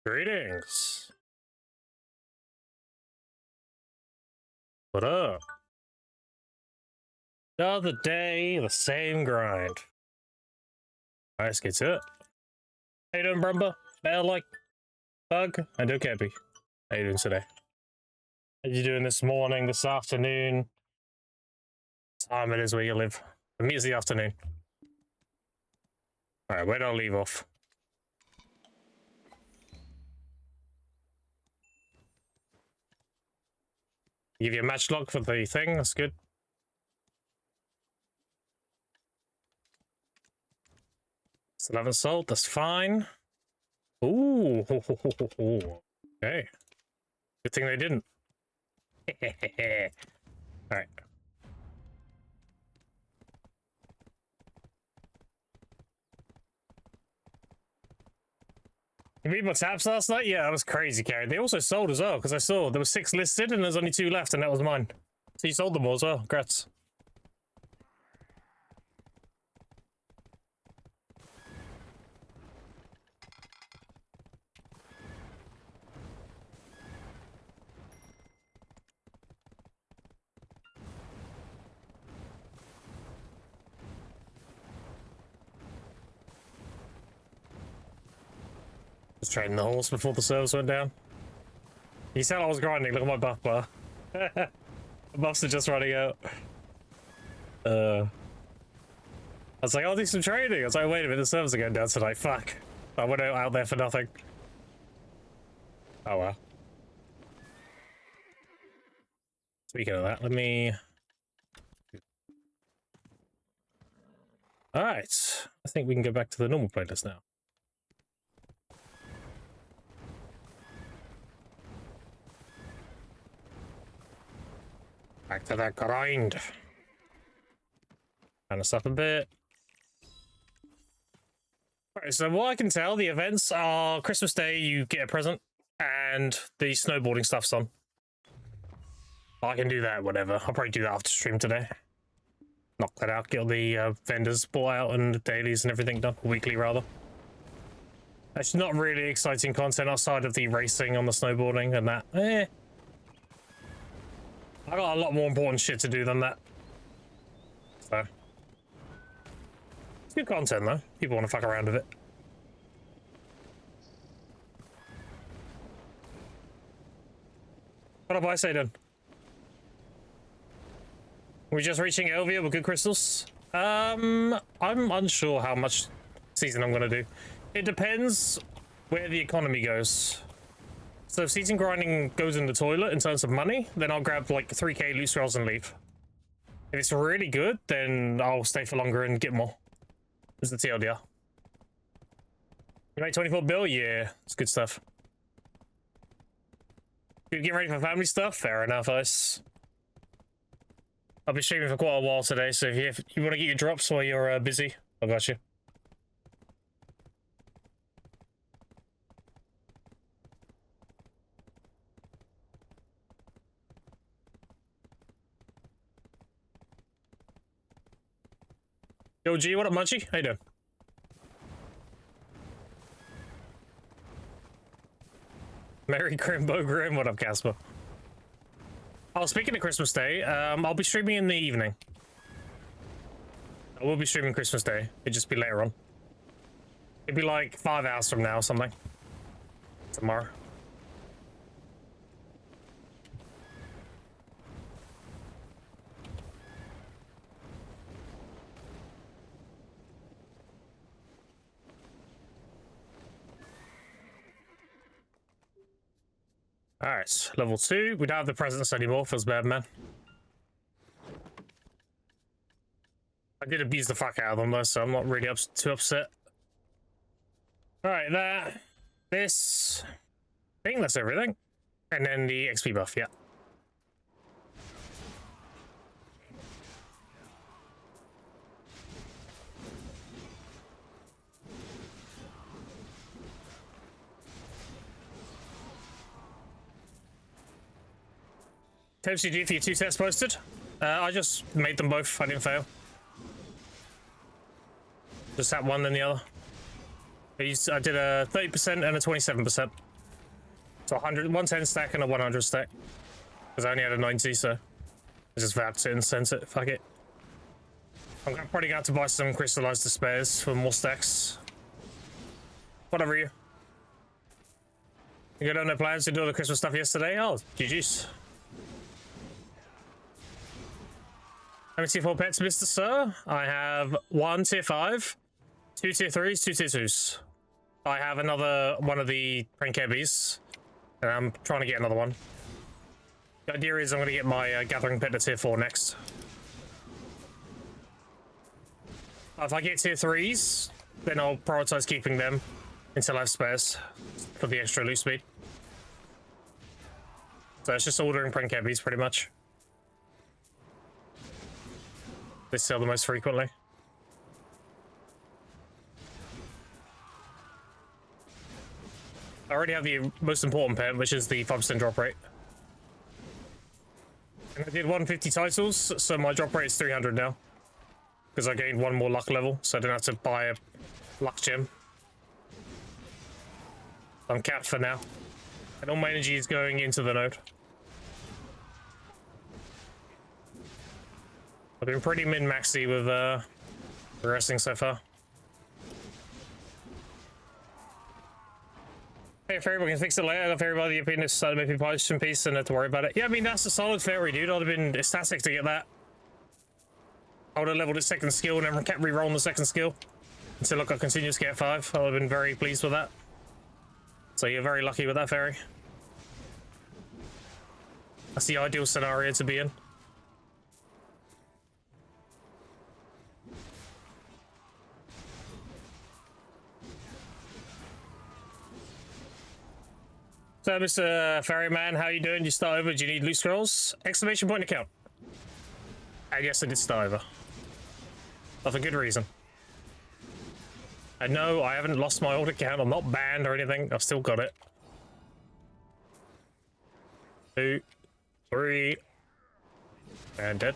Greetings. What up? Another day, the same grind. Alright, let's get to it. How you doing, Brumba? Bear like Bug? And Cappy. How you doing today? How you doing this morning, this afternoon? Time it is where you live. For me, it's the afternoon. Alright, where do I leave off? Give you a match log for the thing, that's good. Still haven't sold, that's fine. Ooh, okay. Good thing they didn't. Alright. You read my taps last night? Yeah, that was crazy, Carrie. They also sold as well, because I saw there were 6 listed and there's only 2 left, and that was mine. So you sold them all as well. Congrats. Just trading the horse before the servers went down. You said I was grinding. Look at my buff bar. The buffs are just running out. I was like, I'll do some trading. I was like, wait a minute, the servers are going down tonight. Fuck. I went out there for nothing. Oh well. Speaking of that, let me... Alright. I think we can go back to the normal playlist now. Back to that grind. Kind of stuff a bit. Right, so what I can tell, the events are Christmas Day, you get a present, and the snowboarding stuff's on. I can do that, whatever. I'll probably do that after stream today. Knock that out, get all the vendors bought out and the dailies and everything done. Weekly, rather. It's not really exciting content outside of the racing on the snowboarding and that. I got a lot more important shit to do than that. So. It's good content, though. People want to fuck around with it. What have I say then? We're just reaching Elvia with good crystals. I'm unsure how much season I'm gonna do. It depends where the economy goes. So if season grinding goes in the toilet in terms of money, then I'll grab like 3k loot scrolls and leave. If it's really good, then I'll stay for longer and get more. This is the TLDR. You make 24 bill? Yeah, it's good stuff. You get ready for family stuff? Fair enough, Ice. I'll be streaming for quite a while today, so if you want to get your drops while you're busy, I got you. Yo, G, what up, Munchie? How you doing? Merry Grimbo Grim, what up, Casper? Oh, speaking of Christmas Day, I'll be streaming in the evening. I will be streaming Christmas Day. It'll just be later on. It'll be like 5 hours from now or something. Tomorrow. Alright, level 2. We don't have the presents anymore. Feels bad, man. I did abuse the fuck out of them, though, so I'm not really too upset. Alright, that. This. I think that's everything. And then the XP buff, yeah. Tips you do for your 2 sets posted? I just made them both. I didn't fail. Just that one then the other. I did a 30% and a 27%. So 110 stack and a 100 stack. Because I only had a 90, so I just vapped it and sent it. Fuck it. I'm probably going to have to buy some crystallized despairs for more stacks. Whatever you. You got no plans to do all the Christmas stuff yesterday? Oh, GG's. How many tier 4 pets, Mr. Sir? I have 1 tier 5, 2 tier 3s, 2 tier 2s. I have another one of the prank heavies, and I'm trying to get another one. The idea is I'm going to get my gathering pet to tier 4 next. If I get tier 3s, then I'll prioritize keeping them until I have spares for the extra loot speed. So it's just ordering prank heavies pretty much. They sell the most frequently. I already have the most important pet, which is the 5% drop rate. And I did 150 titles, so my drop rate is 300 now. Because I gained 1 more luck level, so I didn't have to buy a luck gem. I'm capped for now. And all my energy is going into the node. I've been pretty min-maxy with progressing so far. Hey, if everybody can fix it later, if everybody opinion is to make me post in peace and not to worry about it. Yeah, I mean, that's a solid fairy, dude. I'd have been ecstatic to get that. I would have leveled its second skill and then kept re-rolling the second skill until I got continuous get 5. I would have been very pleased with that. So you're very lucky with that fairy. That's the ideal scenario to be in. So, Mr. Ferryman, how you doing? You start over? Do you need loot scrolls? Exclamation point account. And yes, I did start over. But for good reason. And no, I haven't lost my old account. I'm not banned or anything. I've still got it. 2, 3, and dead.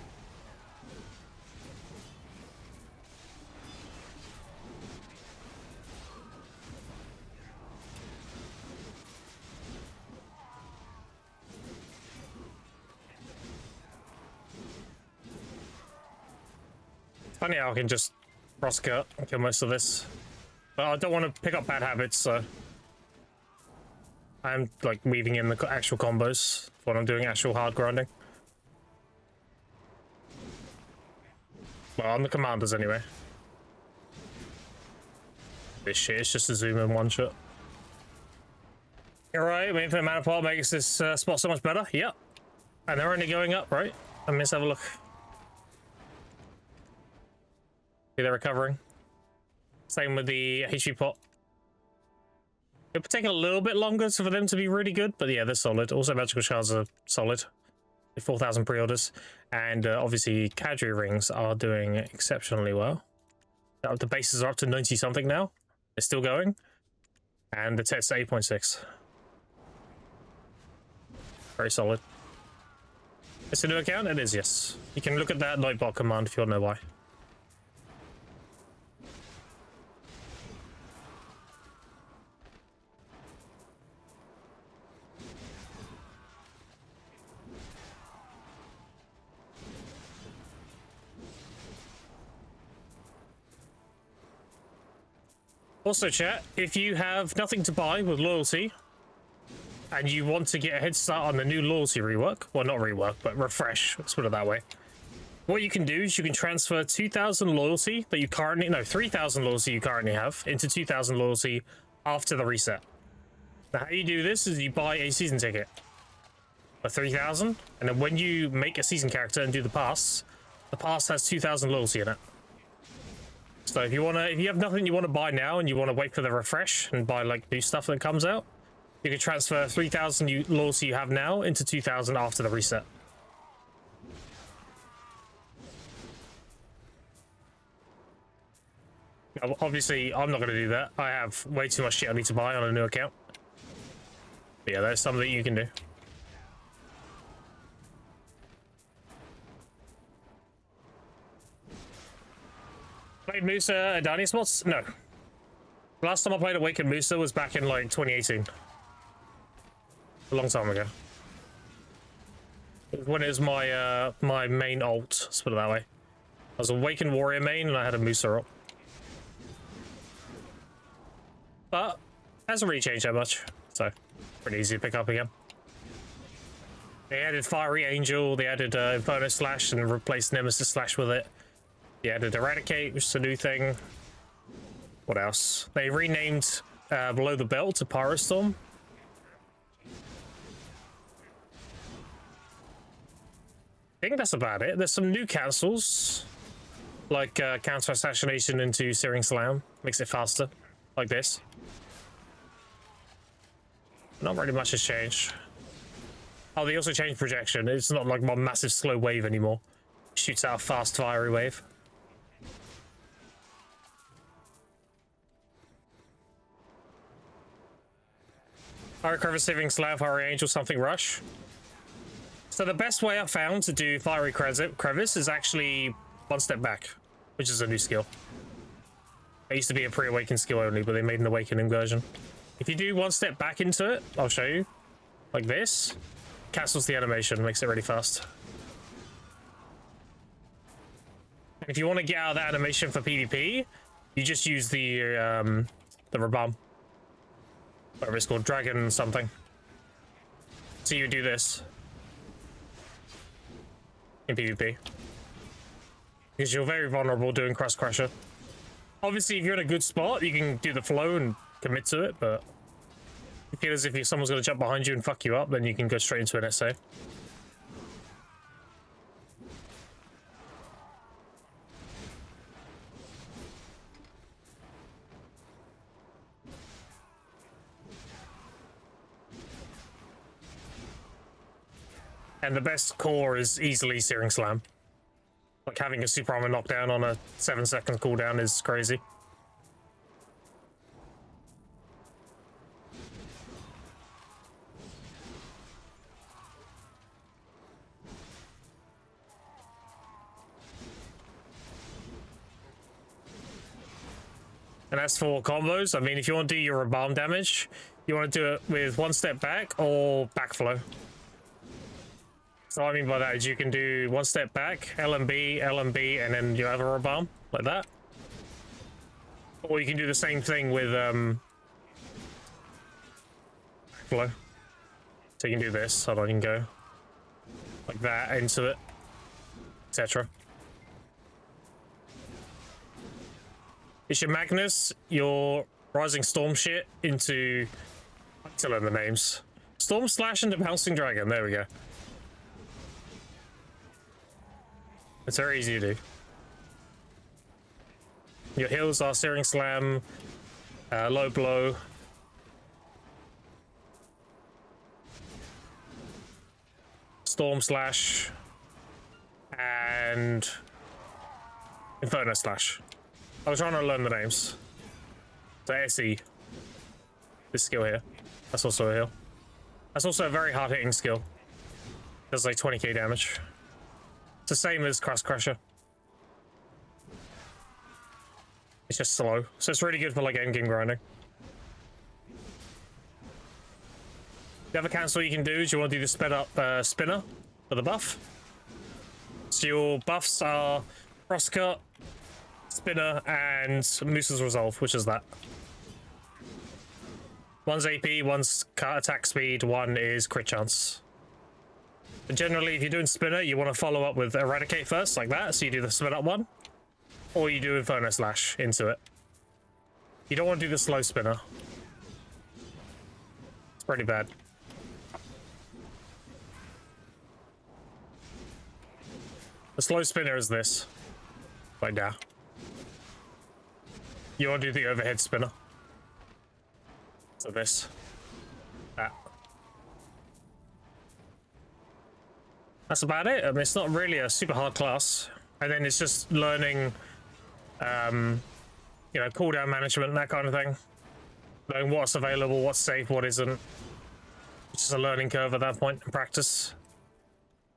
Funny how I can just cross-cut and kill most of this. But I don't want to pick up bad habits, so I'm like weaving in the actual combos when I'm doing actual hard grinding. Well, on the commanders anyway. This shit is just a zoom in one shot. Alright, waiting for the mana pot makes this spot so much better. Yep. And they're only going up, right? Let's have a look. They're recovering. Same with the HP pot. It would take a little bit longer for them to be really good, but yeah, they're solid. Also, magical shards are solid. 4,000 pre-orders. And obviously, Cadre rings are doing exceptionally well. The bases are up to 90 something now. They're still going. And the tet's 8.6. Very solid. It's a new account? It is, yes. You can look at that Nightbot command if you want to know why. Also, chat, if you have nothing to buy with loyalty and you want to get a head start on the new loyalty rework, well, not rework, but refresh, let's put it that way. What you can do is you can transfer 2,000 loyalty that you currently, no, 3,000 loyalty you currently have into 2,000 loyalty after the reset. Now, how you do this is you buy a season ticket for 3,000, and then when you make a season character and do the pass has 2,000 loyalty in it. So if you have nothing you want to buy now and you want to wait for the refresh and buy like new stuff that comes out, you can transfer 3,000 loyalty you have now into 2,000 after the reset. Obviously, I'm not going to do that. I have way too much shit I need to buy on a new account. But yeah, there's something you can do. Played Musa at Dania spots? No. Last time I played Awakened Musa was back in like 2018. A long time ago. When it was my my main ult, let's put it that way. I was Awakened Warrior main and I had a Musa up. But hasn't really changed that much, so pretty easy to pick up again. They added Fiery Angel, they added Inferno Slash and replaced Nemesis Slash with it. They added Eradicate, which is a new thing. What else? They renamed Below the Belt to Pyrostorm. I think that's about it. There's some new cancels, like Counter Assassination into Searing Slam. Makes it faster, like this. Not really much has changed. Oh, they also changed projection. It's not like one massive slow wave anymore. It shoots out a fast, fiery wave. Fire Crevice, Searing Slam, Fiery Angel, something Rush. So the best way I've found to do Fiery Crevice is actually one step back, which is a new skill. It used to be a pre-awakened skill only, but they made an awakening version. If you do one step back into it, I'll show you. Like this. Cancels the animation, makes it really fast. And if you want to get out of that animation for PvP, you just use the Rabam. Whatever it's called, Dragon something. So you do this. In PvP. Because you're very vulnerable doing Crust Crusher. Obviously, if you're in a good spot, you can do the flow and commit to it, but if you feel as if someone's going to jump behind you and fuck you up, then you can go straight into an SA. And the best core is easily Searing Slam. Like having a super armor knockdown on a 7-second cooldown is crazy. And as for combos, I mean, if you want to do your bomb damage, you want to do it with one step back or backflow. So what I mean by that is you can do one step back, LMB, LMB, and then you have a bomb like that. Or you can do the same thing with backflow. So you can do this. Hold on, you can go like that into it, etc. It's your Magnus, your Rising Storm shit into... I'm still in the names. Storm Slash into Bouncing Dragon, there we go. It's very easy to do. Your heals are Searing Slam, Low Blow, Storm Slash, and Inferno Slash. I was trying to learn the names. So SE, this skill here, that's also a heal. That's also a very hard hitting skill. Does like 20k damage. It's the same as Crust Crusher. It's just slow, so it's really good for like endgame grinding. The other cancel you can do is you want to do the sped up spinner for the buff. So your buffs are Crosscut, Spinner, and Moose's Resolve, which is that. One's AP, one's attack speed, one is crit chance. But generally, if you're doing Spinner, you want to follow up with Eradicate first, like that. So you do the spin up one, or you do Inferno Slash into it. You don't want to do the slow Spinner. It's pretty bad. The slow Spinner is this, right now. You want to do the overhead spinner. So this. That. That's about it. I mean, it's not really a super hard class. And then it's just learning, you know, cooldown management, that kind of thing. Knowing what's available, what's safe, what isn't. It's just a learning curve at that point in practice.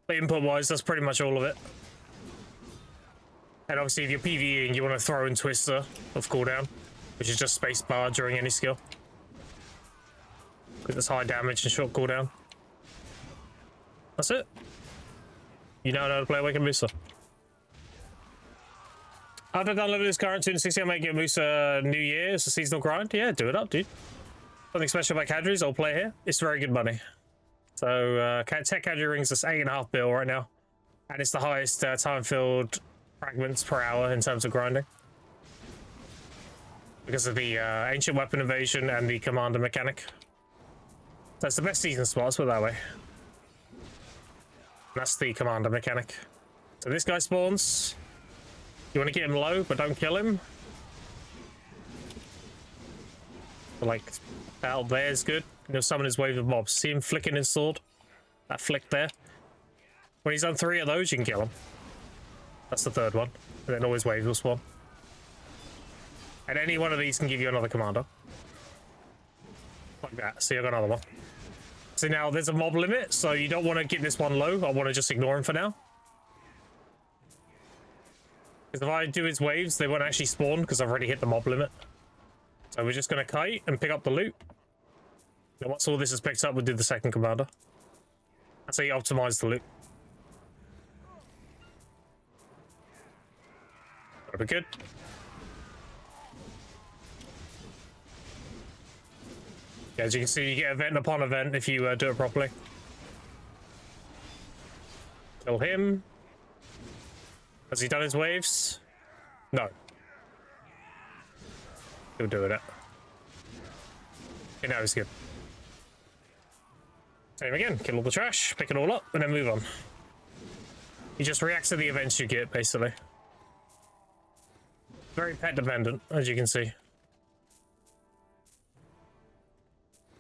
But input-wise, that's pretty much all of it. And obviously, if you're PvEing, you want to throw in Twister of cooldown, which is just spacebar during any skill. Because it's high damage and short cooldown. That's it. You now know how to play Awakened Musa. After downloading this current 260, I might get Musa New Year. It's a seasonal grind. Yeah, do it up, dude. Something special about Kadris, I'll play here. It's very good money. So, Tech Kadri rings us 8.5 bill right now. And it's the highest time-filled fragments per hour in terms of grinding. Because of the Ancient Weapon Invasion and the Commander mechanic. So it's the best season spot, let's put it that way. And that's the Commander mechanic. So this guy spawns. You want to get him low, but don't kill him. But like, out there is good. You'll summon his wave of mobs. See him flicking his sword? That flick there. When he's done 3 of those, you can kill him. That's the 3rd one. And then all his waves will spawn. And any one of these can give you another commander. Like that. See, I got another one. So now there's a mob limit, so you don't want to get this one low. I want to just ignore him for now. Because if I do his waves, they won't actually spawn because I've already hit the mob limit. So we're just going to kite and pick up the loot. And once all this is picked up, we'll do the 2nd commander. That's how you optimize the loot. That'll be good. Yeah, as you can see, you get event upon event if you do it properly. Kill him. Has he done his waves? No. He'll do it. Okay, now he's good. Same again. Kill all the trash, pick it all up, and then move on. He just reacts to the events you get, basically. Very pet dependent, as you can see.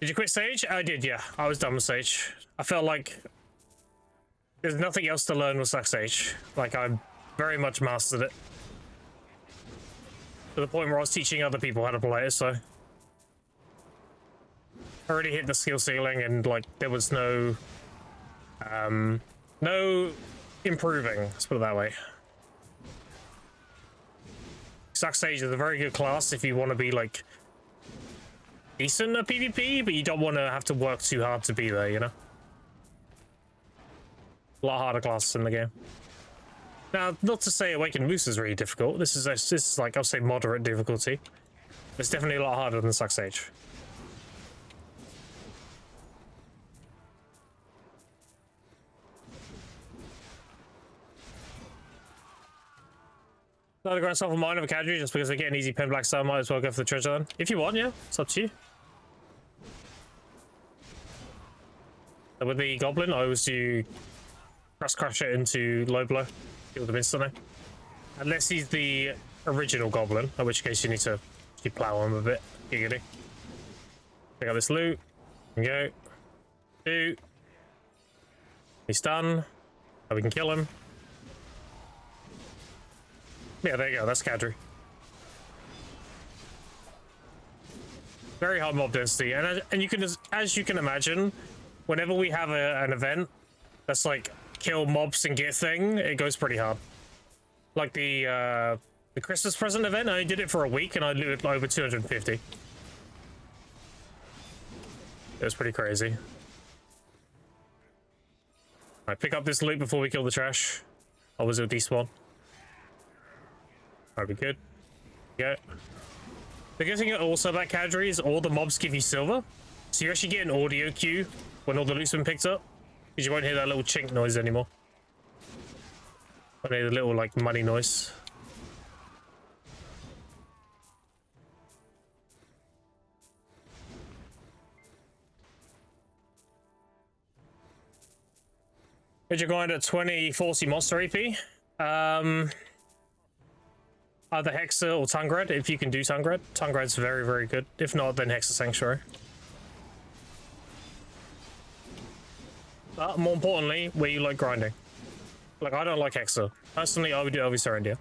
Did you quit Sage? I did, yeah. I was done with Sage. I felt like there's nothing else to learn with Sage. Like, I very much mastered it. To the point where I was teaching other people how to play it, so... I already hit the skill ceiling and, like, there was no... no improving, let's put it that way. Sage is a very good class if you want to be, like... decent at PvP, but you don't want to have to work too hard to be there, you know? A lot harder classes in the game. Now, not to say Awakened Moose is really difficult. This is like, I'll say moderate difficulty. It's definitely a lot harder than Sage. Not a grand self of mine of a Kadri just because I get an easy pen black star, might as well go for the treasure then. If you want, yeah, it's up to you. So with the goblin, I always do crush it into low blow, kill them instantly. Unless he's the original goblin, in which case you need to plow him a bit. Giggity. Pick up this loot. There we go. 2. He's done. Now we can kill him. Yeah, there you go. That's Kadri. Very high mob density, and you can, as you can imagine, whenever we have an event that's like kill mobs and get thing, it goes pretty hard. Like the Christmas present event, I did it for a week and I looted over 250. It was pretty crazy. Alright, pick up this loot before we kill the trash. Oh, was it a despawn? That'd be good. Yeah. The good thing also about Kadri is all the mobs give you silver. So you actually get an audio cue when all the loot's been picked up. Because you won't hear that little chink noise anymore. Only the little, like, money noise. Did you grind at 2040 monster AP? Either Hexa or Tungrad, if you can do Tungrad. Tungrad's very, very good. If not, then Hexa Sanctuary. But more importantly, where you like grinding. Like, I don't like Hexa. Personally, I would do LV Serendia.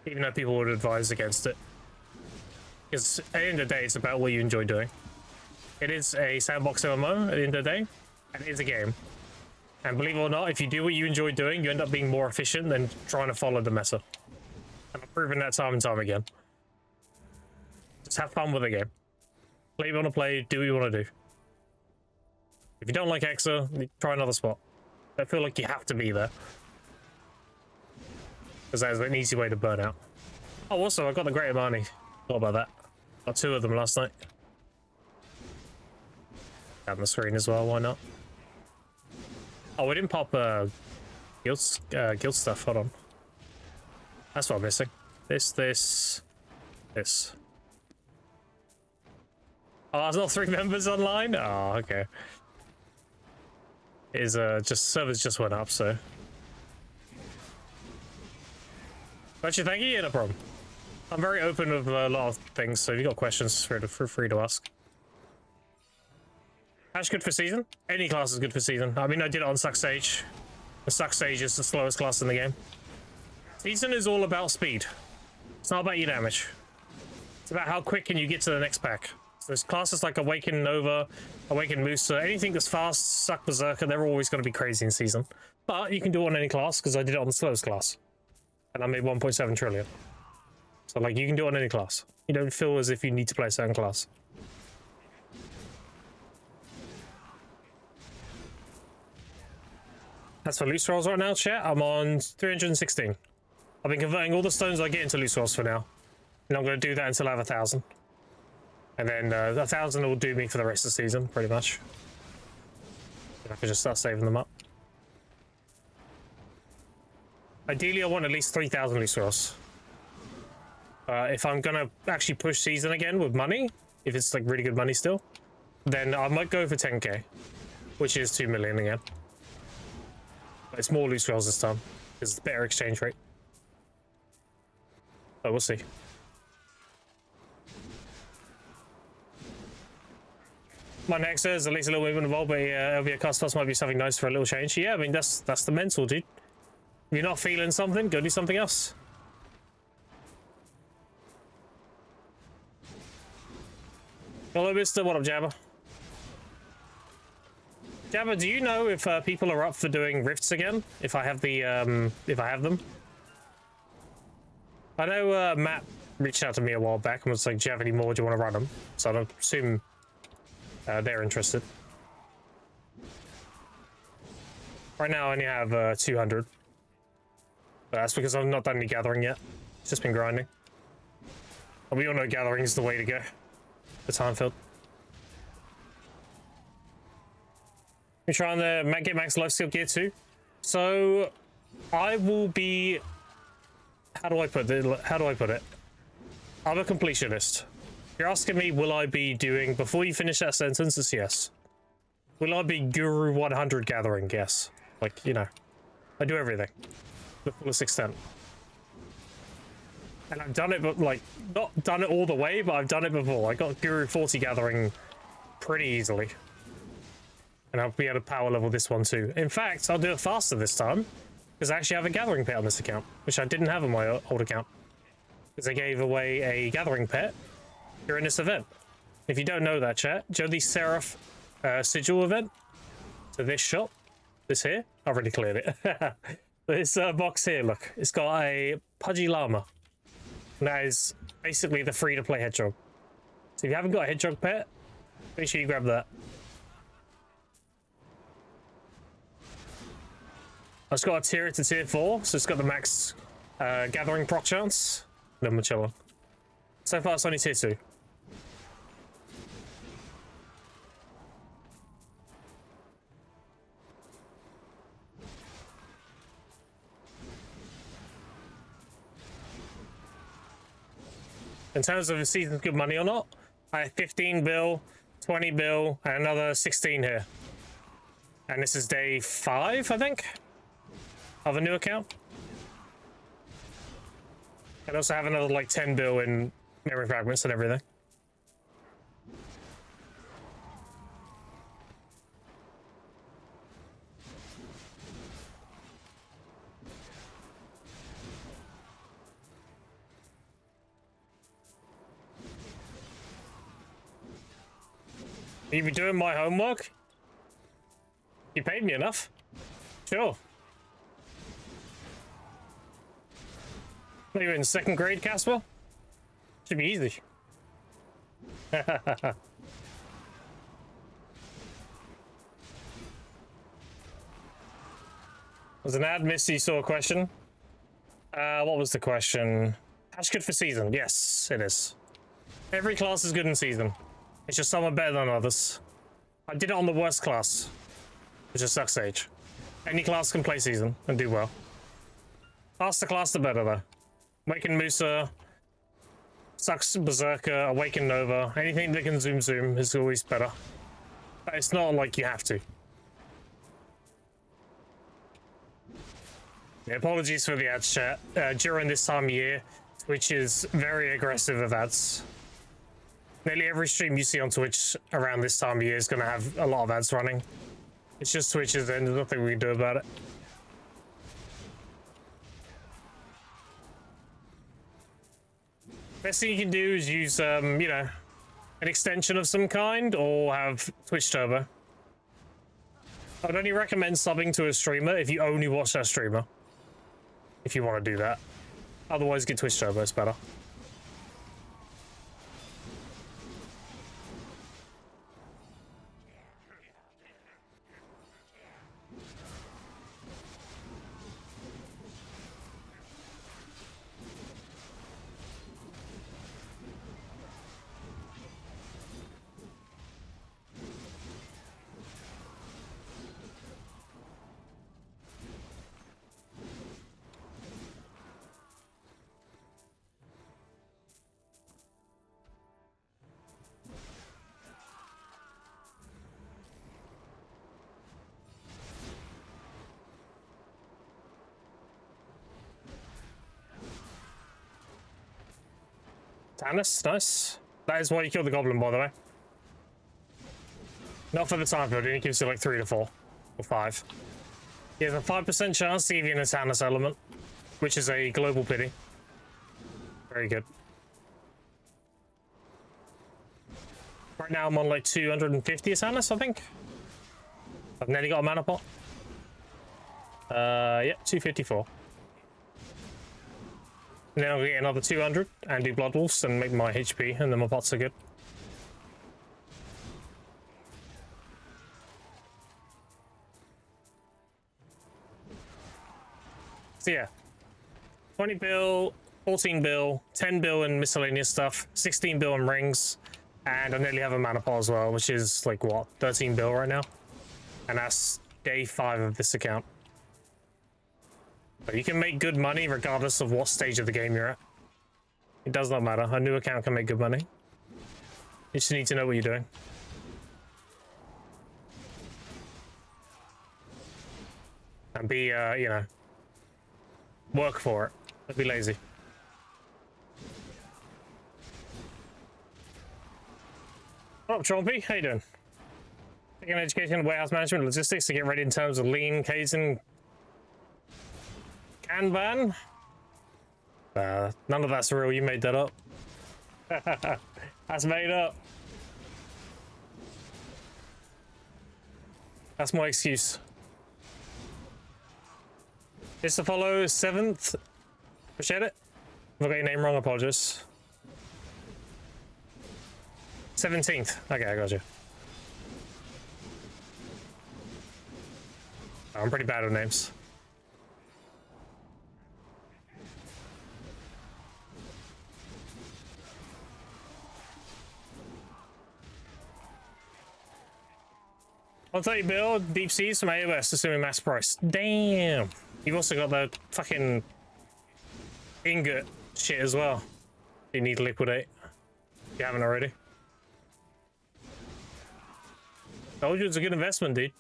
Even though people would advise against it. Because at the end of the day, it's about what you enjoy doing. It is a sandbox MMO at the end of the day, and it is a game. And believe it or not, if you do what you enjoy doing, you end up being more efficient than trying to follow the meta. And I've proven that time and time again. Just have fun with the game. Play what you want to play, do what you want to do. If you don't like Hexa, try another spot. I feel like you have to be there. Because that is an easy way to burn out. Oh, also, I got the Great Amani. What about that? Got 2 of them last night. Down the screen as well, why not? Oh, we didn't pop guild stuff. Hold on. That's what I'm missing. This. Oh, there's not 3 members online? Oh, okay. Is just servers just went up, so. But you thank you? Yeah, no problem. I'm very open with a lot of things, so if you got questions, feel free to ask. Ash good for season? Any class is good for season. I mean, I did it on Suck Stage. The Suck Stage is the slowest class in the game. Season is all about speed. It's not about your damage. It's about how quick can you get to the next pack. So there's classes like Awaken Nova, Awaken Musa, anything that's fast, Suck Berserker, they're always going to be crazy in season. But you can do it on any class, because I did it on the slowest class. And I made 1.7 trillion. So, like, you can do it on any class. You don't feel as if you need to play a certain class. As for loose rolls right now, chat, I'm on 316. I've been converting all the stones I get into loose rolls for now. And I'm going to do that until I have 1,000. And then 1,000 will do me for the rest of the season, pretty much. And I can just start saving them up. Ideally, I want at least 3,000 loose rolls. If I'm gonna actually push season again with money, if it's like really good money still, then I might go for 10k, which is 2 million again. But it's more loose rolls this time, because it's better exchange rate. But we'll see. My next is at least a little bit involved, but LVA cost plus might be something nice for a little change. Yeah, I mean, that's the mental, dude. If you're not feeling something, go do something else. Hello, Mister. What up, Jabba? Jabba, do you know if people are up for doing rifts again? If I have the if I have them? I know Matt reached out to me a while back and was like, "Do you have any more? Do you want to run them?" So I assume they're interested. Right now, I only have 200. But that's because I've not done any gathering yet. It's just been grinding. And we all know gathering is the way to go. The time filled. You're trying to get max life skill gear too. So I will be. How do I put it? I'm a completionist. You're asking me, will I be doing before you finish that sentence? It's yes. Will I be Guru 100 gathering? Yes. Like, you know, I do everything to the fullest extent. And I've done it, but like, not done it all the way, but I've done it before. I got Guru 40 gathering pretty easily. And I'll be able to power level this one too. In fact, I'll do it faster this time, because I actually have a gathering pet on this account, which I didn't have on my old account. Because I gave away a gathering pet during this event. If you don't know that, chat, do you know the Seraph Sigil event? So this shop, this here, I've already cleared it. This box here, look, it's got a Pudgy Llama. And that is basically the free-to-play hedgehog. So if you haven't got a hedgehog pet, make sure you grab that. I've got a tier to tier 4, so it's got the max gathering proc chance. Then we're chilling. So far, it's only tier 2. In terms of the season's good money or not, I have 15 bill, 20 bill, and another 16 here. And this is day 5, I think, of a new account. And also have another like 10 bill in memory fragments and everything. You be doing my homework? You paid me enough. Sure. Are you in 2nd grade, Casper? Should be easy. Was an ad missed? You saw a question. What was the question? Patch good for season? Yes, it is. Every class is good in season. It's just some are better than others. I did it on the worst class, which is Suck Sage. Any class can play season and do well. Faster class, the better though. Awaken Musa, Sucks Berserker, Awaken Nova, anything that can zoom is always better. But it's not like you have to. Yeah, apologies for the ads chat. During this time of year, Twitch is very aggressive with ads. Nearly every stream you see on Twitch around this time of year is going to have a lot of ads running. It's just Twitch's end, there's nothing we can do about it. Best thing you can do is use, you know, an extension of some kind or have Twitch Turbo. I'd only recommend subbing to a streamer if you only watch that streamer. If you want to do that. Otherwise, get Twitch Turbo, it's better. Tannis, nice. That is why you killed the goblin, by the way. Not for the time building, it gives you like 3 to 4 or 5. He has a 5% chance to give you an Tannis element, which is a global pity. Very good. Right now I'm on like 250 Tannis, I think. I've nearly got a mana pot. Yeah, 254. And then I'll get another 200 and do Blood Wolves and make my HP, and then my pots are good. So yeah, 20 bill, 14 bill, 10 bill in miscellaneous stuff, 16 bill in rings, and I nearly have a mana pot as well, which is like what, 13 bill right now? And that's day 5 of this account. But you can make good money regardless of what stage of the game you're at. It does not matter. A new account can make good money. You just need to know what you're doing. And be, you know, work for it. Don't be lazy. What up, Trompy? How you doing? Taking education in warehouse management, logistics to get ready in terms of lean, Kaizen, Kanban? None of that's real. You made that up. That's made up. That's my excuse. It's to follow 7th. Appreciate it. If I got your name wrong, apologies. 17th. Okay, I got you. I'm pretty bad with names. I'll tell you, Bill, Deep Seas from AOS, assuming mass price. Damn. You've also got the fucking ingot shit as well. You need to liquidate. If you haven't already. Told you it's a good investment, dude.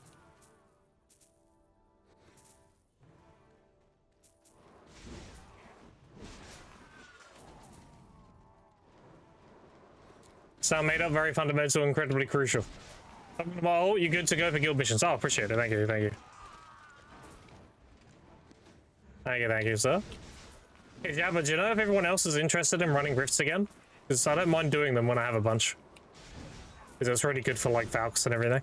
Sound made up, very fundamental, incredibly crucial. Well, you're good to go for guild missions. Oh, appreciate it. Thank you, thank you. Thank you, sir. Yeah, but do you know if everyone else is interested in running rifts again? Because I don't mind doing them when I have a bunch. Because it's really good for, like, Valks and everything.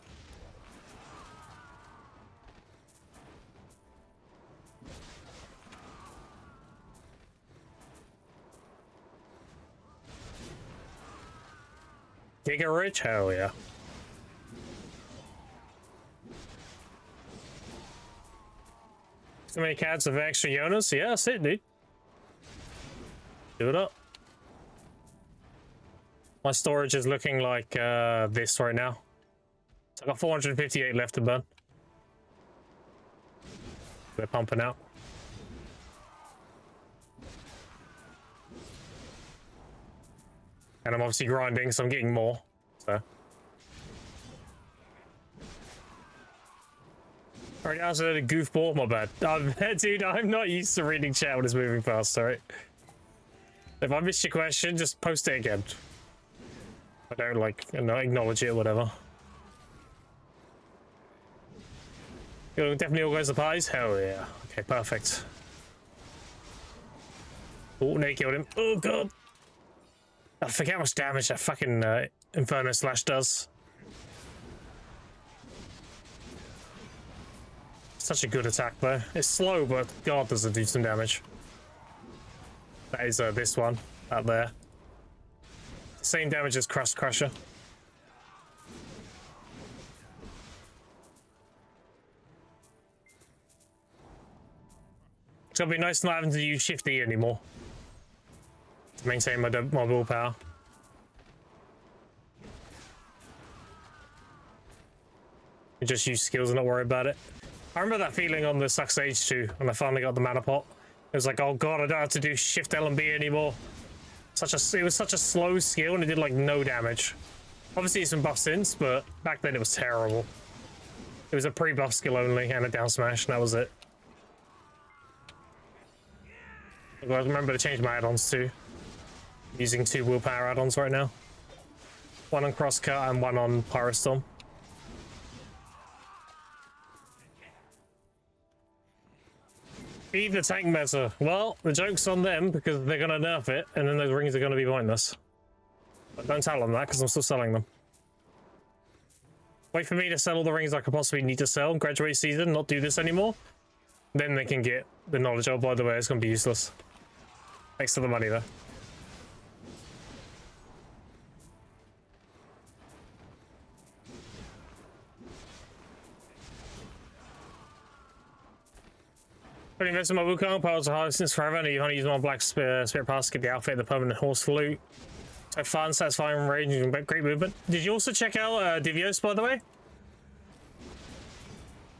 Giga rich? Hell yeah. Too many cats of extra Jonas? Yeah, that's it, dude. Do it up. My storage is looking like this right now. So I got 458 left to burn. We're pumping out. And I'm obviously grinding, so I'm getting more. So. Alright, I was a goofball, my bad. Dude, I'm not used to reading chat when it's moving fast, alright? If I missed your question, just post it again. I don't like, acknowledge it or whatever. You'll definitely organize the parties? Hell yeah. Okay, perfect. Oh, they killed him. Oh god. I forget how much damage that fucking Inferno Slash does. Such a good attack though. It's slow, but god does it do some damage. That is this one out there. Same damage as Crust Crusher. It's gonna be nice not having to use Shift E anymore to maintain my willpower. You just use skills and not worry about it. I remember that feeling on the Sucks Age 2 when I finally got the mana pot. It was like, oh god, I don't have to do Shift L and B anymore. It was such a slow skill and it did like no damage. Obviously it's been buffed since, but back then it was terrible. It was a pre-buff skill only and a down smash, and that was it. I remember to change my add-ons too. I'm using 2 willpower add-ons right now. One on Crosscut and one on Pyrostorm. Feed the tank meta. Well, the joke's on them because they're gonna nerf it and then those rings are gonna be pointless. But don't tell them that because I'm still selling them. Wait for me to sell all the rings I could possibly need to sell, graduate season, not do this anymore. Then they can get the knowledge. Oh, by the way, it's gonna be useless. Thanks for the money though. I've invested in my Wukong piles are high since forever, and you only use one black spirit pass to get the outfit, the permanent horse for loot. So fun, satisfying range, and great movement. Did you also check out Divios, by the way?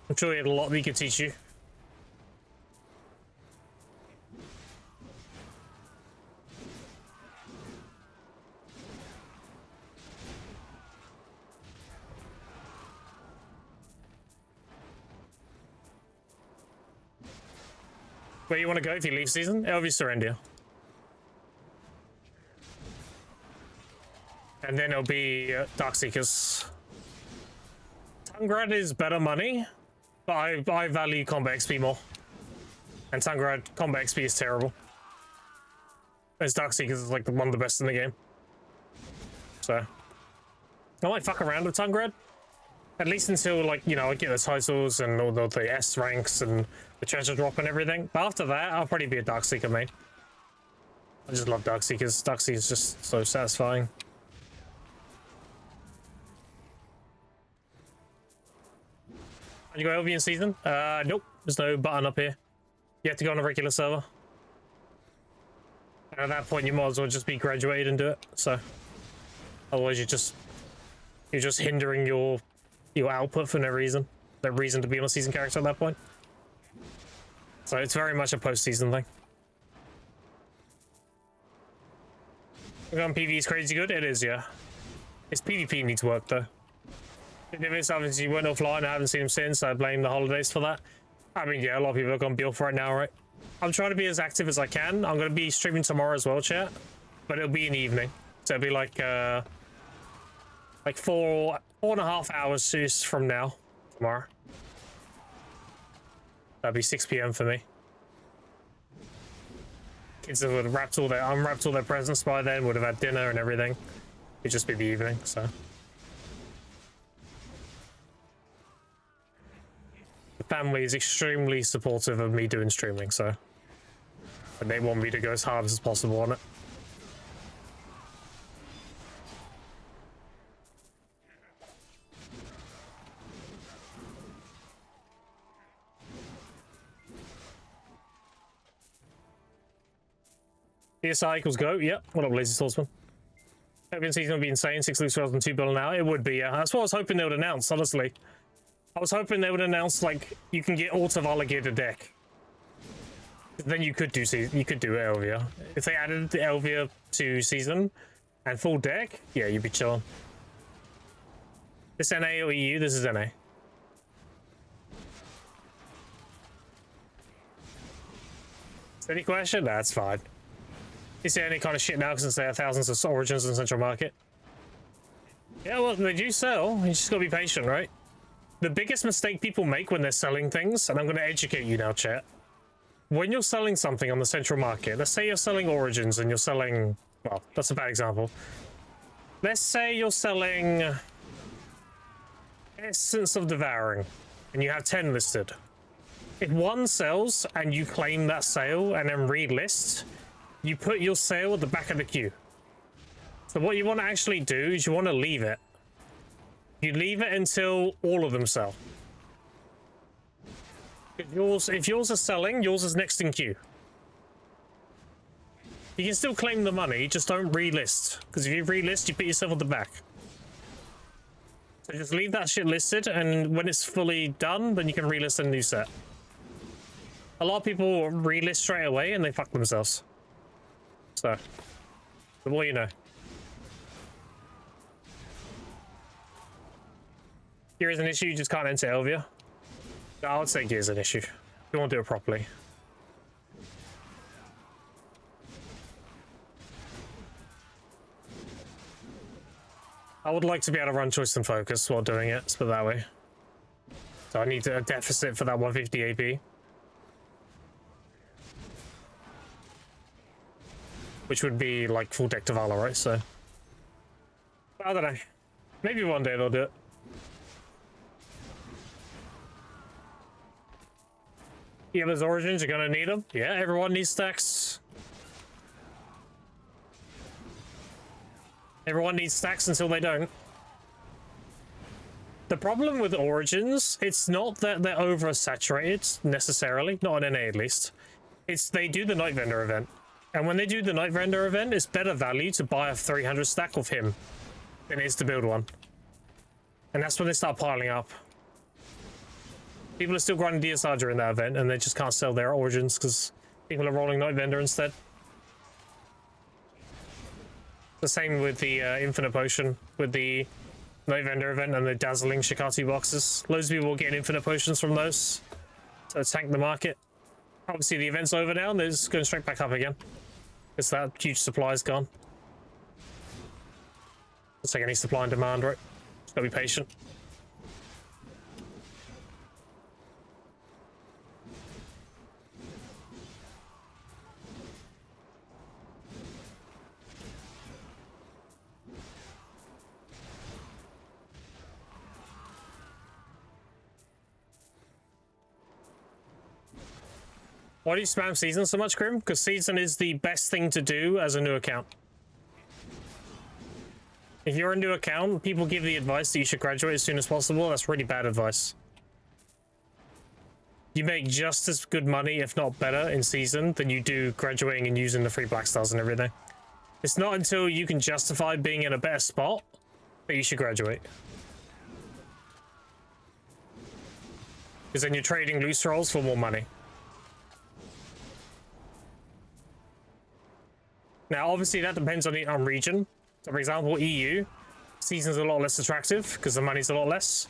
I'm sure he had a lot that he could teach you. Where you want to go if you leave season? Elvis Serendia. And then it'll be Darkseekers. Tungrad is better money, but I value combat XP more. And Tungrad combat XP is terrible. As Darkseekers is like one of the best in the game. So I might fuck around with Tungrad. At least until, like, you know, I get the titles and all the S ranks and the treasure drop and everything. But after that, I'll probably be a Darkseeker main. I just love Darkseekers. Darkseekers is just so satisfying. Can you go LV in season? Nope. There's no button up here. You have to go on a regular server. And at that point, you might as well just be graduated and do it. So, otherwise, you're just hindering your output for no reason. No reason to be on a season character at that point. So it's very much a post-season thing. PvE is crazy good. It is, yeah. Its PvP needs work though. If obviously went offline, I haven't seen him since. I blame the holidays for that. I mean, yeah, a lot of people are gonna be off right now, right? I'm trying to be as active as I can. I'm gonna be streaming tomorrow as well, chat. But it'll be in the evening, so it'll be like 4.5 hours from now, tomorrow. That'd be 6 PM for me. Kids would have unwrapped all their presents by then, would have had dinner and everything. It'd just be the evening, so. The family is extremely supportive of me doing streaming, so. And they want me to go as hard as possible on it. DSI equals go. Yep. What up, Lazy Swordsman? Open season would be insane. 6 loose rails and 2 build now. It would be, yeah. That's what I was hoping they would announce, honestly. I was hoping they would announce, like, you can get all Tavalla gear to deck. Then you could do Elvia. If they added the Elvia to season and full deck, yeah, you'd be chilling. This NA or EU? This is NA. Any question? That's fine. You see any kind of shit now since there are thousands of origins in the central market? Yeah, well, they do sell. You just gotta be patient, right? The biggest mistake people make when they're selling things, and I'm gonna educate you now, chat. When you're selling something on the central market, let's say you're selling origins and you're selling, well, that's a bad example. Let's say you're selling Essence of Devouring, and you have 10 listed. If one sells and you claim that sale and then relist, you put your sale at the back of the queue. So what you want to actually do is you want to leave it. You leave it until all of them sell. If yours are selling, yours is next in queue. You can still claim the money, just don't relist. Because if you relist, you put yourself at the back. So just leave that shit listed, and when it's fully done, then you can relist a new set. A lot of people relist straight away and they fuck themselves. So, the more you know. Gear is an issue, you just can't enter Elvia. I would say gear is an issue. You won't do it properly. I would like to be able to run choice and focus while doing it, let's put it that way. So I need a deficit for that 150 AP. Which would be like full deck Tavalla, right? So I don't know. Maybe one day they'll do it. Yeah, those origins, you're gonna need them. Yeah, everyone needs stacks. Everyone needs stacks until they don't. The problem with origins, it's not that they're oversaturated necessarily, not on NA at least. It's they do the Night Vendor event. And when they do the Night Vendor event, it's better value to buy a 300 stack of him than it is to build one. And that's when they start piling up. People are still grinding DSR during that event, and they just can't sell their origins because people are rolling Night Vendor instead. The same with the Infinite Potion, with the Night Vendor event and the dazzling Shikatu boxes. Loads of people will get Infinite Potions from those to tank the market. Obviously, the event's over now, and they're just going straight back up again. Because that huge supply is gone. It's like any supply and demand, right? Just gotta be patient. Why do you spam Season so much, Grim? Because Season is the best thing to do as a new account. If you're a new account, people give the advice that you should graduate as soon as possible. That's really bad advice. You make just as good money, if not better, in Season than you do graduating and using the free Black Stars and everything. It's not until you can justify being in a better spot that you should graduate. Because then you're trading loose rolls for more money. Now, obviously, that depends on region. So, for example, EU, Season's a lot less attractive because the money's a lot less.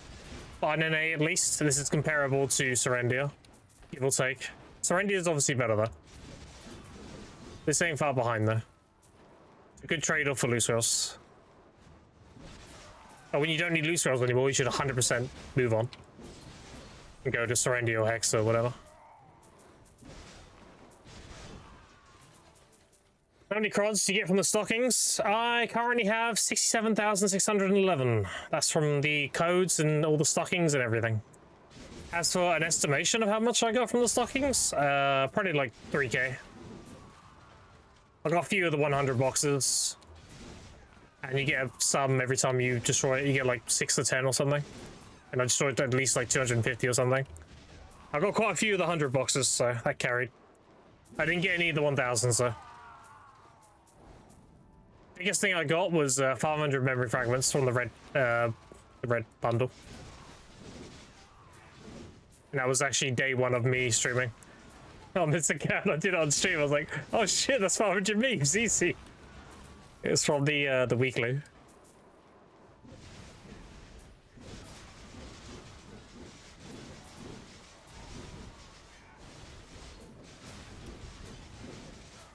But on NA, at least, this is comparable to Serendia, give or take. Serendia is obviously better, though. This ain't far behind, though. It's a good trade-off for loose rails. But when you don't need loose rails anymore, you should 100% move on. And go to Serendia or Hex or whatever. How many crods do you get from the stockings? I currently have 67,611. That's from the codes and all the stockings and everything. As for an estimation of how much I got from the stockings, probably like 3k. I got a few of the 100 boxes. And you get some every time you destroy it. You get like 6 to 10 or something. And I destroyed at least like 250 or something. I got quite a few of the 100 boxes, so that carried. I didn't get any of the 1000s though. Biggest thing I got was 500 memory fragments from the red bundle. And that was actually day one of me streaming on this account. I did it on stream. I was like, oh shit, that's 500 memes, easy. It was from the weekly.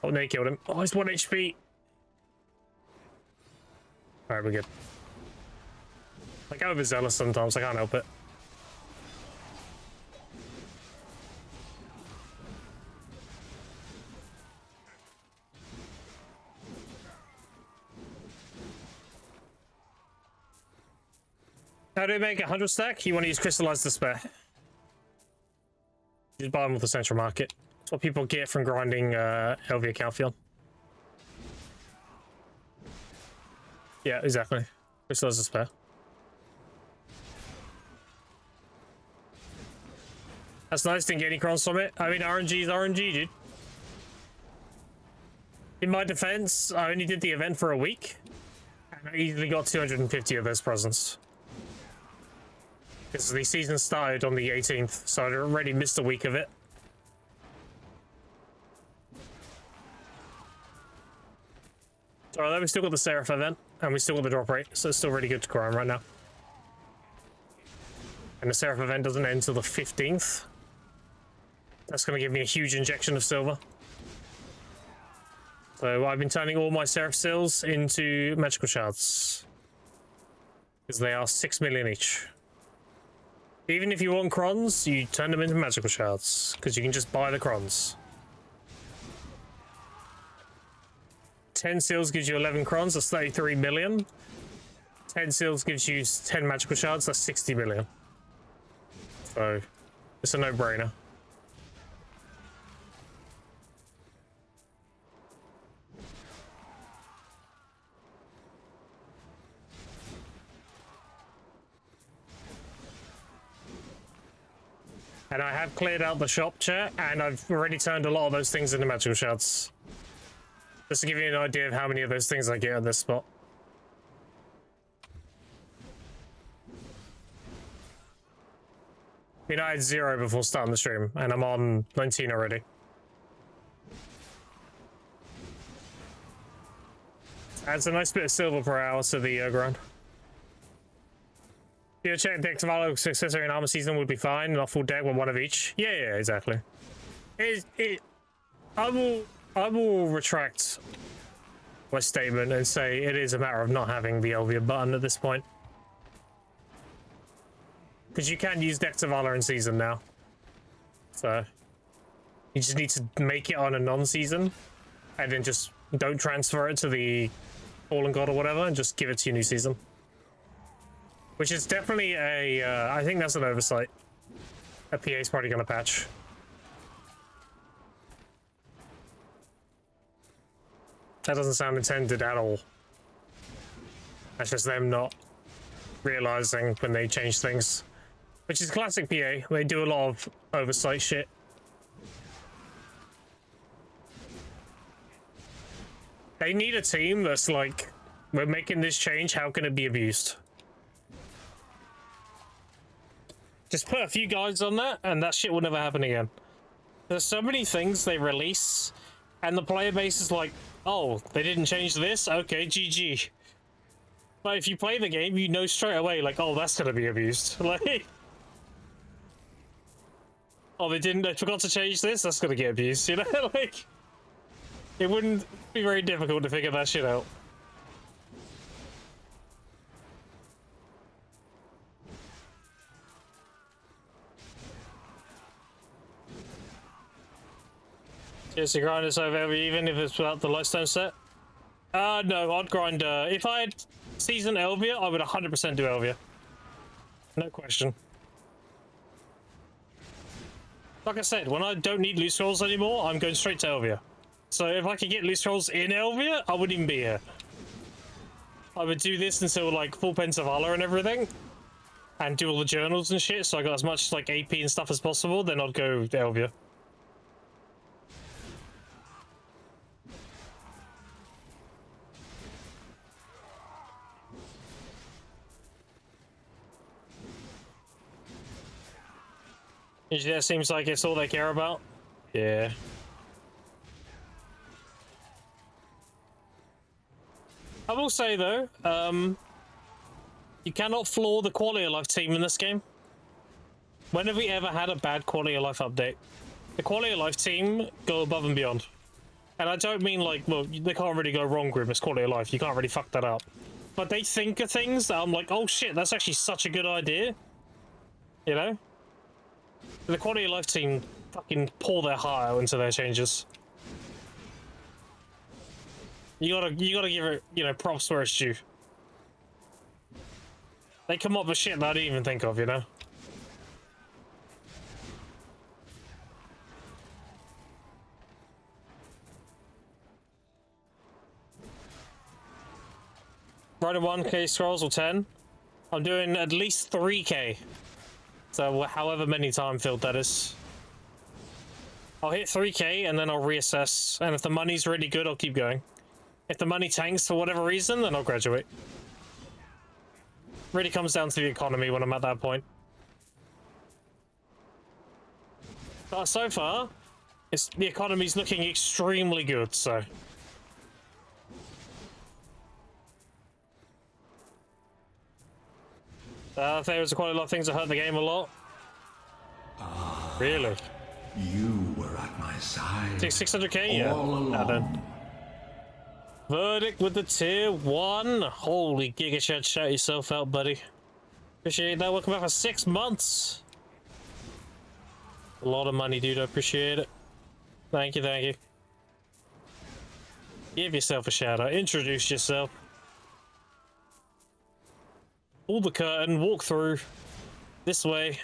Oh, no, he killed him. Oh, he's 1 HP. Alright, we're good. I get overzealous sometimes, I can't help it. How do you make 100 stack? You want to use Crystallized Despair. Just buy them with the Central Market. That's what people get from grinding LV Calpheon. Yeah, exactly. Crystallized Despair. That's nice, didn't get any crons from it. I mean, RNG is RNG, dude. In my defense, I only did the event for a week, and I easily got 250 of those presents. Because the season started on the 18th, so I'd already missed a week of it. Alright, we still got the Seraph event, and we still got the drop rate, so it's still really good to grind right now. And the Seraph event doesn't end until the 15th. That's going to give me a huge injection of silver. So I've been turning all my Seraph seals into magical shards. Because they are 6 million each. Even if you want crons, you turn them into magical shards. Because you can just buy the crons. 10 seals gives you 11 crons, that's 33 million. 10 seals gives you 10 magical shards, that's 60 million. So, it's a no-brainer. And I have cleared out the shop chat, and I've already turned a lot of those things into magical shards. Just to give you an idea of how many of those things I get at this spot. You know, I had 0 before starting the stream, and I'm on 19 already. Adds a nice bit of silver per hour to the grind. Yeah, check deck to Valo successor in armor season would be fine, not full deck with one of each. Yeah, exactly. I will retract my statement and say it is a matter of not having the Elvia button at this point. Because you can use deck to Valor in season now. So you just need to make it on a non-season and then just don't transfer it to the Fallen God or whatever and just give it to your new season. Which is definitely a, I think that's an oversight. A PA's probably gonna patch. That doesn't sound intended at all. That's just them not realizing when they change things. Which is classic PA. They do a lot of oversight shit. They need a team that's like, we're making this change, how can it be abused? Just put a few guys on that, and that shit will never happen again. There's so many things they release, and the player base is like, oh, they didn't change this? Okay, GG. But if you play the game, you know straight away, like, oh, that's gonna be abused. Like, oh, they forgot to change this? That's gonna get abused, you know? Like, it wouldn't be very difficult to figure that shit out. Yes, you grind this over even if it's without the Lightstone set? No, I'd grind, if I had Season Elvia, I would 100% do Elvia. No question. Like I said, when I don't need loose scrolls anymore, I'm going straight to Elvia. So if I could get loose scrolls in Elvia, I wouldn't even be here. I would do this until like full Pence of Valor and everything. And do all the journals and shit, so I got as much like AP and stuff as possible, then I'd go to Elvia. Usually that seems like it's all they care about. Yeah. I will say though, you cannot flaw the quality of life team in this game. When have we ever had a bad quality of life update? The quality of life team go above and beyond. And I don't mean like, well, they can't really go wrong, Grim. It's quality of life. You can't really fuck that up. But they think of things that I'm like, oh shit, that's actually such a good idea. You know? The quality of life team fucking pour their heart out into their changes. You gotta give it, you know, props where it's due. They come up with shit that I didn't even think of, you know? Running 1k scrolls or 10. I'm doing at least 3k. So however many time filled that is. I'll hit 3k and then I'll reassess. And if the money's really good, I'll keep going. If the money tanks for whatever reason, then I'll graduate. Really comes down to the economy when I'm at that point. But so far, the economy's looking extremely good, so... there was quite a lot of things that hurt the game a lot. Really? You were at my side. 600k? Yeah. Then. Verdict with the tier 1. Holy Giga Chat, shout yourself out, buddy. Appreciate that. Welcome back for 6 months. A lot of money, dude. I appreciate it. Thank you, thank you. Give yourself a shout out. Introduce yourself. Pull the curtain, walk through this way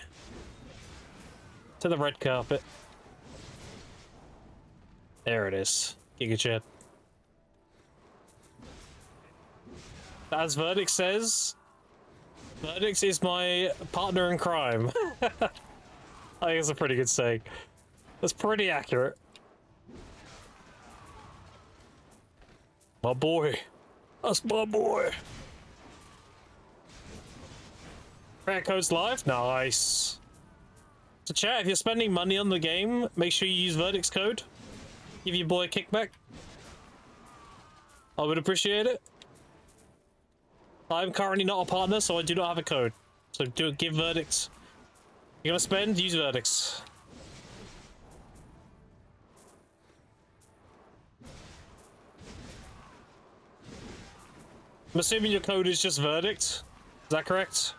to the red carpet. There it is. Giga Chat. As Verdict says, Verdict is my partner in crime. I think it's a pretty good saying. That's pretty accurate. My boy. That's my boy. Credit code's live? Nice. So chat, if you're spending money on the game, make sure you use Verdict's code. Give your boy a kickback. I would appreciate it. I'm currently not a partner, so I do not have a code. So give Verdicts. You're gonna spend, use Verdicts. I'm assuming your code is just Verdict. Is that correct?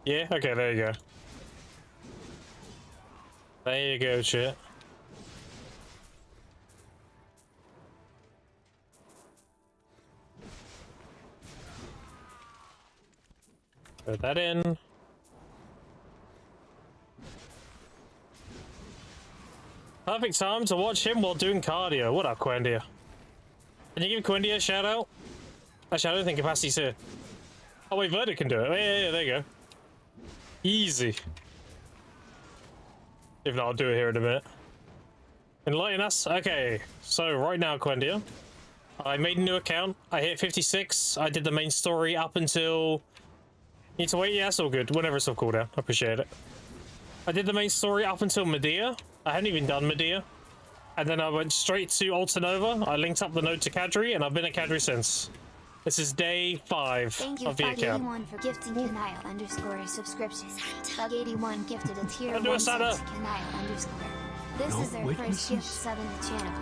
Yeah? Okay, there you go. There you go, shit. Put that in. Perfect time to watch him while doing cardio. What up, Quendia? Can you give Quendia a shout out? Actually, I don't think Capacity's here. Oh wait, Verdict can do it. Yeah, there you go. Easy. If not, I'll do it here in a minute. Enlighten us? Okay, so right now, Quendia, I made a new account. I hit 56. I did the main story up until... Need to wait? Yeah, that's all good. Whenever it's on cooldown. I appreciate it. I did the main story up until Medea. I hadn't even done Medea. And then I went straight to Altanova. I linked up the node to Kadri, and I've been at Kadri since. This is day 5 of the account. Thank you, Bug81, for gifting Kanile _ subscriptions. Bug81 gifted a tier 1 sub to Kanile _. This is their first gift sub in the channel.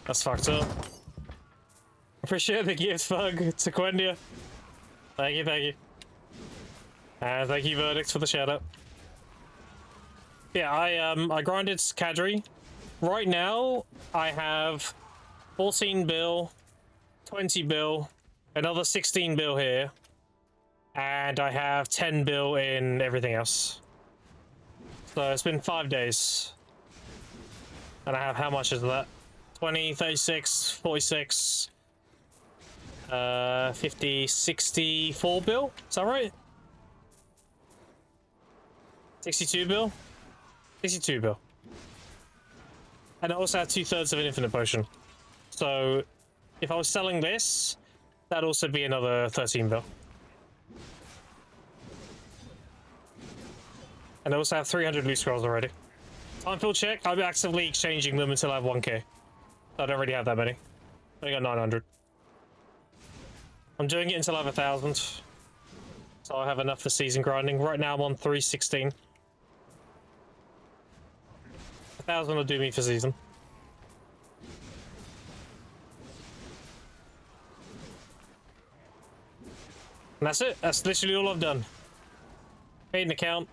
That's fucked up. Appreciate the gift, Bug, to Quendia. Thank you, thank you. And thank you, Verdicts, for the shout out. Yeah, I grinded Kadri. Right now, I have 14 bill, 20 bill, another 16 bill here, and I have 10 bill in everything else. So it's been 5 days. And I have, how much is that? 20, 36, 46, 50, 64 bill? Is that right? 62 bill? 62 bill. And I also have 2/3 of an infinite potion. So if I was selling this, That'd also be another 13 bill. And I also have 300 loot scrolls already. Time fill check, I'm actively exchanging them until I have 1k. I don't really have that many. I got 900. I'm doing it until I have 1,000. So I have enough for season grinding. Right now I'm on 316. 1,000 will do me for season. And that's it. That's literally all I've done. Made an account,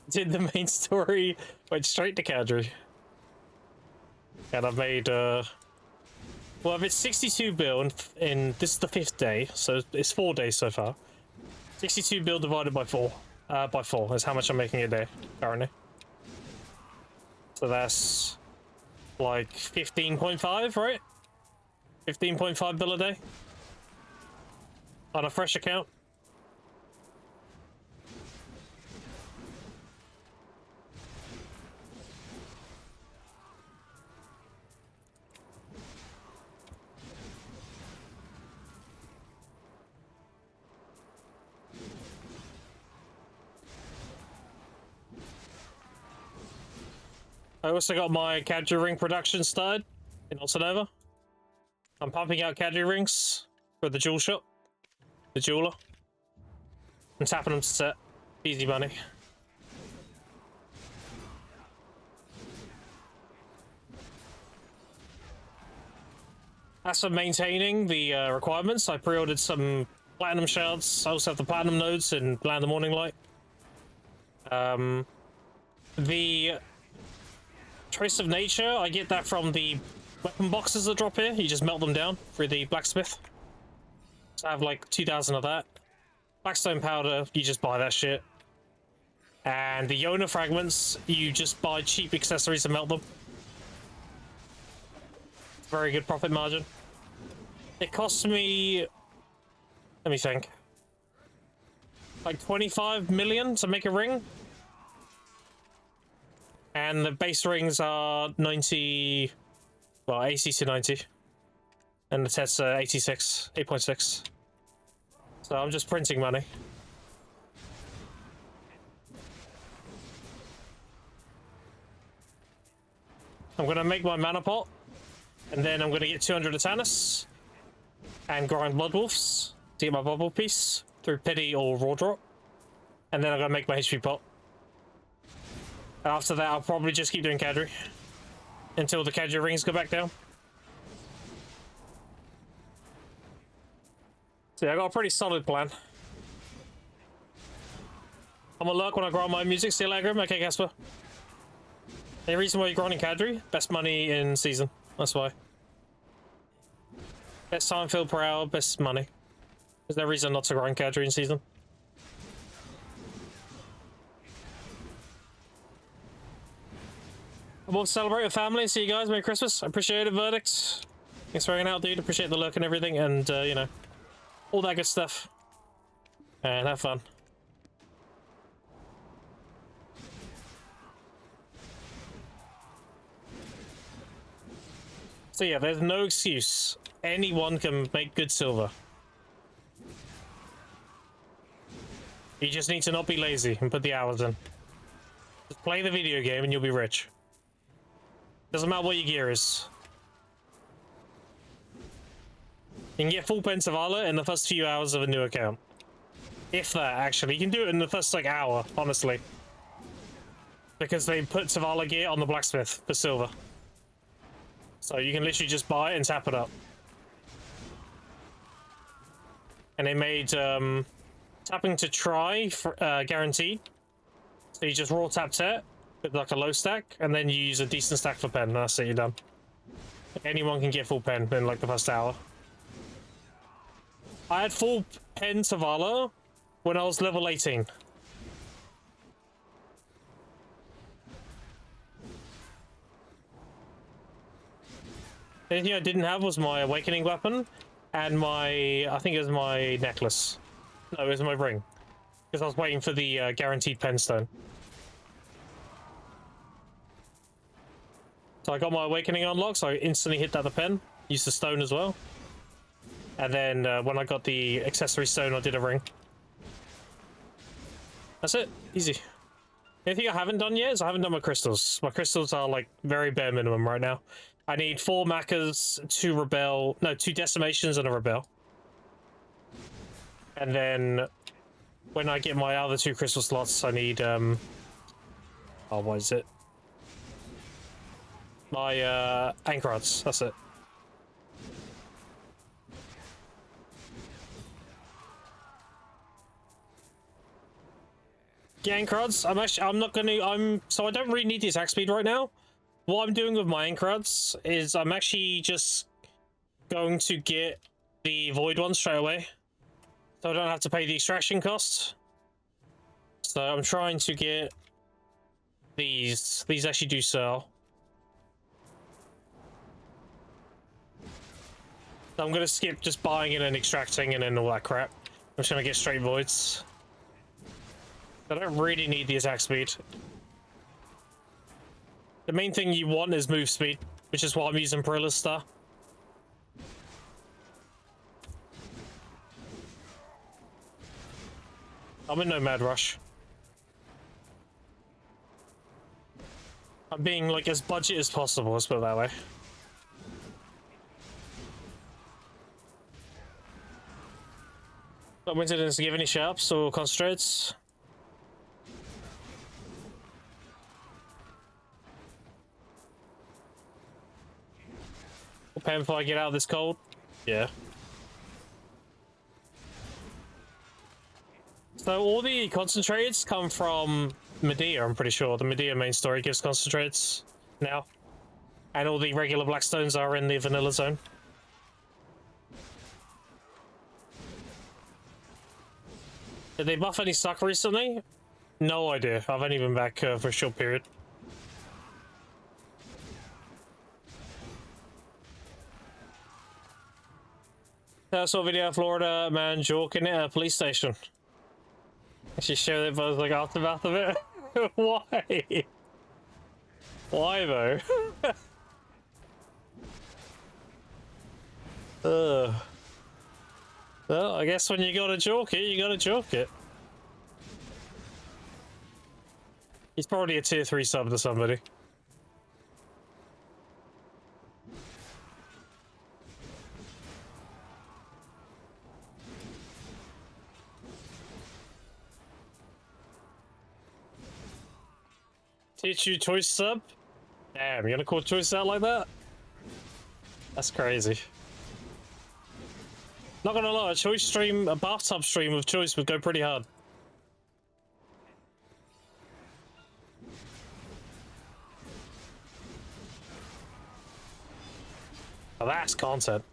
did the main story, went straight to Cadre. And I've made, well, I've hit 62 bill in this is the 5th day, so it's 4 days so far. 62 bill divided by 4. By 4 is how much I'm making a day, currently. So that's like 15.5, right? 15.5 bill a day. On a fresh account. I also got my Cadre ring production started in Altanova. I'm pumping out Cadre rings for the jewel shop, the jeweler. I'm tapping them to set. Easy money. As for maintaining the requirements, I pre-ordered some platinum shards. I also have the platinum nodes in Land of Morning Light. The Trace of Nature, I get that from the weapon boxes that drop here. You just melt them down through the blacksmith. So I have like 2,000 of that. Blackstone powder, you just buy that shit. And the Yona fragments, you just buy cheap accessories and melt them. Very good profit margin. It costs me, let me think, like 25 million to make a ring. And the base rings are 90, well, AC to 90. And the test's 86, 8.6. So I'm just printing money. I'm gonna make my mana pot, and then I'm gonna get 200 Atanus, and grind Blood Wolves to get my bubble piece through Pity or Raw Drop. And then I'm gonna make my HP pot. After that, I'll probably just keep doing Cadre until the Cadre rings go back down. So yeah, I got a pretty solid plan. I'm gonna lurk when I grind my music. See you later, Grim. Okay, Casper. Any reason why you're grinding Cadre? Best money in season. That's why. Best time filled per hour, best money. There's no reason not to grind Cadre in season. I'm off to celebrate with family. See you guys. Merry Christmas. I appreciate it, Verdict. Thanks for hanging out, dude. Appreciate the look and everything, and, you know, all that good stuff. And have fun. So yeah, there's no excuse. Anyone can make good silver. You just need to not be lazy and put the hours in. Just play the video game and you'll be rich. Doesn't matter what your gear is. You can get full pen Zavala in the first few hours of a new account. If that, actually. You can do it in the first, like, hour, honestly. Because they put Zavala gear on the blacksmith for silver. So you can literally just buy it and tap it up. And they made tapping to try for, guaranteed. So you just raw tap it with like a low stack, and then you use a decent stack for pen, and that's it, you're done. Anyone can get full pen in like the first hour. I had full pen Zavala when I was level 18. The only thing I didn't have was my awakening weapon and my, I think it was my necklace. No, it was my ring. Because I was waiting for the guaranteed pen stone. So I got my awakening unlocked, so I instantly hit that the pen. Used the stone as well. And then when I got the accessory stone, I did a ring. That's it. Easy. Anything I haven't done yet is I haven't done my crystals. My crystals are like very bare minimum right now. I need 4 Macas, 2 decimations and a rebel. And then when I get my other 2 crystal slots, I need oh, what is it? My anchor rods. That's it. Yeah, anchor rods. So I don't really need the attack speed right now. What I'm doing with my anchor rods is I'm actually just going to get the void one straight away, so I don't have to pay the extraction costs. So I'm trying to get these. These actually do sell. So I'm gonna skip just buying it and extracting and then all that crap. I'm just gonna get straight voids. I don't really need the attack speed. The main thing you want is move speed, which is what I'm using Perilla's Star. I'm in no mad rush. I'm being like as budget as possible, let's put it that way. Winter didn't give any sharps or concentrates. Pen before I get out of this cold. Yeah. So all the concentrates come from Medea, I'm pretty sure. The Medea main story gives concentrates now. And all the regular blackstones are in the vanilla zone. Did they buff any suck recently? No idea. I've only been back for a short period. I saw a video of Florida man joking at a police station. She showed it, but I was like aftermath of it. Why? Why though? Well, I guess when you gotta joke it, you gotta joke it. He's probably a tier 3 sub to somebody. Teach you choice sub? Damn, you're gonna call choice out like that? That's crazy. Not gonna lie, a choice stream, a bathtub stream with choice would go pretty hard. Oh, that's content.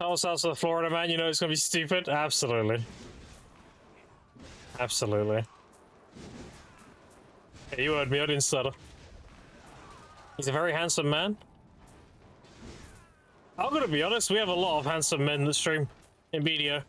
Also, the Florida man, you know it's gonna be stupid? Absolutely. Absolutely. Yeah, you heard me, I didn't stutter. He's a very handsome man. I'm gonna be honest, we have a lot of handsome men that stream in video.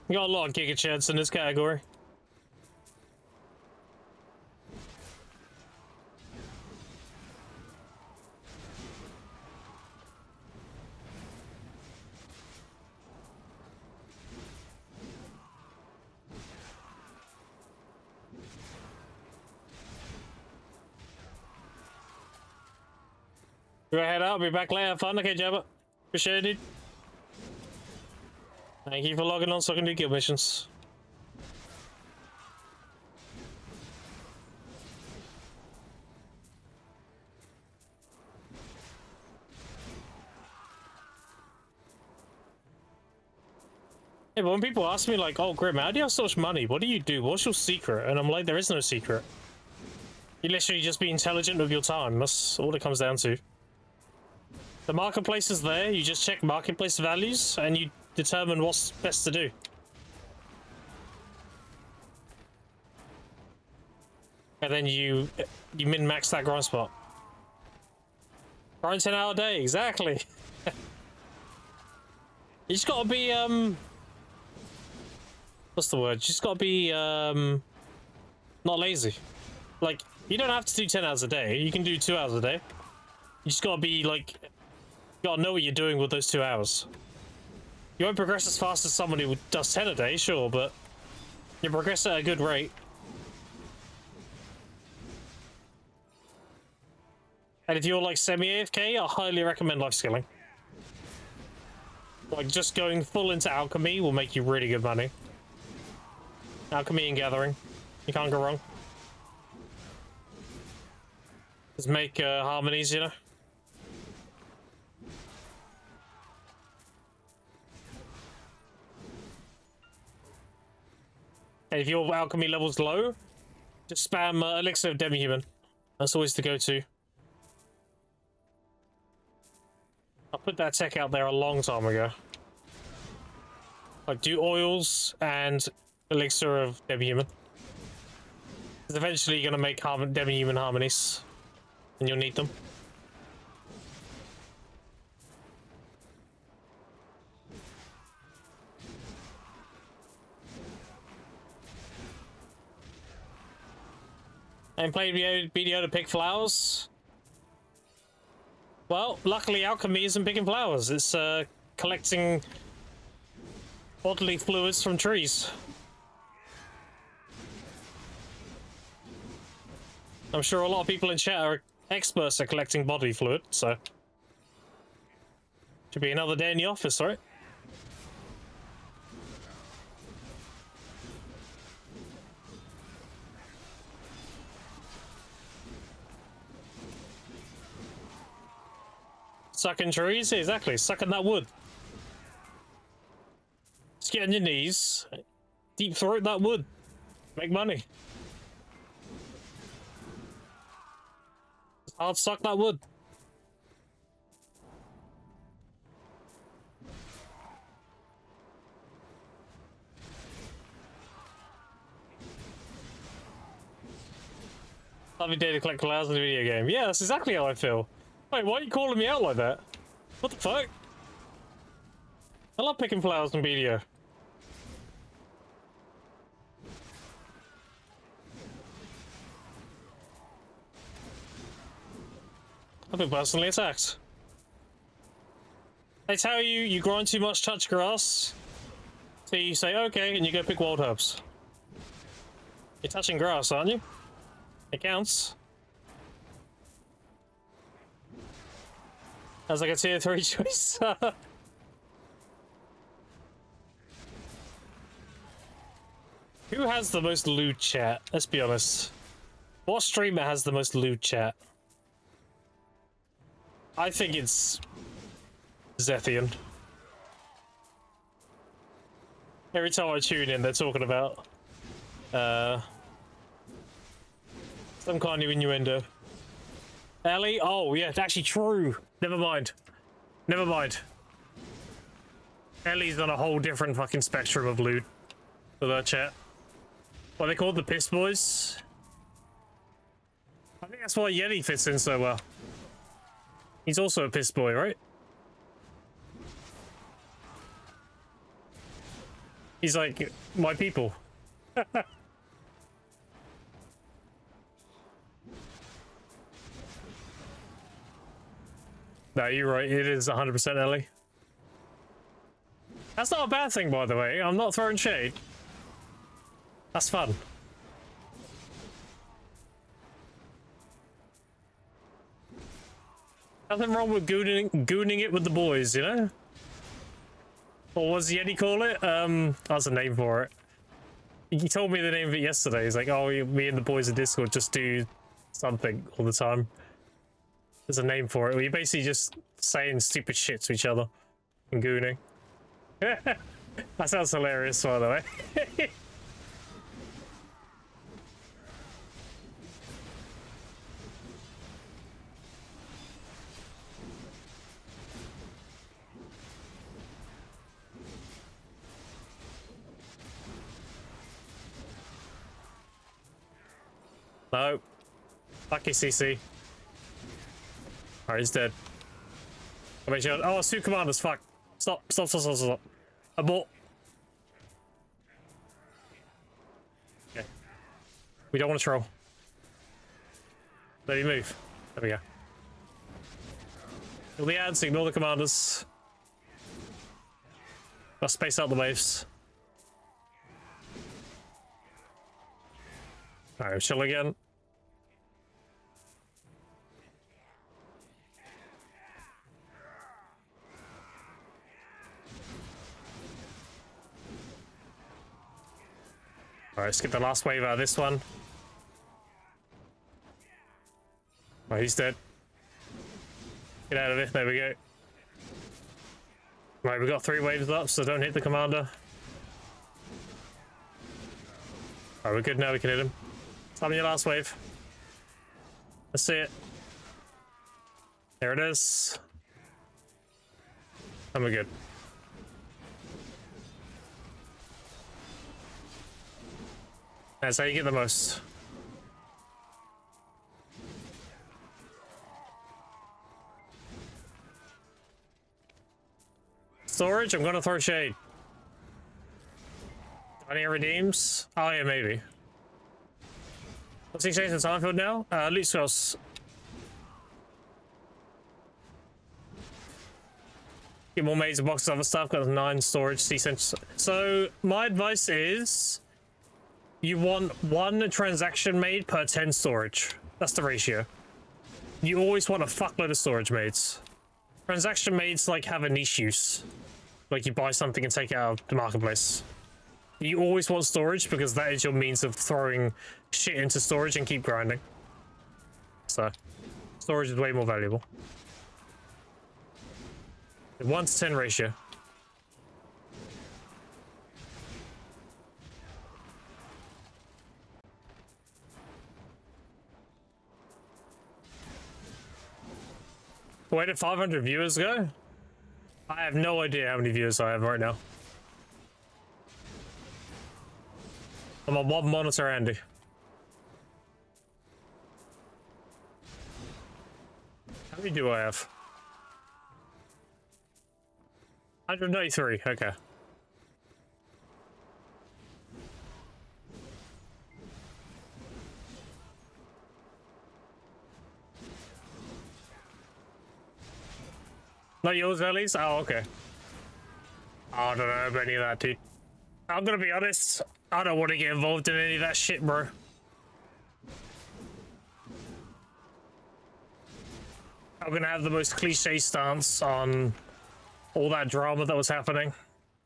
We got a lot of giga chats in this category. Go ahead out, I'll be back later. Have fun, okay, Jabba? Appreciate it, dude. Thank you for logging on so I can do guild missions. Yeah, but when people ask me like, oh Grim, how do you have so much money? What do you do? What's your secret? And I'm like, there is no secret. You literally just be intelligent with your time. That's all it comes down to. The marketplace is there. You just check marketplace values and you determine what's best to do. And then you min-max that grind spot. Grind 10-hour day, exactly. You just gotta be, what's the word? You just gotta be, not lazy. Like, you don't have to do 10 hours a day. You can do 2 hours a day. You just gotta be, like, you gotta know what you're doing with those 2 hours. You won't progress as fast as somebody who does 10 a day, sure, but you progress at a good rate. And if you're like semi-AFK, I highly recommend life skilling. Like just going full into alchemy will make you really good money. Alchemy and gathering, you can't go wrong. Just make harmonies, you know. And if your alchemy level's low, just spam elixir of demi-human. That's always the go-to. I put that tech out there a long time ago. Like, do oils and elixir of demi-human. Because eventually you're going to make demi-human harmonies. And you'll need them. And played BDO to pick flowers. Well, luckily alchemy isn't picking flowers. It's collecting bodily fluids from trees. I'm sure a lot of people in chat are experts at collecting body fluid, so should be another day in the office, right? Sucking trees? Exactly, sucking that wood. Just get on your knees, deep throat that wood, make money. Hard suck that wood. Lovely day to collect flowers in a video game. Yeah, that's exactly how I feel. Wait, why are you calling me out like that? What the fuck? I love picking flowers in BDO. I've been personally attacked. They tell you you grind too much touch grass, so you say okay and you go pick wild herbs. You're touching grass, aren't you? It counts. That's like a tier 3 choice. Who has the most lewd chat? Let's be honest. What streamer has the most lewd chat? I think it's Zethian. Every time I tune in, they're talking about some kind of innuendo. Ellie? Oh, yeah, it's actually true. Never mind. Never mind. Ellie's on a whole different fucking spectrum of lewd with her chat. What they called the piss boys? I think that's why Yeti fits in so well. He's also a piss boy, right? He's like, my people. No, you're right. It is 100% Ellie. That's not a bad thing, by the way. I'm not throwing shade. That's fun. Nothing wrong with gooning it with the boys, you know? Or what does Yeti call it? That's a name for it. He told me the name of it yesterday. He's like, oh, me and the boys in Discord just do something all the time. There's a name for it. Where you're basically just saying stupid shit to each other and gooning. That sounds hilarious, by the way. No. Lucky CC. Alright, he's dead. Oh, it's two commanders, fuck. Stop. Abort. Okay. We don't want to troll. Let me move. There we go. Ignore the ads, ignore the commanders. Let's space out the waves. Alright, chill again. Alright, let's get the last wave out of this one. Oh, he's dead. Get out of it. There we go. Right, we got 3 waves up, so don't hit the commander. Alright, we're good now. We can hit him. Time your last wave. Let's see it. There it is. And we're good. That's how you get the most. Storage, I'm gonna throw shade. Any redeems? Oh yeah, maybe. What's he chasing the time field now? Loot scrolls. Get more maids and boxes of other stuff, got 9 storage, decent. So my advice is you want 1 transaction made per 10 storage. That's the ratio. You always want a fuckload of storage maids. Transaction maids like have a niche use. Like you buy something and take it out of the marketplace. You always want storage because that is your means of throwing shit into storage and keep grinding. So, storage is way more valuable. 1 to 10 ratio. Where did 500 viewers go? I have no idea how many viewers I have right now. I'm on one monitor, Andy. How many do I have? 193, okay. Not yours, Ellie's? Oh, okay. I don't know about any of that, dude. I'm gonna be honest. I don't want to get involved in any of that shit, bro. I'm gonna have the most cliche stance on all that drama that was happening.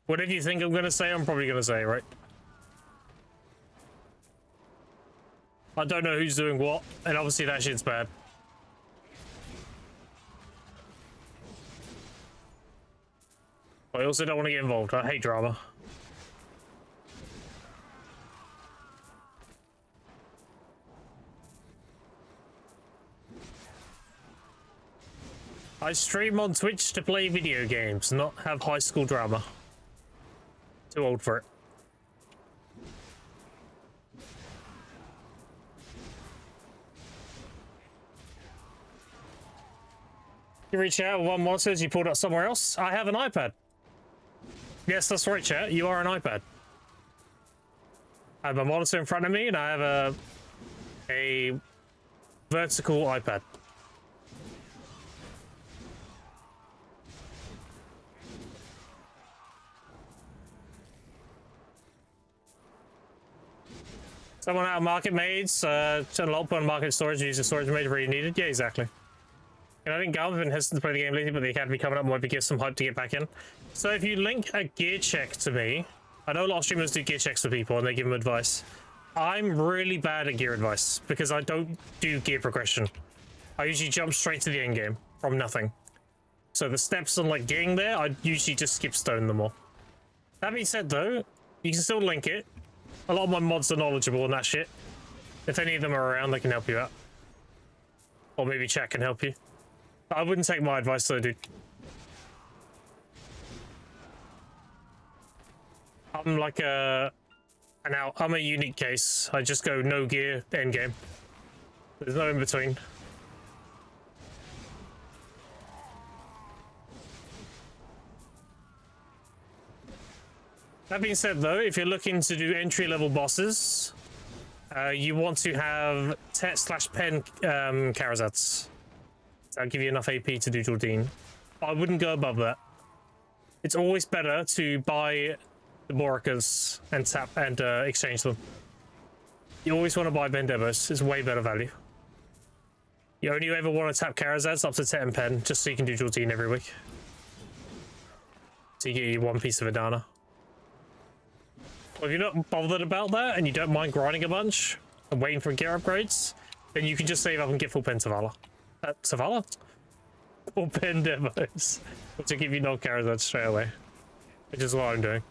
Whatever you think I'm gonna say, I'm probably gonna say, right? I don't know who's doing what, and obviously that shit's bad. I also don't want to get involved. I hate drama. I stream on Twitch to play video games, not have high school drama. Too old for it. You reach out with 1 monitor as you pulled up somewhere else. I have an iPad. Yes, that's right, chat. You are an iPad. I have a monitor in front of me, and I have a vertical iPad. Someone out of market maids, turn a on market storage, use the storage maid where you need it. Yeah, exactly. And I think Galvin's been hesitant to play the game lately, but the academy coming up might be give some hype to get back in. So if you link a gear check to me, I know a lot of streamers do gear checks for people and they give them advice. I'm really bad at gear advice because I don't do gear progression. I usually jump straight to the end game from nothing. So the steps on like getting there, I usually just skip stone them all. That being said though, you can still link it. A lot of my mods are knowledgeable on that shit. If any of them are around, they can help you out. Or maybe chat can help you. I wouldn't take my advice though, dude. I'm like I'm a unique case. I just go no gear end game. There's no in between. That being said, though, if you're looking to do entry-level bosses, you want to have Tet/Pen Karazats. That'll give you enough AP to do Jordine. I wouldn't go above that. It's always better to buy the Borikas and tap and exchange them. You always want to buy Bendebos. It's way better value. You only ever want to tap Karazats up to Tet and Pen, just so you can do Jordine every week. So you get you one piece of Adana. Well, if you're not bothered about that and you don't mind grinding a bunch and waiting for gear upgrades, then you can just save up and get full Pen Savala. Savala? Full Pen Demos, which will give you no Karazats straight away, which is what I'm doing.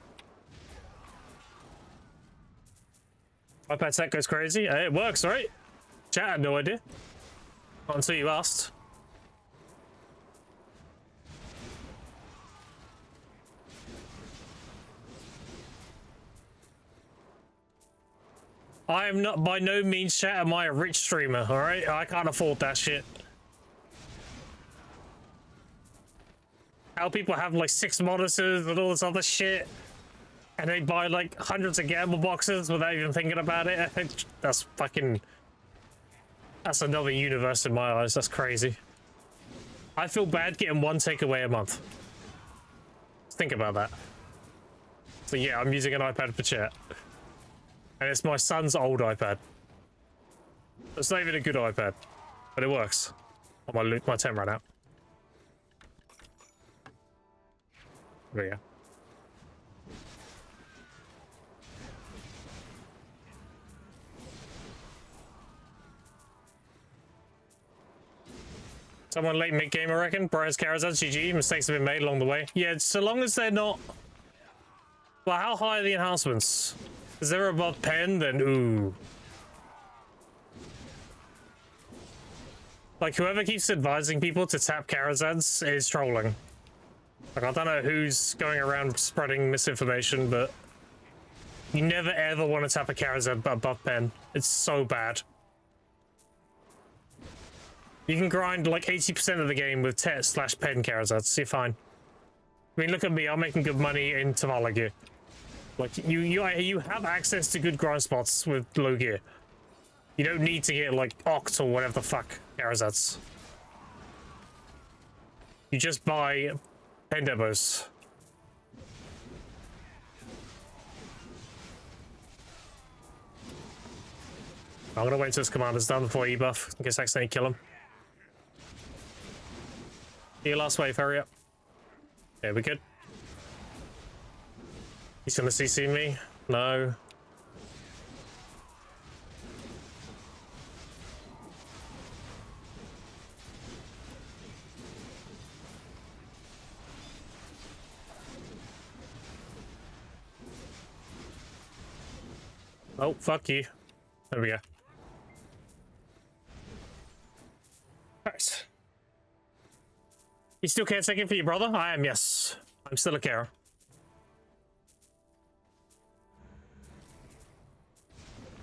iPad set goes crazy. It works, right? Chat had no idea. Not until you asked. I am not, by no means, chat, am I a rich streamer, alright? I can't afford that shit. How people have like 6 monitors and all this other shit, and they buy like hundreds of gamble boxes without even thinking about it. That's fucking... That's another universe in my eyes. That's crazy. I feel bad getting one takeaway a month. Think about that. So yeah, I'm using an iPad for chat. And it's my son's old iPad. It's not even a good iPad, but it works. Oh, my 10 ran out. There we go. Someone late mid-game, I reckon. Brian's Karazats, GG. Mistakes have been made along the way. Yeah, so long as they're not... Well, how high are the enhancements? Is there above Pen? Then ooh. Like, whoever keeps advising people to tap Karazats is trolling. Like, I don't know who's going around spreading misinformation, but... You never ever want to tap a Karazat above Pen. It's so bad. You can grind like 80% of the game with Tet/Pen Karazats. You're fine. I mean, look at me. I'm making good money in Tavala gear. Like, you have access to good grind spots with low gear. You don't need to get like Oct or whatever the fuck Karazats. You just buy Pendebos. I'm gonna wait until his commander's done before I buff in case I accidentally kill him. Your last wave, hurry up. Yeah, we good. He's gonna CC me? No. Oh, fuck you. There we go. Alright. You still caretaking for your brother? I am, yes. I'm still a carer.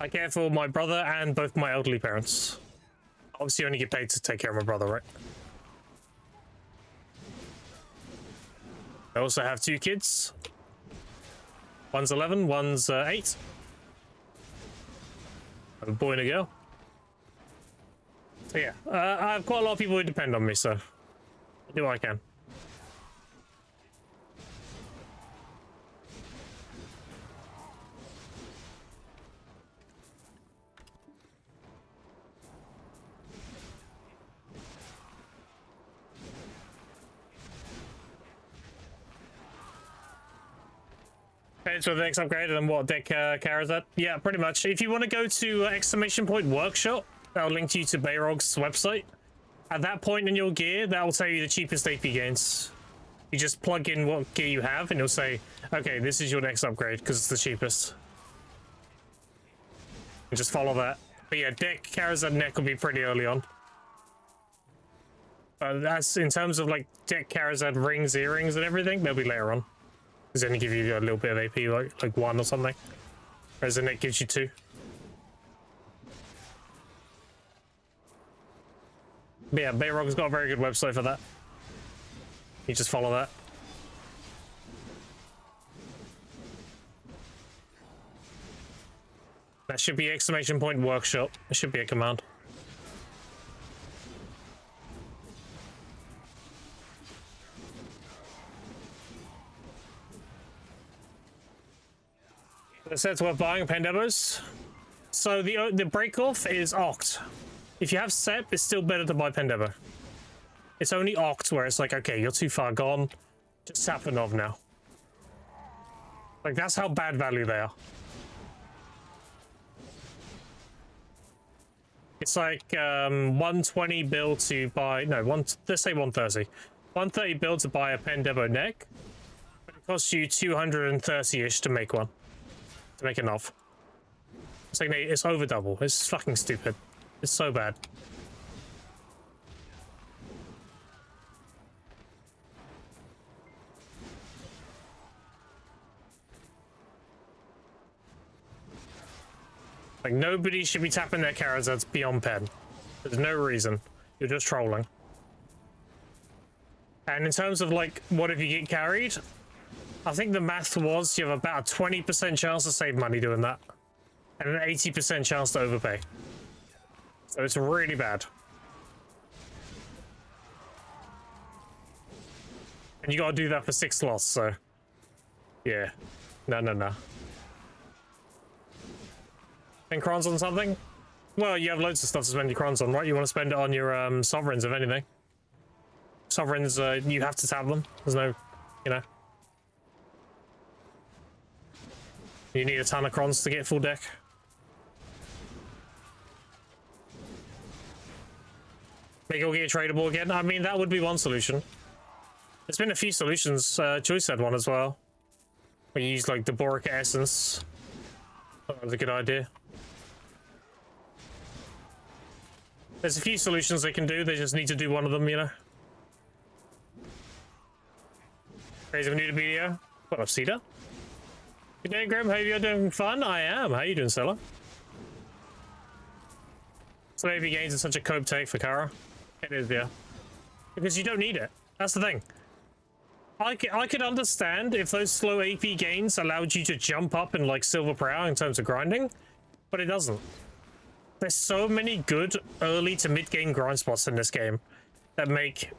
I care for my brother and both my elderly parents. Obviously, I only get paid to take care of my brother, right? I also have 2 kids. One's 11, one's 8. I have a boy and a girl. So yeah, I have quite a lot of people who depend on me, so I do what I can. It's with the next upgrade and what deck Karazat? Yeah, pretty much. If you want to go to exclamation point workshop, that'll link you to Bayrog's website. At that point in your gear, that will tell you the cheapest AP gains. You just plug in what gear you have and it'll say, okay, this is your next upgrade because it's the cheapest. And just follow that. But yeah, deck Karazat neck will be pretty early on. But that's in terms of like deck Karazat rings, earrings, and everything, they'll be later on. Does only give you a little bit of AP, like 1 or something. Whereas the net gives you 2. But yeah, Bayrog's got a very good website for that. You just follow that. That should be exclamation point workshop. It should be a command. It says we're buying Pandebos. So the break off is Oct. If you have Sep, it's still better to buy Pandebo. It's only Oct where it's like, okay, you're too far gone. Just tap the Nov now. Like, that's how bad value they are. It's like 120 bill to buy, no, let's say 130. 130 bill to buy a Pandebo neck, but it costs you 230-ish to make one. To make a Nov. It's like, it's over double. It's fucking stupid. It's so bad. Like, nobody should be tapping their carrots that's beyond pen. There's no reason. You're just trolling. And in terms of, like, what if you get carried? I think the math was you have about a 20% chance to save money doing that. And an 80% chance to overpay. So it's really bad. And you gotta do that for 6 slots, so... yeah. No. Spend crons on something? Well, you have loads of stuff to spend your crons on, right? You want to spend it on your sovereigns, if anything. Sovereigns, you have to tap them. There's no, you know. You need a ton of crons to get full deck. Make it all get tradable again. I mean, that would be one solution. There's been a few solutions. Choice had one as well. Where you use, like, the Borica Essence. That was a good idea. There's a few solutions they can do, they just need to do one of them, you know? Crazy of new to video. What up, Cedar? Good day, Grim. Hope you're doing fun. I am. How you doing, Stella? So maybe gains are such a cope take for Kara. It is, yeah. Because you don't need it. That's the thing. I could understand if those slow AP gains allowed you to jump up in, like, silver per hour in terms of grinding, but it doesn't. There's so many good early to mid-game grind spots in this game that make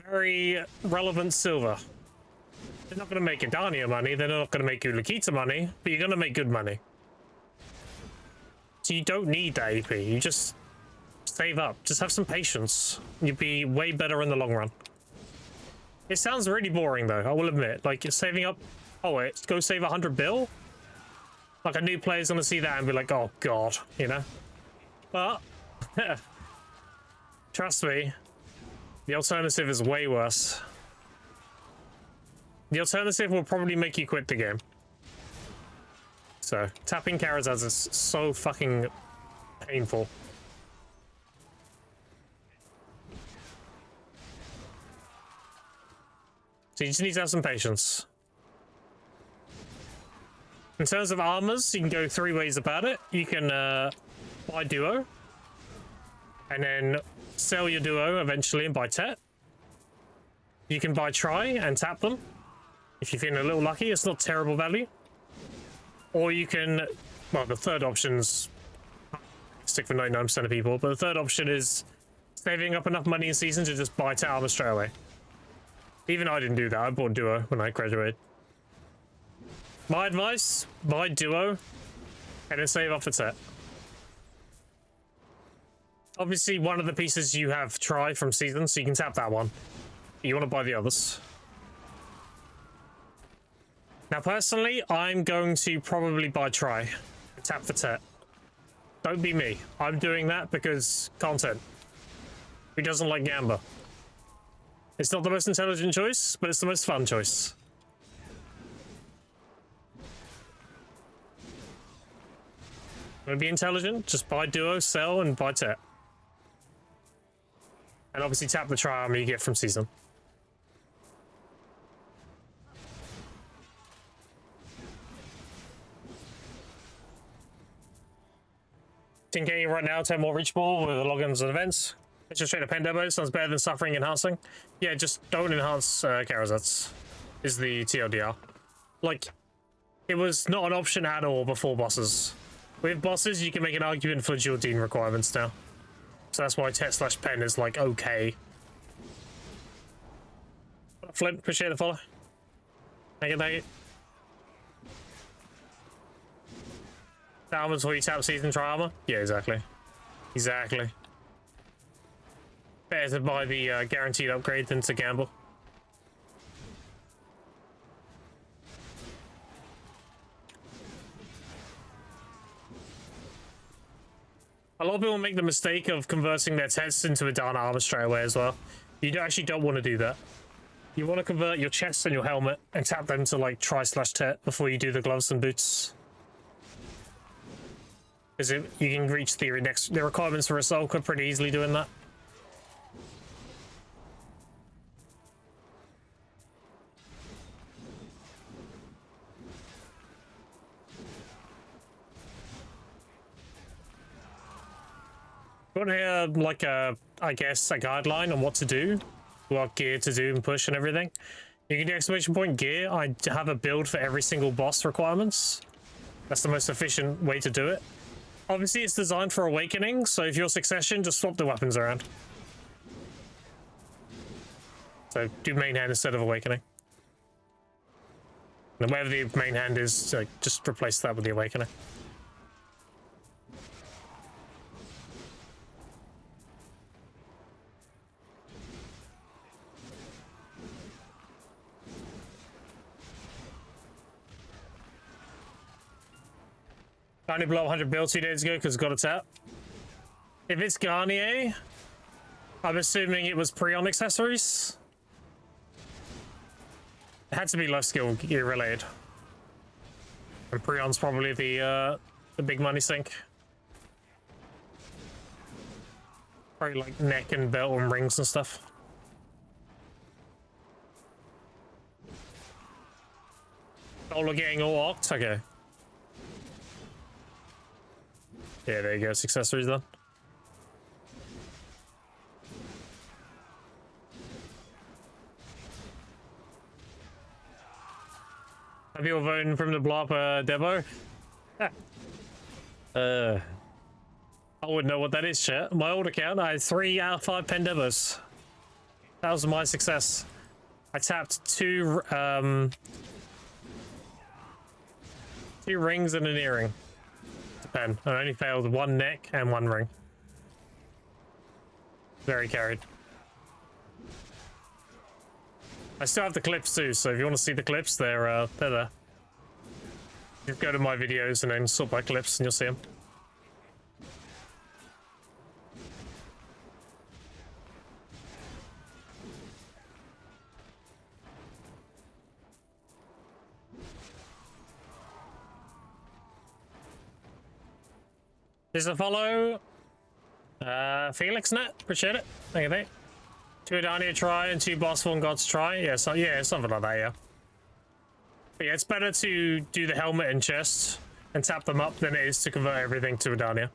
very relevant silver. They're not going to make Edania money, they're not going to make you Lakita money, but you're going to make good money. So you don't need that AP, you just save up, just have some patience. You'll be way better in the long run. It sounds really boring though, I will admit. Like, saving up, oh wait, go save 100 bill? Like, a new player's gonna see that and be like, oh god, you know? But, trust me, the alternative is way worse. The alternative will probably make you quit the game. So, tapping Karazaz is so fucking painful. So you just need to have some patience. In terms of armors, you can go 3 ways about it. You can buy duo, and then sell your duo eventually and buy Tet. You can buy Tri and tap them. If you're feeling a little lucky, it's not terrible value. Or you can, well, the third option's stick for 99% of people, but the third option is saving up enough money in season to just buy Tet armor straight away. Even I didn't do that, I bought duo when I graduated. My advice, buy duo, and then save up for Tet. Obviously, one of the pieces you have Tri from season, so you can tap that one. You want to buy the others. Now, personally, I'm going to probably buy Tri and tap for Tet. Don't be me. I'm doing that because content. Who doesn't like Gamba? It's not the most intelligent choice, but it's the most fun choice. Want to be intelligent? Just buy duo, sell, and buy Tet. And obviously tap the Tri armor you get from season. $10K right now, 10 more reach ball with the logins and events. It's just straight to Pendebo. Sounds better than suffering enhancing. Yeah, just don't enhance Karazats, is the TLDR. Like, it was not an option at all before bosses. With bosses, you can make an argument for dual Dean requirements now. So that's why Tet/Pen is like okay. Flint, appreciate the follow. Thank you, thank you. Armor's before you tap season, try armor? Yeah, exactly. Exactly. Better to buy the guaranteed upgrade than to gamble. A lot of people make the mistake of converting their Tets into a down armor straight away as well. You actually don't want to do that. You want to convert your chest and your helmet and tap them to like Tri/Tet before you do the gloves and boots. Because you can reach the requirements for a Sulker pretty easily doing that. You want to hear like I guess a guideline on what to do, what gear to do and push and everything? You can do exclamation point gear. I have a build for every single boss requirements. That's the most efficient way to do it. Obviously, it's designed for Awakening, so if you're Succession, just swap the weapons around. So do main hand instead of Awakening. And wherever the main hand is, just replace that with the Awakening. I only blew up 100 bill 2 days ago because it got a tap. If it's Garnier, I'm assuming it was pre-on accessories. It had to be low skill gear related. And pre-on's probably the big money sink. Probably like neck and belt and rings and stuff. All getting all oct? Okay. Yeah, there you go. Accessories done. Have you voted from the blob Devo? I wouldn't know what that is, chat. My old account, I had 3 out of 5 Pendebos. That was my success. I tapped 2 rings and an earring. Pen. I only failed 1 neck and 1 ring. Very carried. I still have the clips too, so if you want to see the clips, they're there. Just go to my videos and then sort by clips and you'll see them. There's a follow. FelixNet, appreciate it. Thank you, mate. 2 Adania try and 2 Boss Form Gods try. Yeah, so, yeah, something like that, yeah. But yeah, it's better to do the helmet and chest and tap them up than it is to convert everything to Adania.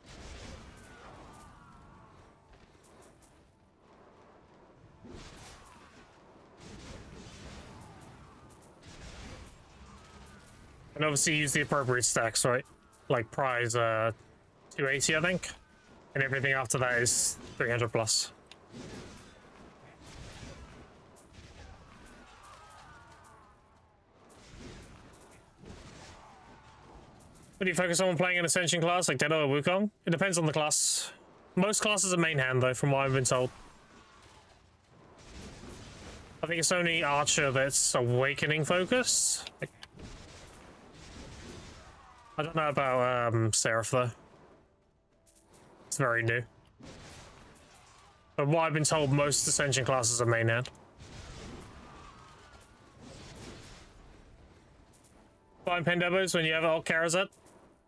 And obviously use the appropriate stacks, right? Like prize 280, I think. And everything after that is 300 plus. What do you focus on when playing an Ascension class like Dedo or Wukong? It depends on the class. Most classes are main hand though, from what I've been told. I think it's only Archer that's Awakening focused. Like, I don't know about Seraph though. It's very new. But what I've been told, most Ascension classes are main hand. Buying Pendebos when you have Alt Karazat?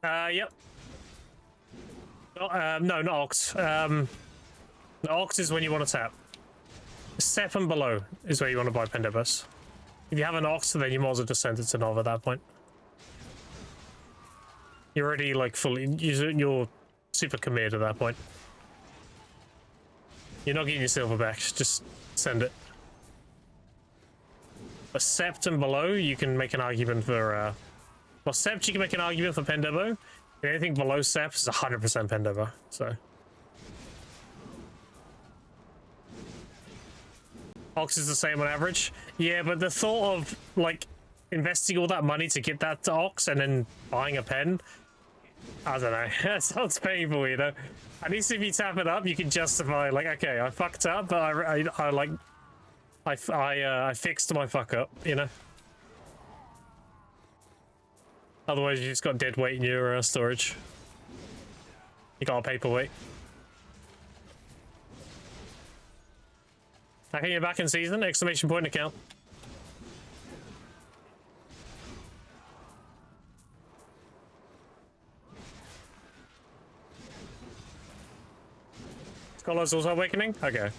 Yep. No, not Oct. The Oct is when you want to tap. Step and below is where you want to buy Pendebos. If you have an Oct, then you might as well just send it to Nova at that point. You're already like fully, you're super committed at that point. You're not getting your silver back. Just send it. A sept and below, you can make an argument for. Well, sept, you can make an argument for Pendebo. Anything below sept is 100% Pendebo. So. Ox is the same on average. Yeah, but the thought of like investing all that money to get that to Ox and then buying a pen, I don't know. That sounds painful, you know. At least if you tap it up, you can justify like, okay, I fucked up, but I fixed my fuck up, you know. Otherwise, you just got dead weight in your storage. You got a paperweight. Okay, you're back in season! Exclamation point account. Scholar's also awakening? Okay.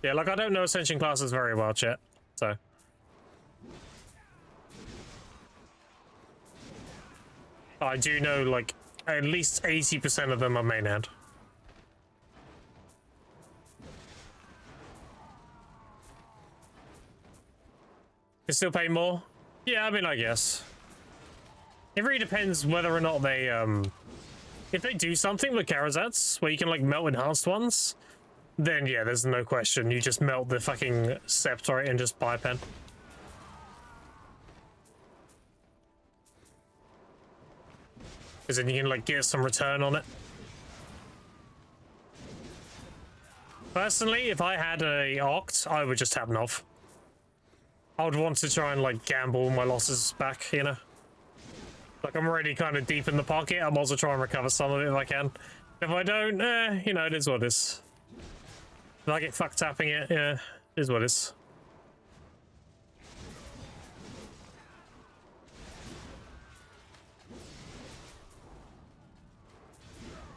Yeah, like I don't know Ascension classes very well, chat. So. I do know like at least 80% of them are main hand. They still pay more? Yeah, I mean, I guess. It really depends whether or not they, if they do something with Karazats, where you can, like, melt enhanced ones, then, yeah, there's no question. You just melt the fucking Scepter and just buy a pen. Because then you can, like, get some return on it. Personally, if I had a Oct, I would just tap Nov. I would want to try and, like, gamble my losses back, you know? Like, I'm already kind of deep in the pocket. I'm also trying to recover some of it if I can. If I don't, you know, it is what it is. If I get fucked tapping it, yeah, it is what it is.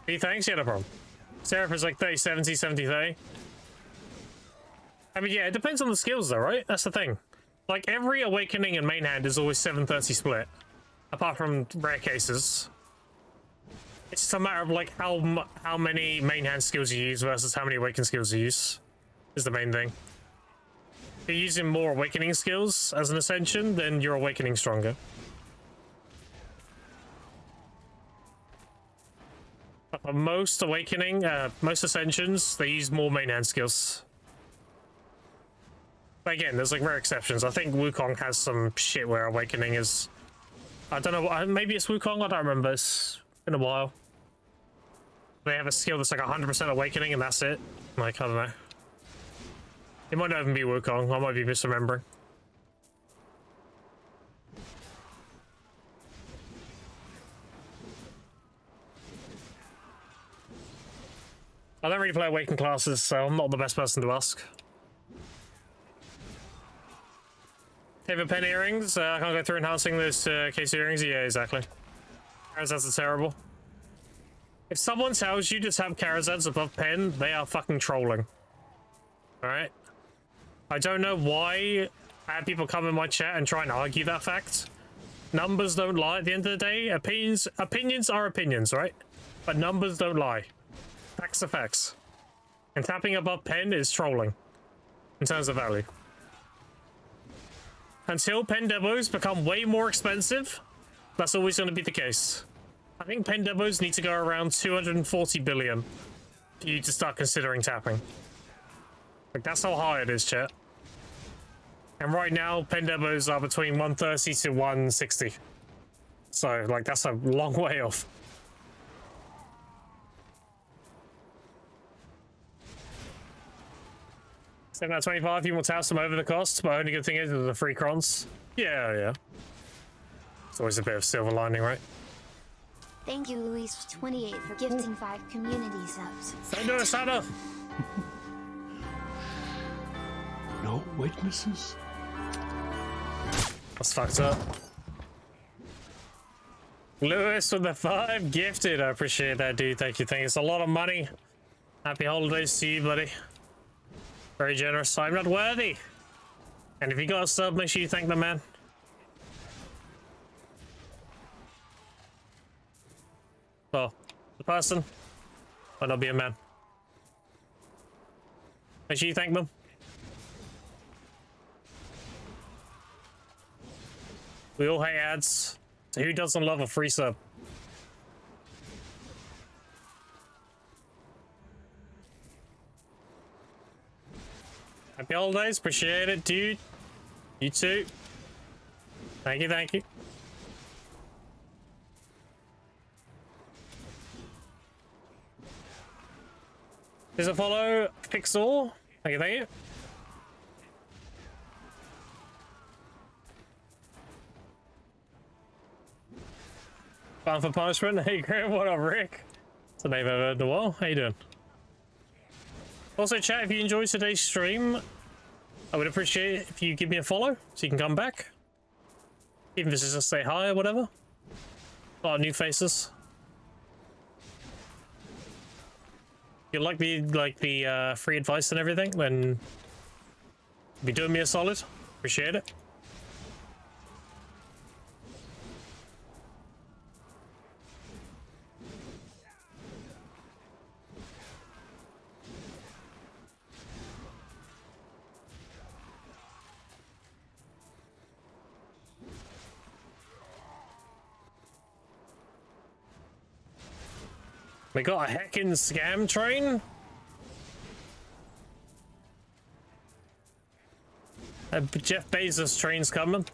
Hey, thanks, yeah, no problem. Seraph is like 30, 70, 70, 30. I mean, yeah, it depends on the skills though, right? That's the thing. Like, every awakening in main hand is always 7-30 split. Apart from rare cases. It's just a matter of, like, how many main hand skills you use versus how many awakening skills you use. Is the main thing. If you're using more awakening skills as an ascension, then you're awakening stronger. But for most awakening, most ascensions, they use more main hand skills. But again, there's like rare exceptions. I think Wukong has some shit where awakening is... I don't know, maybe it's Wukong, I don't remember. It's been a while. They have a skill that's like 100% awakening and that's it. Like, I don't know. It might not even be Wukong, I might be misremembering. I don't really play awakened classes, so I'm not the best person to ask. Favorite pen earrings? I can't go through enhancing those case earrings. Yeah, exactly. Karazats are terrible. If someone tells you to tap Karazats above pen, they are fucking trolling. Alright? I don't know why I have people come in my chat and try and argue that fact. Numbers don't lie at the end of the day. Opinions are opinions, right? But numbers don't lie. Facts are facts. And tapping above pen is trolling. In terms of value. Until pen demos become way more expensive, that's always going to be the case. I think pen demos need to go around 240 billion for you to start considering tapping. Like, that's how high it is, chat. And right now, pen demos are between 130 to 160. So, like, that's a long way off. Seven out of 25, you will toss them over the cost, but only good thing is the free crons. Yeah, yeah. It's always a bit of silver lining, right? Thank you, Luis28, for gifting 5 community subs. Don't do it, Santa! No witnesses? That's fucked up. Lewis with the 5 gifted. I appreciate that, dude. Thank you. It's a lot of money. Happy holidays to you, buddy. Very generous. I'm not worthy. And if you got a sub, make sure you thank the man. Oh, the person might not be a man. Make sure you thank them. We all hate ads. So who doesn't love a free sub? Happy holidays. Appreciate it, dude. You too. Thank you, thank you. There's a follow, Pixel. Thank you, thank you. Fun for punishment. Hey, Graham, what up, Rick? It's the name I've heard in a while. How you doing? Also, chat, if you enjoyed today's stream, I would appreciate it if you give me a follow so you can come back. Even if it's just to say hi or whatever. A lot of new faces. If you like the free advice and everything, then be doing me a solid. Appreciate it. We got a heckin' scam train. A Jeff Bezos train's coming.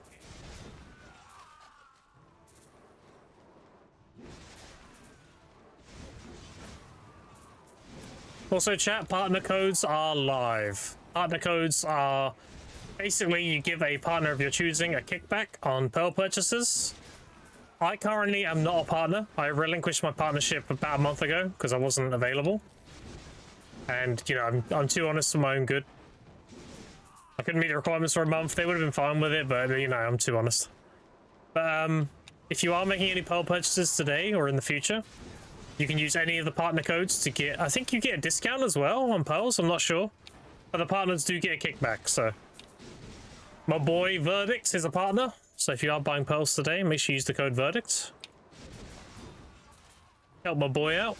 Also, chat, partner codes are live. Partner codes are basically you give a partner of your choosing a kickback on Pearl purchases. I currently am not a partner. I relinquished my partnership about a month ago because I wasn't available. And, you know, I'm too honest for my own good. I couldn't meet the requirements for a month. They would have been fine with it, but, you know, I'm too honest. But if you are making any Pearl purchases today or in the future, you can use any of the partner codes to get... I think you get a discount as well on Pearls. I'm not sure. But the partners do get a kickback, so... My boy Verdict is a partner. So if you are buying Pearls today, make sure you use the code Verdict. Help my boy out.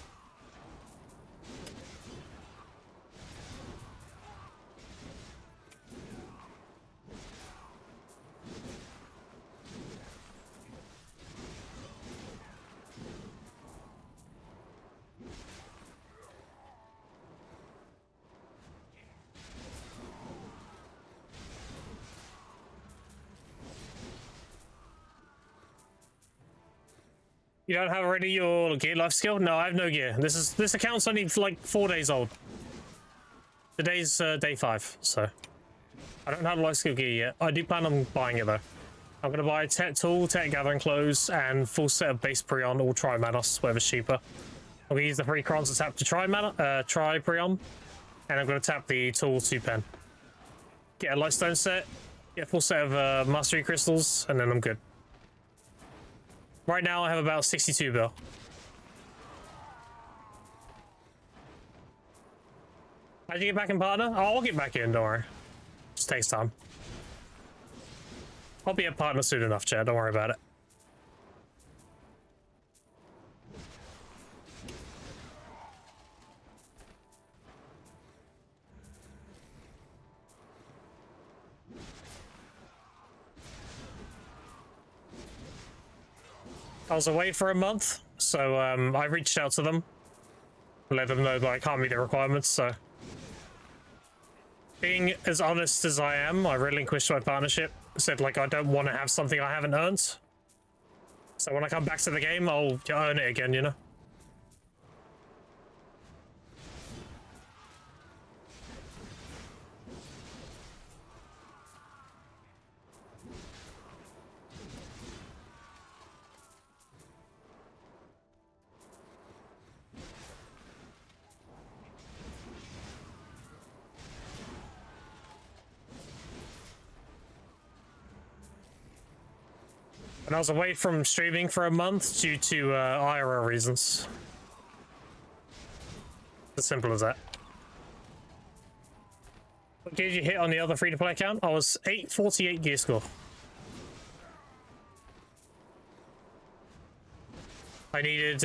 You don't have already your gear life skill? No, I have no gear. This account's only like 4 days old. Today's day 5, so I don't have life skill gear yet. I do plan on buying it though. I'm gonna buy a tech tool, tech gathering clothes, and full set of base Prion, all tri Manos, whatever's cheaper. I'm gonna use the 3 crons to tap to tri Prion, and I'm gonna tap the tool 2 pen. Get a lightstone set, get a full set of mastery crystals, and then I'm good. Right now, I have about 62 bill. How'd you get back in, partner? Oh, I'll get back in, don't worry. Just takes time. I'll be a partner soon enough, chat. Don't worry about it. I was away for a month, so I reached out to them, let them know that I can't meet the requirements, so... Being as honest as I am, I relinquished my partnership. Said, like, I don't want to have something I haven't earned. So when I come back to the game, I'll earn it again, you know? And I was away from streaming for a month due to IRL reasons. As simple as that. What gear did you hit on the other free-to-play account? I was 848 gear score. I needed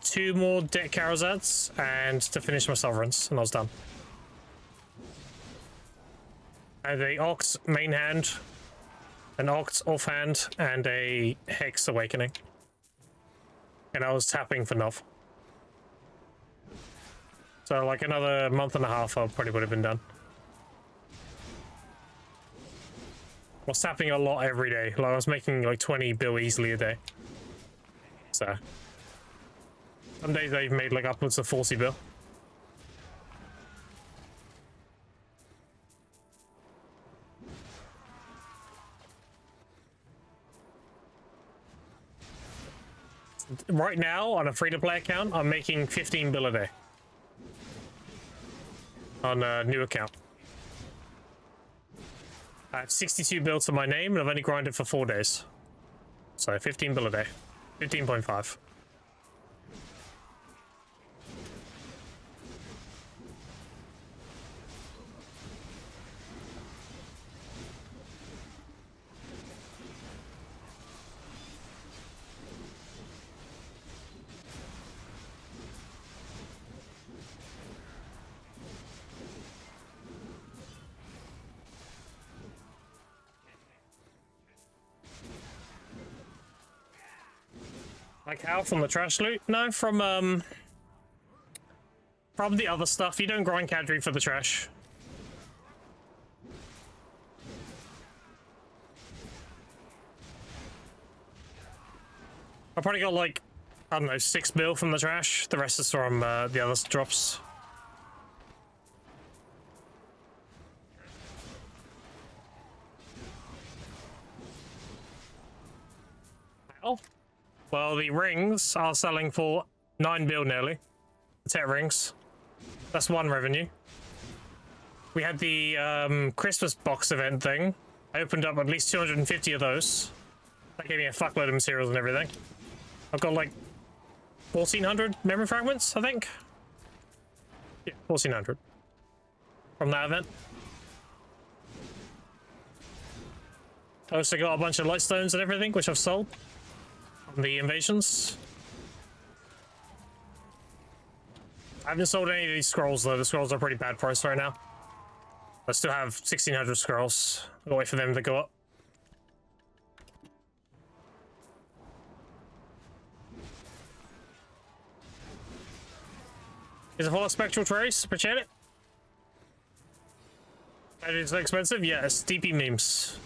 2 more deck Karazads and to finish my sovereigns, and I was done. And a Oct main hand, an Oct offhand, and a Hex Awakening. And I was tapping for Nov. So like another month and a half, I probably would have been done. I was tapping a lot every day. Like I was making like 20 bill easily a day. So some days I've made like upwards of 40 bill. Right now, on a free-to-play account, I'm making 15 bill a day. On a new account. I have 62 bill to my name, and I've only grinded for 4 days. So 15 bill a day. 15.5. Like how? From the trash loot? No, from the other stuff. You don't grind cadre for the trash. I probably got like, I don't know, 6 bill from the trash. The rest is from the other drops. How? Well, the rings are selling for 9 bill nearly. 10 rings. That's one revenue. We had the Christmas box event thing. I opened up at least 250 of those. That gave me a fuckload of materials and everything. I've got like 1,400 memory fragments, I think. Yeah, 1,400 from that event. I also got a bunch of light stones and everything, which I've sold. The invasions. I haven't sold any of these scrolls though. The scrolls are pretty bad price right now. I still have 1,600 scrolls. I'll wait for them to go up. Is it full of spectral trace? Appreciate it. It is expensive? Yes, DP memes.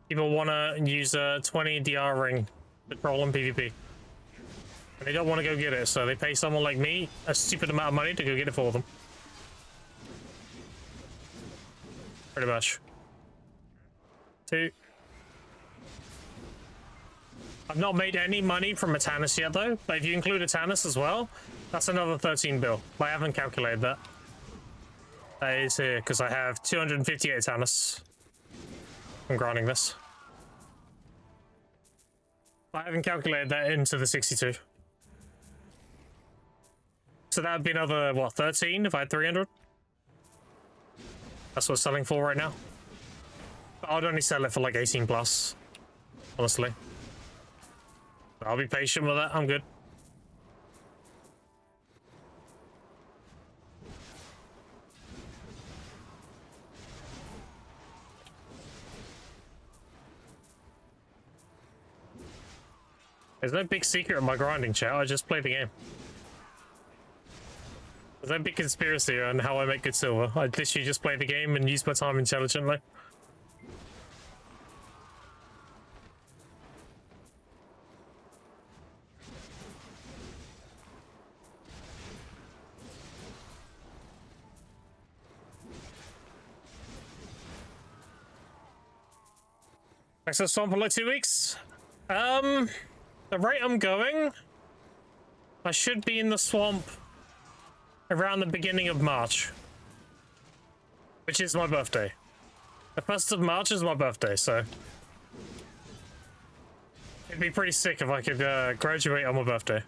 People want to use a 20 DR ring to troll on PvP. And they don't want to go get it, so they pay someone like me a stupid amount of money to go get it for them. Pretty much. 2. I've not made any money from a Tannis yet though, but if you include a Tannis as well, that's another 13 bill. I haven't calculated that. That is here, because I have 258 Tannis. I'm grinding this. I haven't calculated that into the 62. So that would be another, what, 13 if I had 300? That's what it's selling for right now. But I'd only sell it for like 18 plus, honestly. I'll be patient with that, I'm good. There's no big secret in my grinding, chat. I just play the game. There's no big conspiracy on how I make good silver. I literally just play the game and use my time intelligently. Access swamp for like 2 weeks. The rate I'm going, I should be in the swamp around the beginning of March, which is my birthday. The 1st of March is my birthday, so it'd be pretty sick if I could graduate on my birthday.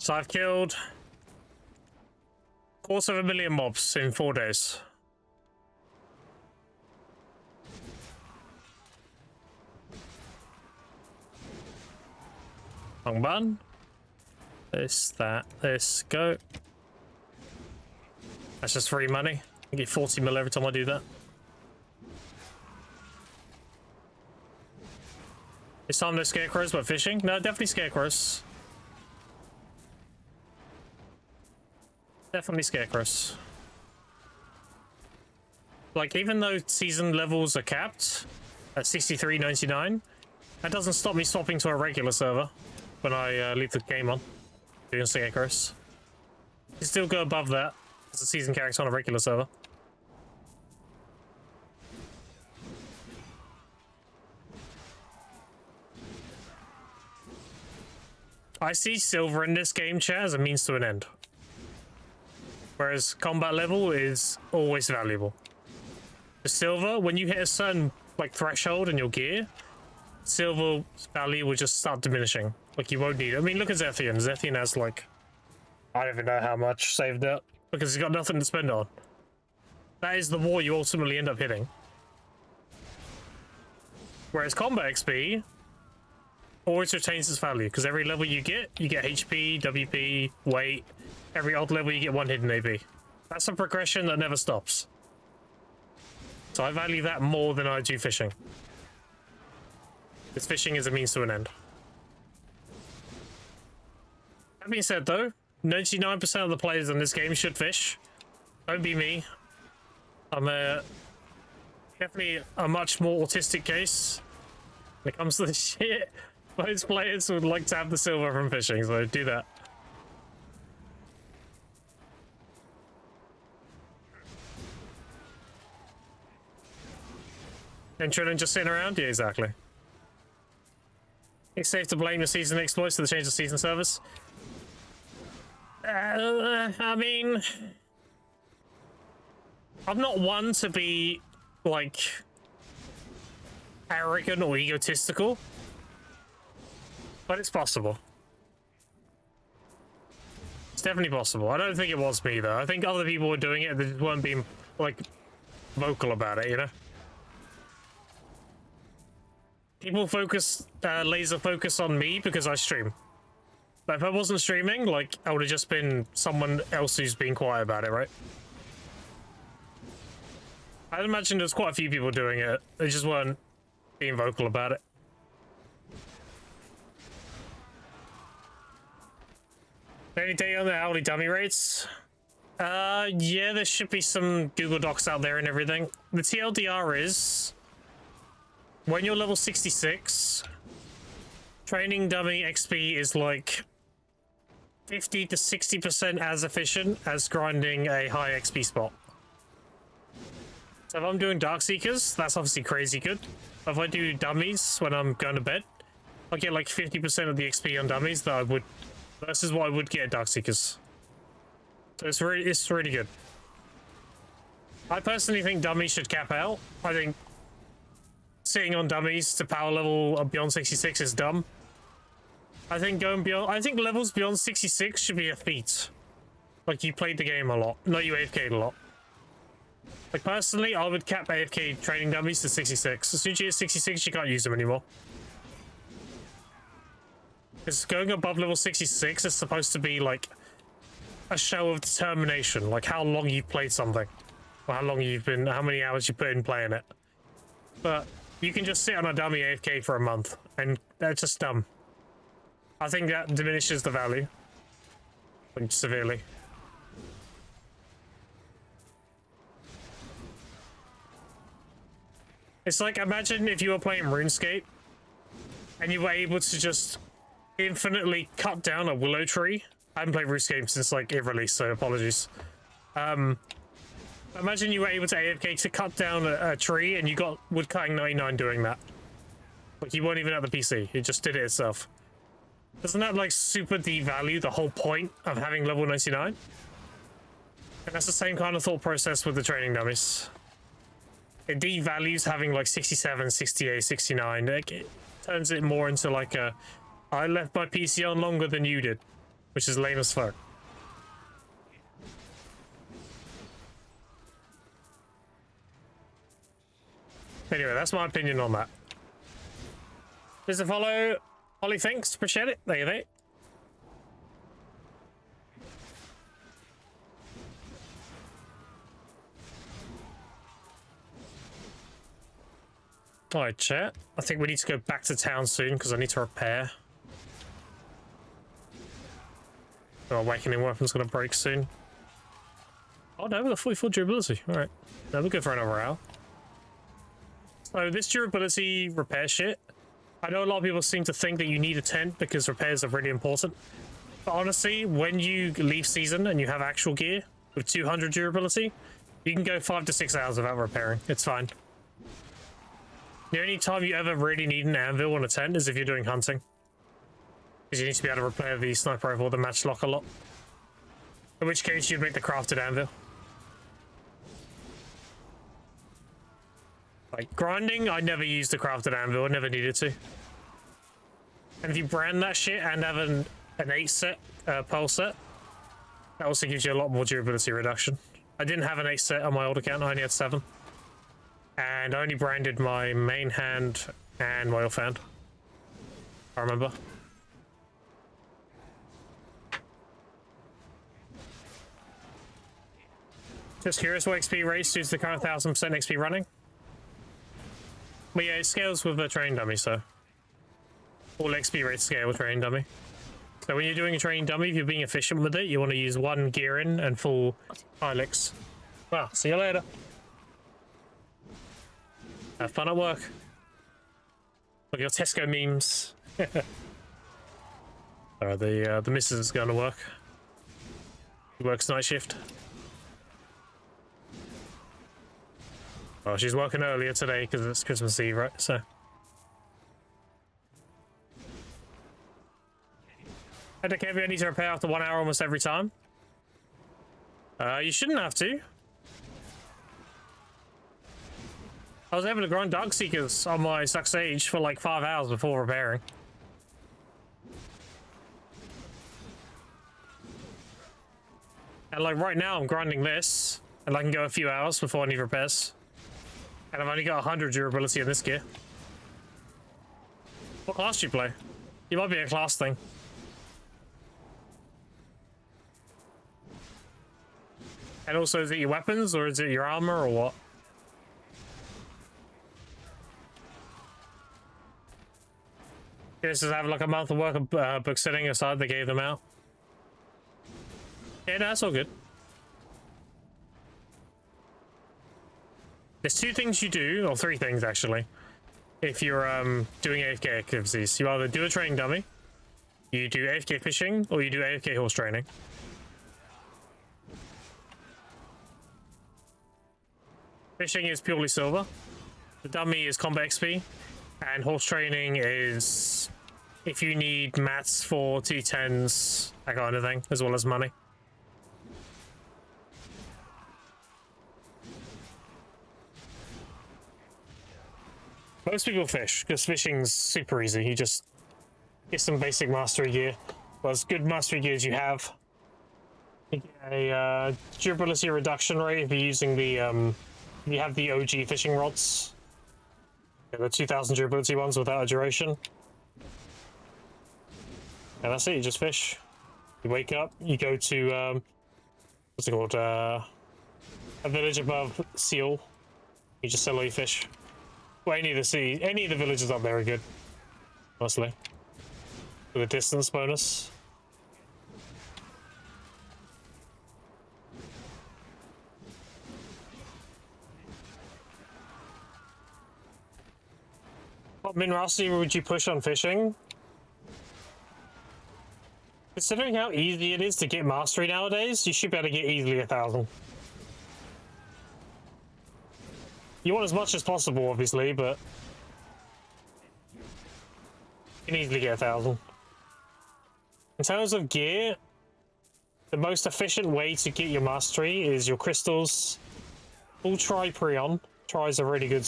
So I've killed 250,000 mobs in 4 days. Wrong button. This, that, this, go. That's just free money. I get 40 mil every time I do that. It's time no scarecrows but fishing? No, definitely scarecrows. Definitely scarecrows. Like, even though season levels are capped at 63.99, that doesn't stop me swapping to a regular server when I leave the game on, doing scarecrows. You still go above that as a season character on a regular server. I see silver in this game, chat, as a means to an end. Whereas combat level is always valuable. The silver, when you hit a certain like threshold in your gear, silver value will just start diminishing. Like, you won't need it. I mean, look at Zethian. Zethian has like, I don't even know how much saved up because he's got nothing to spend on. That is the war you ultimately end up hitting. Whereas combat XP always retains its value because every level you get HP, WP, weight. Every odd level you get 1 hidden AB. That's a progression that never stops. So I value that more than I do fishing. Because fishing is a means to an end. That being said though, 99% of the players in this game should fish. Don't be me. I'm definitely a much more autistic case when it comes to this shit. Most players would like to have the silver from fishing, so do that. And Trillian just sitting around? Yeah, exactly. It's safe to blame the season exploits to the change of season service. I mean, I'm not one to be like arrogant or egotistical, but it's possible. It's definitely possible. I don't think it was me though. I think other people were doing it, they just weren't being like vocal about it, you know? People focus, laser focus on me because I stream. But if I wasn't streaming, like, I would have just been someone else who's being quiet about it, right? I'd imagine there's quite a few people doing it. They just weren't being vocal about it. Any day on the hourly dummy rates? Yeah, there should be some Google Docs out there and everything. The TLDR is, when you're level 66, training dummy XP is like 50 to 60% as efficient as grinding a high XP spot. So if I'm doing Dark Seekers, that's obviously crazy good. If I do dummies when I'm going to bed, I get like 50% of the XP on dummies that I would, versus what I would get at Dark Seekers. So it's really good. I personally think dummies should cap out. I think sitting on dummies to power level beyond 66 is dumb. I think going beyond, I think levels beyond 66 should be a feat. Like, you played the game a lot, not you AFK'd a lot. Like, personally, I would cap AFK training dummies to 66. As soon as you hit 66, you can't use them anymore. Because going above level 66 is supposed to be like a show of determination, like how long you've played something, or how long you've been, how many hours you put in playing it. But you can just sit on a dummy AFK for a month, and that's just dumb. I think that diminishes the value severely. It's like, imagine if you were playing RuneScape and you were able to just infinitely cut down a willow tree. I haven't played RuneScape since like it released, so apologies. Imagine you were able to AFK to cut down a tree and you got woodcutting 99 doing that. Like, you weren't even at the PC, it just did it itself. Doesn't that like super devalue the whole point of having level 99? And that's the same kind of thought process with the training dummies. It devalues having like 67, 68, 69. It turns it more into like a, I left my PC on longer than you did. which is lame as fuck. Anyway, that's my opinion on that. There's a follow. Ollie, thanks. Appreciate it. There you go. Alright, chat. I think we need to go back to town soon because I need to repair. Our awakening weapon's gonna break soon. Oh no, we've got 44 durability. Alright. Now we're good for another hour. So this durability repair shit, I know a lot of people seem to think that you need a tent because repairs are really important. But honestly, when you leave season and you have actual gear with 200 durability, you can go 5 to 6 hours without repairing. It's fine. The only time you ever really need an anvil on a tent is if you're doing hunting. Because you need to be able to repair the sniper rifle, the matchlock a lot. In which case you'd make the crafted anvil. Like grinding, I never used the crafted anvil, I never needed to. And if you brand that shit and have an 8 set, pearl set, that also gives you a lot more durability reduction. I didn't have an 8 set on my old account, I only had 7. And I only branded my main hand and my offhand. I remember. Just curious what XP race is the current 1000% XP running? But yeah, it scales with a training dummy, so. All XP rates scale with training dummy. So when you're doing a training dummy, if you're being efficient with it, you want to use 1 gear in and full Hilux. Well, see you later. Have fun at work. Look at your Tesco memes. The missus is going to work. She works night shift. Oh, she's working earlier today because it's Christmas Eve, right? So. Head to Kevin, I need to repair after 1 hour almost every time. You shouldn't have to. I was able to grind Dark Seekers on my Suck Sage for like 5 hours before repairing. And like right now I'm grinding this, and I can go a few hours before I need repairs. And I've only got 100 durability in this gear. What class do you play? You might be a class thing. And also, is it your weapons or is it your armor or what? This is having like a month of work of book sitting aside, they gave them out. Yeah, no, that's all good. There's 2 things you do, or 3 things actually, if you're doing AFK activities. You either do a training dummy, you do AFK fishing, or you do AFK horse training. Fishing is purely silver. The dummy is combat XP. And horse training is if you need mats for T10s, that kind of thing, as well as money. Most people fish, because fishing's super easy. You just get some basic mastery gear. Well, as good mastery gear as you have. You get a durability reduction rate if you're using the, you have the OG fishing rods. The 2000 durability ones without a duration. And that's it, you just fish. You wake up, you go to, what's it called? A village above Seal. You just sell all your fish. Well, any of the villages up there are good. Honestly. With a distance bonus. What minerosity would you push on fishing? Considering how easy it is to get mastery nowadays, you should be able to get easily 1,000. You want as much as possible, obviously, but you can easily get 1,000. In terms of gear, the most efficient way to get your mastery is your crystals. Full tri-prion. Tri is a really good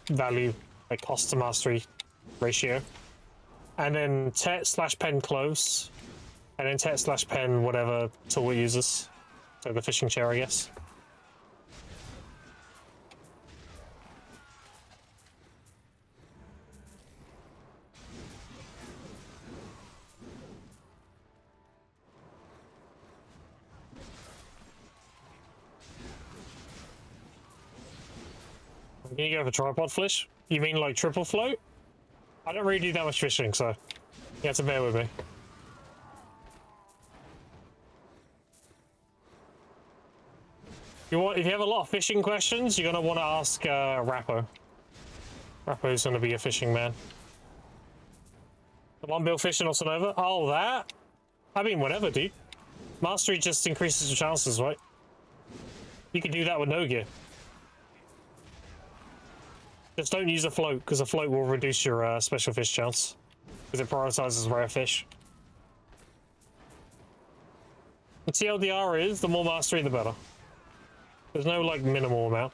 value, like cost to mastery ratio. And then Tet/Pen close. And then tet/pen, whatever tool it uses. So the fishing chair, I guess. Can you go for tripod fish? You mean like triple float? I don't really do that much fishing, so you have to bear with me. If you have a lot of fishing questions, you're gonna want to ask Rappo. Rappo's gonna be a fishing man. The one bill fishing or Sonova? Oh, that? I mean, whatever, dude. Mastery just increases your chances, right? You can do that with no gear. Just don't use a float, because a float will reduce your special fish chance. Because it prioritizes rare fish. The TLDR is, the more mastery, the better. There's no, like, minimal amount.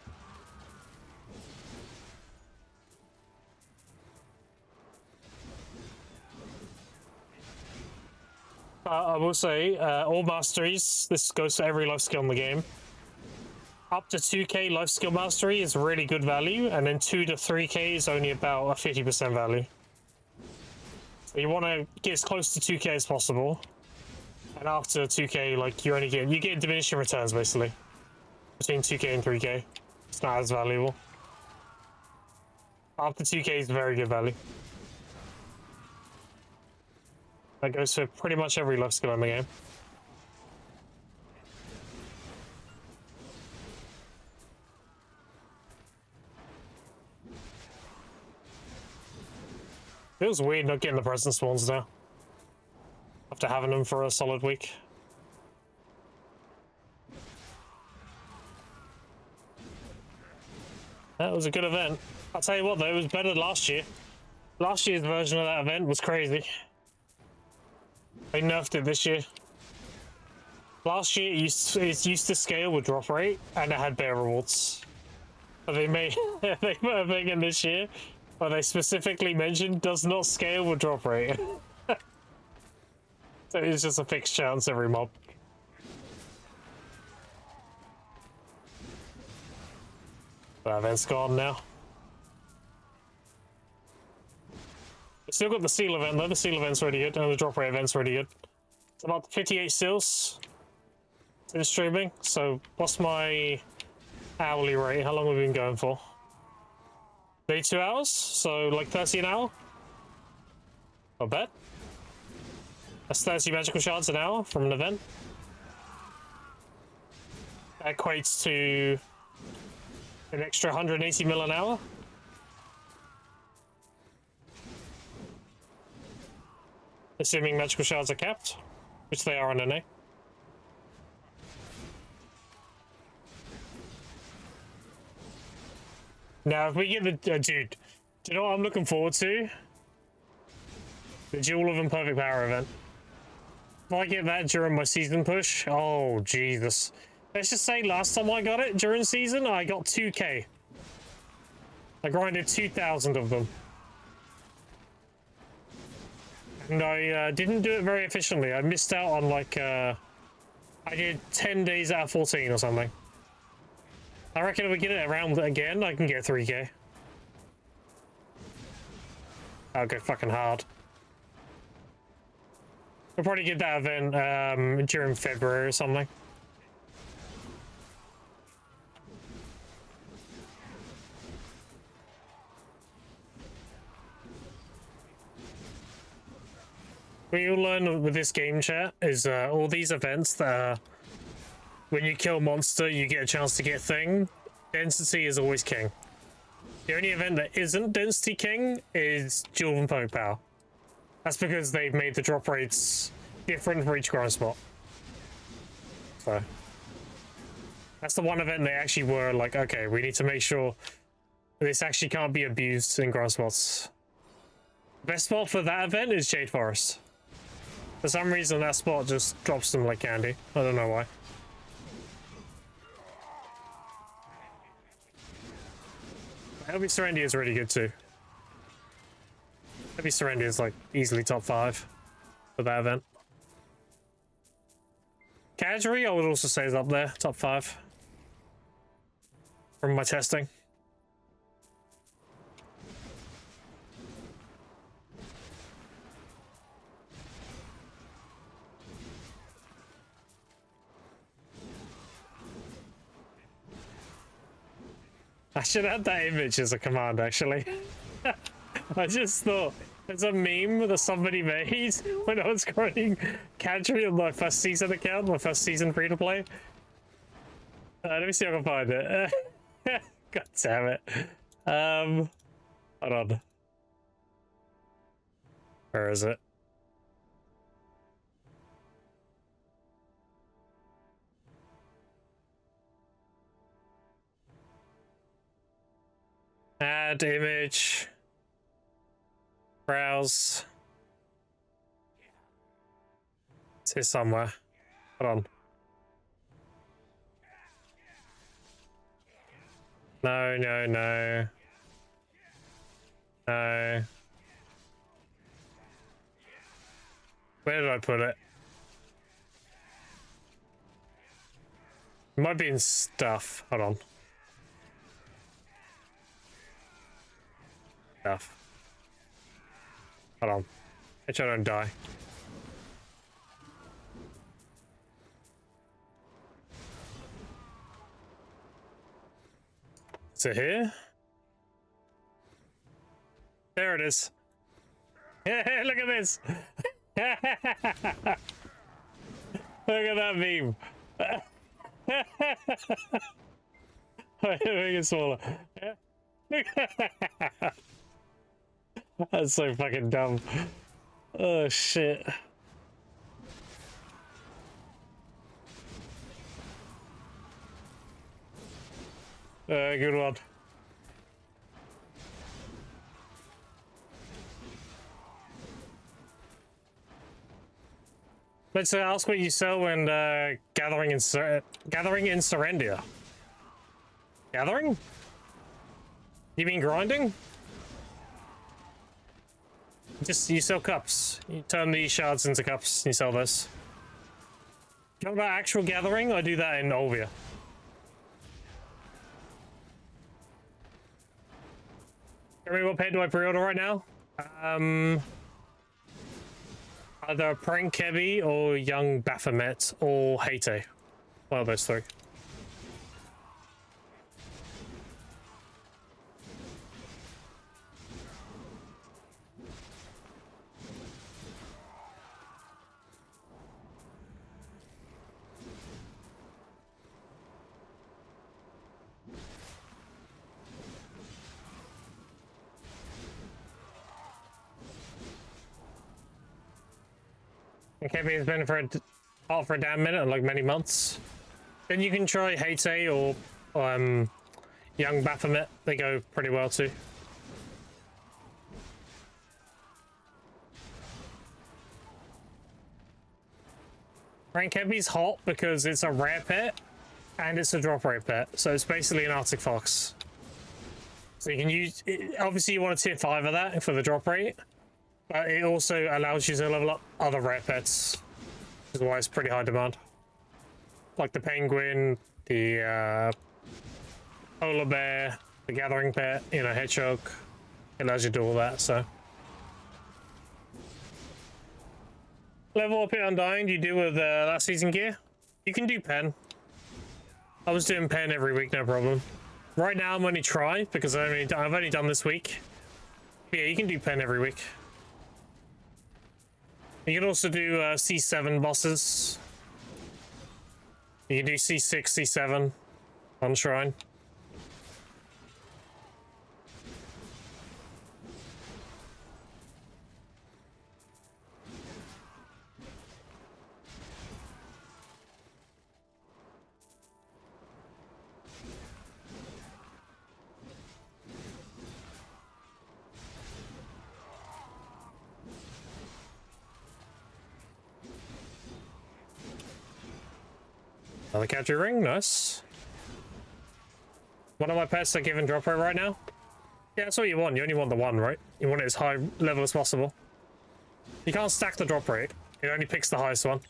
I will say, all masteries, this goes for every life skill in the game. Up to 2k life skill mastery is really good value, and then 2 to 3k is only about a 50% value. So you want to get as close to 2k as possible, and after 2k, like you get diminishing returns basically between 2k and 3k. It's not as valuable. After 2k is very good value. That goes for pretty much every life skill in the game. Feels weird not getting the present spawns now. After having them for a solid week. That was a good event. I'll tell you what though, it was better than last year. Last year's version of that event was crazy. They nerfed it this year. Last year it used to scale with drop rate and it had bear rewards. But they put a thing in this year. But they specifically mentioned does not scale with drop rate. So it's just a fixed chance every mob. That event's gone now. We still got the seal event though. The seal event's really good, and the drop rate event's really good. It's about 58 seals in streaming. So what's my hourly rate? How long have we been going for? 32 hours, so like 30 an hour. Not bad. That's 30 magical shards an hour from an event. That equates to an extra 180 mil an hour. Assuming magical shards are capped, which they are on NA. Now, if we get the... dude, do you know what I'm looking forward to? The Jewel of Imperfect Power event. If I get that during my season push, oh, Jesus. Let's just say last time I got it during season, I got 2k. I grinded 2,000 of them. And I didn't do it very efficiently. I missed out on like... I did 10 days out of 14 or something. I reckon if we get it around again, I can get 3k. I'll go fucking hard. We'll probably get that event during February or something. What you'll learn with this game chat is all these events that are, when you kill monster, you get a chance to get thing. Density is always king. The only event that isn't density king is Jewel and Poke Power. That's because they've made the drop rates different for each grind spot. So that's the one event they actually were like, okay, we need to make sure this actually can't be abused in grind spots. Best spot for that event is Jade Forest. For some reason, that spot just drops them like candy. I don't know why. Heavy Serendia is really good too. Heavy Serendia is like easily top 5 for that event. Cadgery, I would also say is up there, top 5. From my testing. I should add that image as a command, actually. I just thought there's a meme that somebody made when I was grinding Cadgery on my first season account, my first season free to play. Let me see if I can find it. God damn it. Hold on. Where is it? Add image. Browse. It's here somewhere. Hold on. No, no, no. No. Where did I put it? It might be in stuff. Hold on. Stuff. Hold on. Make sure I don't die. Is it here? There it is. Yeah, look at this. Look at that meme. Make it smaller. That's so fucking dumb. Oh shit. Good one. Let's ask what you sell when gathering in Serendia. Gathering? You mean grinding? Just you sell cups. You turn these shards into cups. And you sell this. You know about actual gathering? I do that in Olvia. I mean, what pair do I pre-order right now? Either Prank Kebby or Young Baphomet or Hate. One of those three. Kebby has been hot for a damn minute, like many months. Then you can try Hate or Young Baphomet. They go pretty well too. Rank Kebby's hot because it's a rare pet and it's a drop rate pet, so it's basically an Arctic Fox. So you can use it, obviously you want a tier 5 of that for the drop rate. But it also allows you to level up other rare pets, which is why it's pretty high demand. Like the penguin, the polar bear, the gathering pet, you know, hedgehog. It allows you to do all that, so. Level up it Undying, do you do with last season gear? You can do pen. I was doing pen every week, no problem. Right now I'm only try, because I've only done this week. But yeah, you can do pen every week. You can also do C7 bosses. You can do C6, C7 on Shrine. Another capture ring, nice. One of my pets are given drop rate right now. Yeah, that's what you want. You only want the one, right? You want it as high level as possible. You can't stack the drop rate. It only picks the highest one.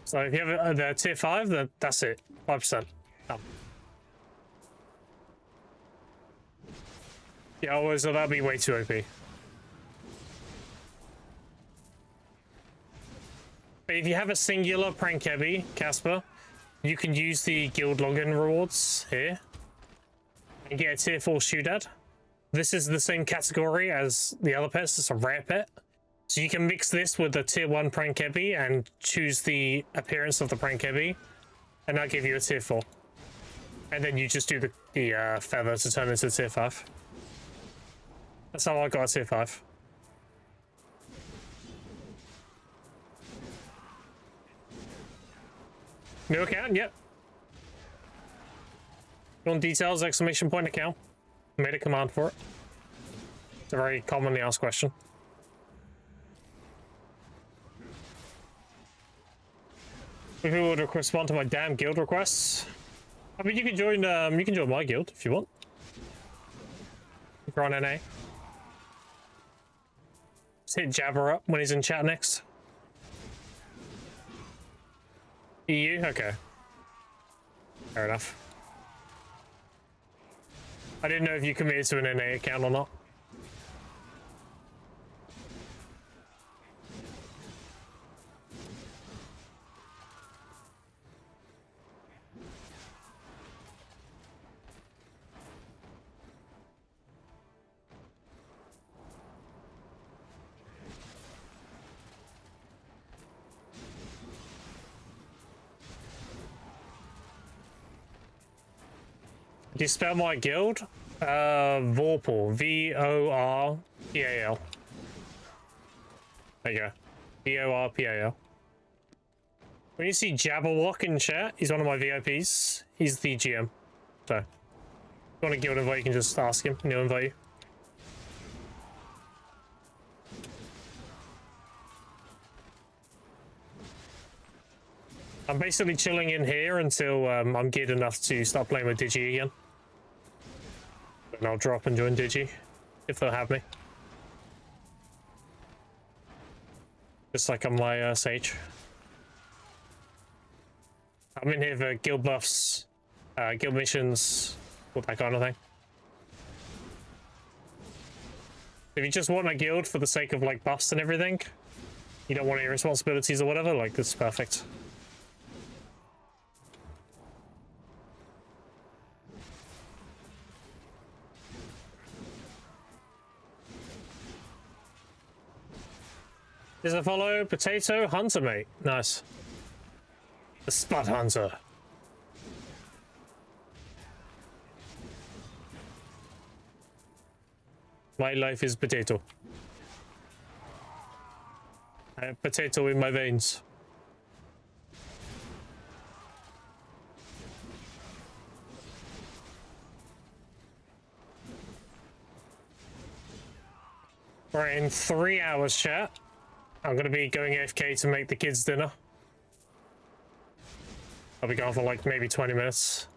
So if you have the tier 5, then that's it. 5%. Done. Yeah, so that'd be way too OP. But if you have a singular prank heavy, Casper, you can use the guild login rewards here and get a tier 4 shootad. This is the same category as the other pets. It's a rare pet. So you can mix this with the tier 1 prank heavy and choose the appearance of the prank heavy, and that'll give you a tier 4. And then you just do the feather to turn into tier 5. That's how I got a tier 5. New account? Yep. You want details? Exclamation point account. Made a command for it. It's a very commonly asked question. Who would respond to my damn guild requests? I mean, you can join my guild if you want. If you're on NA. Just hit Jabber up when he's in chat next. EU? Okay. Fair enough. I didn't know if you committed to an NA account or not. Do you spell my guild? Vorpal. V-O-R-P-A-L. There you go. V-O-R-P-A-L. When you see Jabberwock in chat, he's one of my VIPs. He's the GM. So, if you want a guild invite, you can just ask him and he'll invite you. I'm basically chilling in here until I'm geared enough to start playing with Digi again. And I'll drop and join Digi, if they'll have me. Just like on my Sage. I'm in here for guild buffs, guild missions, all that kind of thing. If you just want a guild for the sake of like buffs and everything, you don't want any responsibilities or whatever, like this is perfect. Is a follow Potato Hunter, mate. Nice. The Spud Hunter. My life is potato. I have potato in my veins. Right, in 3 hours, chat. I'm gonna be going AFK to make the kids dinner. I'll be gone for like maybe 20 minutes.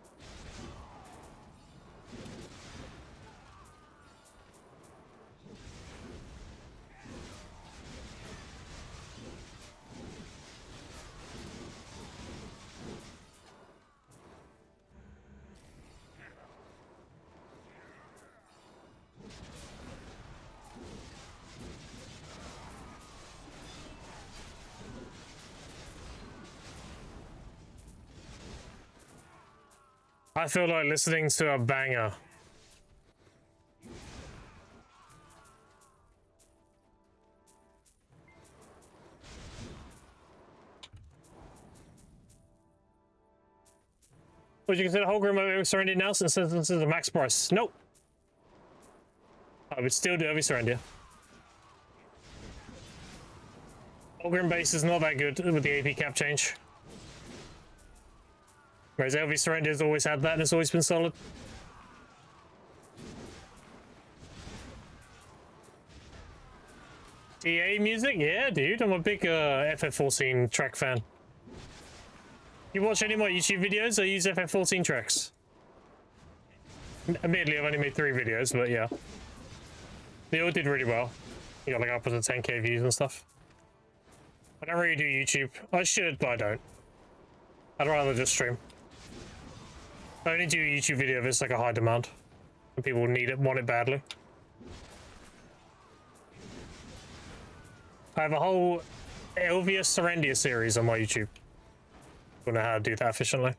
I feel like listening to a banger. Would you consider Holgrim Surrender now since this is the max price? Nope. I would still do every Surrender. Holgrim base is not that good with the AP cap change. Whereas LV Surrender's always had that and it's always been solid. DA music? Yeah, dude. I'm a big FF14 track fan. You watch any of my YouTube videos? I use FF14 tracks. Admittedly, I've only made 3 videos, but yeah. They all did really well. You got like upwards of 10k views and stuff. I don't really do YouTube. I should, but I don't. I'd rather just stream. I only do a YouTube video if it's like a high demand. And people need it, want it badly. I have a whole Elvia Serendia series on my YouTube. Don't know how to do that efficiently.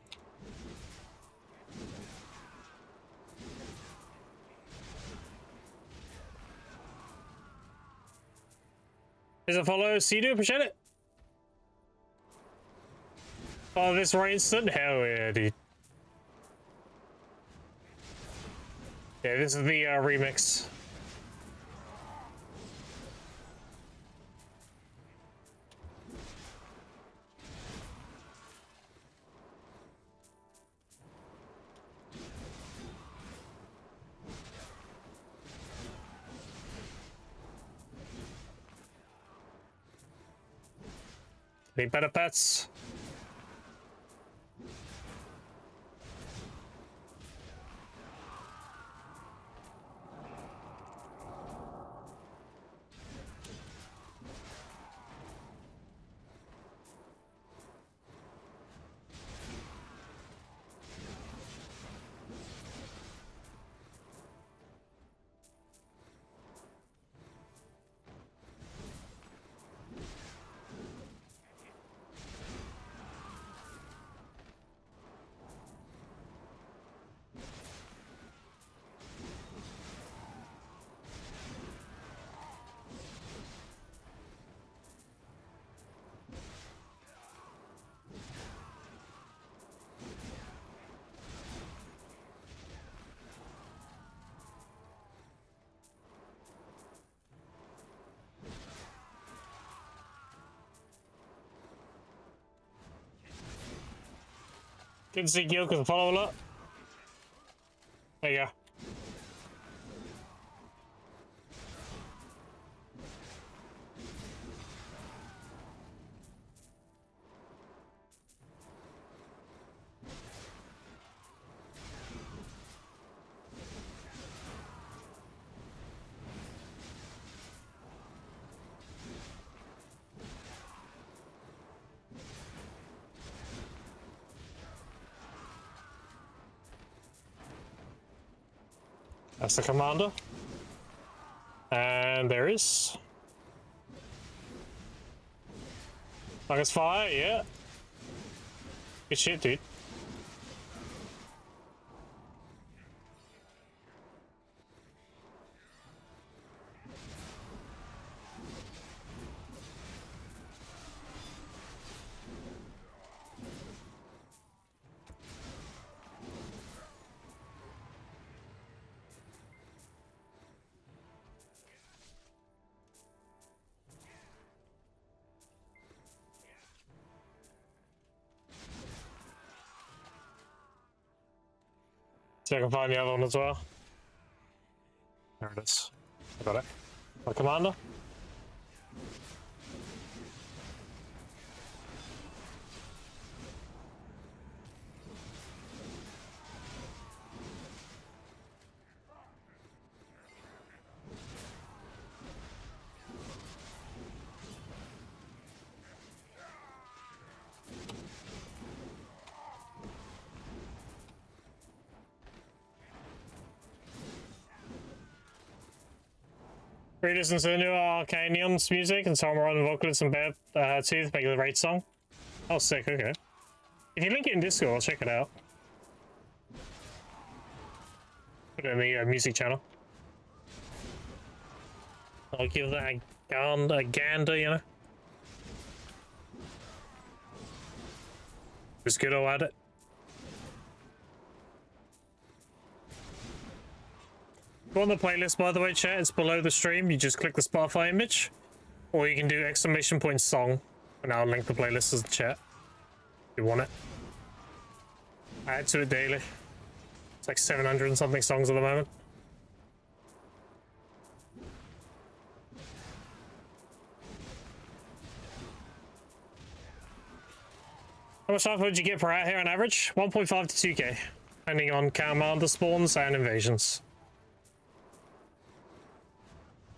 Is a follow? See you, appreciate it. Oh, this right instant? Hell yeah, dude. Yeah, this is the remix. Any better pets? Good to see Gil can follow a lot. There you go. That's the commander. And there is. Target's fire, yeah. Good shit, dude. See if I can find the other one as well. There it is. I got it. My commander. Re-listen to the new Arcanion's music and Tom Ron vocalist and Bear Tooth make the raid song. Oh, sick, okay. If you link it in Discord, I'll check it out. Put it in the music channel. I'll give that a gander, you know? It's good, I'll add it. Go on the playlist, by the way, chat. It's below the stream. You just click the Spotify image, or you can do !song, and I'll link the playlist as the chat. If you want it. I add to it daily. It's like 700 and something songs at the moment. How much time would you get per hour here on average? 1.5 to 2k, depending on commander spawns and invasions.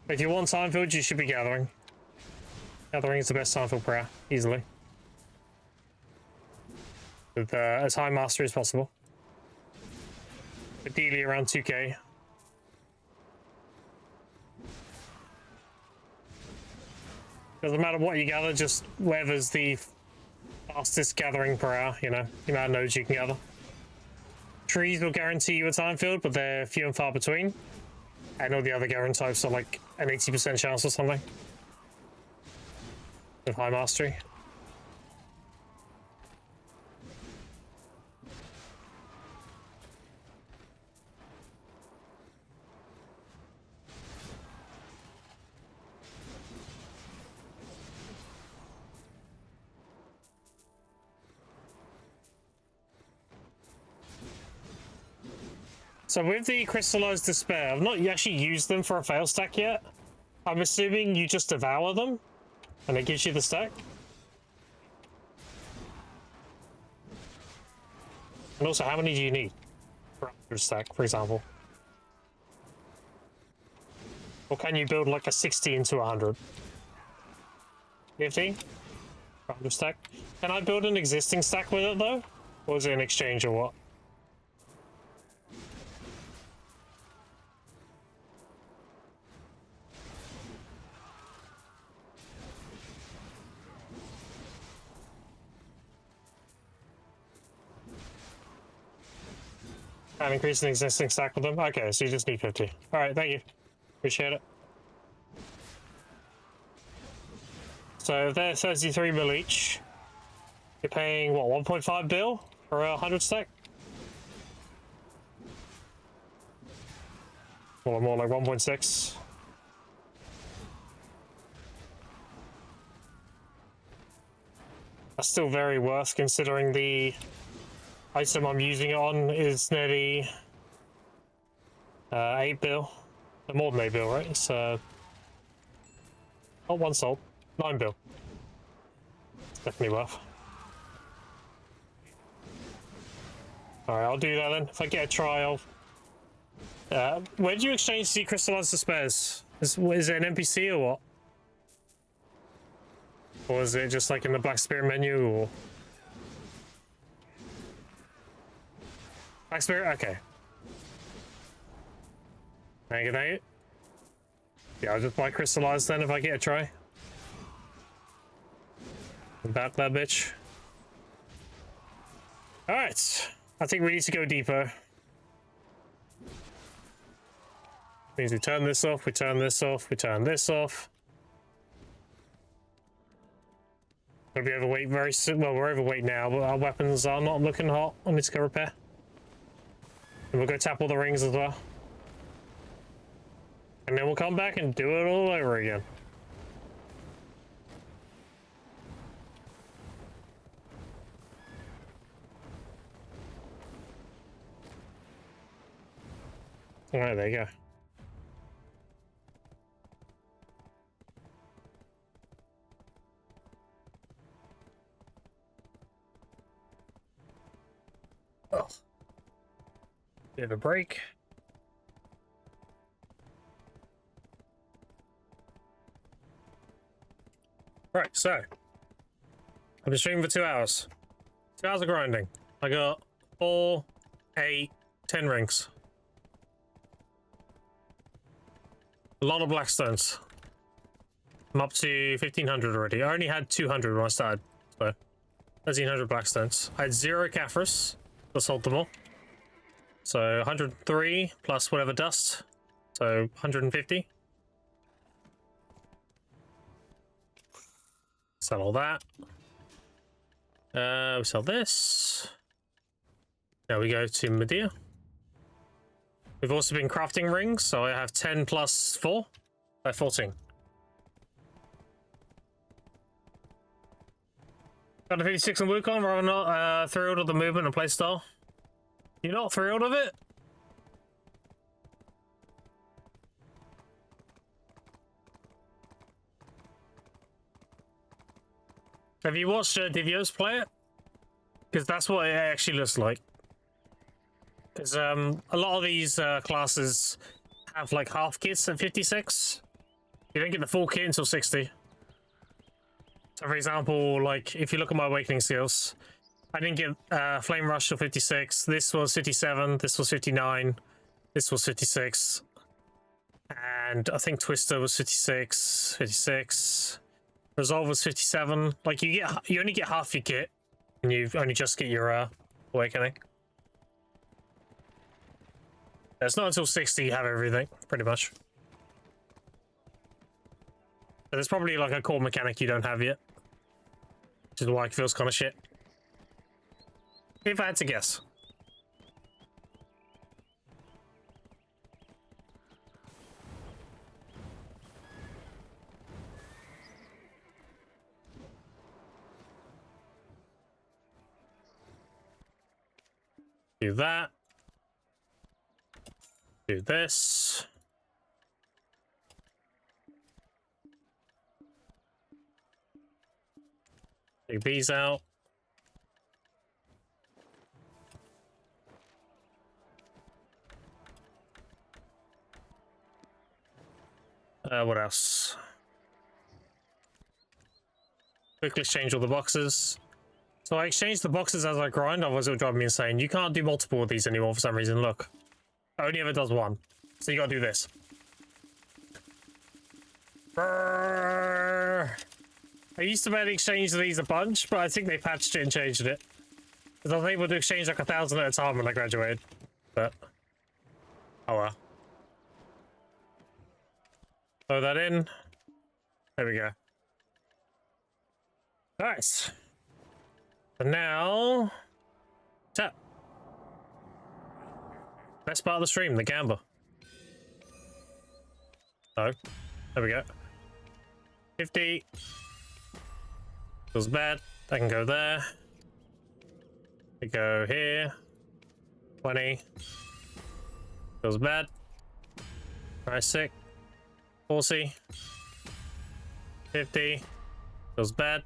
If you want time field, you should be gathering. Gathering is the best time field per hour, easily. with as high mastery as possible. Ideally around 2k. Doesn't matter what you gather, just whatever's the fastest gathering per hour, you know, the amount of nodes you can gather. Trees will guarantee you a time field, but they're few and far between. And all the other Garen types are like an 80% chance or something. With high mastery. So with the Crystallized Despair, I've not actually used them for a fail stack yet. I'm assuming you just devour them, and it gives you the stack. And also, how many do you need for a stack, for example? Or can you build like a 60 into 100? 50? 100 stack? Can I build an existing stack with it though? Or is it an exchange or what? And increase an existing stack with them? Okay, so you just need 50. Alright, thank you. Appreciate it. So if they're 33 mil each, you're paying, what, 1.5 bill for a 100 stack? Or more like 1.6. That's still very worth considering the item I'm using it on is nearly 8 bill. More than 8 bill, right? It's not one sold, 9 bill. It's definitely worth. Alright, I'll do that then. If I get a trial. Where do you exchange the Crystallized Despairs? Is it an NPC or what? Or is it just like in the Black Spirit menu or? Black Spirit? Okay. Thank you, thank you. Yeah, I'll just buy Crystallized then if I get a try. Back that bitch. Alright. I think we need to go deeper. Means we turn this off, we turn this off, we turn this off. Gonna be overweight very soon. Well, we're overweight now, but our weapons are not looking hot. I need to go repair. And we'll go tap all the rings as well. And then we'll come back and do it all over again. Alright, there you go. Oh. Bit of a break. Right, so I've been streaming for 2 hours. 2 hours of grinding. I got 4, 8, 10 rings. A lot of blackstones. I'm up to 1,500 already. I only had 200 when I started, so 1,300 blackstones. I had 0 Caphras. I sold them all. So 103 plus whatever dust. So 150. Sell all that. We sell this. Now we go to Medea. We've also been crafting rings, so I have 10 plus 4. 14. Got a 56 on Wukong, rather not thrilled with the movement and playstyle. You're not thrilled of it? Have you watched Divios play it? Because that's what it actually looks like. Because a lot of these classes have like half kits at 56. You don't get the full kit until 60. So for example, like if you look at my awakening skills, I didn't get Flame Rush till 56. This was 57. This was 59. This was 56. And I think Twister was 56. 56. Resolve was 57. Like you only get half your kit, and you only just get your Awakening. It's not until 60 you have everything, pretty much. But there's probably like a core mechanic you don't have yet, which is why it feels kind of shit. If I had to guess. Do that. Do this. Take these out. What else? Quickly exchange all the boxes. So I exchanged the boxes as I grind, otherwise it would drive me insane. You can't do multiple of these anymore for some reason, look. Only ever does one. So you gotta do this. Brrr. I used to be able to exchange these a bunch, but I think they patched it and changed it. Because I was able to exchange like 1,000 at a time when I graduated. But, oh well. Throw that in. There we go. Nice. So now, tap. Best part of the stream, the gambler. Oh, there we go. 50. Feels bad. I can go there. I go here. 20. Feels bad. Nice, sick. 40. 50. Feels bad.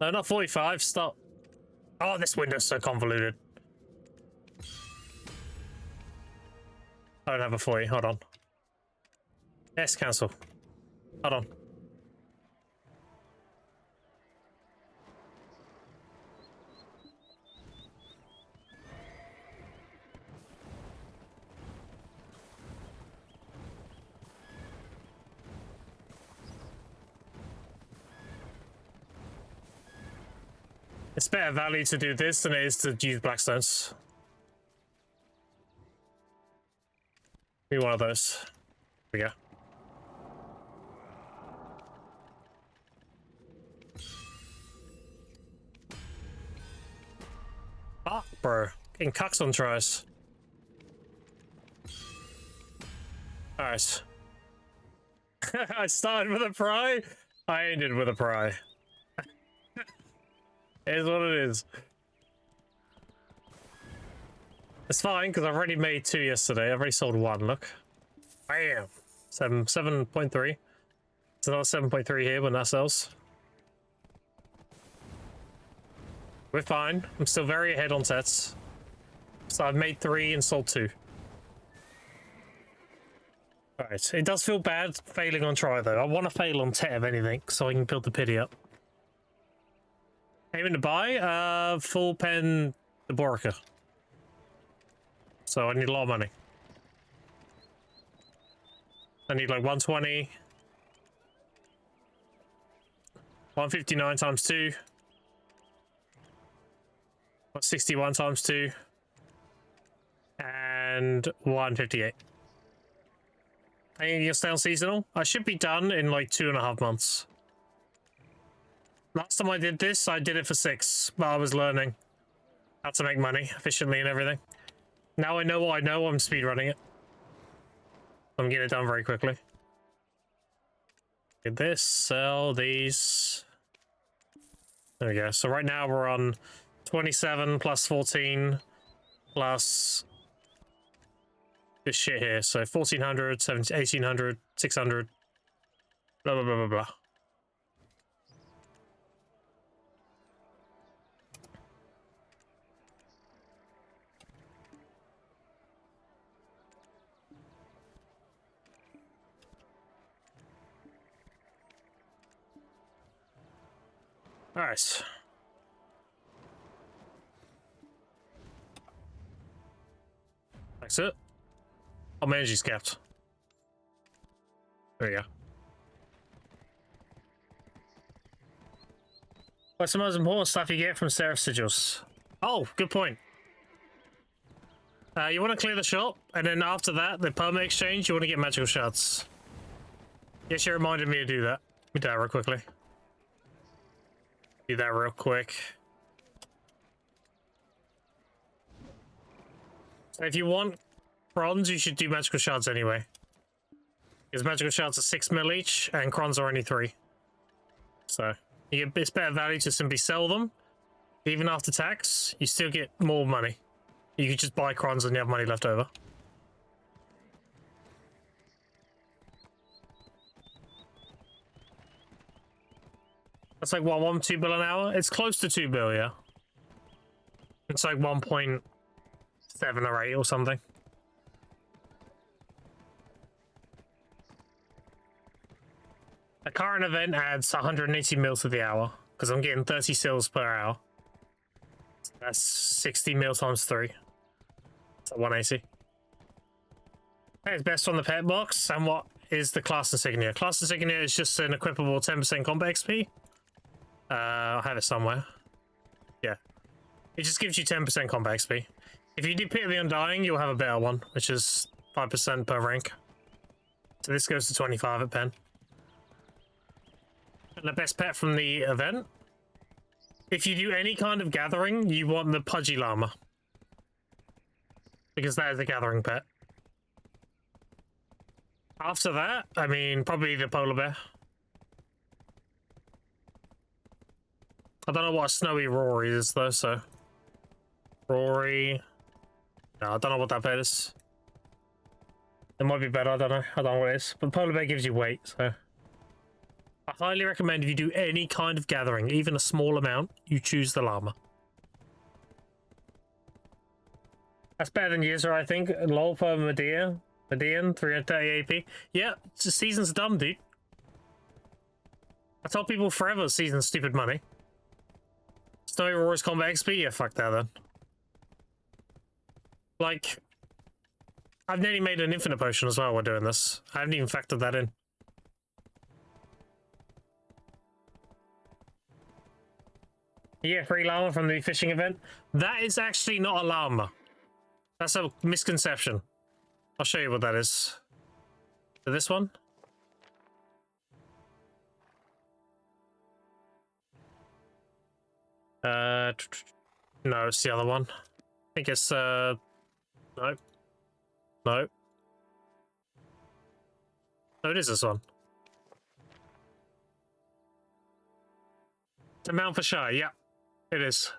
No, not 45. Stop. Oh, this window's so convoluted. I don't have a 40. Hold on. Yes, cancel. Hold on. It's better value to do this than it is to use Blackstones. Be one of those. Here we go. Fuck, bro. Getting cucks on tries. Alright. I started with a pry. I ended with a pry. It is what it is. It's fine, because I've already made 2 yesterday. I've already sold 1, look. Bam! 7.3. It's another 7.3 here when that sells. We're fine. I'm still very ahead on sets. So I've made 3 and sold 2. Alright, it does feel bad failing on try though. I want to fail on 10 of anything so I can build the pity up. Aiming to buy full pen Deborica. So I need a lot of money. I need like 120. 159 times 2. 161 times 2. And 158. I think you'll stay on seasonal. I should be done in like 2.5 months. Last time I did this, I did it for 6, but I was learning how to make money efficiently and everything. Now I know what I know, I'm speedrunning it. I'm getting it done very quickly. Get this, sell these. There we go. So right now we're on 27 plus 14 plus this shit here. So 1400, 1800, 600, blah, blah, blah, blah, blah. Alright. That's it. Oh, my energy's capped. There you go. What's the most important stuff you get from Seraph Sigils? Oh, good point. You want to clear the shop, and then after that, the perma exchange, you want to get magical shards. Yes, you reminded me to do that. Let me do that real quickly. Do that real quick. So if you want crons, you should do magical shards anyway. Because magical shards are 6 mil each, and crons are only 3. So you get, it's better value to simply sell them. Even after tax, you still get more money. You can just buy crons and you have money left over. That's like, what, 1-2 bill an hour? It's close to 2 bill, yeah. It's like 1.7 or 8 or something. A current event adds 180 mil to the hour, because I'm getting 30 sales per hour. That's 60 mil times 3. So 180. It's best on the pet box. And what is the class insignia? Class insignia is just an equipable 10% combat XP. I have it somewhere. Yeah. It just gives you 10% combat XP. If you do Pit of the Undying, you'll have a better one, which is 5% per rank. So this goes to 25 at pen. And the best pet from the event. If you do any kind of gathering, you want the Pudgy Llama. Because that is a gathering pet. After that, I mean, probably the polar bear. I don't know what a snowy Rory is, though, so... Rory... No, I don't know what that pet is. It might be better, I don't know. I don't know what it is. But polar bear gives you weight, so... I highly recommend if you do any kind of gathering, even a small amount, you choose the llama. That's better than user, I think. Lol per Median, 330 AP. Yeah, season's dumb, dude. I told people forever season's stupid money. Snowy Roar's combat XP? Yeah, fuck that then. Like, I've nearly made an infinite potion as well while doing this. I haven't even factored that in. Yeah, free llama from the fishing event. That is actually not a llama. That's a misconception. I'll show you what that is. So this one? No, it's the other one. I think it's, no. No. No, it is this one. It's a mount for shy, yeah. It is.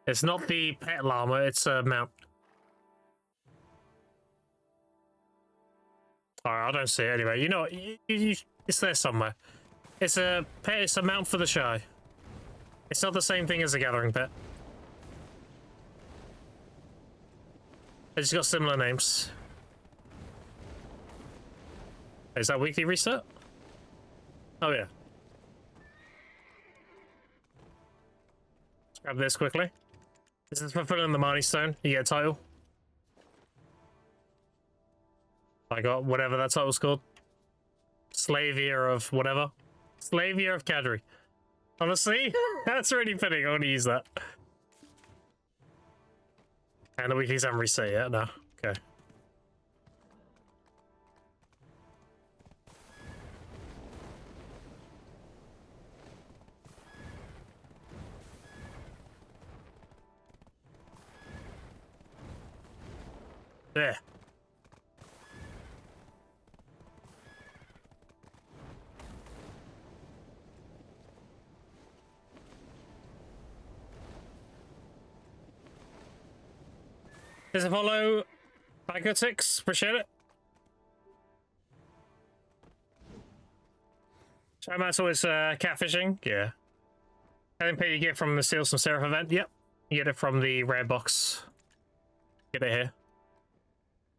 It's not the pet llama, it's a mount. Alright, I don't see it anyway. You know, it's there somewhere. It's a pet, it's a mount for the shy. It's not the same thing as a gathering pet. They just got similar names. Is that weekly reset? Oh yeah. Let's grab this quickly. This is fulfilling the Marnie Stone. You get a title. I got whatever that title's called. Slavier of whatever. Slavier of Cadry. Honestly, that's really fitting. I want to use that. And the weeklies haven't reset yet. No. Okay. There. There's a follow. Bagotix, appreciate it. Showmat's always catfishing. Yeah. And then pay you get from the Steal Some Seraph event. Yep. You get it from the rare box. Get it here.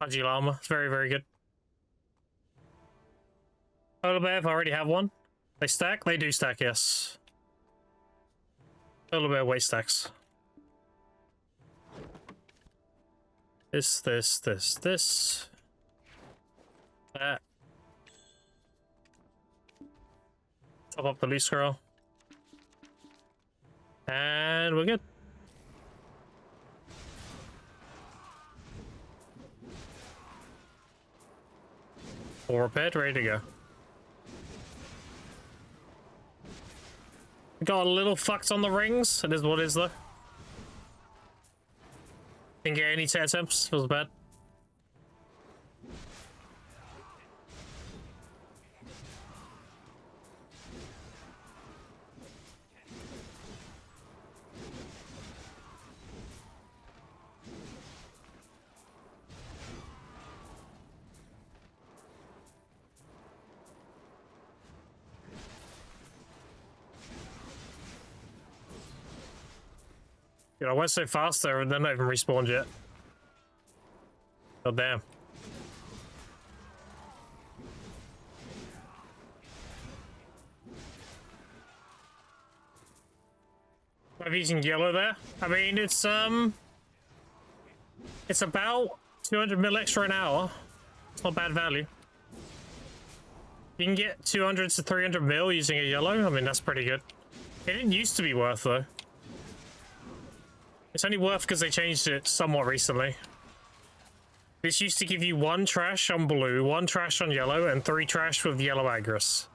Pudgy Llama. It's very, very good. Polar bear, if I already have one. They stack? They do stack, yes. A little bit of weight stacks. This. That. Top up the loot scroll. And we're good. All repaired, ready to go. Got a little fucked on the rings. It is what it is, though. Didn't get any tear attempts. Feels bad. You know, I went so fast there and they're not even respawned yet. Oh, damn. I'm using yellow there. I mean, it's about 200 mil extra an hour. It's not bad value. You can get 200 to 300 mil using a yellow. I mean, that's pretty good. It didn't used to be worth, though. It's only worth because they changed it somewhat recently. This used to give you 1 trash on blue, 1 trash on yellow, and 3 trash with yellow agris.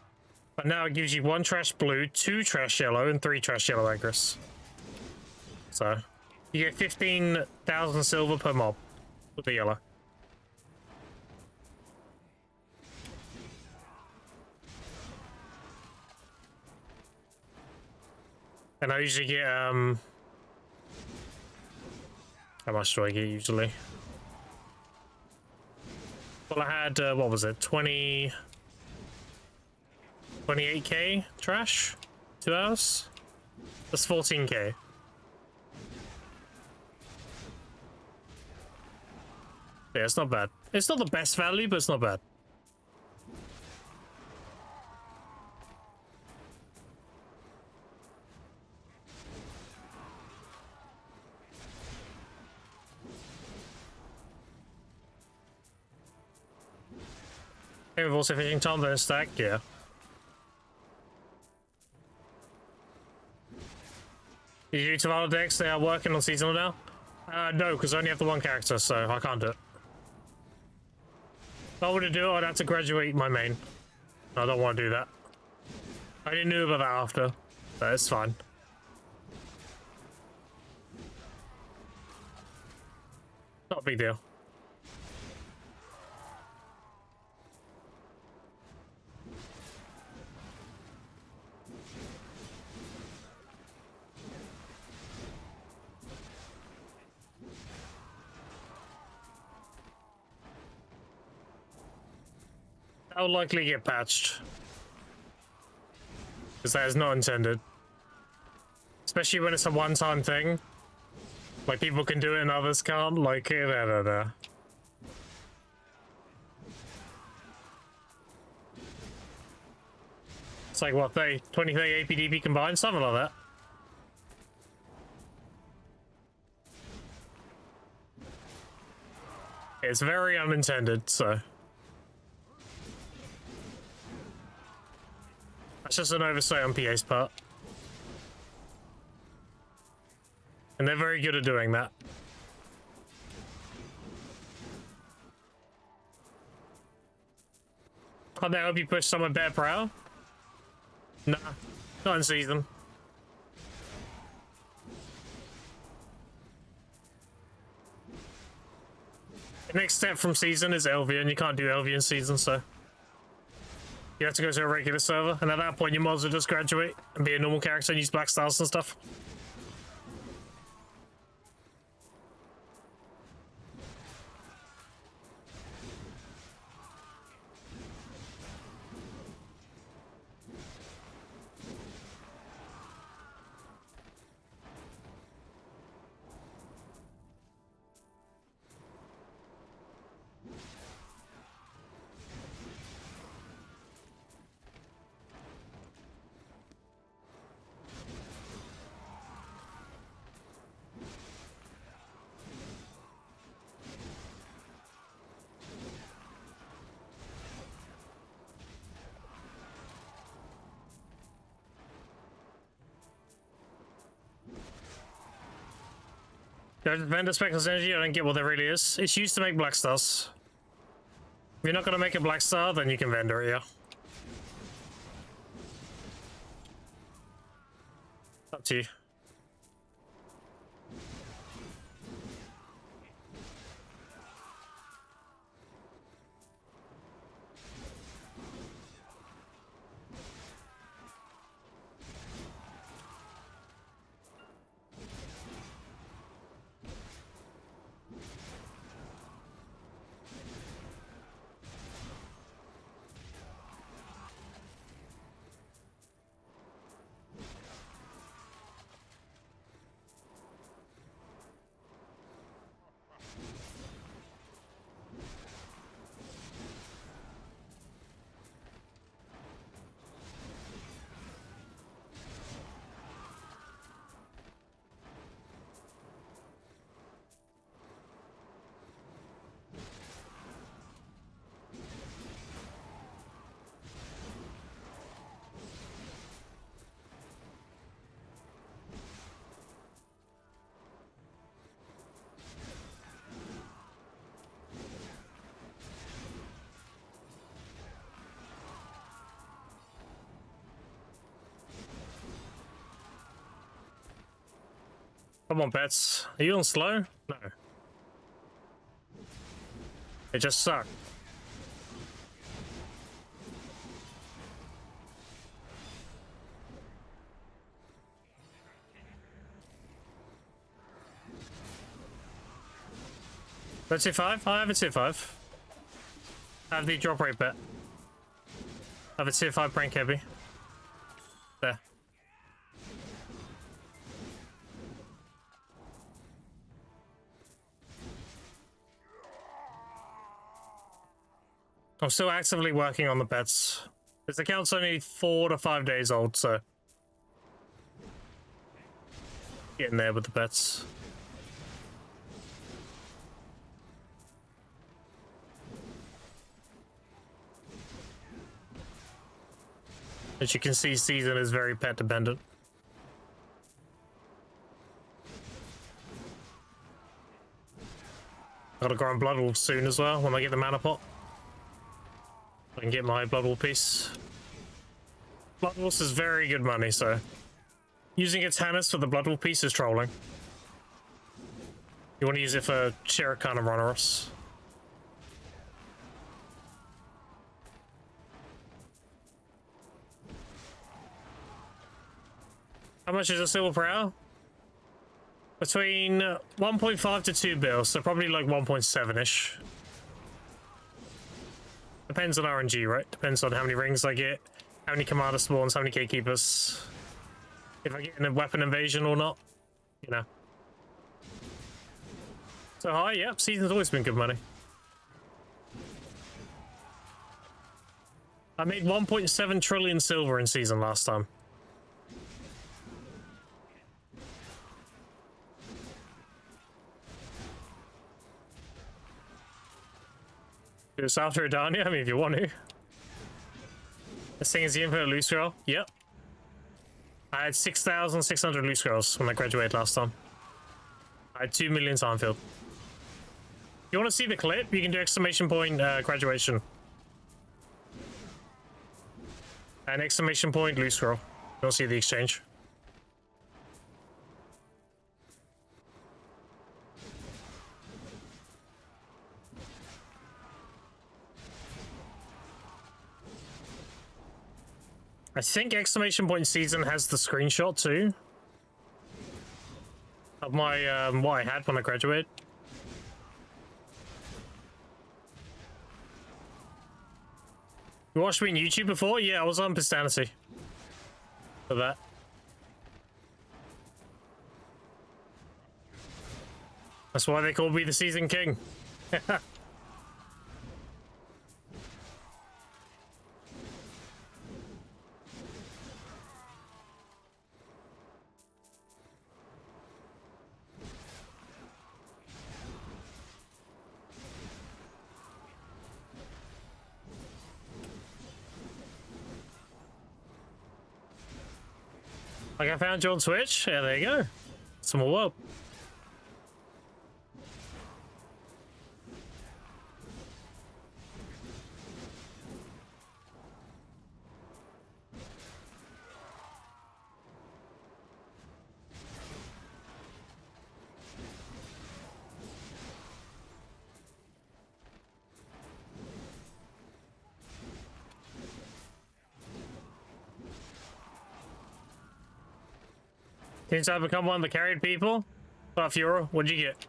But now it gives you 1 trash blue, 2 trash yellow, and 3 trash yellow agris. So, you get 15,000 silver per mob with the yellow. And I usually get, how much do I get usually? Well, I had, what was it, 28k trash? 2 hours? That's 14k. Yeah, it's not bad. It's not the best value, but it's not bad. Hey, we've also fishing Tom then stack, yeah. Did you do Tavalla decks? They are working on seasonal now? No, because I only have the 1 character, so I can't do it. If I were to do it, I'd have to graduate my main. I don't want to do that. I didn't know about that after, but it's fine. Not a big deal. That will likely get patched. Because that is not intended. Especially when it's a one-time thing. Like, people can do it and others can't. Like, there. It's like, what, 20, 30 APDP combined? Something like that. It's very unintended, so... That's just an oversight on PA's part. And they're very good at doing that. Can't they help you push someone better prow? Nah, not in season. The next step from season is LV, and you can't do LV in season, so... You have to go to a regular server, and at that point your mods will just graduate and be a normal character and use black styles and stuff. There's vendor speckless energy. I don't get what there really is. It's used to make black stars. If you're not gonna make a black star, then you can vendor it, yeah. Up to you. Come on, pets. Are you on slow? No. It just sucked. That's tier 5? I have a tier 5. I have the drop rate bet. I have a tier 5 prank heavy. There. I'm still actively working on the bets. This account's only 4 to 5 days old, so getting there with the bets. As you can see, season is very pet dependent. Gotta grind Blood Wolf soon as well when I get the mana pot. I can get my Blood Wolf piece. Blood Wolf is very good money, so using its Tannis for the Blood Wolf piece is trolling. You want to use it for Sherikan and Rhonoros. How much is a silver per hour? Between 1.5 to 2 bills, so probably like 1.7-ish. Depends on RNG, right? Depends on how many rings I get, how many commander spawns, how many gatekeepers, if I get in a weapon invasion or not, you know. So high, yep, season's always been good money. I made 1.7 trillion silver in season last time. It's after Adania, I mean, if you want to. This thing is the infinite loot scroll. Yep. I had 6,600 loot scrolls when I graduated last time. I had 2 million time filled. If you want to see the clip, you can do exclamation point graduation. And exclamation point loot scroll. You'll see the exchange. I think exclamation point season has the screenshot too of my what I had when I graduated. You watched me on YouTube before? Yeah, I was on Pistanity for that. That's why they called me the season king. Like I found you on Twitch. Yeah, there you go. Some more world. Since I become one of the carried people? Furo, what'd you get?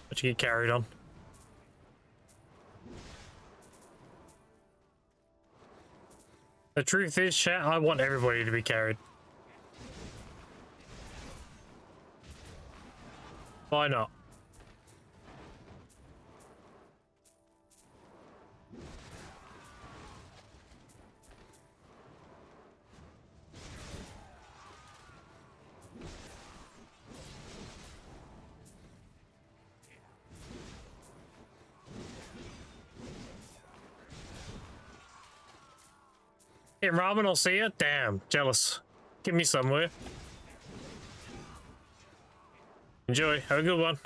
What'd you get carried on? The truth is, chat, I want everybody to be carried. Why not? Hey, Robin, I'll see you. Damn, jealous. Give me somewhere. Enjoy. Have a good one.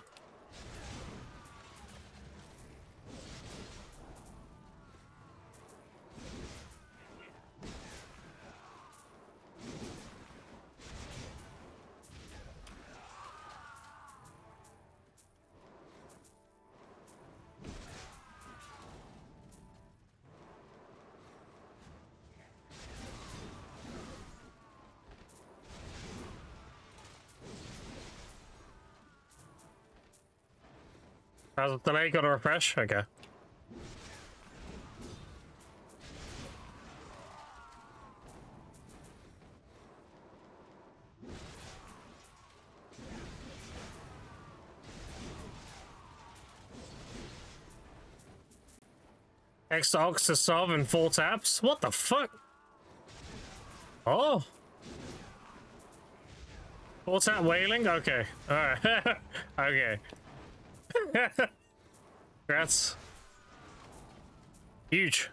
How's it delay? Got to refresh? Okay. X Ox to sub and 4 taps? What the fuck? Oh. 4 tap wailing? Okay. Alright. Okay. That's huge.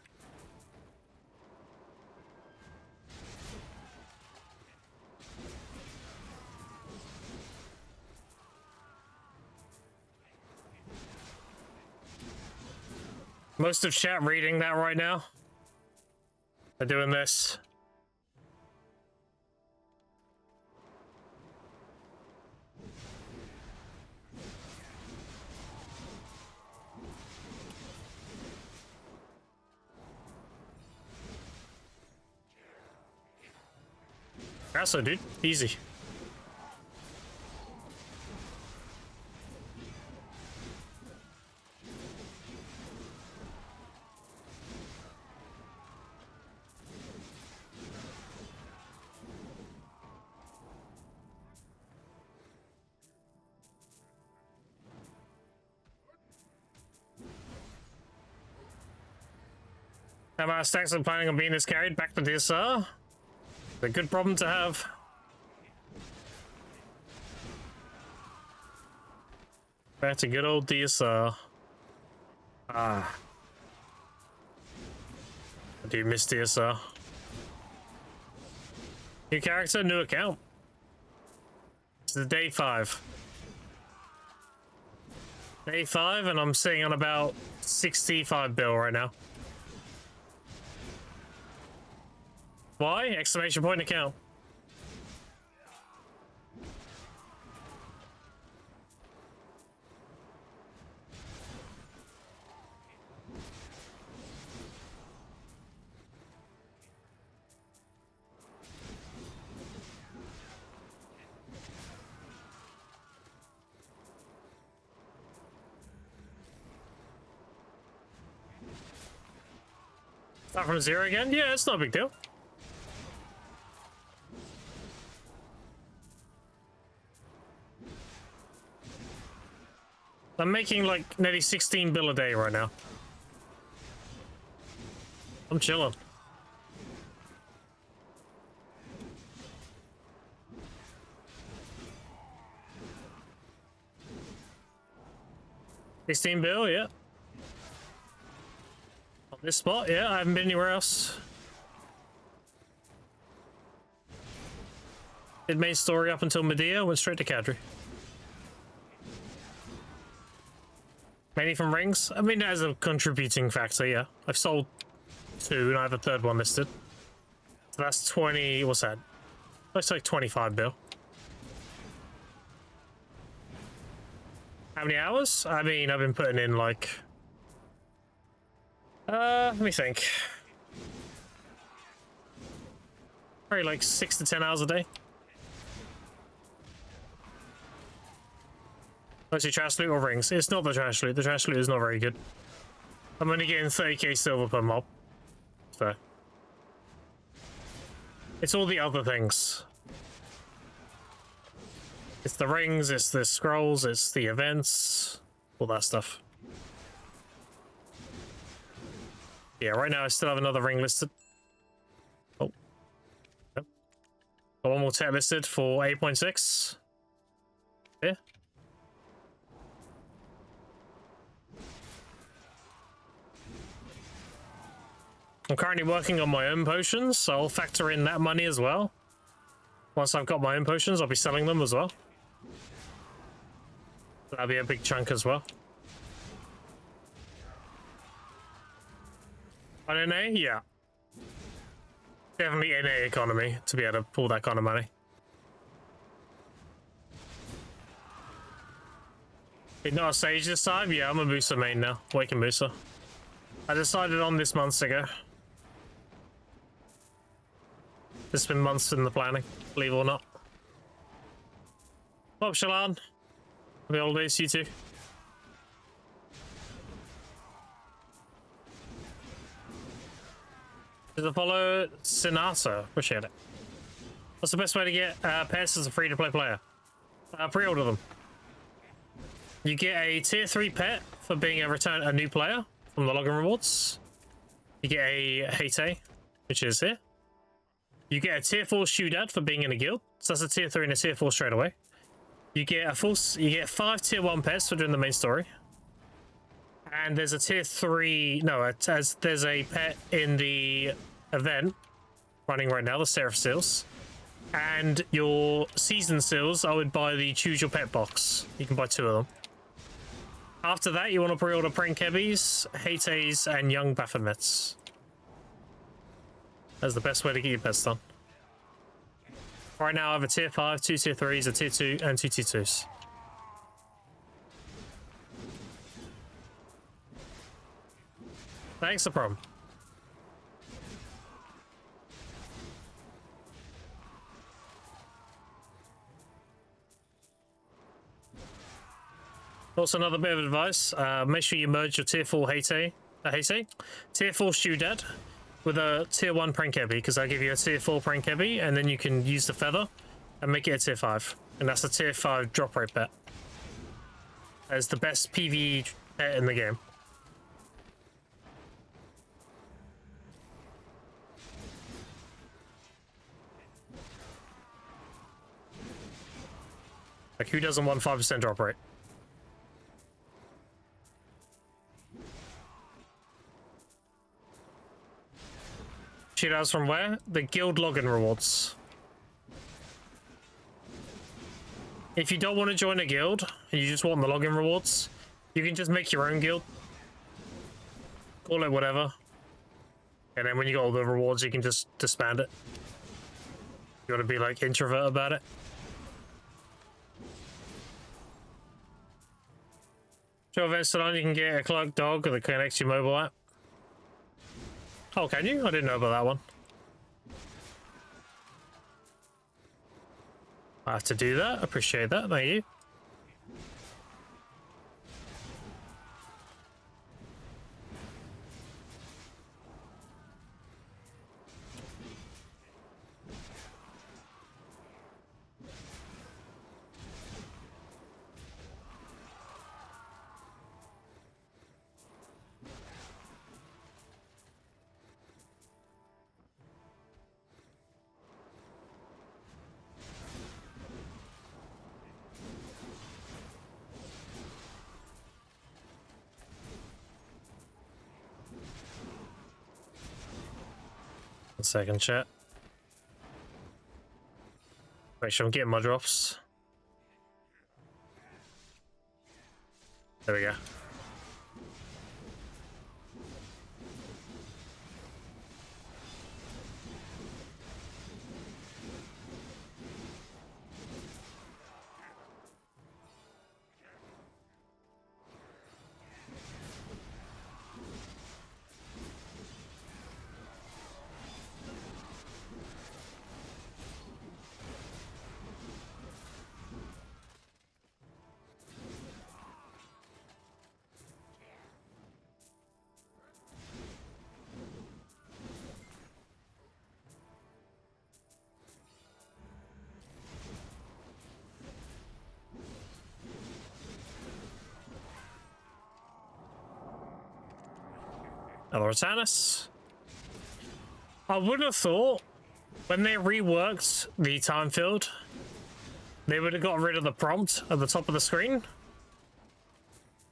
Most of chat reading that right now. They're doing this. So, dude, easy. How about stacks I'm planning on being this carried back to DSR? It's a good problem to have. Back to good old DSR. Ah. I do miss DSR. New character, new account. This is day 5. Day 5, and I'm sitting on about 65 bill right now. Why? Exclamation point account. Start from 0 again? Yeah, it's not a big deal. I'm making like nearly 16 bill a day right now. I'm chilling. $16 bill, yeah. On this spot, yeah, I haven't been anywhere else. Did main story up until Medea, went straight to Cadre. Mainly from rings? I mean, as a contributing factor, yeah. I've sold 2 and I have a 3rd one listed. So that's 20, what's that? That's like 25 bill. How many hours? I mean, I've been putting in like... let me think. Probably like 6 to 10 hours a day. Mostly trash loot or rings. It's not the trash loot. The trash loot is not very good. I'm only getting 30k silver per mob. So it's all the other things. It's the rings, it's the scrolls, it's the events, all that stuff. Yeah, right now I still have another ring listed. Oh. Yep. Got one more tech listed for 8.6. Yeah. I'm currently working on my own potions, so I'll factor in that money as well. Once I've got my own potions, I'll be selling them as well. That'll be a big chunk as well. On NA? Yeah. Definitely NA economy to be able to pull that kind of money. You're not a Sage this time? Yeah, I'm a Musa main now. Waking Musa. I decided on this months ago. It's been months in the planning, believe it or not. Bob Shalan. The old days, you too. Does it follow Sinatra? Appreciate it. What's the best way to get pets as a free-to-play player? Pre-order them. You get a tier 3 pet for being a new player from the login rewards. You get a Hate, which is here. You get a tier 4 Shoedad for being in a guild. So that's a tier 3 and a tier 4 straight away. You get 5 tier 1 pets for doing the main story. And there's a tier 3, no, there's a pet in the event running right now, the Seraph Seals. And your season seals, I would buy the Choose Your Pet box. You can buy 2 of them. After that, you want to pre-order Prankebbies, Hates, and Young Baphomets. That's the best way to get your pets done. Right now, I have a tier 5, 2 tier 3s, a tier 2, and 2 tier 2s. Thanks, no problem. Also, another bit of advice, make sure you merge your tier 4 Hate, tier 4 Shoedad with a tier 1 Prankebby, because I give you a tier 4 Prankebby, and then you can use the feather and make it a tier 5. And that's a tier 5 drop rate pet. It's the best PvE pet in the game. Like, who doesn't want 5% drop rate? Cheetahs from where? The guild login rewards. If you don't want to join a guild and you just want the login rewards, you can just make your own guild. Call it whatever. And then when you got all the rewards, you can just disband it. You gotta be like introvert about it. Show events tonight, you can get a cloak dog that connects your mobile app. Oh, can you? I didn't know about that one. I have to do that. Appreciate that. Thank you. Second chat. Make sure I'm getting my drops. There we go. Another Tannis. I would have thought when they reworked the time field, they would have got rid of the prompt at the top of the screen.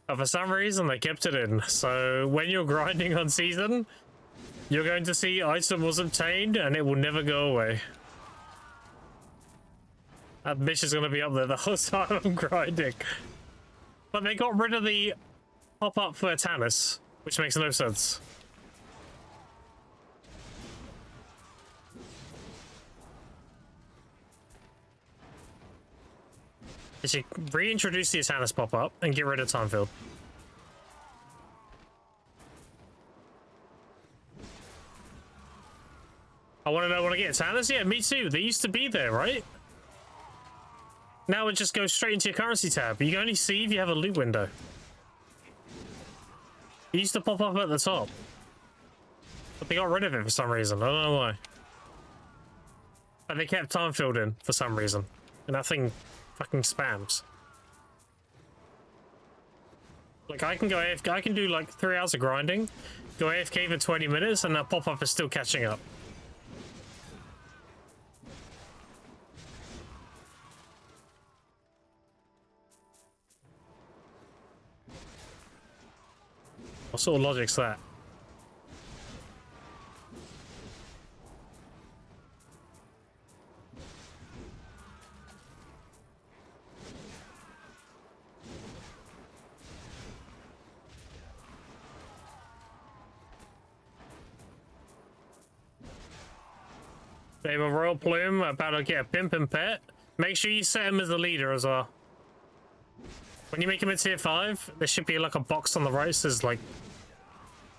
But for some reason, they kept it in. So when you're grinding on season, you're going to see item was obtained and it will never go away. That bitch is going to be up there the whole time I'm grinding. But they got rid of the pop-up for Tannis, which makes no sense. They should reintroduce the Tannis pop-up and get rid of time field. I want to know when I get Tannis? Yeah, me too. They used to be there, right? Now it just goes straight into your currency tab. You can only see if you have a loot window. It used to pop up at the top. But they got rid of it for some reason. I don't know why. But they kept time filled in for some reason. And that thing fucking spams. Like, I can go AFK, I can do like 3 hours of grinding, go AFK for 20 minutes, and that pop-up is still catching up. What sort of logic's that? Name a royal plume, about to get a pimp and pet. Make sure you set him as the leader as well. When you make him a tier 5, there should be like a box on the right that says like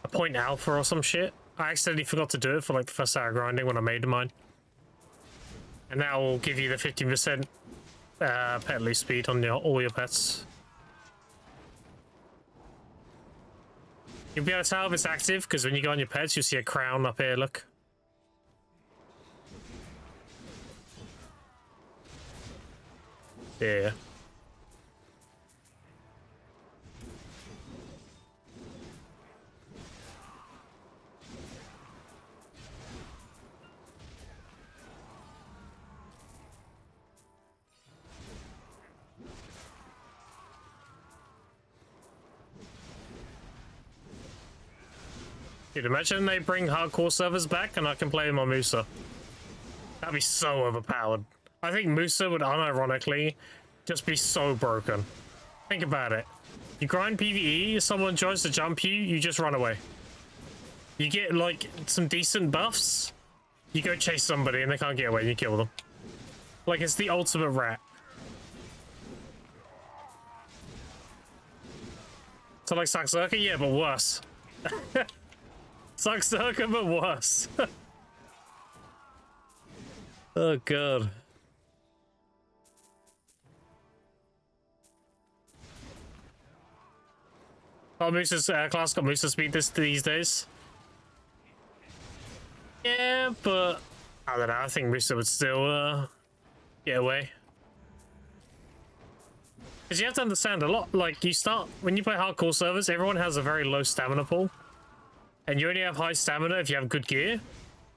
a point alpha or some shit. I accidentally forgot to do it for like the first hour of grinding when I made mine. And that will give you the 15% pet loose speed on all your pets. You'll be able to tell if it's active because when you go on your pets, you'll see a crown up here, look. Yeah. Dude, imagine they bring hardcore servers back and I can play them on Musa. That'd be so overpowered. I think Musa would unironically just be so broken. Think about it. You grind PvE, someone tries to jump you, you just run away. You get like some decent buffs, you go chase somebody and they can't get away and you kill them. Like it's the ultimate rat. So like Saxurka? Yeah, but worse. Saxurka, but worse. Oh god. Oh, Moose's class got Moose speed these days. Yeah, but I don't know. I think Moose would still get away. Because you have to understand a lot. Like you start when you play hardcore servers, everyone has a very low stamina pool, and you only have high stamina if you have good gear.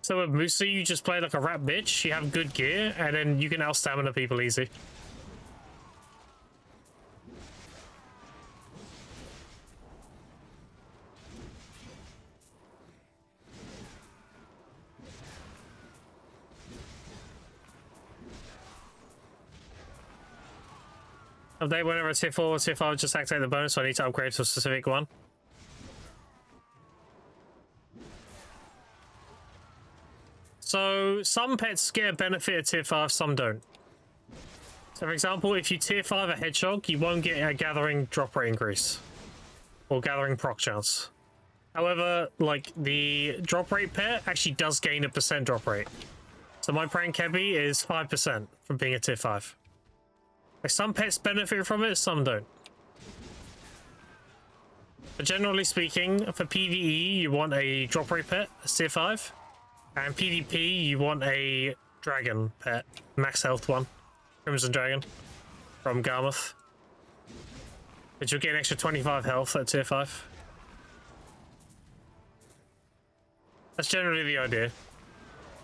So with Musa, you just play like a rat bitch. You have good gear, and then you can out stamina people easy. Update whenever tier 4 or tier 5 just activate the bonus, so I need to upgrade to a specific one. So some pets get a benefit at tier 5, some don't. So for example, if you tier 5 a hedgehog, you won't get a gathering drop rate increase. Or gathering proc chance. However, like the drop rate pet actually does gain a % drop rate. So my prank heavy is 5% from being a tier 5. Like some pets benefit from it, some don't. But generally speaking, for PvE, you want a drop rate pet, a tier 5. And PvP, you want a dragon pet, max health one. Crimson Dragon from Garmouth. But you'll get an extra 25 health at tier 5. That's generally the idea.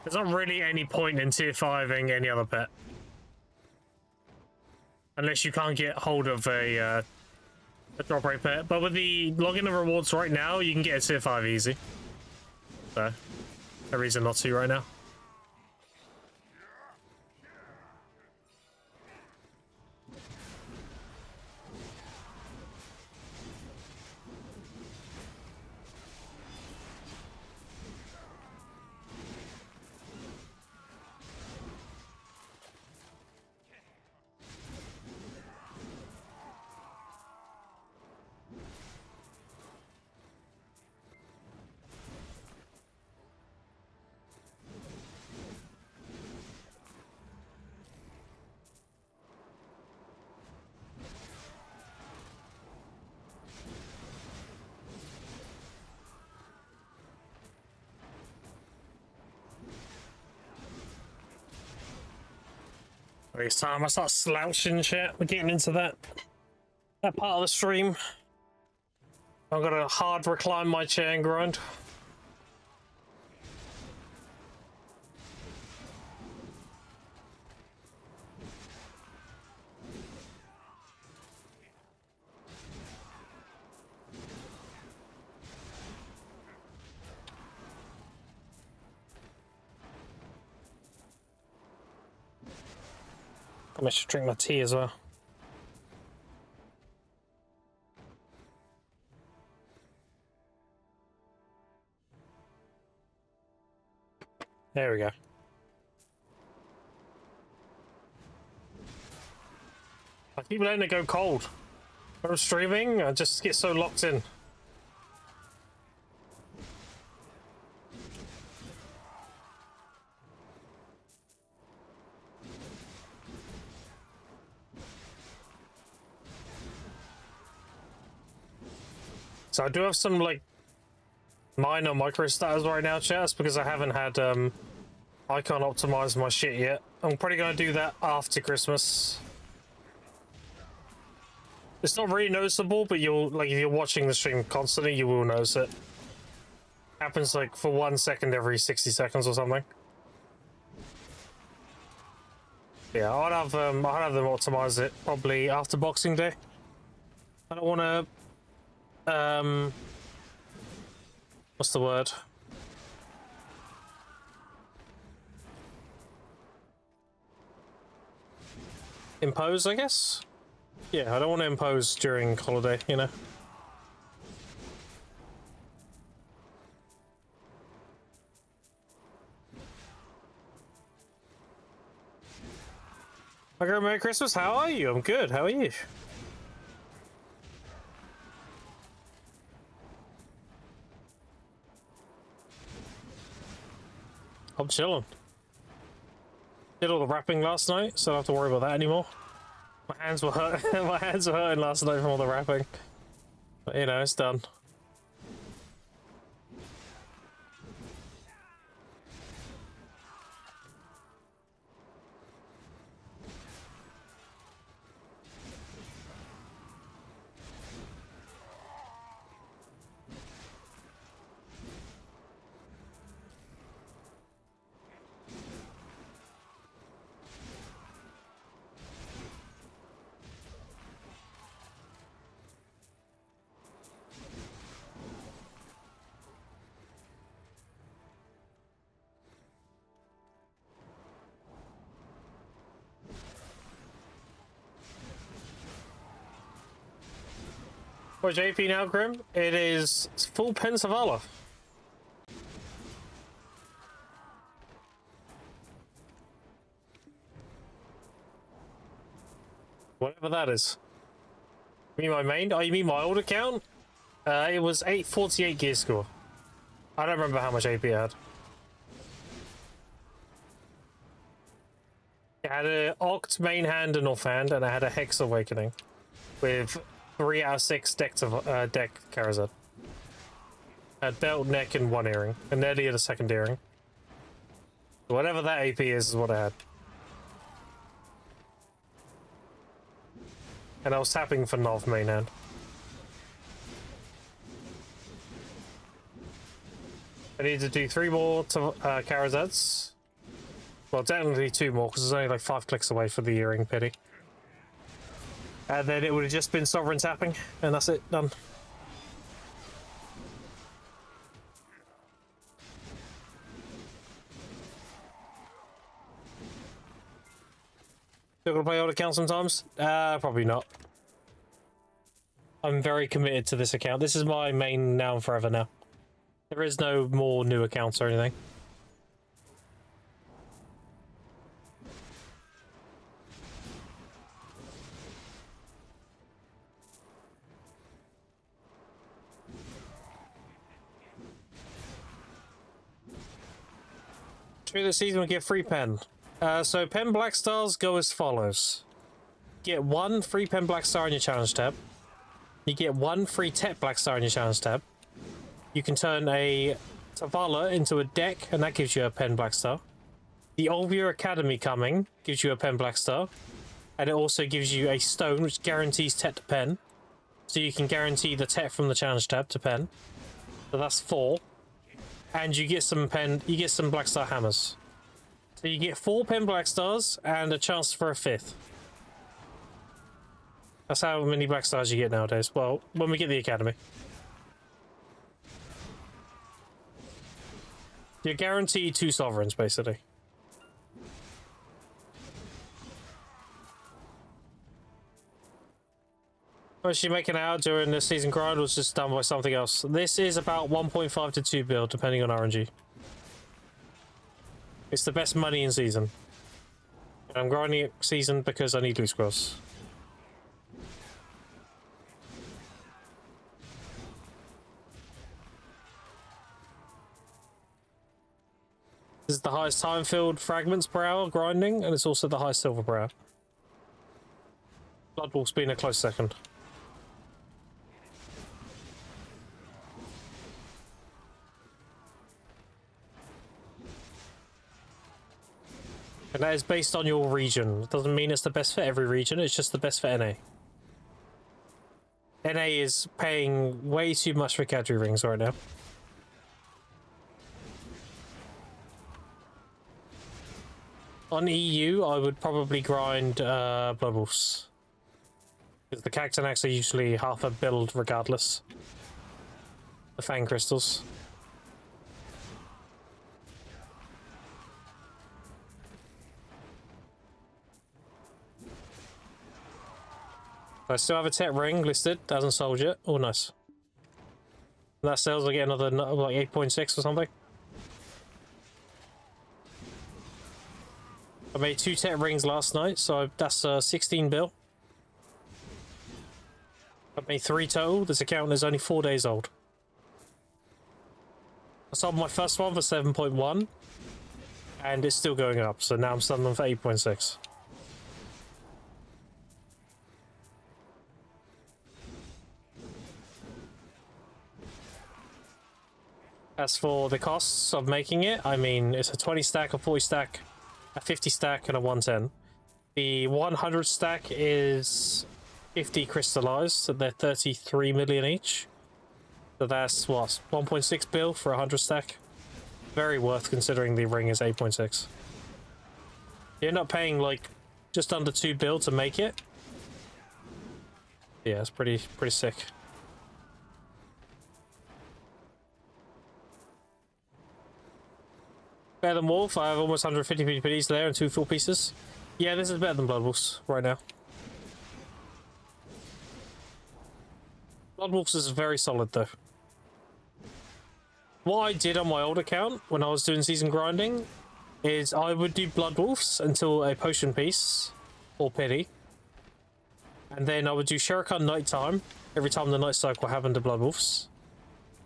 There's not really any point in tier 5ing any other pet. Unless you can't get hold of a drop rate pet. But with the login and rewards right now, you can get a tier 5 easy. So, no reason not to right now. It's time I start slouching shit. We're getting into that part of the stream. I'm gonna hard recline my chair and grind. I should drink my tea as well. There we go. I keep letting it go cold. When I'm streaming, I just get so locked in. So I do have some like minor micro status right now, chat, because I haven't had icon optimize my shit yet. I'm probably gonna do that after Christmas. It's not really noticeable, but you'll like if you're watching the stream constantly, you will notice it. Happens like for 1 second every 60 seconds or something. Yeah, I'll have them optimize it probably after Boxing Day. I don't want to. What's the word? Impose, I guess? Yeah, I don't want to impose during holiday, you know? Okay, Merry Christmas, how are you? I'm good, how are you? I'm chilling. Did all the wrapping last night, so I don't have to worry about that anymore. My hands were hurting. My hands were hurting last night from all the wrapping. But you know, it's done. Where's JP now, Grim? It is full Pensavala. Whatever that is. You mean my main? Oh, you mean my old account? It was 848 gear score. I don't remember how much AP I had. It had an Oct main hand and offhand, and I had a Hex Awakening with 3 out of 6 deck Karazhan. I had belt, neck, and 1 earring, and nearly had a second earring. Whatever that AP is what I had. And I was tapping for Nov main hand. need to do 3 more to Karazats. Well, technically 2 more, because there's only like 5 clicks away for the earring pity. And then it would have just been Sovereign tapping, and that's it, done. Still gonna play old account sometimes? Probably not. I'm very committed to this account. This is my main now and forever now. There is no more new accounts or anything. Through the season we get free pen. So pen black stars go as follows. Get 1 free pen black star in your challenge tab. You get 1 free Tet black star in your challenge tab. You can turn a Tavala into a deck, and that gives you a pen black star. The Olvia Academy coming gives you a pen black star, and it also gives you a stone which guarantees Tet to pen. So you can guarantee the Tet from the challenge tab to pen. So that's 4. And you get some black star hammers. So you get 4 pen black stars and a chance for a 5th. That's how many black stars you get nowadays. Well, when we get the academy. You're guaranteed 2 sovereigns, basically. Was she making out during the season grind, or was just done by something else? This is about 1.5 to 2 build, depending on RNG. It's the best money in season. And I'm grinding it season because I need loot scrolls. This is the highest time-filled fragments per hour grinding, and it's also the highest silver per hour. Bloodwolf's been a close second. And that is based on your region. It doesn't mean it's the best for every region, it's just the best for NA. NA is paying way too much for cadre rings right now. On EU, I would probably grind Bloodwolves. Because the Cactanax are usually half a build regardless. The Fang Crystals. I still have a Tet ring listed, hasn't sold yet. Oh, nice. That sells, I get another like 8.6 or something. I made 2 Tet rings last night, so that's 16 bill. I made 3 total. This account is only 4 days old. I sold my first one for 7.1, and it's still going up, so now I'm selling them for 8.6. As for the costs of making it, I mean, it's a 20 stack, a 40 stack, a 50 stack, and a 110. The 100 stack is 50 crystallized, so they're 33 million each. So that's what, 1.6 bill for a 100 stack. Very worth considering the ring is 8.6. You end up paying like just under 2 bill to make it. Yeah, it's pretty sick. Better than Wolf. I have almost 150 PPDs there and 2 full pieces. Yeah, this is better than Blood Wolves right now. Blood Wolves is very solid though. What I did on my old account when I was doing season grinding is I would do Blood Wolves until a potion piece or pity. And then I would do Shuriken Nighttime every time the night cycle happened to Blood Wolves.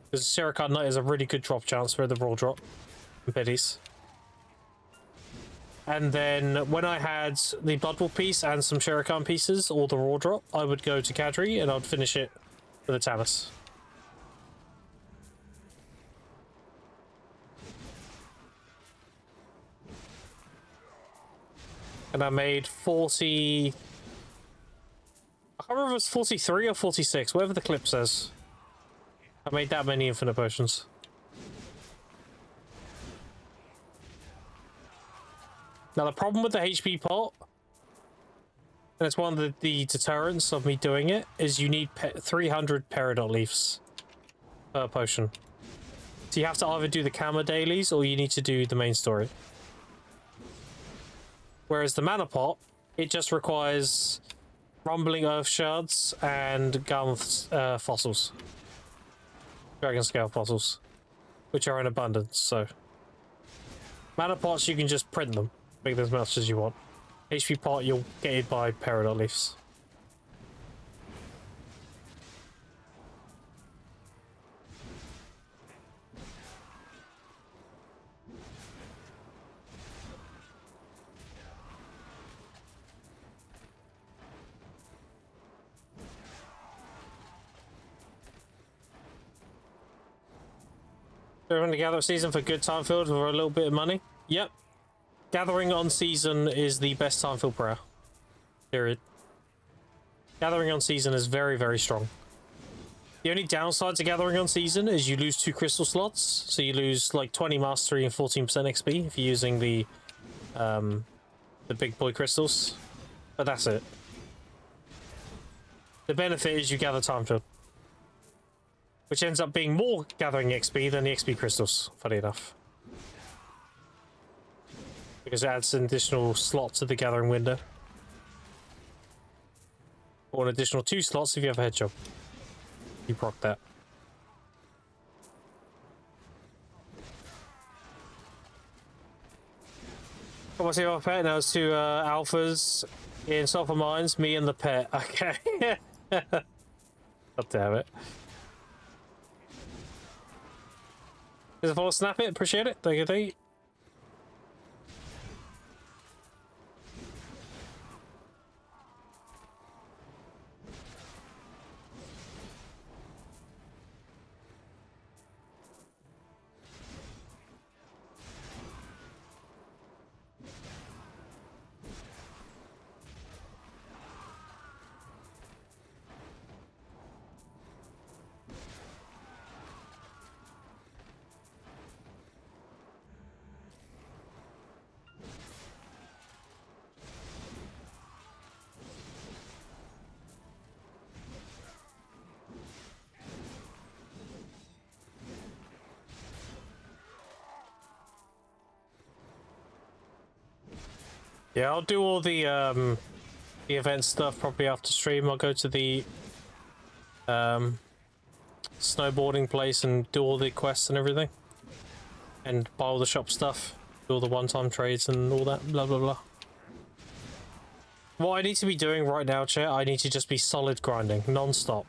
Because Shuriken Night is a really good drop chance for the raw drop and pities. And then when I had the Blood Wolf piece and some Shuriken pieces or the raw drop, I would go to Kadri and I'd finish it with a Talus. And I made 40... I can't remember if it was 43 or 46, whatever the clip says. I made that many infinite potions. Now the problem with the HP pot, and it's one of the deterrents of me doing it, is you need 300 peridot leaves per potion. So you have to either do the Kama dailies or you need to do the main story. Whereas the mana pot, it just requires rumbling earth shards and Garmouth fossils. Dragon scale fossils. Which are in abundance, so. Mana pots, you can just print them. Make them as much as you want. HP pot, you'll get it by peridot leaves. They're going to gather season for good time field for a little bit of money. Yep. Gathering on season is the best time field prayer. Period. Gathering on season is very, very strong. The only downside to gathering on season is you lose 2 crystal slots. So you lose like 20 mastery and 14% XP if you're using the big boy crystals. But that's it. The benefit is you gather time field. Which ends up being more gathering XP than the XP crystals, funny enough. Because it adds an additional slot to the gathering window. Or an additional 2 slots if you have a head job. You proc that. Got my team pet, now it's 2 alphas in Sulphur Mines, me and the pet. Okay. God damn it. Is it full snap it? Appreciate it. Thank you. Yeah, I'll do all the event stuff probably after stream. I'll go to the snowboarding place and do all the quests and everything. And buy all the shop stuff. Do all the one-time trades and all that, blah, blah, blah. What I need to be doing right now, chat, I need to just be solid grinding, non-stop.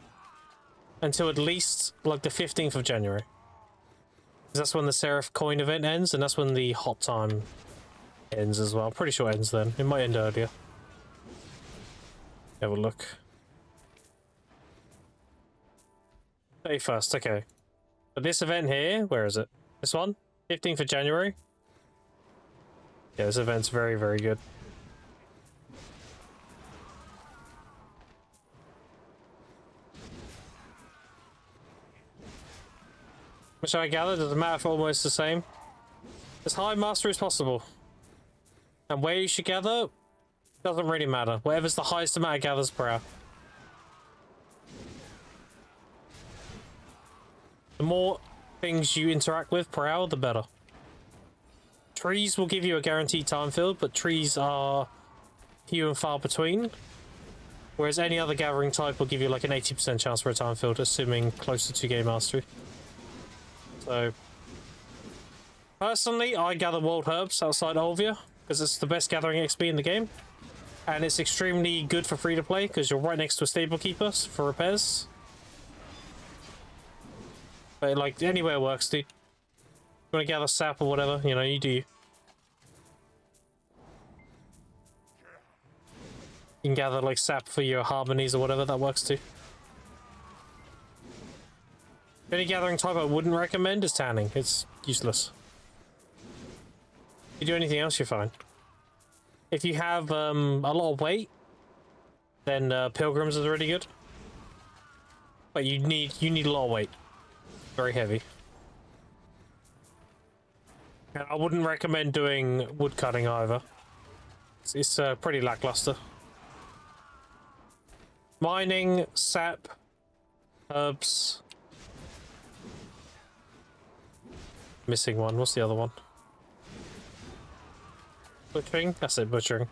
Until at least, like, the 15th of January. That's when the Seraph coin event ends, and that's when the hot time ends as well. I'm pretty sure it ends then. It might end earlier. Have a look. 31st, okay. But this event here, where is it? This one? 15th of January? Yeah, this event's very, very good. Which I gather doesn't matter if almost the same. As high mastery as possible. And where you should gather doesn't really matter. Whatever's the highest amount of gathers per hour. The more things you interact with per hour, the better. Trees will give you a guaranteed time field, but trees are few and far between. Whereas any other gathering type will give you like an 80% chance for a time field, assuming close to 2 game mastery. So, personally, I gather wild herbs outside Olvia, because it's the best gathering XP in the game. And it's extremely good for free to play, because you're right next to a stable keeper for repairs. But like, anywhere works, dude. You want to gather sap or whatever, you know, you do. You can gather like sap for your harmonies or whatever, that works too. The only gathering type I wouldn't recommend is tanning. It's useless. If you do anything else, you're fine. If you have a lot of weight, then pilgrims is really good. But you need a lot of weight. Very heavy. And I wouldn't recommend doing wood cutting either. It's pretty lackluster. Mining, sap, herbs. Missing one. What's the other one? Butchering? That's it, butchering.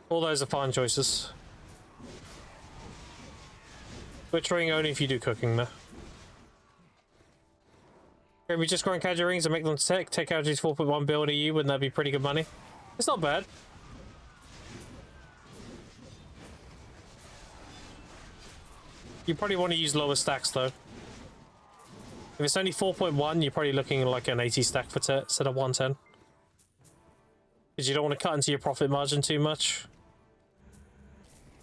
All those are fine choices. Butchering only if you do cooking, though. Can we just grind Kaja rings and make them tech? Tech Kaja's 4.1 bill in EU, wouldn't that be pretty good money? It's not bad. You probably want to use lower stacks, though. If it's only 4.1, you're probably looking at like an 80 stack for instead of 110. Because you don't want to cut into your profit margin too much.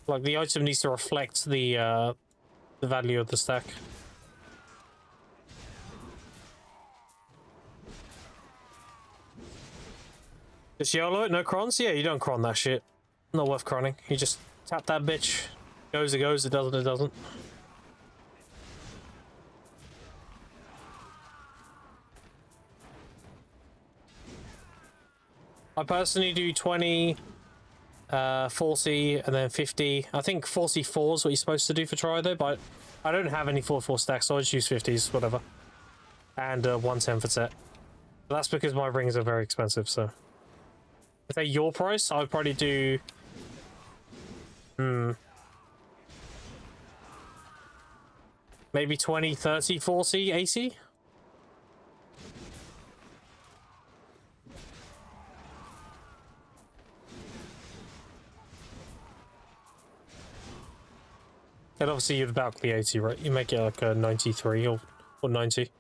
Like, the item needs to reflect the value of the stack. Just YOLO it, no crons? Yeah, you don't cron that shit. Not worth cronning. You just tap that bitch. Goes, it goes, it doesn't, it doesn't. I personally do 20, 40, and then 50. I think 44 is what you're supposed to do for try though, but I don't have any 44 stacks, so I just use 50s, whatever. And 110 for set. But that's because my rings are very expensive, so. If they're your price, I would probably do... maybe 20, 30, 40, 80? And obviously you'd bulk the 80, right? You make it like a 93 or 90.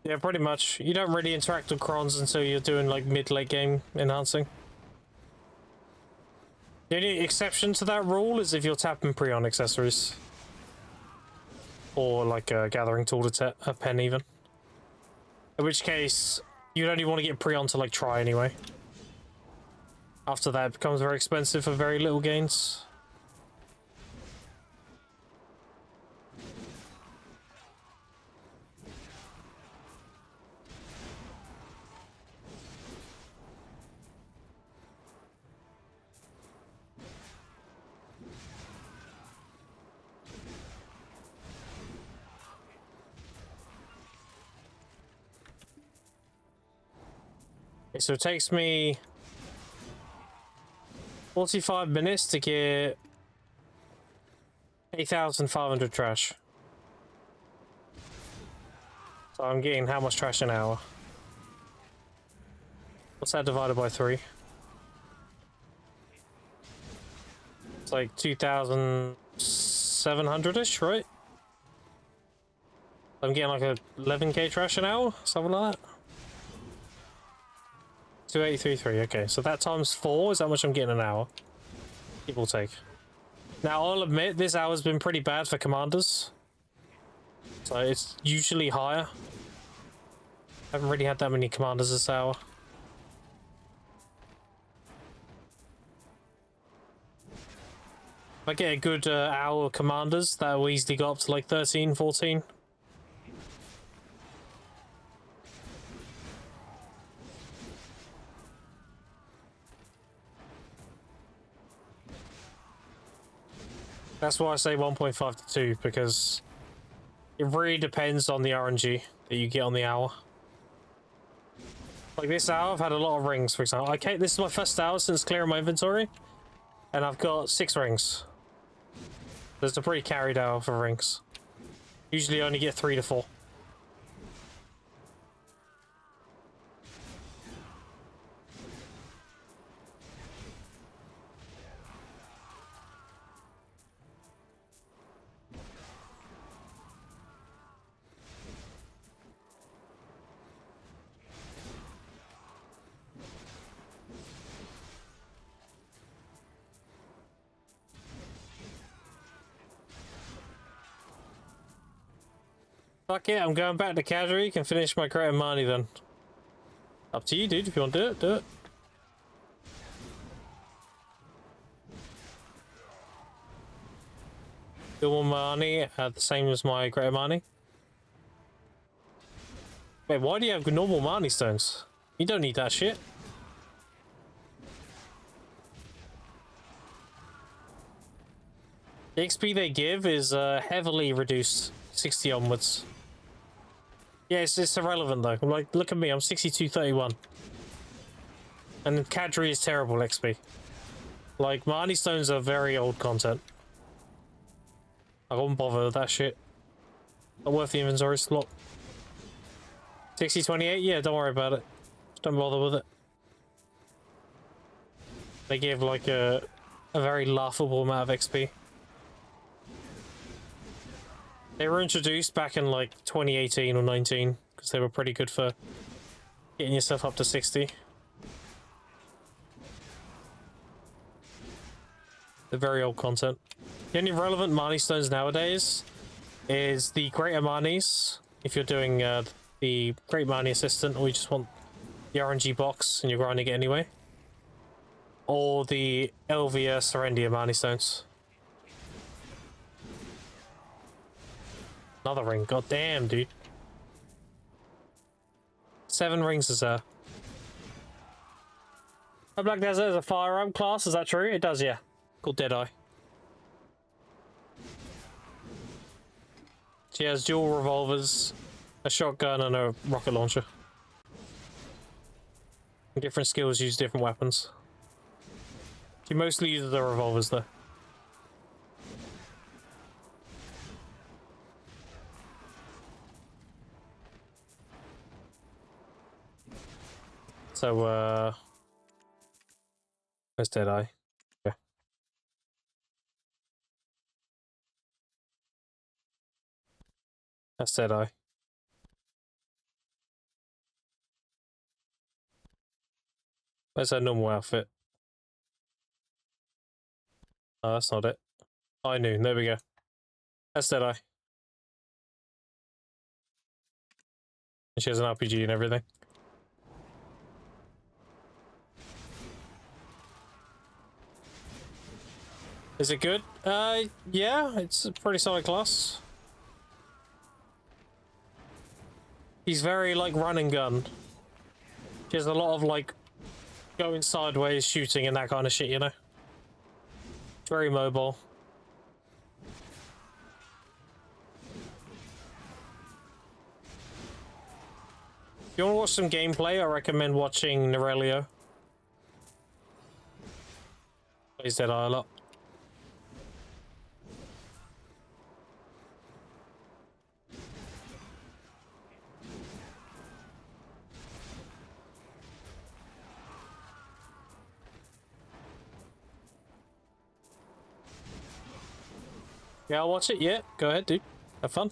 Yeah, pretty much. You don't really interact with crons until you're doing like mid-late game enhancing. The only exception to that rule is if you're tapping pre-on accessories. Or like a gathering tool to a pen even. In which case, you'd only want to get pre-on to like try anyway. After that, it becomes very expensive for very little gains. So it takes me 45 minutes to get 8,500 trash. So I'm getting how much trash an hour? What's that divided by 3? It's like 2,700-ish, right? I'm getting like a 11k trash an hour, something like that. 2833, okay, so that times 4 is how much I'm getting an hour. Give or take. Now, I'll admit, this hour's been pretty bad for commanders. So it's usually higher. I haven't really had that many commanders this hour. If I get a good hour of commanders, that will easily go up to like 13, 14. That's why I say 1.5 to 2, because it really depends on the RNG that you get on the hour. Like this hour, I've had a lot of rings, for example. Okay, this is my first hour since clearing my inventory, and I've got 6 rings. There's a pretty carried hour for rings. Usually I only get 3 to 4. Fuck it, I'm going back to casual. You can finish my Great Money then. Up to you, dude. If you want to do it, do it. Dual money, the same as my Great Money. Wait, why do you have normal Marnie stones? You don't need that shit. The XP they give is heavily reduced, 60 onwards. Yeah, it's irrelevant though. Like, look at me, I'm 6231. And Kadri is terrible XP. Like, Marnie stones are very old content. I won't bother with that shit. Not worth the inventory slot. 6028? Yeah, don't worry about it. Just don't bother with it. They give like a very laughable amount of XP. They were introduced back in like 2018 or 19 because they were pretty good for getting yourself up to 60. They're very old content. The only relevant Marnie stones nowadays is the Greater Marnies, if you're doing the Great Marnie Assistant, or you just want the RNG box and you're grinding it anyway. Or the Elvia Serendia Marnie stones. Another ring, god damn, dude. 7 rings is there. A Black Desert is a firearm class, is that true? It does, yeah. Called Deadeye. She has dual revolvers, a shotgun, and a rocket launcher. Different skills use different weapons. She mostly uses the revolvers, though. So, where's Deadeye? Yeah. That's Deadeye. Where's her normal outfit? Oh, that's not it. I knew. There we go. That's Deadeye. And she has an RPG and everything. Is it good? Yeah, it's a pretty solid class. He's very, like, run and gun. She has a lot of, like, going sideways, shooting, and that kind of shit, you know? Very mobile. If you want to watch some gameplay, I recommend watching Norelio. Plays Deadeye a lot. Yeah, I'll watch it. Yeah, go ahead, dude. Have fun.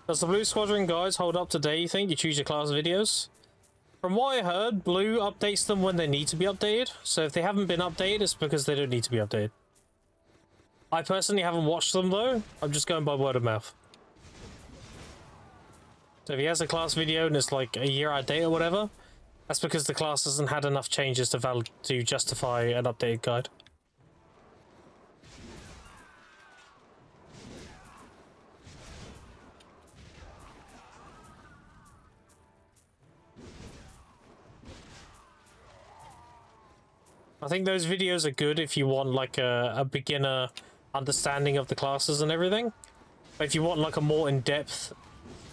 Does the Blue Squadron guides hold up today, you think? You choose your class videos? From what I heard, Blue updates them when they need to be updated. So if they haven't been updated, it's because they don't need to be updated. I personally haven't watched them, though. I'm just going by word of mouth. So if he has a class video and it's like a year out of date or whatever, that's because the class hasn't had enough changes to justify an updated guide. I think those videos are good if you want like a beginner understanding of the classes and everything. But if you want like a more in-depth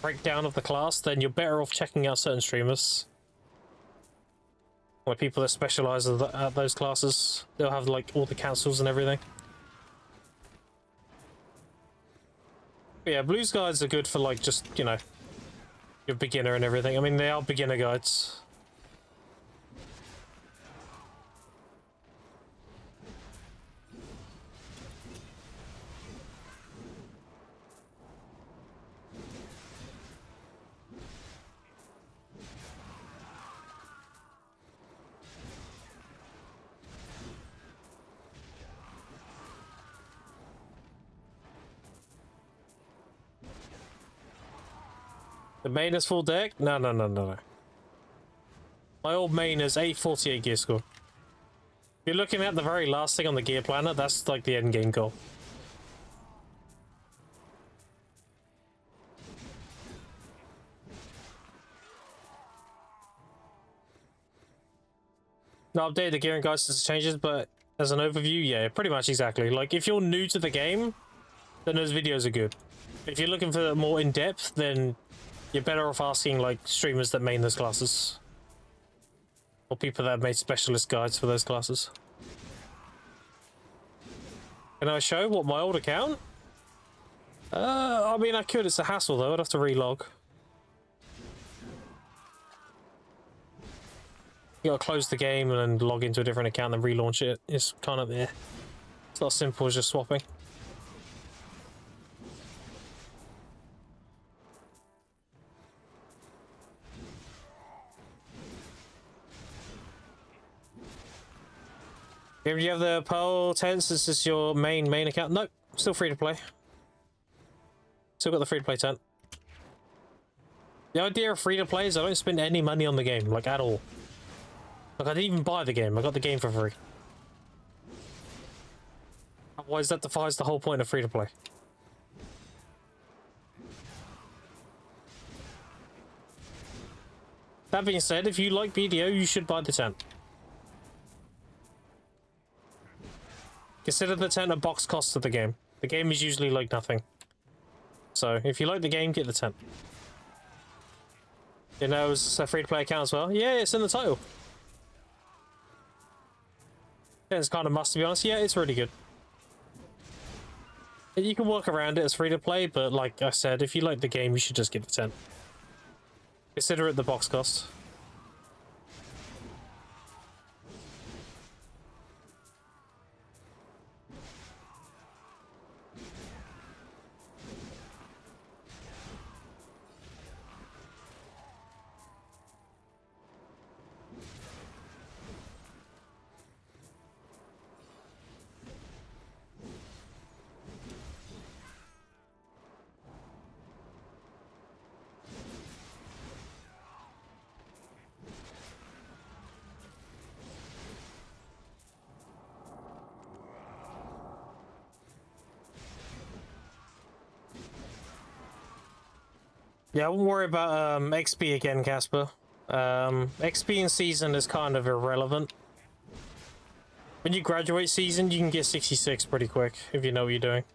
breakdown of the class, then you're better off checking out certain streamers. Where people that specialize at those classes, they'll have like all the councils and everything. But yeah, Blue's guides are good for like just, you know, your beginner and everything. I mean, they are beginner guides. The main is full deck? No, no, no, no, no. My old main is 848 gear score. If you're looking at the very last thing on the gear planner, that's like the end game goal. Not updated the gearing guide since it changes, but as an overview, yeah, pretty much exactly. Like, if you're new to the game, then those videos are good. If you're looking for more in-depth, then you're better off asking, like, streamers that main those classes. Or people that have made specialist guides for those classes. Can I show what my old account? I mean, I could. It's a hassle, though. I'd have to relog. You gotta close the game and then log into a different account and relaunch it. It's kind of there. It's not as simple as just swapping. Do you have the Pearl tents? Is this your main account? Nope. Still free to play. Still got the free to play tent. The idea of free to play is I don't spend any money on the game, like at all. Like, I didn't even buy the game. I got the game for free. Otherwise, that defies the whole point of free-to-play. That being said, if you like BDO, you should buy the tent. Consider the tent a box cost of the game. The game is usually like nothing. So, if you like the game, get the tent. You know, it's a free-to-play account as well. Yeah, it's in the title. Yeah, it's kind of must, to be honest. Yeah, it's really good. You can work around it as free to play, but like I said, if you like the game, you should just get the tent. Consider it the box cost. Yeah, I won't worry about XP again, Casper. XP in season is kind of irrelevant. When you graduate season, you can get 66 pretty quick, if you know what you're doing.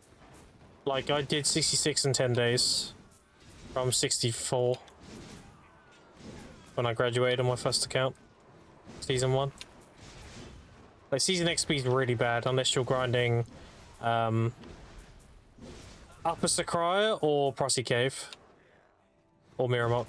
Like, I did 66 in 10 days. From 64. When I graduated on my first account. Season 1. Like, season XP is really bad, unless you're grinding Upper Sakraya or Prosy Cave. Or Miramont.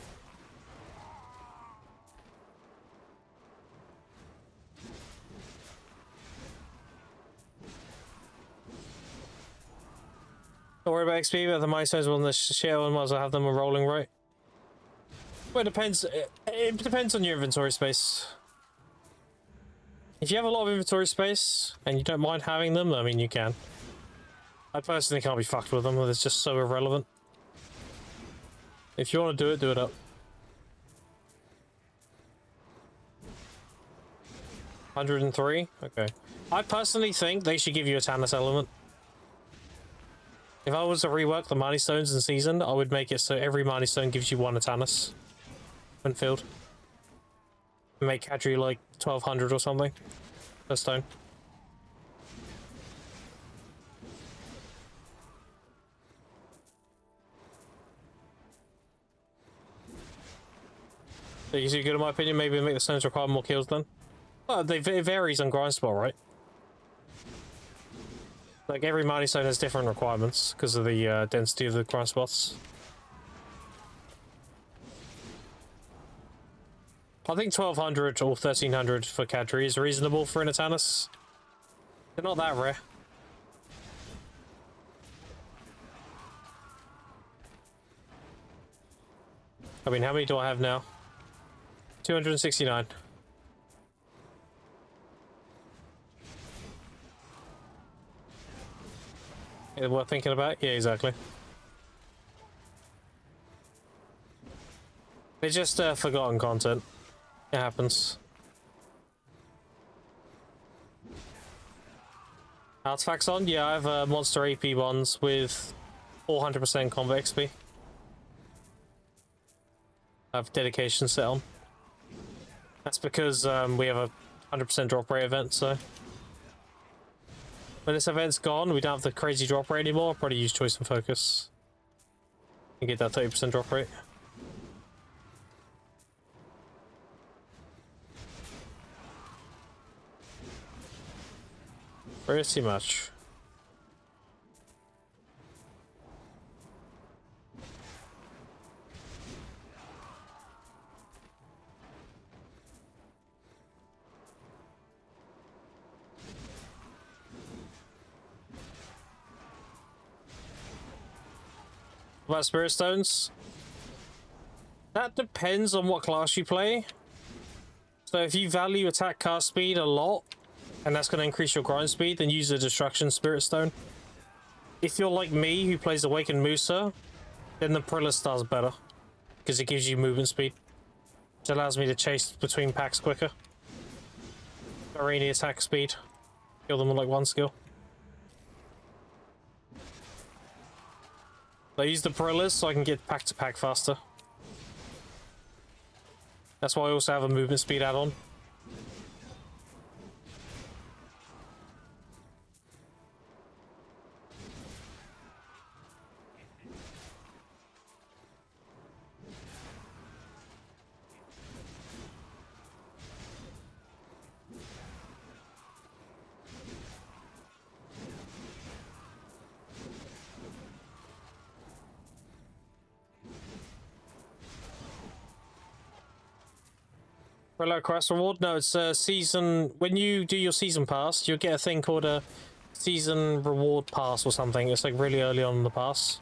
Don't worry about XP, but the milestones on the shell and might as well have them rolling, right? Well, it depends. It depends on your inventory space. If you have a lot of inventory space and you don't mind having them, I mean, you can. I personally can't be fucked with them. It's just so irrelevant. If you want to do it up. $103? Okay. I personally think they should give you a Tannis element. If I was to rework the Marnie Stones in season, I would make it so every Marnie Stone gives you one Tannis. When filled. Make Kadri like 1200 or something. Per stone. So you see good in my opinion, maybe make the stones require more kills then? Well, it varies on grind spot, right? Like every mighty stone has different requirements because of the density of the grind spots. I think 1200 or 1300 for Kadri is reasonable for Inatanus. They're not that rare. I mean, how many do I have now? 269. Yeah, worth thinking about? Yeah, exactly. They're just forgotten content. It happens. Artifacts on? Yeah, I have monster AP ones with 400% combat XP. I have dedication set on. That's because we have a 100% drop rate event, so... When this event's gone, we don't have the crazy drop rate anymore. I'll probably use choice and focus. And get that 30% drop rate. Pretty much. About Spirit Stones? That depends on what class you play. So if you value attack cast speed a lot, and that's going to increase your grind speed, then use the Destruction Spirit Stone. If you're like me, who plays Awakened Musa, then the Prillis does better. Because it gives you movement speed. Which allows me to chase between packs quicker. Arena attack speed. Kill them with like one skill. I use the Prillis so I can get pack to pack faster. That's why I also have a movement speed add-on. Hello, quest reward? No, it's a season. When you do your season pass, you'll get a thing called a season reward pass or something. It's like really early on in the pass.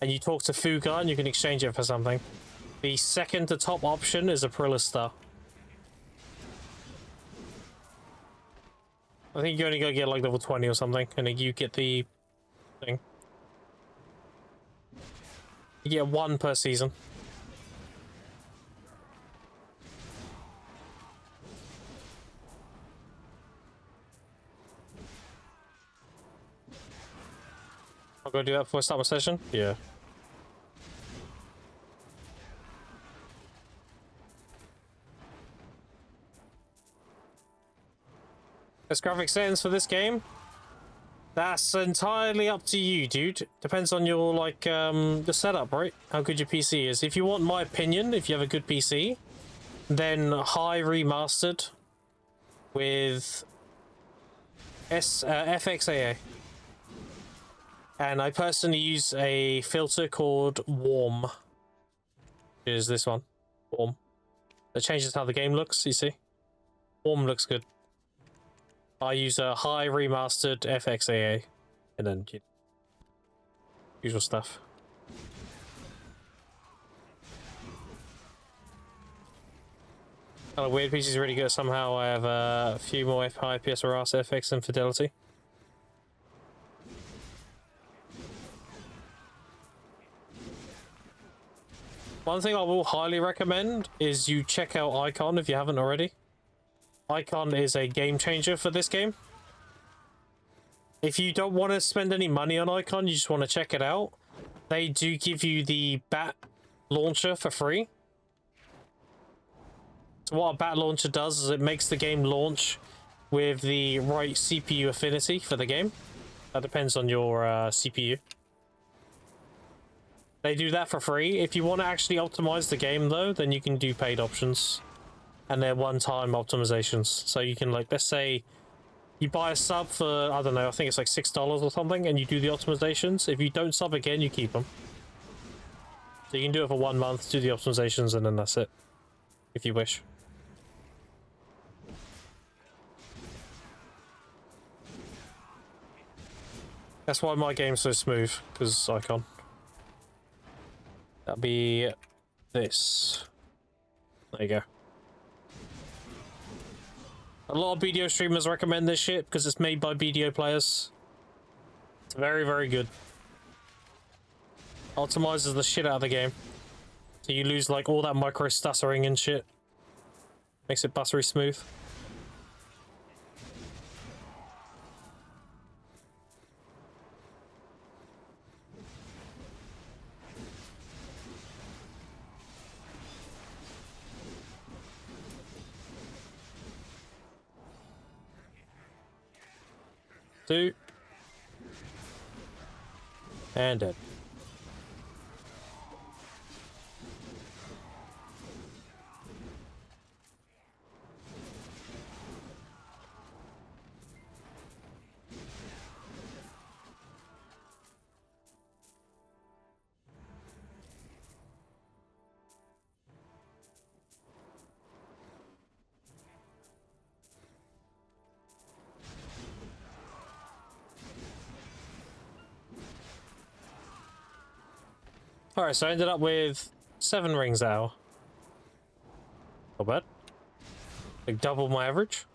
And you talk to Fuga and you can exchange it for something. The second to top option is a Prillis Star. I think you only gotta get like level 20 or something, and then you get the thing. You get one per season. I'll go do that before I start my session? Yeah. Best graphic settings for this game? That's entirely up to you, dude. Depends on your, like, the setup, right? How good your PC is. If you want my opinion, if you have a good PC, then high remastered with FXAA. And I personally use a filter called Warm. Which is this one. Warm. That changes how the game looks, you see? Warm looks good. I use a high remastered FXAA. And then usual stuff. Kind of weird PC's really good. Somehow I have a few more high PSRS FX and fidelity. One thing I will highly recommend is you check out Icon if you haven't already. Icon is a game changer for this game. If you don't want to spend any money on Icon, you just want to check it out, they do give you the bat launcher for free. So what a bat launcher does is it makes the game launch with the right CPU affinity for the game. That depends on your CPU. They do that for free. If you want to actually optimize the game, though, then you can do paid options. And they're one-time optimizations. So you can, like, let's say you buy a sub for, I don't know, I think it's like $6 or something, and you do the optimizations. If you don't sub again, you keep them. So you can do it for 1 month, do the optimizations, and then that's it. If you wish. That's why my game's so smooth, because Icon. That'll be this. There you go. A lot of BDO streamers recommend this shit because it's made by BDO players. It's very, very good. Optimizes the shit out of the game. So you lose like all that micro stuttering and shit. Makes it buttery smooth. Two. And dead. Alright, so I ended up with 7 rings now. Not bad. Like double my average.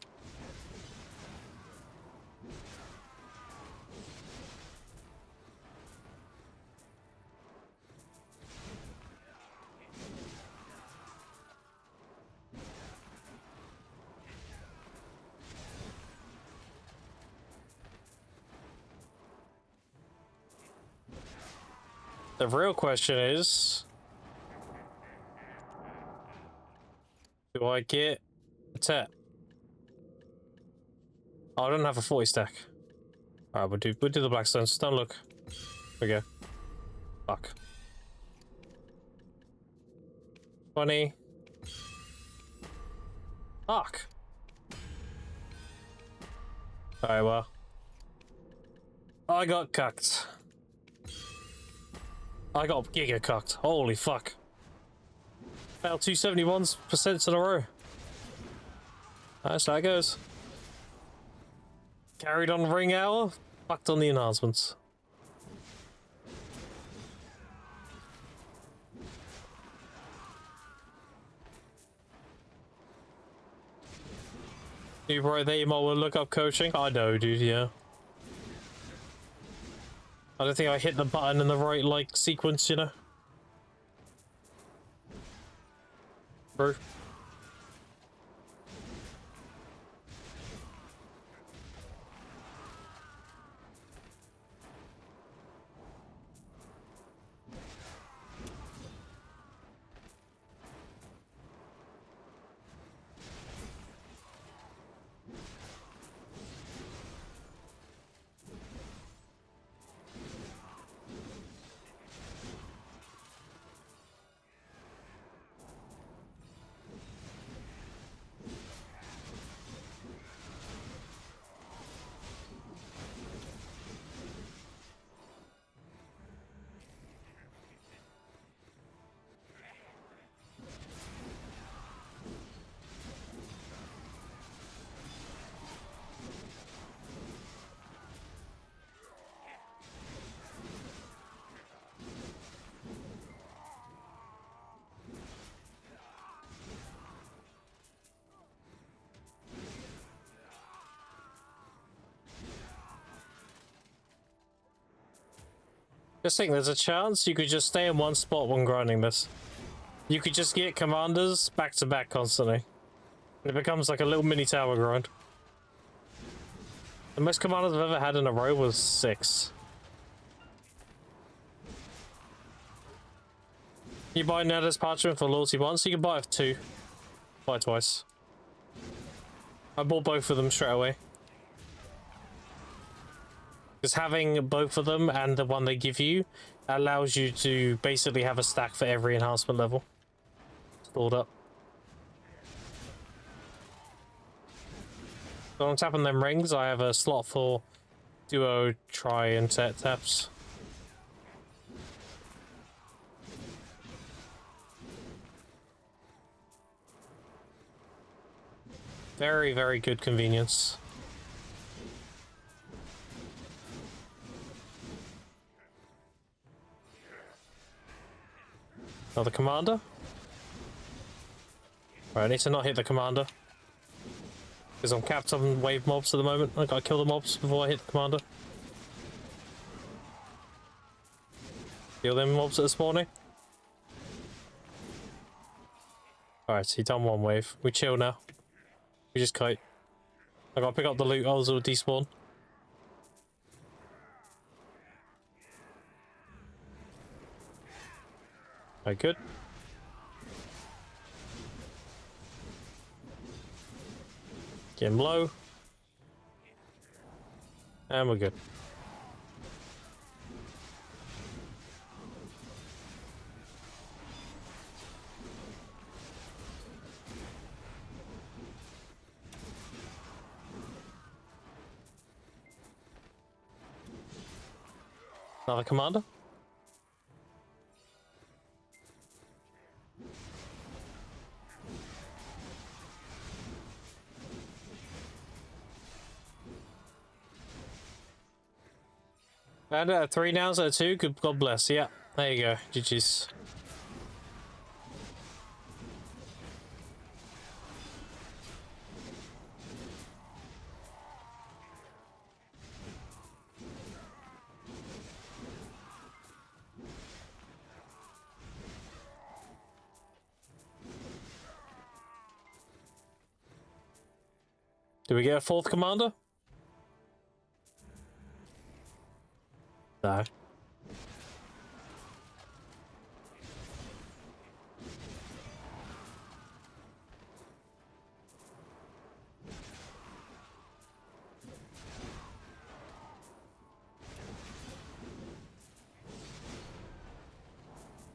The real question is, do I get a tap? Oh, I don't have a 40 stack. Alright, we'll do the blackstones. Don't look. There we go. Fuck. 20. Fuck. Alright, well. I got cucked. I got giga cucked. Holy fuck. Failed 271% in a row. That's how it goes. Carried on ring hour, fucked on the enhancements. You bro, there you might want to look up coaching. I know, dude, yeah. I don't think I hit the button in the right, like, sequence, you know? Bro. Just think, there's a chance you could just stay in one spot when grinding this. You could just get commanders back to back constantly. And it becomes like a little mini tower grind. The most commanders I've ever had in a row was 6. You buy Nether's Parchment for loyalty once, you can buy it for 2. Buy it twice. I bought both of them straight away. Because having both of them and the one they give you allows you to basically have a stack for every enhancement level stored up. So on tapping them rings, I have a slot for duo, try, and set taps. Very, very good convenience. Another commander? Right, I need to not hit the commander. Because I'm capped on wave mobs at the moment. I gotta kill the mobs before I hit the commander. Kill them mobs at this morning. Alright, so you done one wave. We chill now. We just kite. I gotta pick up the loot, others will despawn. Alright, good. Get him low. And we're good. Another commander? And 3 now, so 2. Good, God bless. Yeah, there you go. GG's. Do we get a 4th commander? No.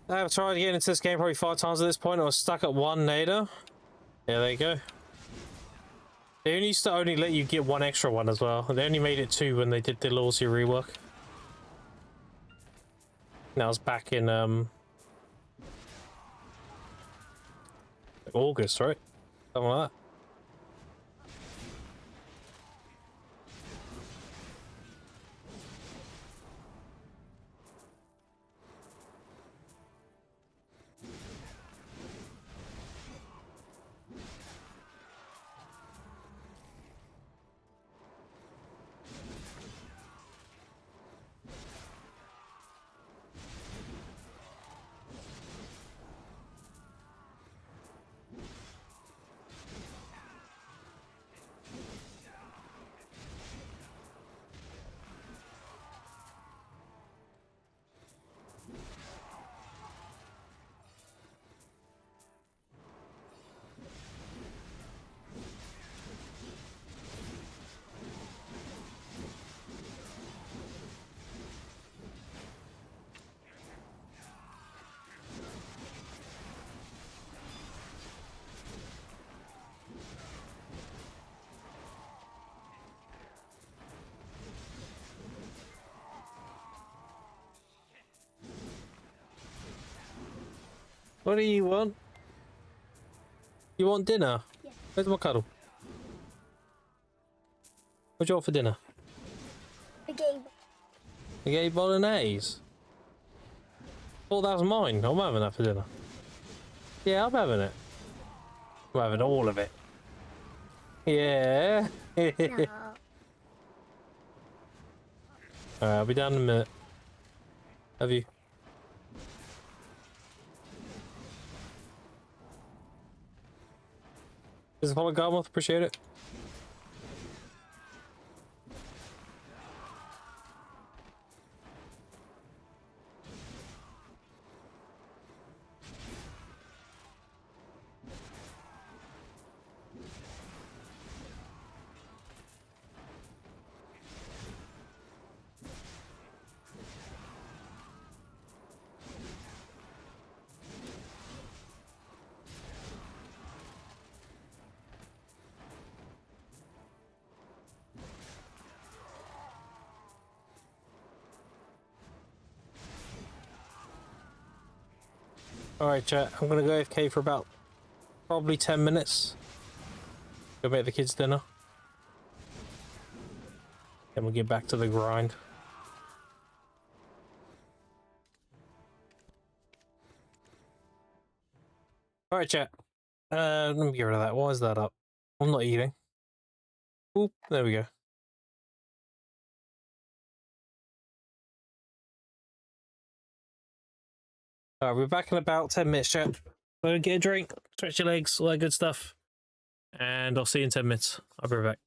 I've tried getting into this game probably 5 times at this point. I was stuck at 1 nader. Yeah, there you go. They only used to only let you get 1 extra one as well. They only made it 2 when they did the loyalty rework. That was back in August, right? Something like that. What do you want? You want dinner? Yeah. Where's my cuddle? What do you want for dinner? Spaghetti bolognese. Oh, that was mine. I'm having that for dinner. Yeah, I'm having it. I'm having all of it. Yeah. No. Alright, I'll be down in a minute. Have you? Is it follow Garmoth? Appreciate it. Alright, chat. I'm gonna go AFK for about probably 10 minutes. Go make the kids dinner. Then we'll get back to the grind. Alright, chat. Let me get rid of that. Why is that up? I'm not eating. Oop, there we go. Alright, we're back in about 10 minutes, chat. Go and get a drink, stretch your legs, all that good stuff. And I'll see you in 10 minutes. I'll be right back.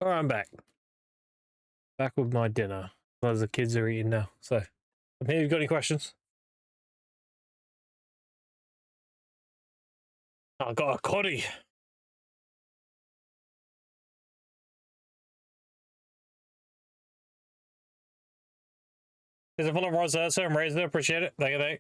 All right, I'm back. Back with my dinner. As the kids are eating now. So, I think you've got any questions? I got a coddy. Is it full of rosetta and raisin? Appreciate it. Thank you.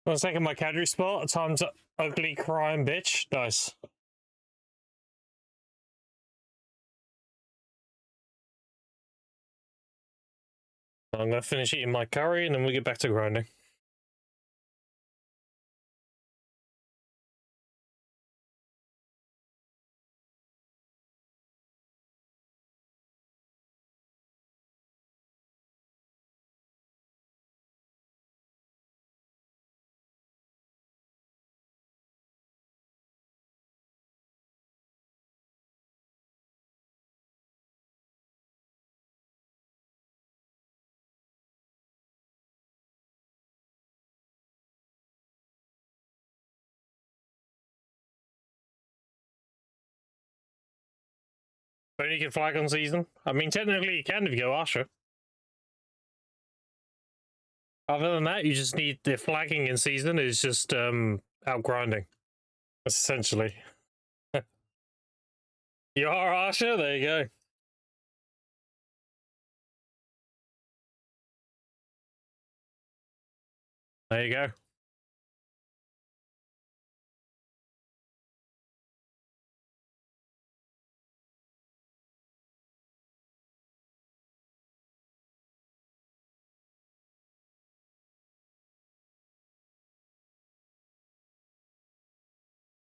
One second, my cadry spot. Time's ugly crying bitch. Nice. I'm gonna finish eating my curry and then we get back to grinding. But you can flag on season. I mean, technically you can if you go Asher. Other than that, you just need the flagging in season is just out grinding. Essentially. You are Asher? There you go. There you go.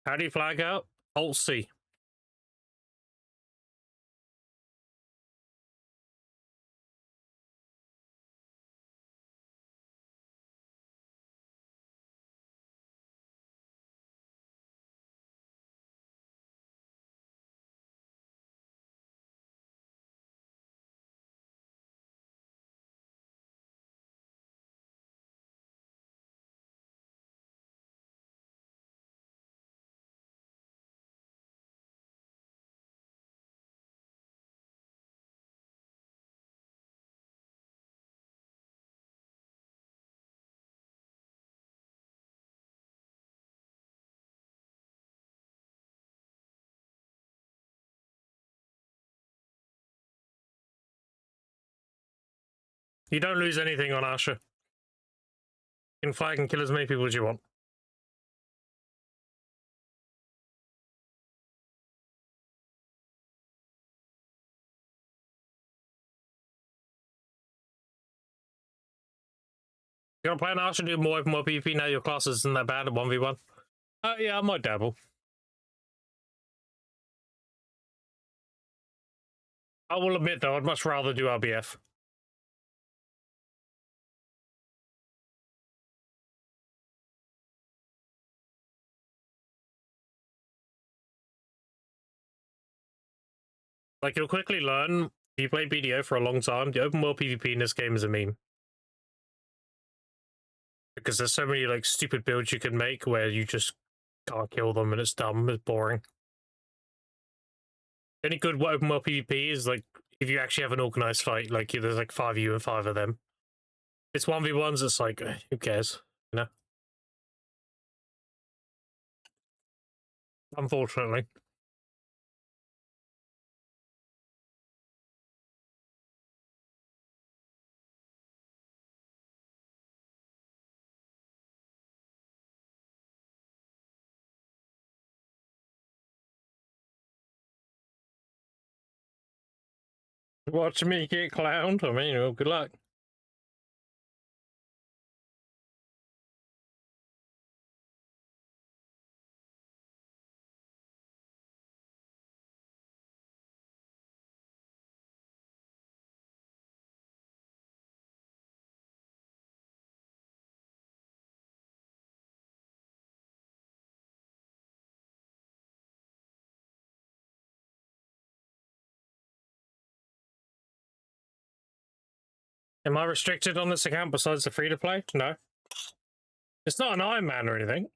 How do you flag out? Alt C. You don't lose anything on Asher. You can flag and kill as many people as you want. You're gonna play an Asher, do more open world PvP now your class isn't that bad at 1v1? Yeah, I might dabble. I will admit though, I'd much rather do RBF. Like, you'll quickly learn, if you play BDO for a long time, the open world PvP in this game is a meme. Because there's so many, like, stupid builds you can make where you just can't kill them and it's dumb, it's boring. Any good open world PvP is, like, if you actually have an organized fight, like, there's, like, 5 of you and 5 of them. It's 1v1s, it's like, who cares, you know? Unfortunately. Watch me get clowned. I mean, well, good luck. Am I restricted on this account besides the free-to-play? No. It's not an Iron Man or anything.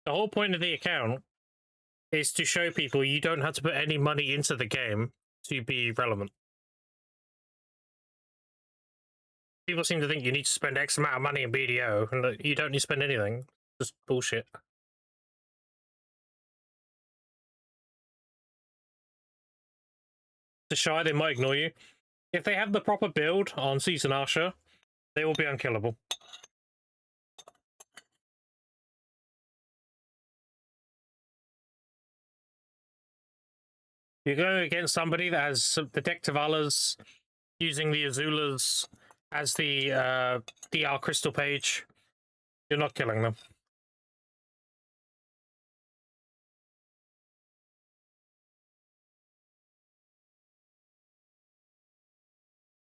The whole point of the account is to show people you don't have to put any money into the game to be relevant. People seem to think you need to spend X amount of money in BDO, and you don't need to spend anything. Just bullshit. To shy, they might ignore you. If they have the proper build on Season Archer, they will be unkillable. You're going against somebody that has the deck Tavallas, using the Azulas as the DR Crystal page. You're not killing them.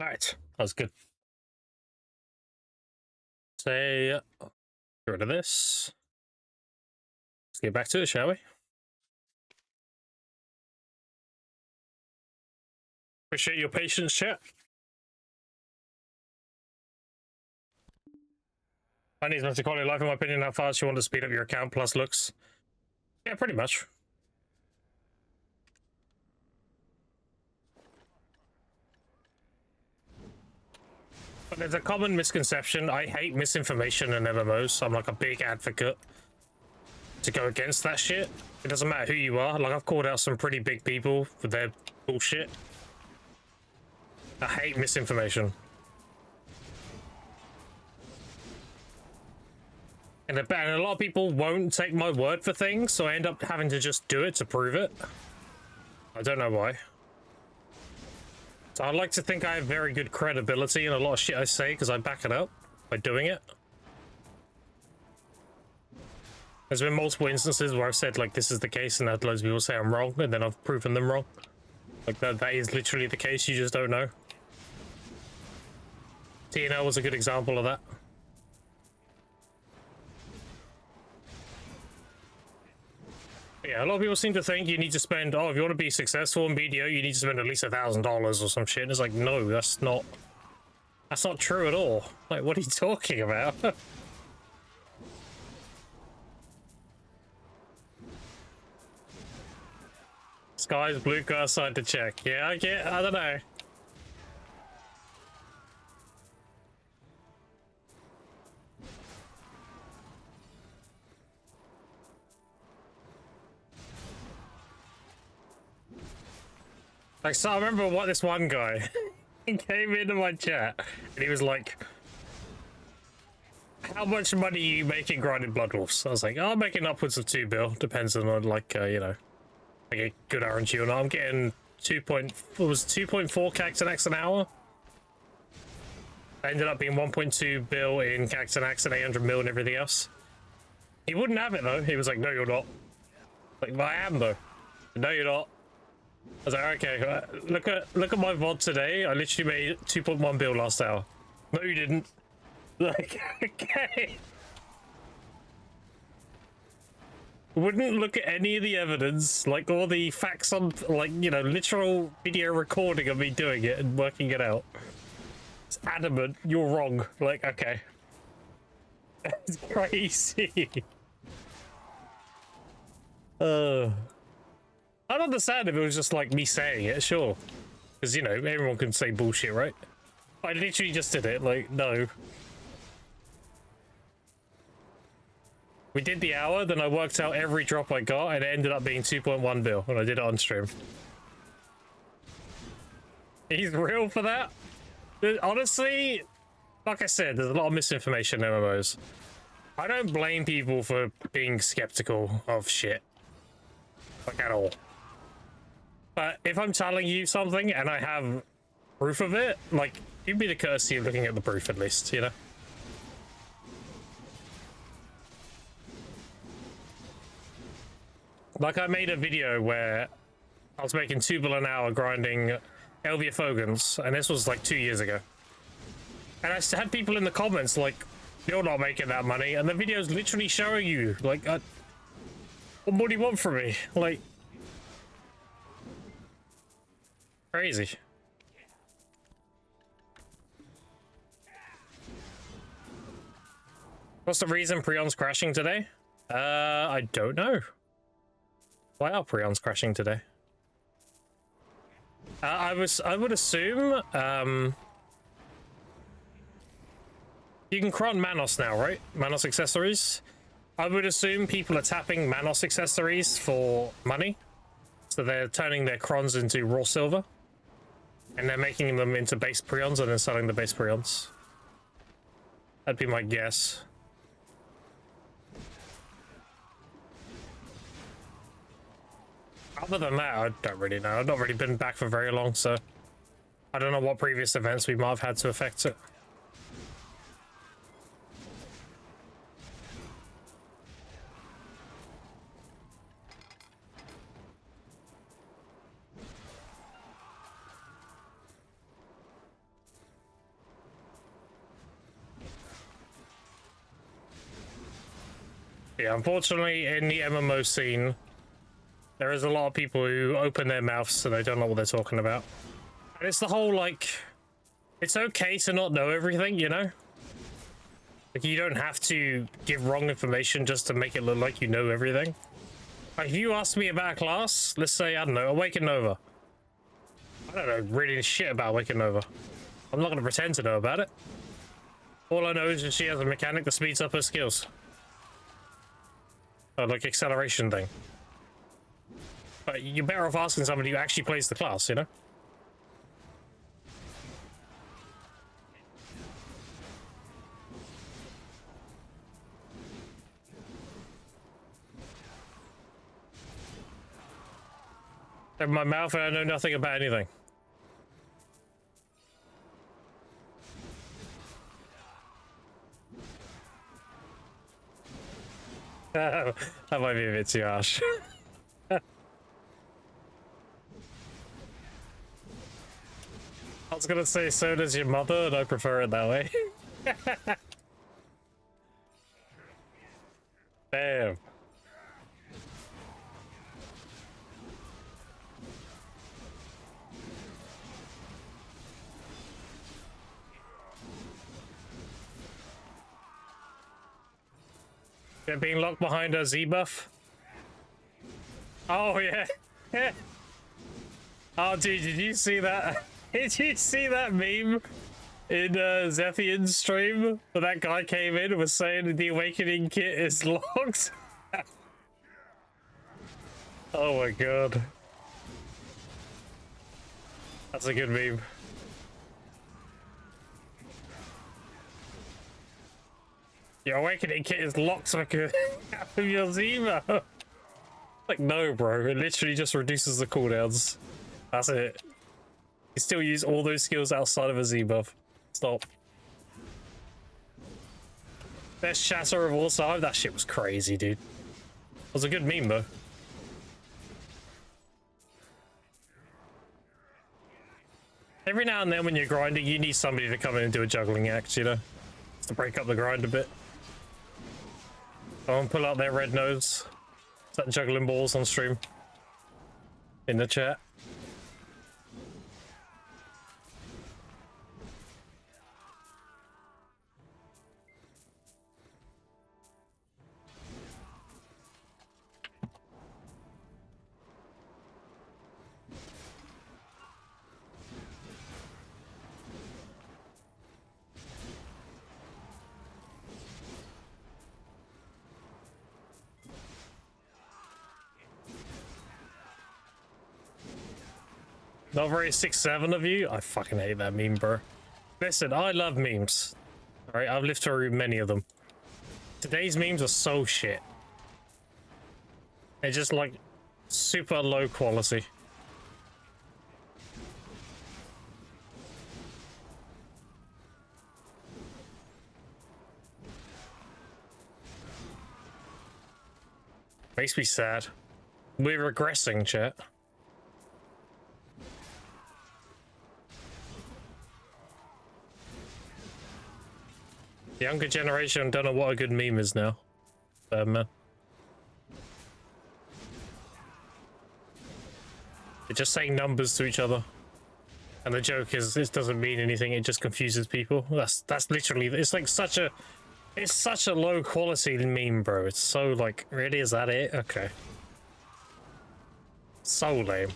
Alright, that was good. Say, get rid of this. Let's get back to it, shall we? Appreciate your patience, chat. I need to quality of life, in my opinion. How fast you want to speed up your account plus looks? Yeah, pretty much. But there's a common misconception. I hate misinformation in MMOs. I'm like a big advocate to go against that shit. It doesn't matter who you are. Like, I've called out some pretty big people for their bullshit. I hate misinformation. And a lot of people won't take my word for things, so I end up having to just do it to prove it. I don't know why. So I'd like to think I have very good credibility in a lot of shit I say because I back it up by doing it. There's been multiple instances where I've said, like, this is the case, and had loads of people say I'm wrong, and then I've proven them wrong. Like, that is literally the case, you just don't know. TNL was a good example of that. Yeah, a lot of people seem to think you need to spend, oh, if you want to be successful in BDO, you need to spend at least $1,000 or some shit. And it's like, no, that's not true at all. Like, what are you talking about? Sky's blue car side to check. Yeah, I don't know. Like, so I remember what this one guy, he came into my chat and he was like, how much money are you making grinding Blood Wolves? I was like, oh, I'm making upwards of 2 bill, depends on, like, you know, I get good RNG or not. I'm getting 2.4 Cactanax an hour. I ended up being 1.2 bill in Cactanax and 800 mil and everything else. He wouldn't have it though. He was like, no, you're not. Like, but I am though. No, you're not. I was like, okay, look at my VOD today. I literally made 2.1 bill last hour. No, you didn't. Like, okay. Wouldn't look at any of the evidence, like all the facts on, like, you know, literal video recording of me doing it and working it out. It's adamant, you're wrong. Like, okay. That's crazy. I'd understand if it was just like me saying it, sure. Because, you know, everyone can say bullshit, right? I literally just did it, like, no. We did the hour, then I worked out every drop I got, and it ended up being 2.1 bill when I did it on stream. He's real for that? Honestly, like I said, there's a lot of misinformation in MMOs. I don't blame people for being skeptical of shit. Like, at all. But if I'm telling you something and I have proof of it, like, give me the courtesy of looking at the proof at least, you know? Like, I made a video where I was making 2 bill an hour grinding Elvia Fogans, and this was like 2 years ago. And I had people in the comments like, you're not making that money, and the video's literally showing you, like, what more do you want from me? Like, crazy. What's the reason Prion's crashing today? I don't know. Why are Prion's crashing today? I would assume, you can cron Manos now, right? Manos accessories. I would assume people are tapping Manos accessories for money. So they're turning their crons into raw silver. And they're making them into base Prions and then selling the base Prions. That'd be my guess. Other than that, I don't really know. I've not really been back for very long, so I don't know what previous events we might have had to affect it. Yeah, unfortunately, in the MMO scene, there is a lot of people who open their mouths so they don't know what they're talking about. And it's the whole, like, it's okay to not know everything, you know? Like, you don't have to give wrong information just to make it look like you know everything. Like, if you ask me about a class, let's say, I don't know, Awaken Nova. I don't know really shit about Awaken Nova. I'm not going to pretend to know about it. All I know is that she has a mechanic that speeds up her skills. Like, acceleration thing. But you're better off asking somebody who actually plays the class, you know? In my mouth, and I know nothing about anything. That might be a bit too harsh. I was gonna say, so does your mother, and I prefer it that way. Damn. They're being locked behind a Z buff. Oh yeah. Oh dude, did you see that? Did you see that meme in Zethian's stream where that guy came in and was saying the awakening kit is locked? Oh my god. That's a good meme. Your awakening kit is locked so I can have your Zemo. Like, no, bro. It literally just reduces the cooldowns. That's it. You still use all those skills outside of a Z buff. Stop. Best shatter of all time? That shit was crazy, dude. It was a good meme, though. Every now and then when you're grinding, you need somebody to come in and do a juggling act, you know? Just to break up the grind a bit. Someone pull out their red nose. Start juggling balls on stream. In the chat. Not very 6'7" of you? I fucking hate that meme, bro. Listen, I love memes. Alright, I've lived through many of them. Today's memes are so shit. They're just like super low quality. Makes me sad. We're regressing, chat. The younger generation don't know what a good meme is now. Man. They're just saying numbers to each other. And the joke is, this doesn't mean anything, it just confuses people. That's literally, it's like such a It's such a low quality meme, bro. It's so like, really? Is that it? Okay. So lame.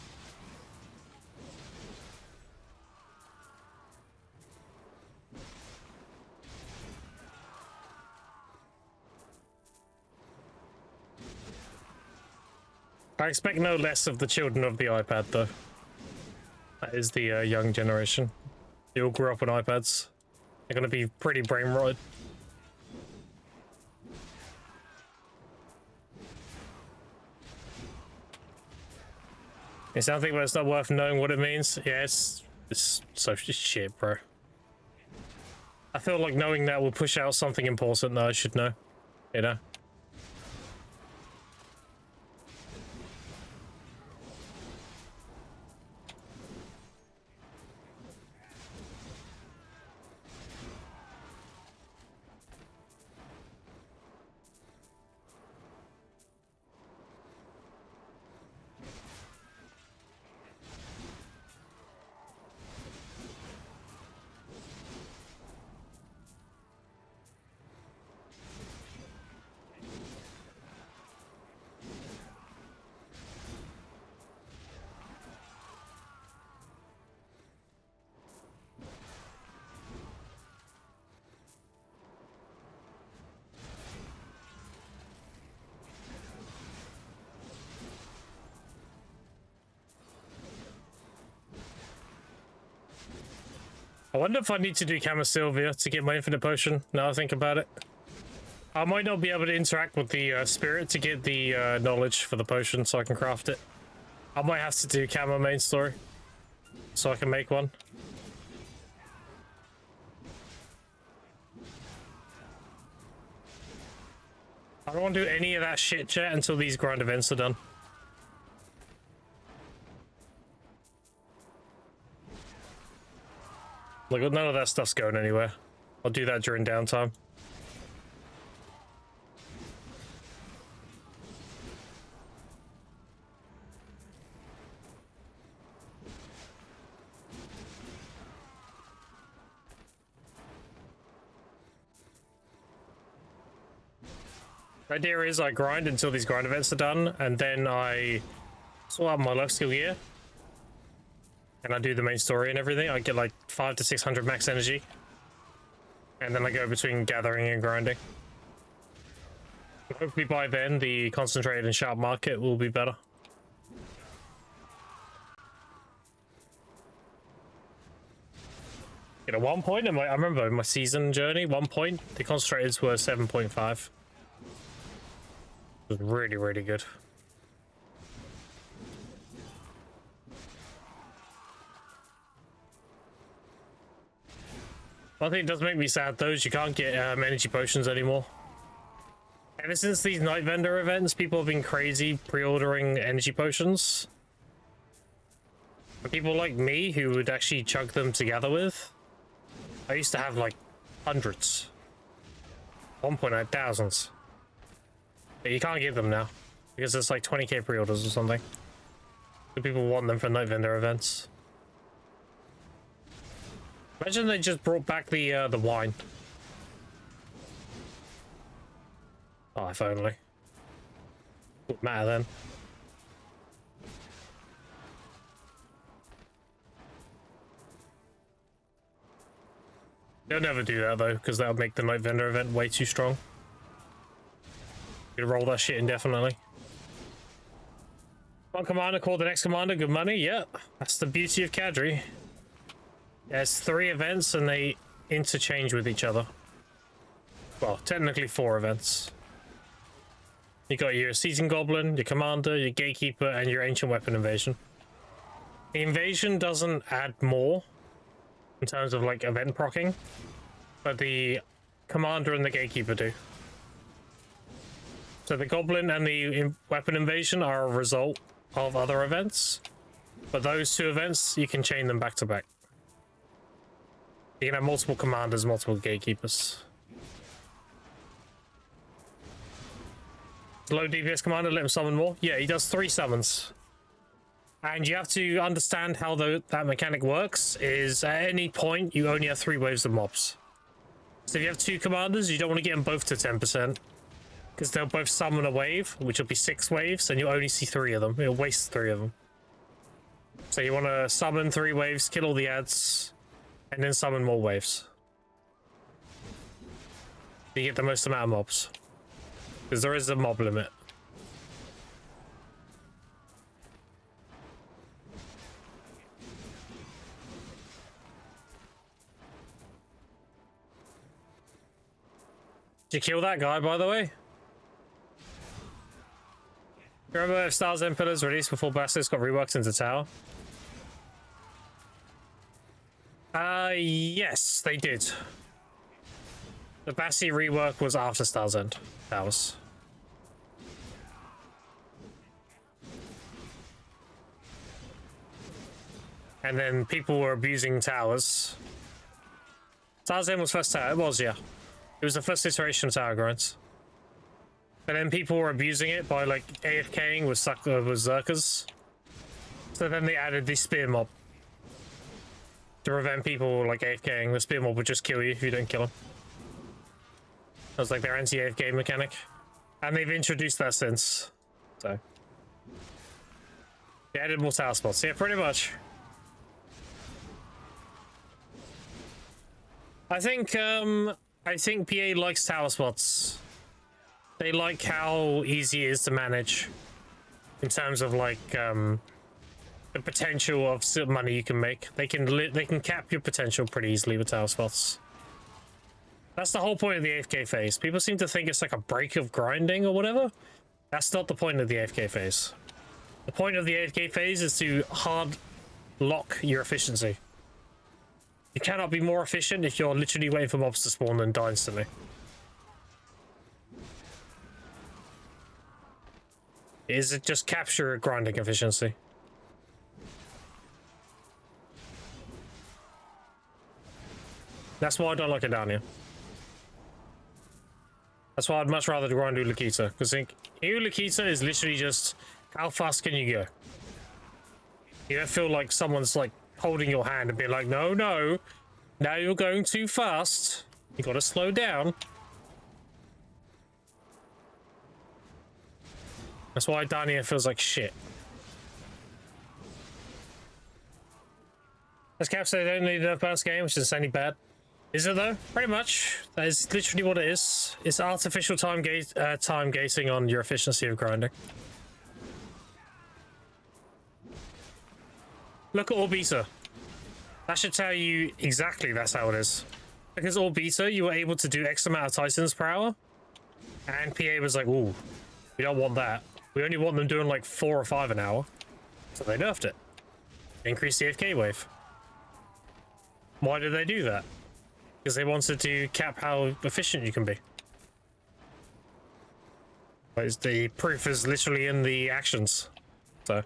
I expect no less of the children of the iPad, though. That is the young generation. They all grew up on iPads. They're gonna be pretty brain rotted. It's something, but it's not worth knowing what it means. Yeah, it's so shit, bro. I feel like knowing that will push out something important that I should know. You know? I wonder if I need to do Cama Sylvia to get my infinite potion, now I think about it. I might not be able to interact with the spirit to get the knowledge for the potion so I can craft it. I might have to do Cama main story so I can make one. I don't want to do any of that shit, chat, until these grind events are done. Like, none of that stuff's going anywhere. I'll do that during downtime. The idea is I grind until these grind events are done, and then I sort out my life skill gear. And I do the main story and everything. I get like 500 to 600 max energy. And then I go between gathering and grinding. Hopefully by then, the concentrated and sharp market will be better. At one point, I remember in my season journey, one point, the concentrateds were 7.5. It was really, really good. One thing that does make me sad though is you can't get energy potions anymore. Ever since these night vendor events, people have been crazy pre-ordering energy potions. And people like me who would actually chug them together with. I used to have like hundreds. At one point I had thousands. But you can't get them now because it's like 20k pre-orders or something. So people want them for night vendor events. Imagine they just brought back the wine. Oh, if only. Wouldn't matter then. They'll never do that though, because that would make the night vendor event way too strong. You could roll that shit indefinitely. One commander called the next commander, good money. Yeah, that's the beauty of Cadre. There's 3 events and they interchange with each other. Well, technically 4 events. You got your Season Goblin, your Commander, your Gatekeeper, and your Ancient Weapon Invasion. The Invasion doesn't add more in terms of like event proccing, but the Commander and the Gatekeeper do. So the Goblin and the Weapon Invasion are a result of other events, but those 2 events, you can chain them back to back. You can have multiple commanders, multiple gatekeepers. Low DPS commander, let him summon more. Yeah, he does 3 summons. And you have to understand how that mechanic works, is at any point, you only have 3 waves of mobs. So if you have 2 commanders, you don't want to get them both to 10%. Because they'll both summon a wave, which will be 6 waves, and you'll only see 3 of them. You'll waste 3 of them. So you want to summon 3 waves, kill all the ads, and then summon more waves. You get the most amount of mobs. Because there is a mob limit. Did you kill that guy, by the way? Remember if Stars End pillars released before Bastards got reworked into Tower? Yes, they did. The Bassi rework was after Stars End Towers. And then people were abusing towers. Stars End was first tower. It was, yeah. It was the first iteration of tower grinds. But then people were abusing it by like AFKing with Zerkers. So then they added the spear mob. To prevent people like AFKing, the spear mob would just kill you if you don't kill him. That was like their anti-AFK mechanic. And they've introduced that since. So. They added more tower spots. Yeah, pretty much. I think PA likes tower spots. They like how easy it is to manage in terms of like the potential of money you can make. They can cap your potential pretty easily with tower spots. That's the whole point of the AFK phase. People seem to think it's like a break of grinding or whatever. That's not the point of the AFK phase. The point of the AFK phase is to hard lock your efficiency. You cannot be more efficient if you're literally waiting for mobs to spawn and die instantly. Is it just capture grinding efficiency? That's why I don't like it down here. That's why I'd much rather grind Ulukita, because Ulukita is literally just how fast can you go? You don't feel like someone's like holding your hand and being like, no, now you're going too fast. You gotta slow down. That's why Dania feels like shit. As Cap said, they don't need enough burst game, which is insanely bad. Is it though? Pretty much. That is literally what it is. It's artificial time gating on your efficiency of grinding. Look at Orbiter. That should tell you exactly that's how it is. Because Orbiter, you were able to do X amount of Titans per hour. And PA was like, ooh, we don't want that. We only want them doing like 4 or 5 an hour. So they nerfed it. Increased the AFK wave. Why did they do that? Because they wanted to cap how efficient you can be. But the proof is literally in the actions. So.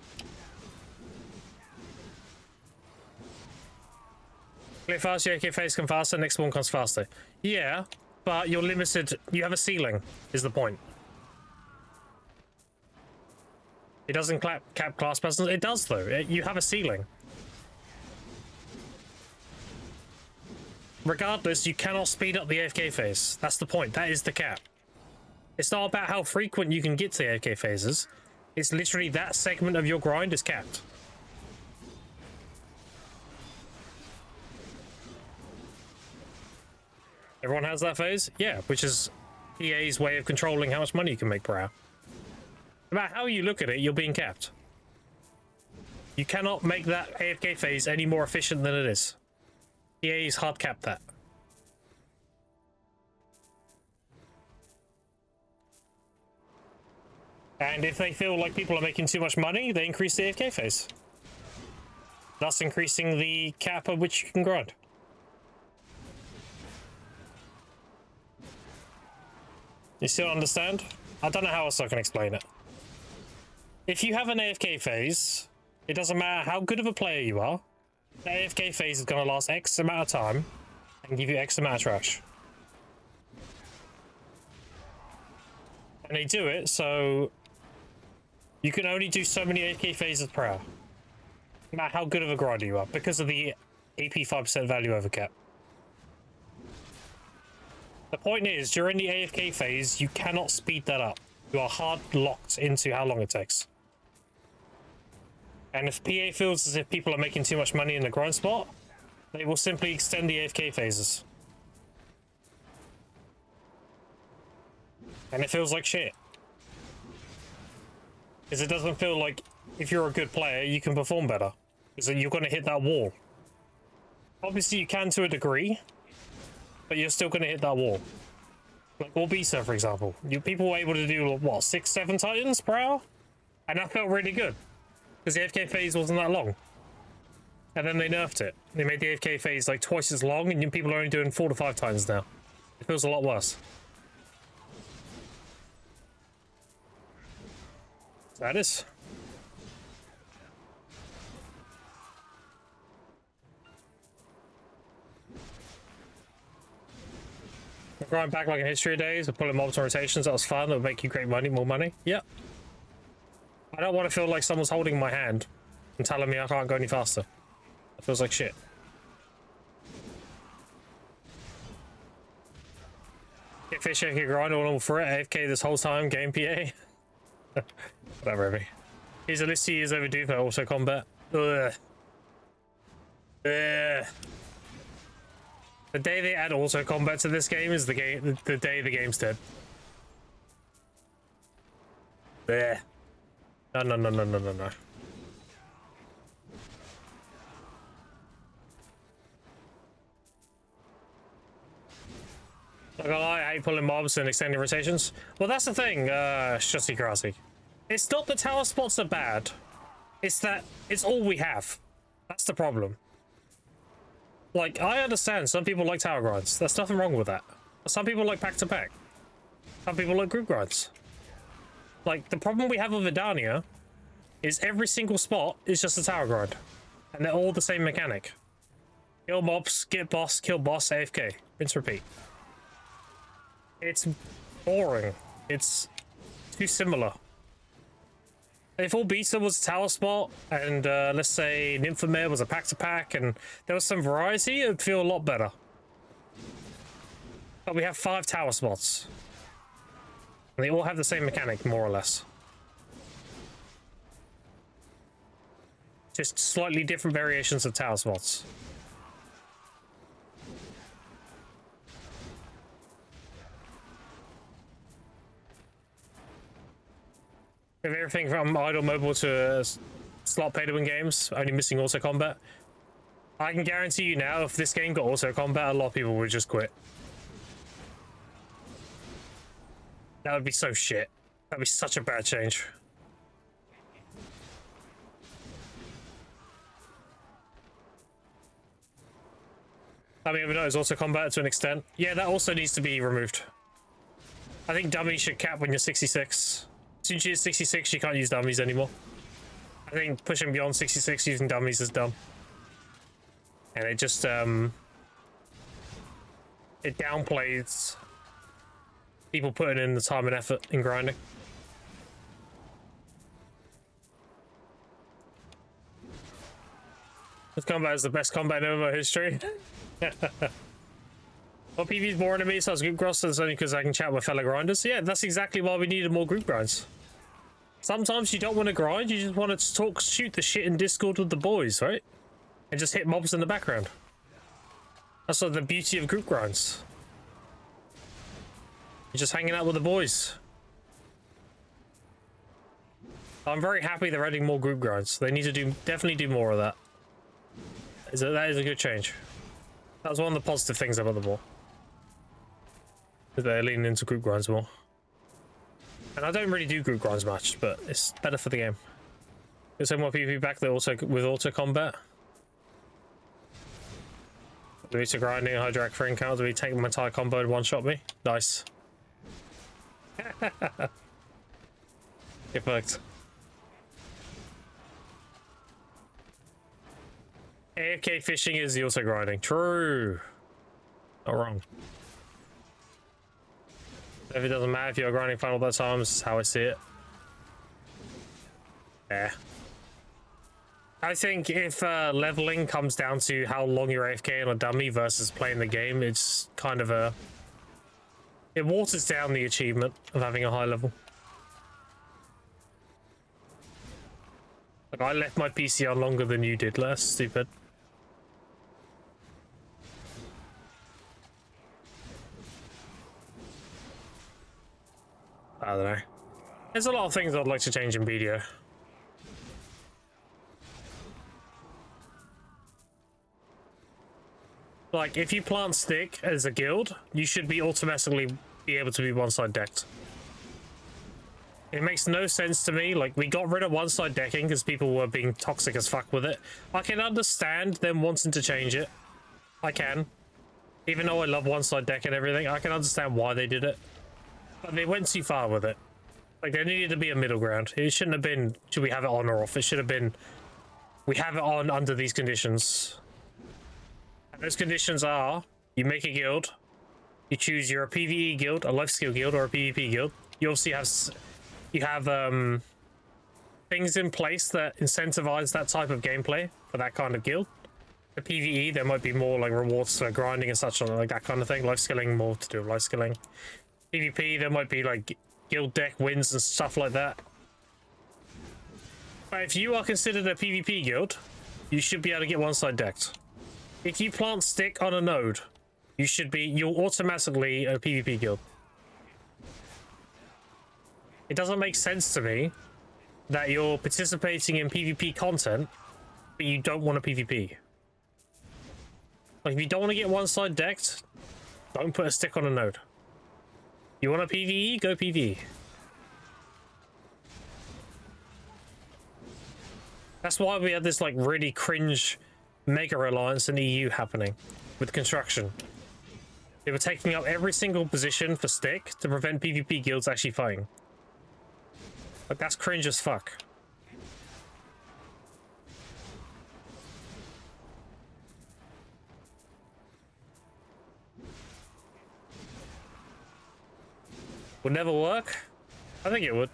Clear fast, your AK phase come faster, next one comes faster. Yeah, but you're limited. You have a ceiling, is the point. It doesn't cap class persons. It does, though. You have a ceiling. Regardless, you cannot speed up the AFK phase. That's the point. That is the cap. It's not about how frequent you can get to the AFK phases. It's literally that segment of your grind is capped. Everyone has that phase? Yeah, which is EA's way of controlling how much money you can make per hour. No matter how you look at it, you're being capped. You cannot make that AFK phase any more efficient than it is. EA's hard capped that. And if they feel like people are making too much money, they increase the AFK phase. Thus increasing the cap at which you can grind. You still understand? I don't know how else I can explain it. If you have an AFK phase, it doesn't matter how good of a player you are, the AFK phase is going to last X amount of time and give you X amount of trash. And they do it so you can only do so many AFK phases per hour. No matter how good of a grinder you are, because of the AP 5% value over cap. The point is, during the AFK phase, you cannot speed that up. You are hard locked into how long it takes. And if PA feels as if people are making too much money in the grind spot, they will simply extend the AFK phases. And it feels like shit. Because it doesn't feel like if you're a good player, you can perform better. Because you're going to hit that wall. Obviously, you can to a degree, but you're still going to hit that wall. Like Orbisa, for example. People were able to do, what, 6-7 titans per hour? And that felt really good. Because the AFK phase wasn't that long. And then they nerfed it. They made the AFK phase like twice as long, and people are only doing 4 to 5 titans now. It feels a lot worse. That is. Grind back like in history days of pulling mobs on rotations. That was fun. That would make you create money, more money. Yeah. I don't want to feel like someone's holding my hand and telling me I can't go any faster. It feels like shit. Get Fisher, get grind all for it. AFK this whole time. Game PA. Whatever, me. He's at least 2 years overdue for auto combat. Ugh. Ugh. The day they add auto combat to this game is the day the game's dead. Bleh. No. Not gonna lie, I hate pulling mobs and extending rotations. Well, that's the thing, Shusty Grassy. It's not that tower spots are bad. It's that it's all we have. That's the problem. Like, I understand some people like tower grinds. There's nothing wrong with that. Some people like pack-to-pack. Some people like group grinds. Like, the problem we have with Vidania is every single spot is just a tower grind. And they're all the same mechanic. Kill mobs, get boss, kill boss, AFK. Rinse, repeat. It's boring. It's too similar. If Orbisa was a tower spot, and let's say Nymphomare was a pack-to-pack, and there was some variety, it would feel a lot better. But we have 5 tower spots. And they all have the same mechanic, more or less. Just slightly different variations of tower spots. We have everything from idle mobile to slot pay to win games, only missing auto combat. I can guarantee you now, if this game got auto combat, a lot of people would just quit. That would be so shit. That'd be such a bad change. I mean, we know it's auto combat to an extent. Yeah, that also needs to be removed. I think dummies should cap when you're 66. As soon as you're 66, you can't use dummies anymore. I think pushing beyond 66 using dummies is dumb. And it just, it downplays people putting in the time and effort in grinding. This combat is the best combat in over history. Well, Pv's boring to me, so I was group grinds, so it's only because I can chat with fellow grinders. Yeah, that's exactly why we needed more group grinds. Sometimes you don't want to grind, you just want to talk, shoot the shit in Discord with the boys, right? And just hit mobs in the background. That's like the beauty of group grinds. You're just hanging out with the boys. I'm very happy they're adding more group grinds. They need to definitely do more of that. That is a good change. That was one of the positive things about the ball. They're leaning into group grinds more. And I don't really do group grinds much, but it's better for the game. Get some more PvP back there also with auto combat. Do we to grinding, Hydrak for encounter? Do we take my entire combo and one-shot me? Nice. Get fucked. AFK fishing is the auto grinding. True. Not wrong. If it doesn't matter if you're grinding final that time, this is how I see it. Yeah. I think if leveling comes down to how long you're AFK on a dummy versus playing the game, it's kind of a It waters down the achievement of having a high level. Like, I left my PC on longer than you did. That's stupid. I don't know. There's a lot of things I'd like to change in BDO. Like, if you plant stick as a guild, you should be automatically be able to be one-side decked. It makes no sense to me. Like, we got rid of one-side decking because people were being toxic as fuck with it. I can understand them wanting to change it. I can. Even though I love one-side deck and everything, I can understand why they did it. But they went too far with it. Like, there needed to be a middle ground. It shouldn't have been, should we have it on or off? It should have been, we have it on under these conditions. And those conditions are, you make a guild, you choose you're a PvE guild, a life skill guild, or a PvP guild. You obviously have, things in place that incentivize that type of gameplay for that kind of guild. The PvE, there might be more like rewards for grinding and such, like that kind of thing. Life skilling, more to do with life skilling. PvP, there might be like guild deck wins and stuff like that. But if you are considered a PvP guild, you should be able to get one-side decked. If you plant stick on a node, you're automatically a PvP guild. It doesn't make sense to me that you're participating in PvP content, but you don't want a PvP. Like, if you don't want to get one-side decked, don't put a stick on a node. You want a PvE? Go PvE. That's why we had this, like, really cringe mega alliance in EU happening with construction. They were taking up every single position for stick to prevent PvP guilds actually fighting. Like, that's cringe as fuck. Would never work? I think it would.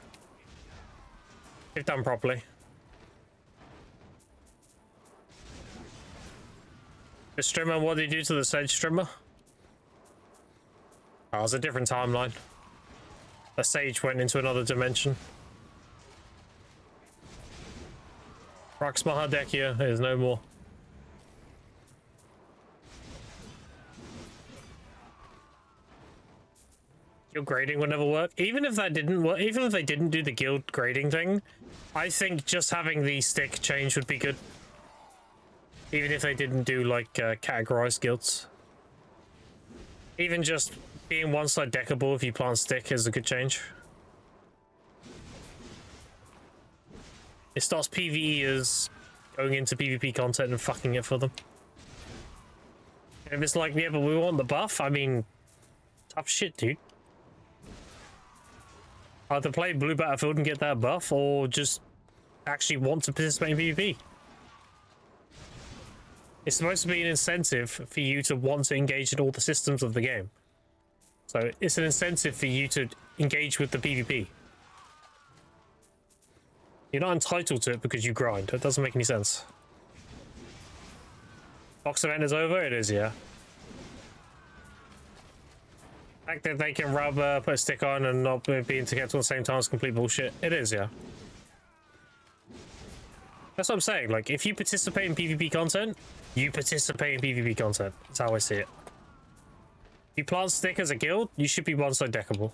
If done properly. The streamer, what did he do to the Sage streamer? Oh, it was a different timeline. The Sage went into another dimension. Rux Mahadekia is no more. Guild grading would never work. Even if that didn't work, even if they didn't do the guild grading thing, I think just having the stick change would be good. Even if they didn't do like categorized guilds. Even just being one-side deckable if you plant stick is a good change. It stops PvEers going into PvP content and fucking it for them. And if it's like, yeah, but we want the buff, I mean, tough shit, dude. Either play Blue Battlefield and get that buff, or just actually want to participate in PvP. It's supposed to be an incentive for you to want to engage in all the systems of the game. So it's an incentive for you to engage with the PvP. You're not entitled to it because you grind. That doesn't make any sense. Box event is over? It is, yeah. The fact that they can put a stick on and not be interkept at the same time is complete bullshit. It is, yeah. That's what I'm saying. Like, if you participate in PvP content, you participate in PvP content. That's how I see it. If you plant stick as a guild, you should be one-side deckable.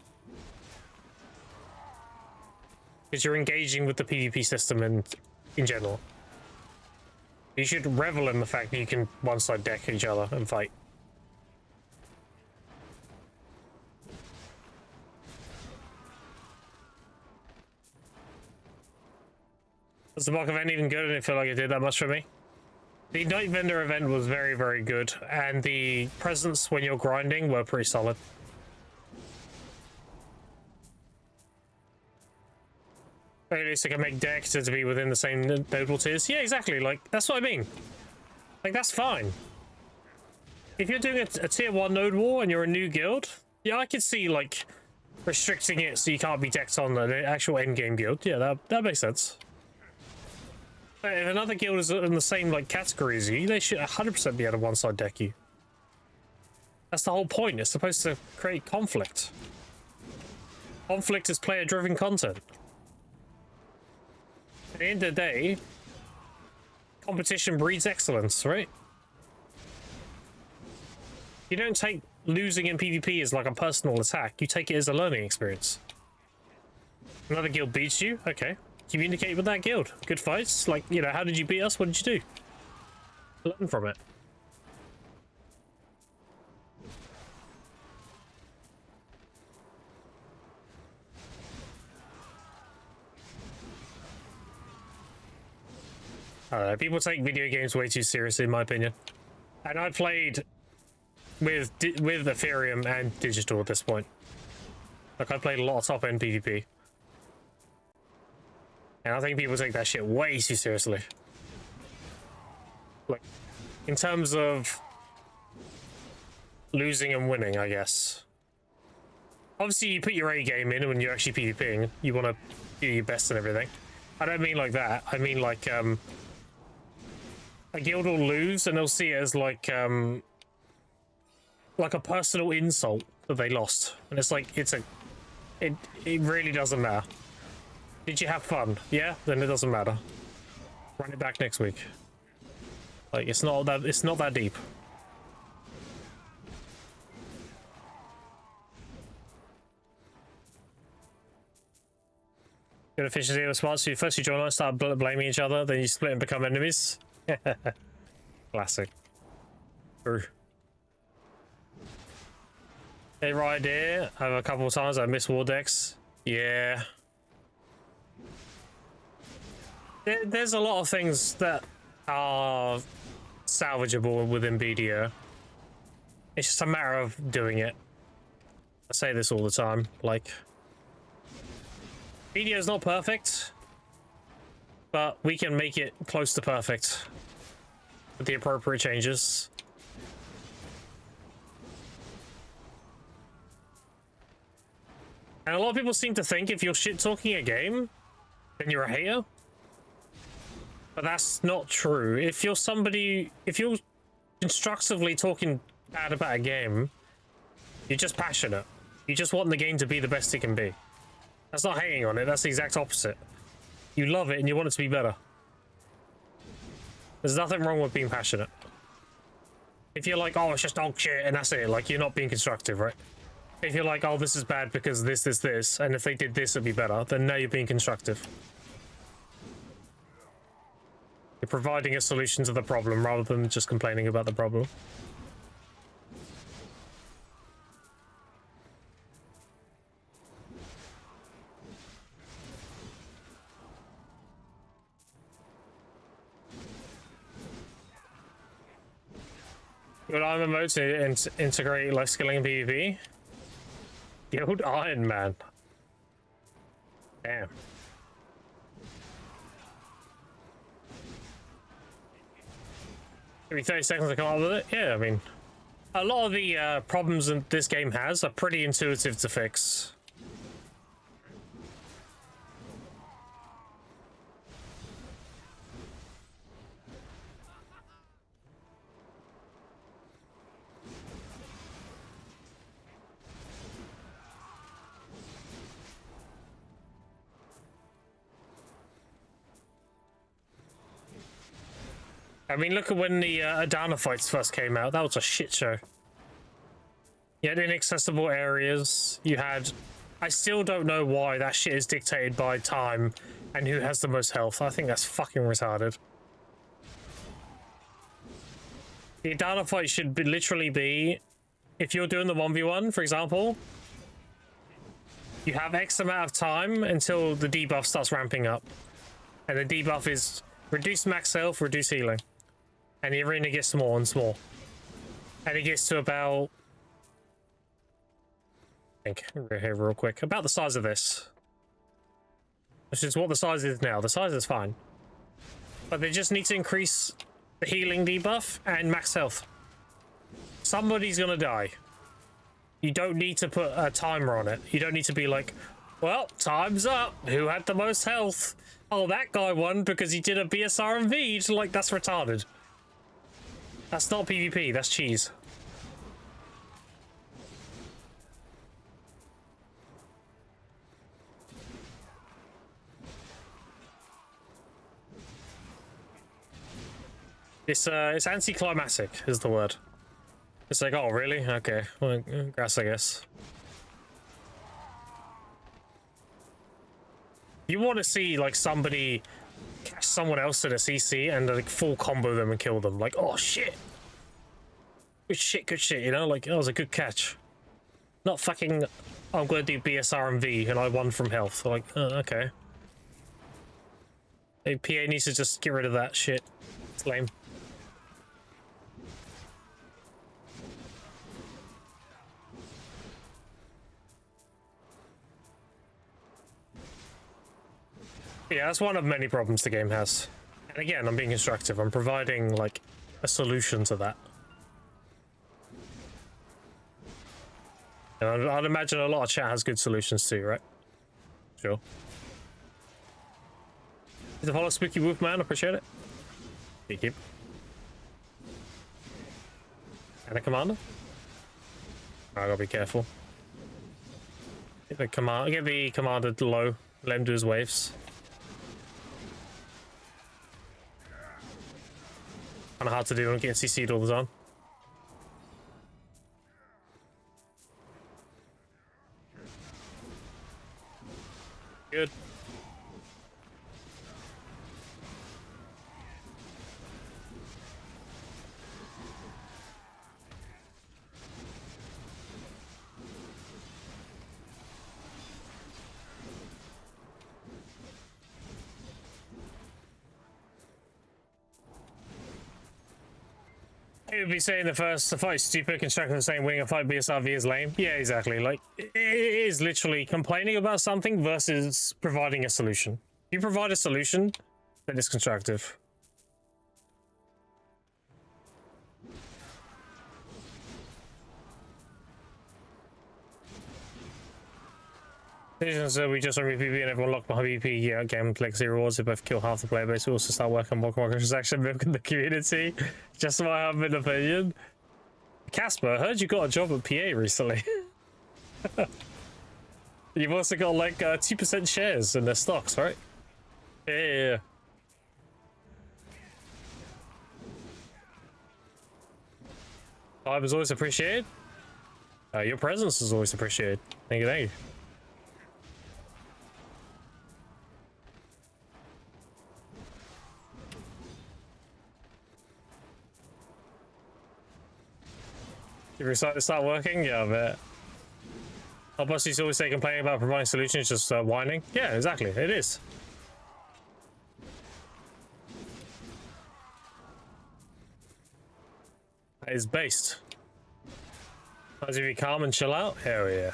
Because you're engaging with the PvP system in general. You should revel in the fact that you can one-side deck each other and fight. Was the mock event even good? I didn't feel like it did that much for me. The Night Vendor event was very, very good, and the presents when you're grinding were pretty solid. At least I can make decks to be within the same nodal tiers. Yeah, exactly. Like, that's what I mean. Like, that's fine. If you're doing a tier 1 node war and you're a new guild, yeah, I could see, like, restricting it so you can't be decked on the actual endgame guild. Yeah, that makes sense. But if another guild is in the same, like, category as you, they should 100% be able to one-side deck you. That's the whole point. It's supposed to create conflict. Conflict is player-driven content. At the end of the day, competition breeds excellence, right? You don't take losing in PvP as like a personal attack. You take it as a learning experience. Another guild beats you? Okay. Communicate with that guild. Good fights. Like, you know, how did you beat us? What did you do? Learn from it. I don't know, people take video games way too seriously, in my opinion. And I played with Ethereum and Digital at this point. Like, I played a lot of top-end PvP. And I think people take that shit way too seriously. Like, in terms of losing and winning, I guess. Obviously, you put your A game in when you're actually PvPing. You want to do your best and everything. I don't mean like that. I mean like, a guild will lose and they'll see it as like a personal insult that they lost. And it's like, it really doesn't matter. Did you have fun? Yeah? Then it doesn't matter. Run it back next week. Like, it's not that deep. Good efficiency of spots. So first you join us, start blaming each other, then you split and become enemies. Classic. True. Hey, right here. I have a couple of times I missed war decks. Yeah. There's a lot of things that are salvageable within BDO. It's just a matter of doing it. I say this all the time. Like, BDO is not perfect, but we can make it close to perfect with the appropriate changes. And a lot of people seem to think if you're shit-talking a game, then you're a hater. But that's not true. If you're constructively talking bad about a game, you're just passionate. You just want the game to be the best it can be. That's not hating on it, that's the exact opposite. You love it and you want it to be better. There's nothing wrong with being passionate. If you're like, oh, it's just dog shit, and that's it, like, you're not being constructive, right? If you're like, oh, this is bad because this, and if they did this, it'd be better, then now you're being constructive. You're providing a solution to the problem rather than just complaining about the problem. Good MMO to integrate life skilling in PvP. Guild Iron Man. Damn. Give me 30 seconds to come up with it. Yeah, I mean, a lot of the problems that this game has are pretty intuitive to fix. I mean, look at when the Adana fights first came out. That was a shit show. You had inaccessible areas. You had... I still don't know why that shit is dictated by time and who has the most health. I think that's fucking retarded. The Adana fight should be, literally be... If you're doing the 1v1, for example, you have X amount of time until the debuff starts ramping up. And the debuff is reduce max health, reduce healing. And the arena gets small and small. And it gets to about... I think, here real quick. About the size of this. Which is what the size is now. The size is fine. But they just need to increase the healing debuff and max health. Somebody's gonna die. You don't need to put a timer on it. You don't need to be like, well, time's up. Who had the most health? Oh, that guy won because he did a BSR and V. Like, that's retarded. That's not PvP, that's cheese. It's anticlimactic is the word. It's like, oh really? Okay, well, grass, I guess. You want to see like somebody catch someone else at a CC and like full combo them and kill them. Like, oh shit, good shit. You know, like that was a good catch. Not fucking, oh, I'm gonna do BSR and V and I won from health. Like, okay. Hey, PA needs to just get rid of that shit. It's lame. Yeah, that's one of many problems the game has. And again, I'm being constructive. I'm providing, like, a solution to that. And I'd imagine a lot of chat has good solutions too, right? Sure. Is the follow Spooky Wolf Man? Appreciate it. Keep. And a commander? I gotta be careful. Get the commander low. Let him do his waves. Kinda hard to do when I'm getting CC'd all the time. Good. He would be saying the fight is stupid, constructing the same wing and fight BSRV is lame. Yeah, exactly. Like, it is literally complaining about something versus providing a solution. If you provide a solution, then it's constructive. So we just remove PP and everyone locked behind BP. Yeah, game legacy rewards. They both kill half the player base. We also start working more transaction milking the community. Just my humble opinion. Casper, I heard you got a job at PA recently. You've also got like 2% shares in their stocks, right? Yeah. Vibe is always appreciated. Your presence is always appreciated. Thank you, thank you. You're excited to start working? Yeah, I bet. Our boss used to always say complaining about providing solutions, just whining. Yeah, exactly. It is. That is based. As you be calm and chill out? Hell yeah.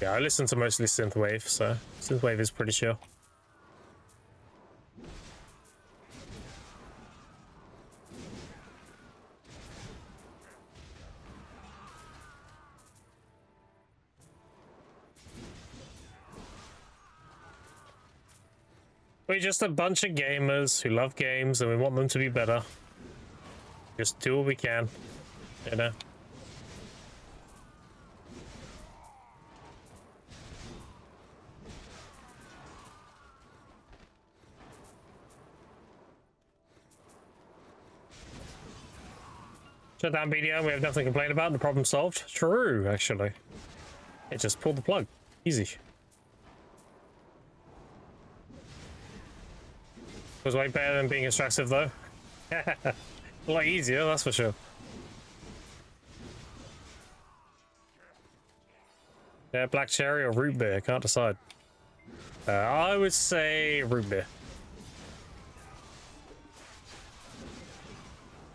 Yeah, I listen to mostly synthwave, so synthwave is pretty chill. We're just a bunch of gamers who love games and we want them to be better. Just do what we can, you know? Shut down BDO, we have nothing to complain about, the problem solved. True, actually. It just pulled the plug. Easy. Was way better than being extractive though. A lot easier, that's for sure. Yeah, black cherry or root beer, can't decide. I would say root beer.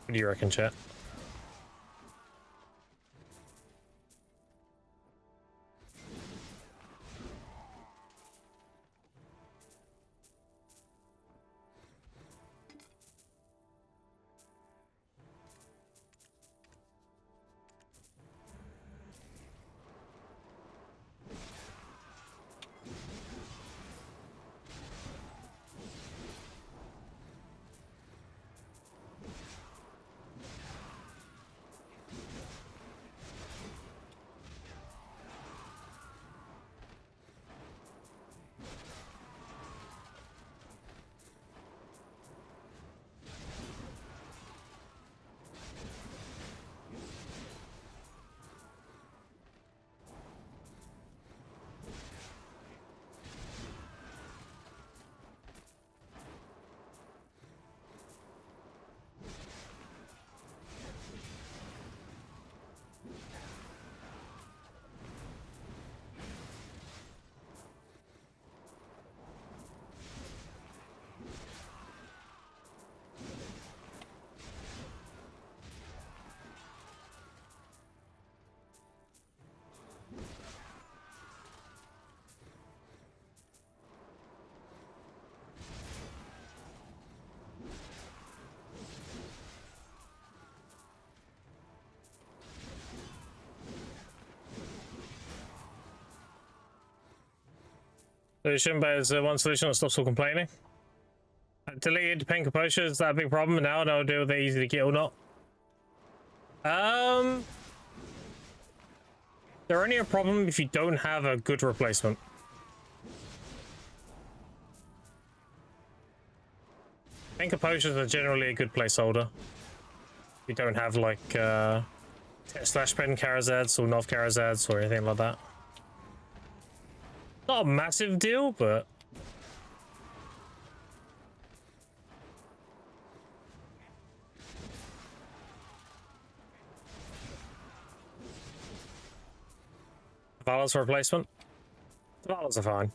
What do you reckon, chat? solution, but it's one solution that stops all complaining. Deleted pain composure, is that a big problem? Now I'll deal with it easy to get or not. They're only a problem if you don't have a good replacement. Pain composures are generally a good placeholder. You don't have like slash pen Karazads or Nov Karazads or anything like that. Not a massive deal, but Vala's replacement. The Vala's are fine.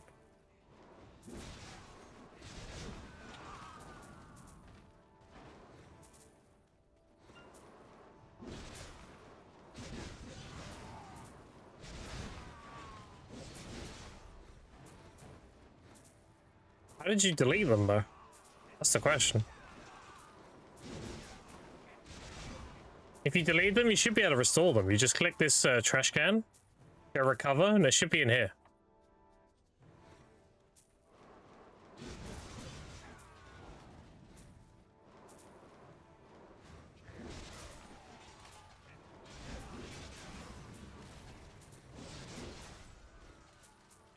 How did you delete them, though? That's the question. If you delete them, you should be able to restore them. You just click this trash can, go recover, and it should be in here.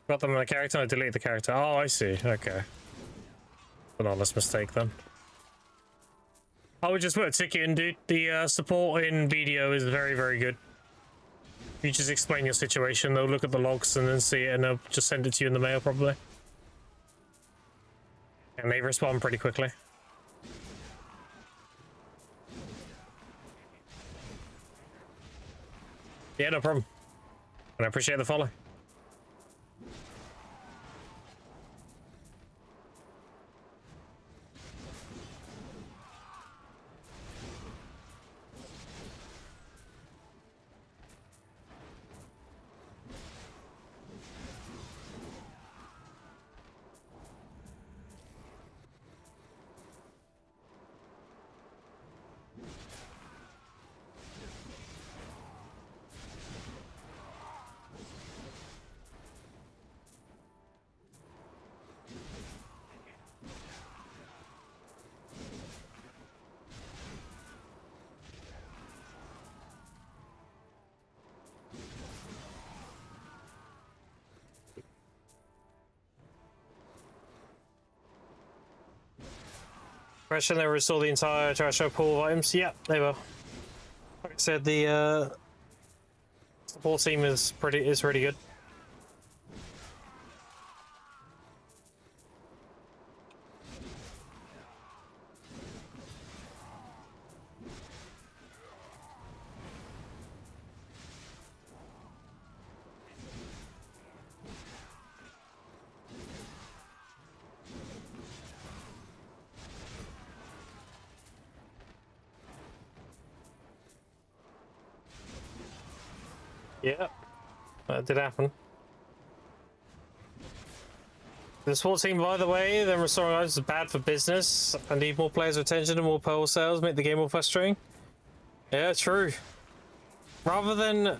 Got them in the character, I delete the character. Oh, I see. Okay. An honest mistake then. I would just put a ticket in, dude. The support in video is very, very good. You just explain your situation, they'll look at the logs and then see it, and they'll just send it to you in the mail, probably. And they respond pretty quickly. Yeah, no problem. And I appreciate the follow. Question, they restore the entire trash show pool of items? Yeah, they will. Like I said, the support team is really good. Yeah, that did happen. The support team, by the way, then restoring items is bad for business. I need more players' attention and more pearl sales, make the game more frustrating. Yeah, true. Rather than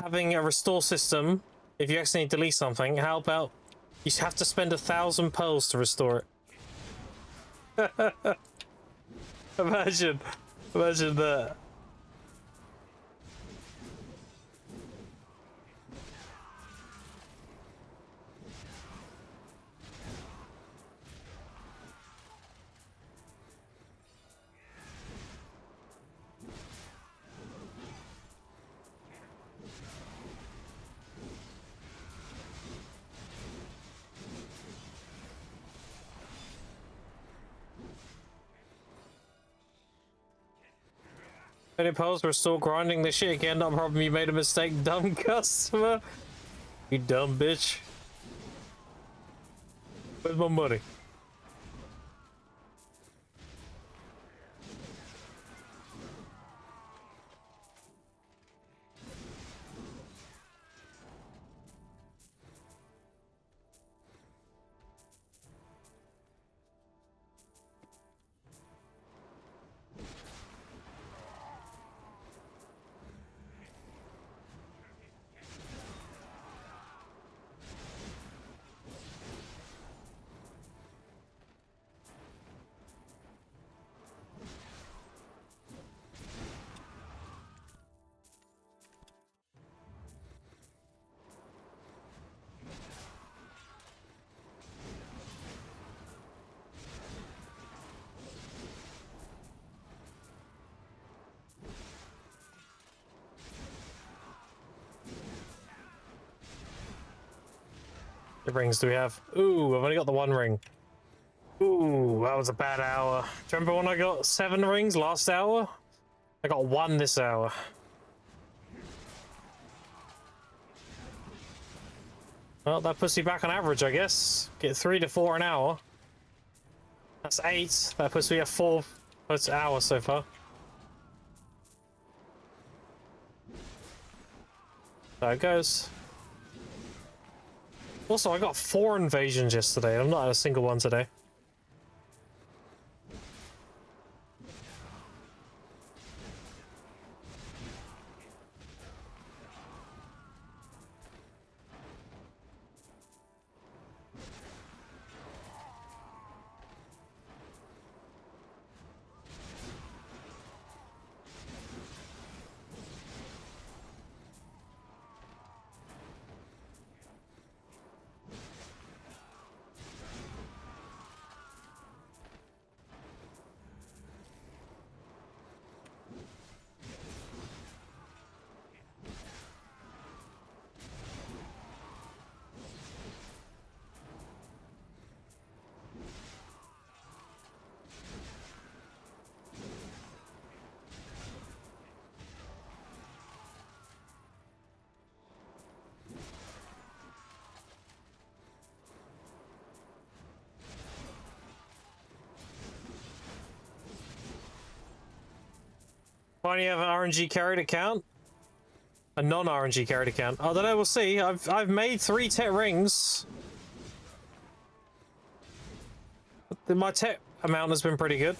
having a restore system, if you accidentally delete something, how about you have to spend 1,000 pearls to restore it? Imagine that. Any pearls, we're still grinding this shit again. Not a problem, you made a mistake, dumb customer. You dumb bitch. Where's my money? The rings do we have? Ooh, I've only got the one ring. Ooh, that was a bad hour. Do you remember when I got 7 rings last hour? I got 1 this hour. Well, that puts you back on average, I guess. Get 3 to 4 an hour. That's 8. That puts me at 4 per hour so far. There it goes. Also, I got 4 invasions yesterday. I'm not at a single one today. Finally have an RNG carried account. A non-RNG carried account. I don't know, we'll see. I've made 3 tech rings. My tech amount has been pretty good.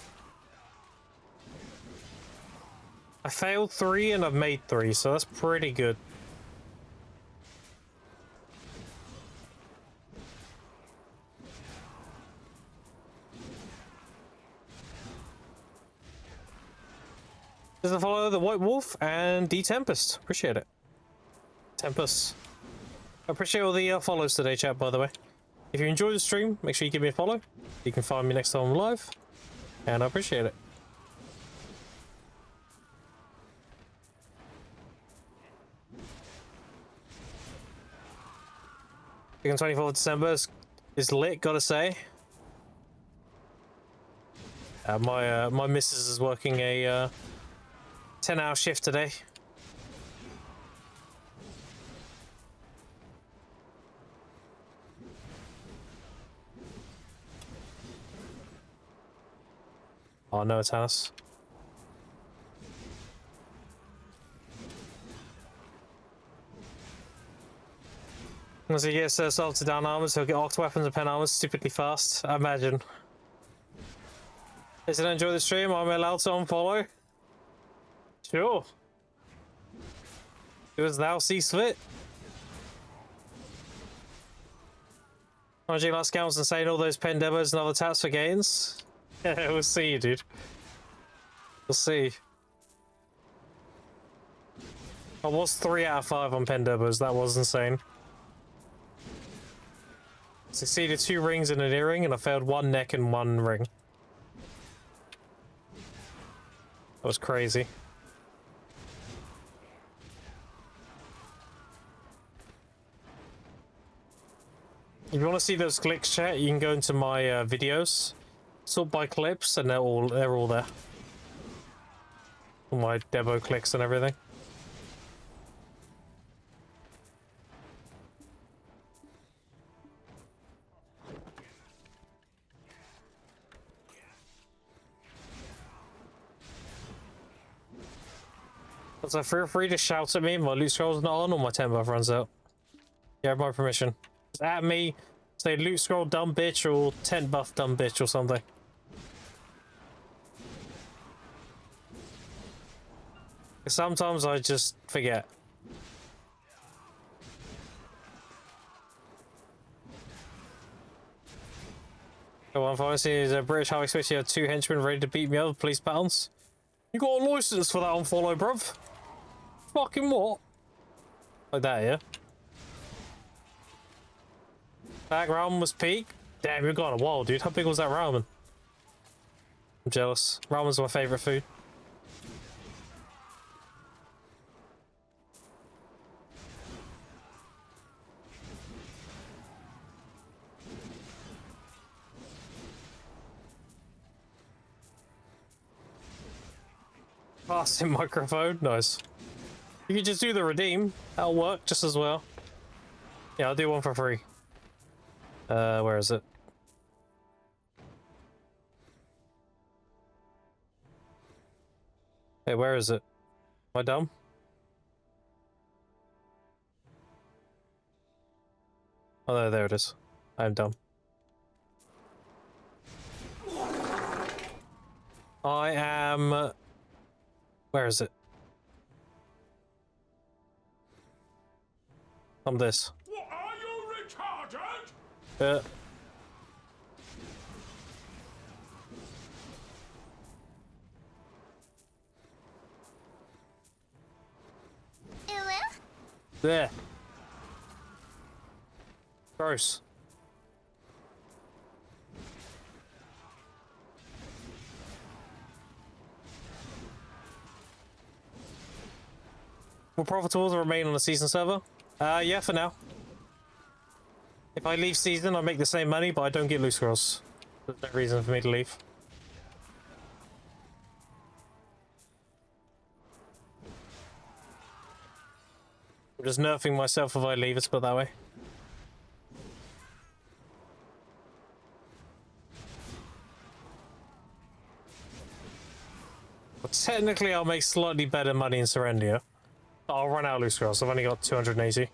I failed 3 and I've made 3, so that's pretty good. Does it follow the White Wolf and D Tempest? Appreciate it. Tempest. I appreciate all the follows today, chat, by the way. If you enjoyed the stream, make sure you give me a follow. You can find me next time I'm live. And I appreciate it. The 24th of December is lit, gotta say. My missus is working a 10-hour shift today. Oh no, it's Hannes. Once he gets herself to down armors, he'll get arced weapons and pen armors stupidly fast. I imagine. If you enjoy the stream, I'm allowed to unfollow. Sure. Do as thou seest fit. RNG last counts and saying all those pen demos and other tats for gains. Yeah, we'll see you, dude. We'll see. I was 3 out of 5 on pen demos. That was insane. Succeeded 2 rings and an earring, and I failed 1 neck and 1 ring. That was crazy. If you want to see those clicks, chat, you can go into my videos, sort by clips, and they're all there. All my demo clicks and everything. So feel free to shout at me. My loot scroll's not on, or my 10 buff runs out. You have my permission. Just at me, say loot scroll dumb bitch or 10 buff dumb bitch or something. Sometimes I just forget. The one I see is a British High Switch. You have 2 henchmen ready to beat me up with police patterns. You got a license for that unfollow, bruv? Fucking what? Like that, yeah? That ramen was peak? Damn, you've gone a while, dude. How big was that ramen? I'm jealous. Ramen's my favourite food. Passing microphone, nice. You can just do the redeem. That'll work just as well. Yeah, I'll do one for free. Where is it? Hey, where is it? Am I dumb? Oh, there it is. I'm dumb. I am... Where is it? I'm this. What, are you retarded? There. Gross. Will profitables remain on the season server? Yeah, for now. If I leave season, I make the same money, but I don't get loot scrolls. There's no reason for me to leave. I'm just nerfing myself if I leave, let's put it that way. Well, technically, I'll make slightly better money in Serendia. But I'll run out of loot scrolls. I've only got 280.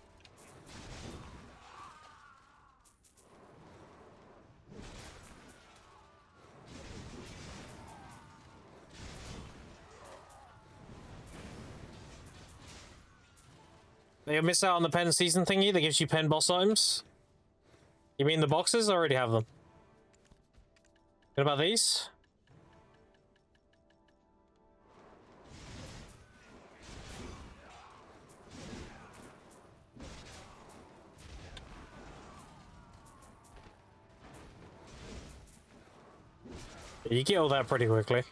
You miss out on the pen season thingy that gives you pen boss items? You mean the boxes? I already have them. What about these? You get all that pretty quickly.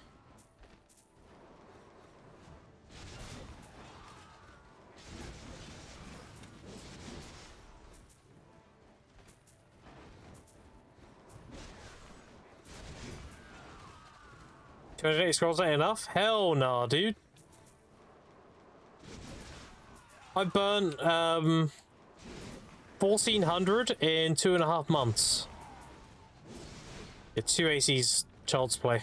$280 scrolls ain't enough? Hell nah, dude. I burnt 1,400 in 2.5 months. It's 2 AC's child's play.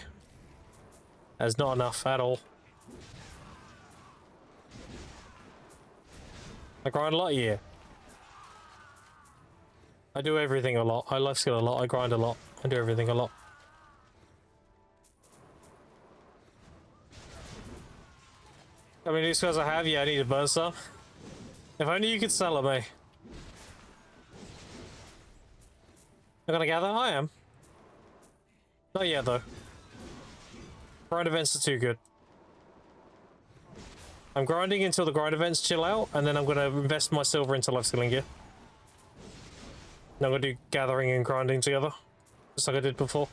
That's not enough at all. I grind a lot, yeah. I do everything a lot. I life skill a lot. I grind a lot. I do everything a lot. I mean, these skills I have, yeah, I need to burn stuff. If only you could sell them, eh? I'm gonna gather? I am. Not yet, though. Grind events are too good. I'm grinding until the grind events chill out, and then I'm gonna invest my silver into life skilling gear. And I'm gonna do gathering and grinding together, just like I did before.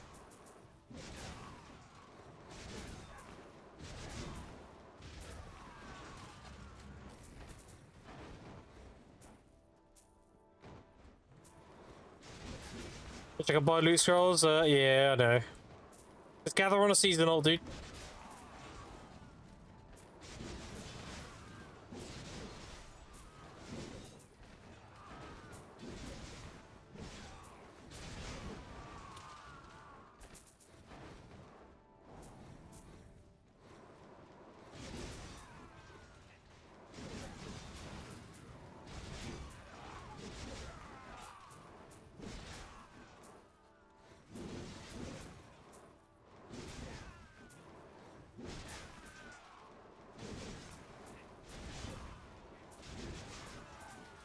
Wish I could buy loot scrolls? Yeah, I know. Just gather on a seasonal, dude.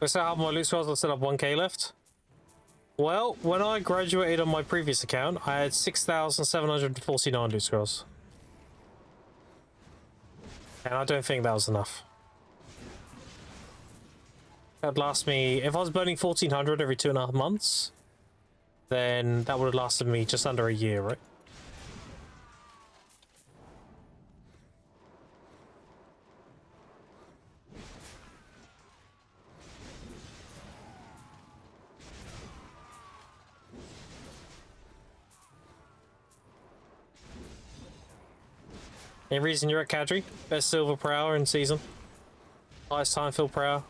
So I have my loot scrolls, I still have 1k left. Well, when I graduated on my previous account, I had 6,749 loot scrolls. And I don't think that was enough. That'd last me, if I was burning 1,400 every 2.5 months, then that would have lasted me just under a year, right? Any reason you're at Kadri? Best silver per hour in season. Highest time fill per hour.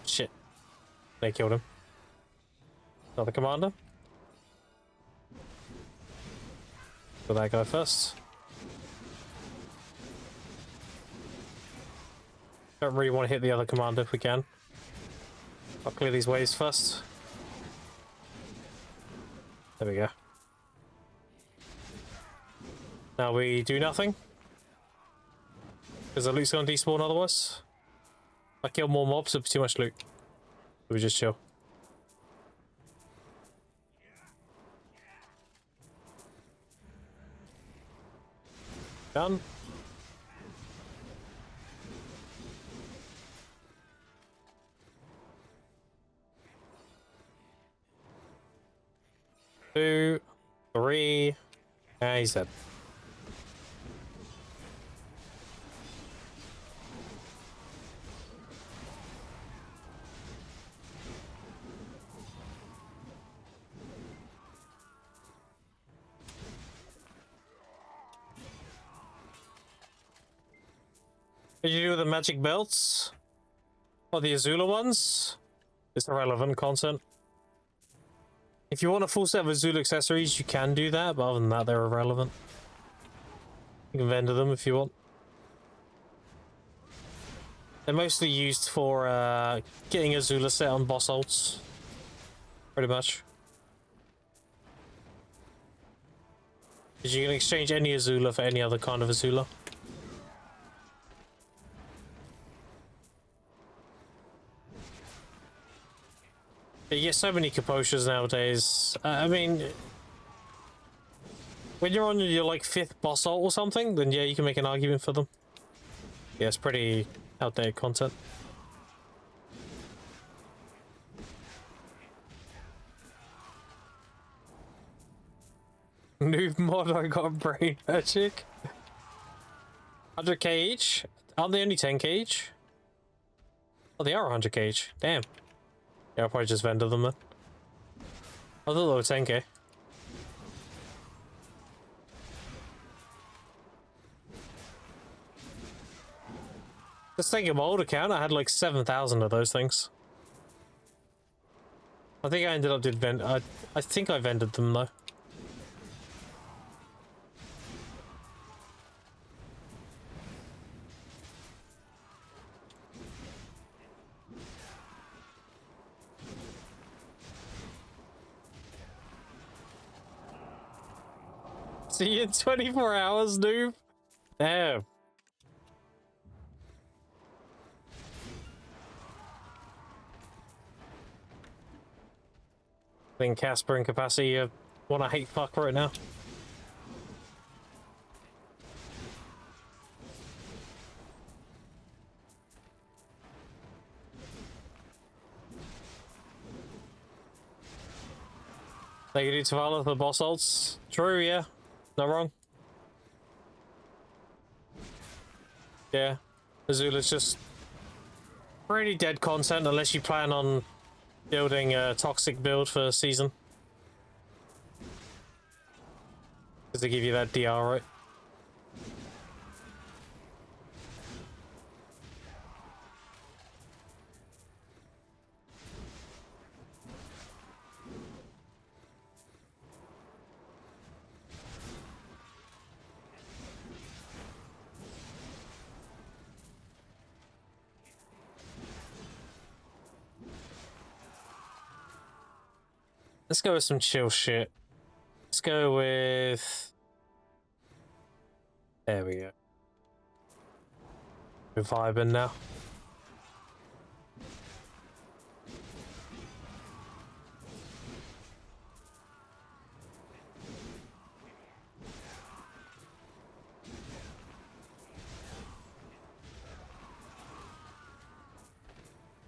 Shit. They killed him. Another commander. Kill that guy first. Don't really want to hit the other commander if we can. I'll clear these waves first. There we go. Now we do nothing. Because the loot's gonna despawn otherwise. If I kill more mobs, it'll be too much loot. So we just chill. Done. Two, three, and he's dead. What did you do with the magic belts? Or the Azula ones? It's irrelevant content. If you want a full set of Azula accessories, you can do that, but other than that, they're irrelevant. You can vendor them if you want. They're mostly used for getting Azula set on boss ults. Pretty much. Because you can exchange any Azula for any other kind of Azula. You get so many Kaposhas nowadays. I mean, when you're on your like 5th boss ult or something, then yeah, you can make an argument for them. Yeah, it's pretty outdated content. New mod, I got brain magic. 100k each? Aren't they only 10k each? Oh, they are 100k each. Damn. Yeah, I'll probably just vendor them then. I thought they were 10k. Just thinking my old account, I had like 7,000 of those things. I think I ended up I think I vended them though. See you in 24 hours, noob. Damn. I think Casper and Capacity want to hate fuck right now. They can do Tavalla for boss ults. True, yeah. Not wrong. Yeah. Azula's just pretty dead content unless you plan on building a toxic build for season. Because they give you that DR, right? Let's go with some chill shit. Let's go with... There we go. We're vibing now.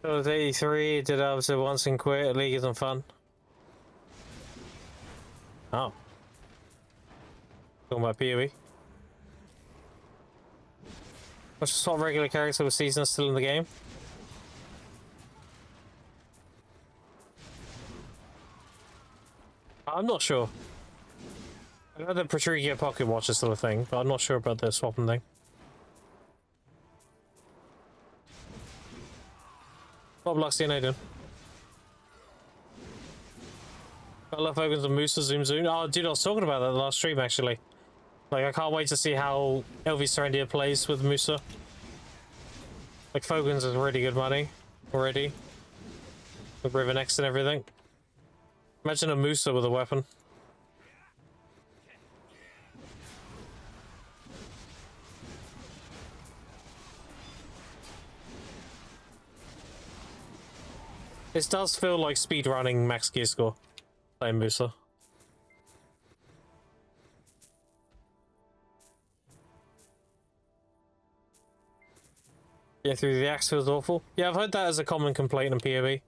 It was 83, did obviously once and quit. League isn't fun. Oh. Talking about PoE. Which is what regular character with season still in the game. I'm not sure. I know the Patricia Pocket Watch is still a thing, but I'm not sure about the swapping thing. Bob Luxy and Aiden. I love Hogan's and Musa Zoom Zoom. Oh, dude, I was talking about that the last stream, actually. Like, I can't wait to see how LV Serendia plays with Musa. Like, Fogan's is really good money already. With River Next and everything. Imagine a Musa with a weapon. This does feel like speedrunning max gear score. Playing Musa. Yeah, through the axe feels awful. Yeah, I've heard that as a common complaint in PoE.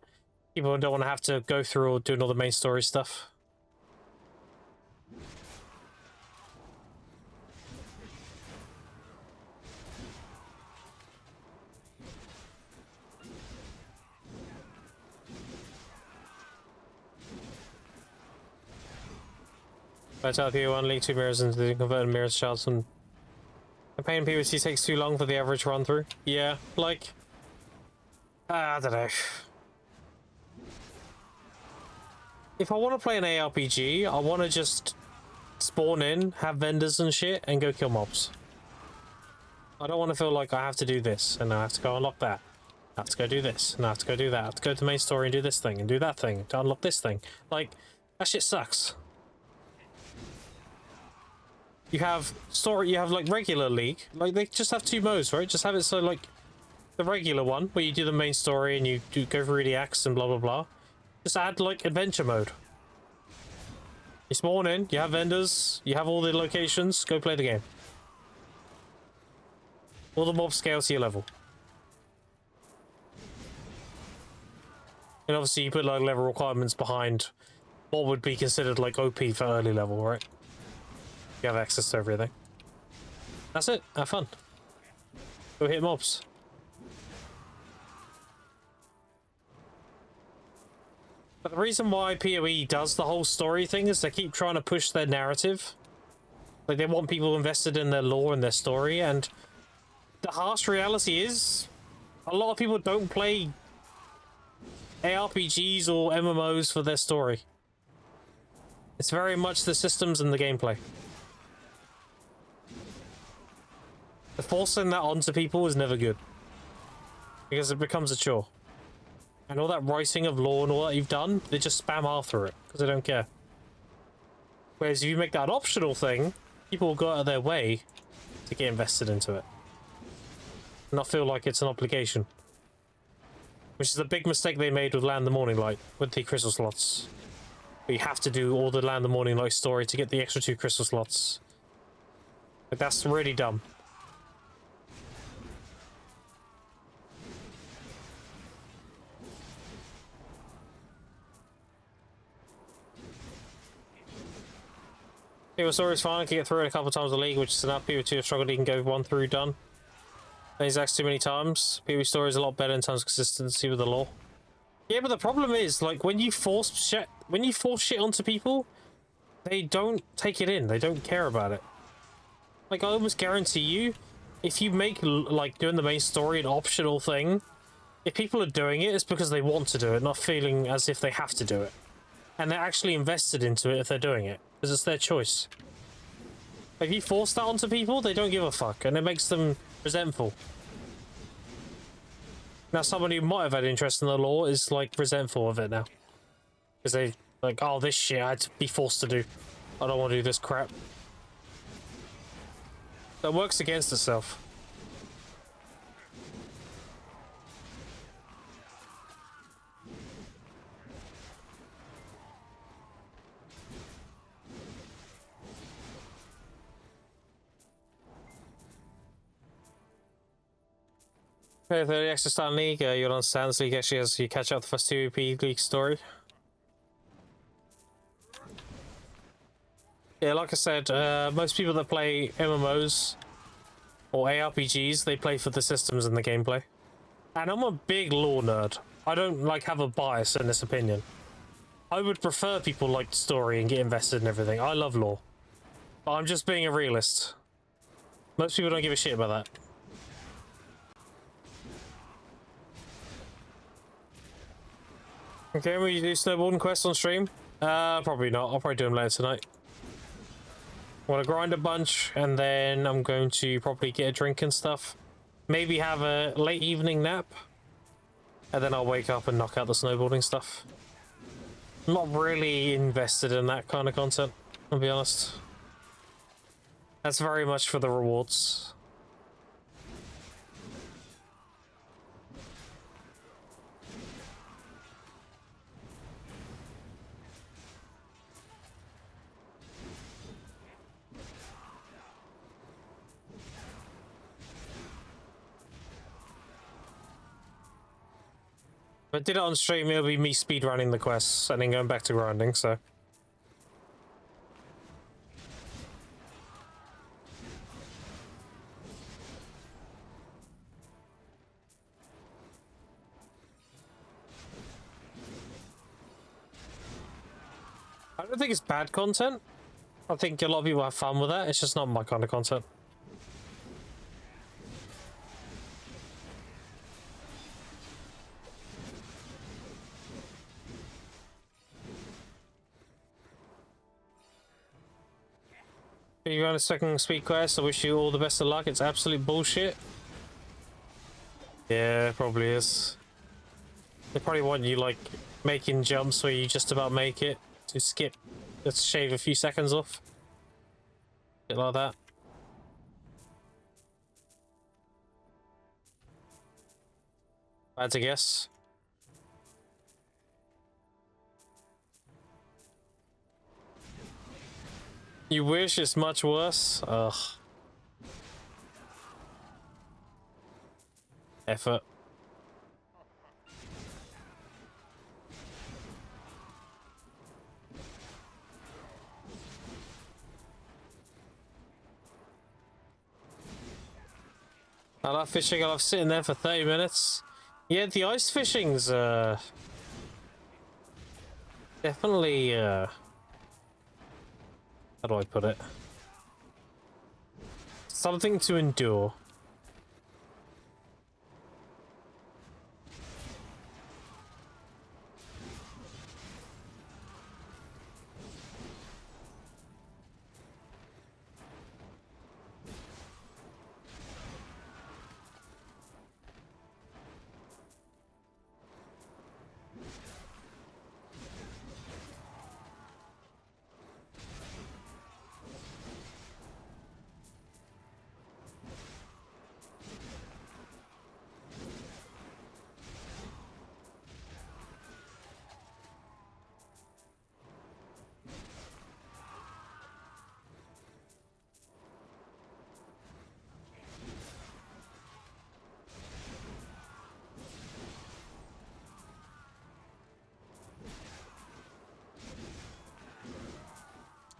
People don't want to have to go through or doing all the main story stuff. Vitality 1 League 2 mirrors into the converted mirrors shards and campaign PvC takes too long for the average run through. Yeah, like I don't know. If I want to play an ARPG, I want to just spawn in, have vendors and shit, and go kill mobs. I don't want to feel like I have to do this, and I have to go unlock that. I have to go do this, and I have to go do that. I have to go to the main story and do this thing, and do that thing, to unlock this thing. Like, that shit sucks. You have story, you have like regular League, like they just have 2 modes, right? Just have it so like the regular one where you do the main story and you do go through the acts and blah blah blah. Just add like adventure mode. You spawn in, you have vendors, you have all the locations, go play the game. All the mobs scale to your level. And obviously you put like level requirements behind what would be considered like OP for early level, right? You have access to everything. That's it. Have fun. Go hit mobs. But the reason why PoE does the whole story thing is they keep trying to push their narrative. Like, they want people invested in their lore and their story, and the harsh reality is a lot of people don't play ARPGs or MMOs for their story. It's very much the systems and the gameplay. Forcing that onto people is never good, because it becomes a chore. And all that writing of lore and all that you've done, they just spam after it, because they don't care. Whereas if you make that an optional thing, people will go out of their way to get invested into it. Not feel like it's an obligation. Which is the big mistake they made with Land the Morning Light, with the crystal slots. But you have to do all the Land the Morning Light story to get the extra 2 crystal slots. But that's really dumb. People story is fine, can get through it a couple of times in the league, which is enough. People 2 have struggled, you can go 1 through done. He's axed too many times. PvE story is a lot better in terms of consistency with the lore. Yeah, but the problem is, like, when you force shit onto people, they don't take it in. They don't care about it. Like, I almost guarantee you, if you make, like, doing the main story an optional thing, if people are doing it, it's because they want to do it, not feeling as if they have to do it. And they're actually invested into it if they're doing it, because it's their choice. If you force that onto people, they don't give a fuck, and it makes them resentful. Now, someone who might have had interest in the lore is, like, resentful of it now. Because they, like, oh, this shit I had to be forced to do. I don't want to do this crap. That works against itself. Okay, 30 extra star in League, you'll understand this league actually as you catch up the first 2 League story. Yeah, like I said, most people that play MMOs or ARPGs, they play for the systems and the gameplay. And I'm a big lore nerd. I don't like have a bias in this opinion. I would prefer people like the story and get invested in everything. I love lore. But I'm just being a realist. Most people don't give a shit about that. Okay, will you do snowboarding quests on stream? Probably not. I'll probably do them later tonight. I want to grind a bunch, and then I'm going to probably get a drink and stuff. Maybe have a late evening nap. And then I'll wake up and knock out the snowboarding stuff. I'm not really invested in that kind of content, I'll be honest. That's very much for the rewards. If I did it on stream, it'll be me speedrunning the quests and then going back to grinding, so. I don't think it's bad content. I think a lot of people have fun with that. It's just not my kind of content. You run a second speed quest, I wish you all the best of luck. It's absolute bullshit. Yeah, it probably is. They probably want you, like, making jumps where you just about make it to skip. Let's shave a few seconds off. Bit like that. Bad to guess. You wish it's much worse? Ugh. Effort. I love fishing. I love sitting there for 30 minutes. Yeah, the ice fishing's definitely how do I put it? Something to endure.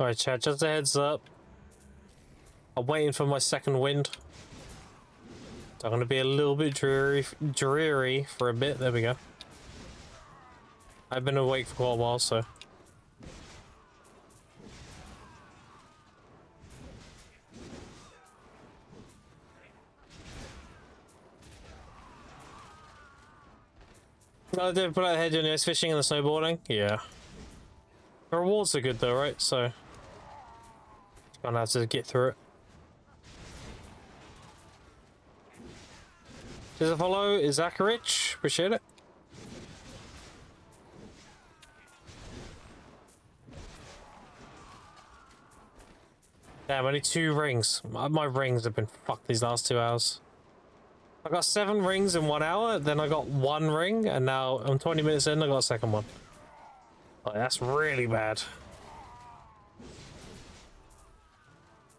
Alright, chat, just a heads up. I'm waiting for my second wind. So I'm gonna be a little bit dreary for a bit. There we go. I've been awake for quite a while, so. I did put out head doing ice fishing and the snowboarding. Yeah. The rewards are good though, right? So. Gonna have to get through it. Does it follow? Is Zakarich? Appreciate it. Damn, only 2 rings. My rings have been fucked these last 2 hours. I got 7 rings in 1 hour, then I got 1 ring, and now I'm 20 minutes in, I got a second one. Oh, that's really bad.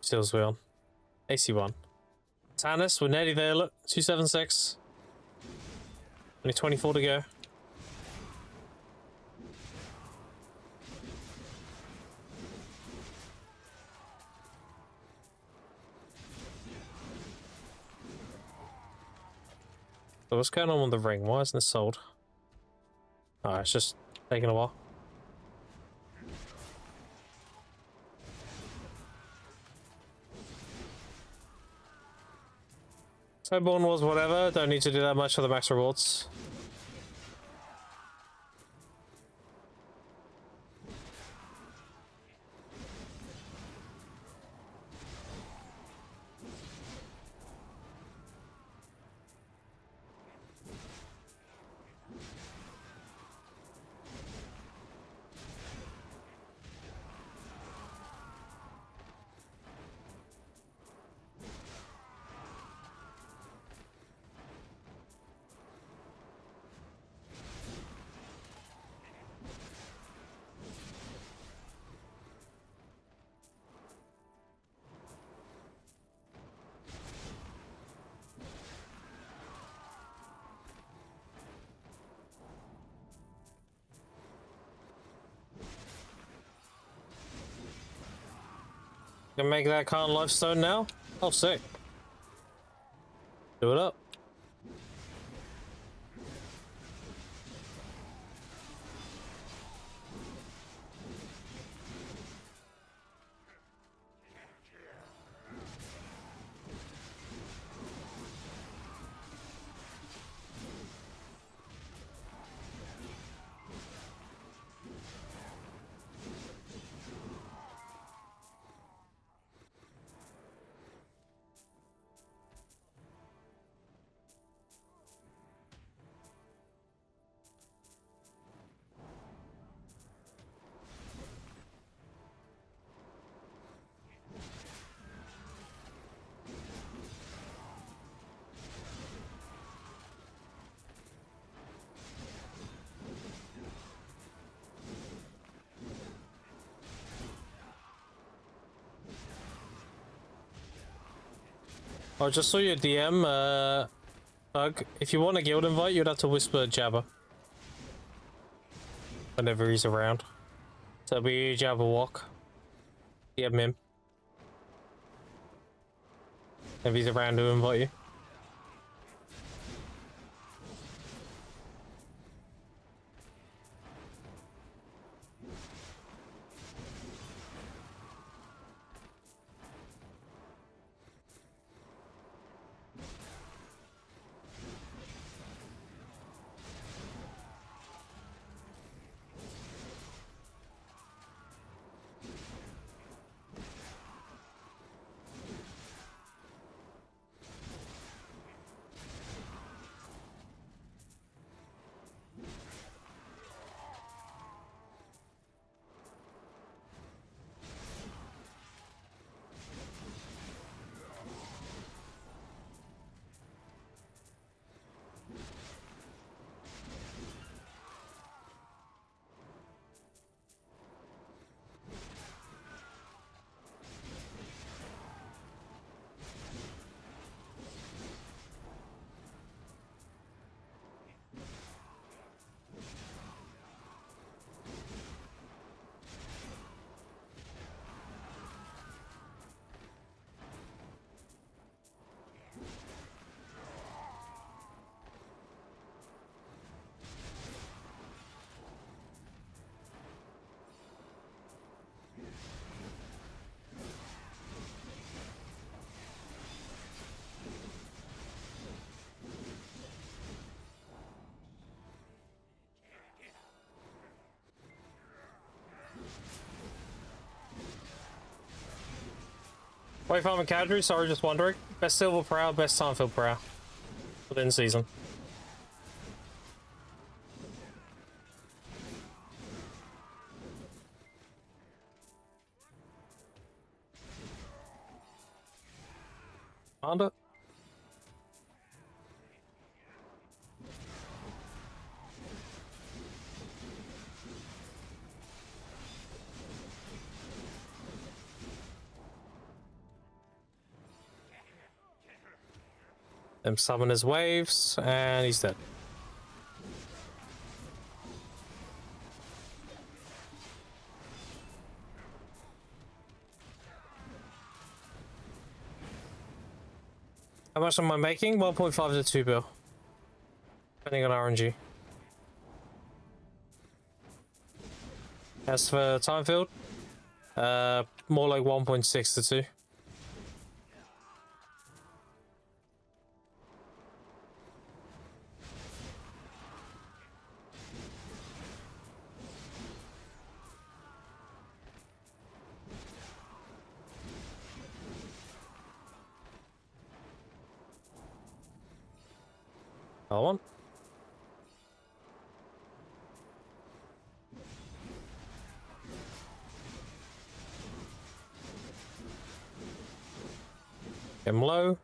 Stills wheel. AC1. Tannis, we're nearly there, look. 276. Only 24 to go. what's going on with the ring? Why isn't it sold? Oh, it's just taking a while. So Born was whatever, don't need to do that much for the max rewards. Can make that Khan Lifestone now? Oh, sick. Do it up. I just saw your DM, Hug. If you want a guild invite, you'd have to whisper Jabba. Whenever he's around. So it'll be Jabba Walk. DM him. If he's around to invite you. Wait, farming Cadry, sorry, just wondering. Best silver per hour, best time field per hour. Within season. Found it. Them summon his waves, and he's dead. How much am I making? 1.5 to 2 bill. Depending on RNG. As for time field, more like 1.6 to 2. One. Get him low.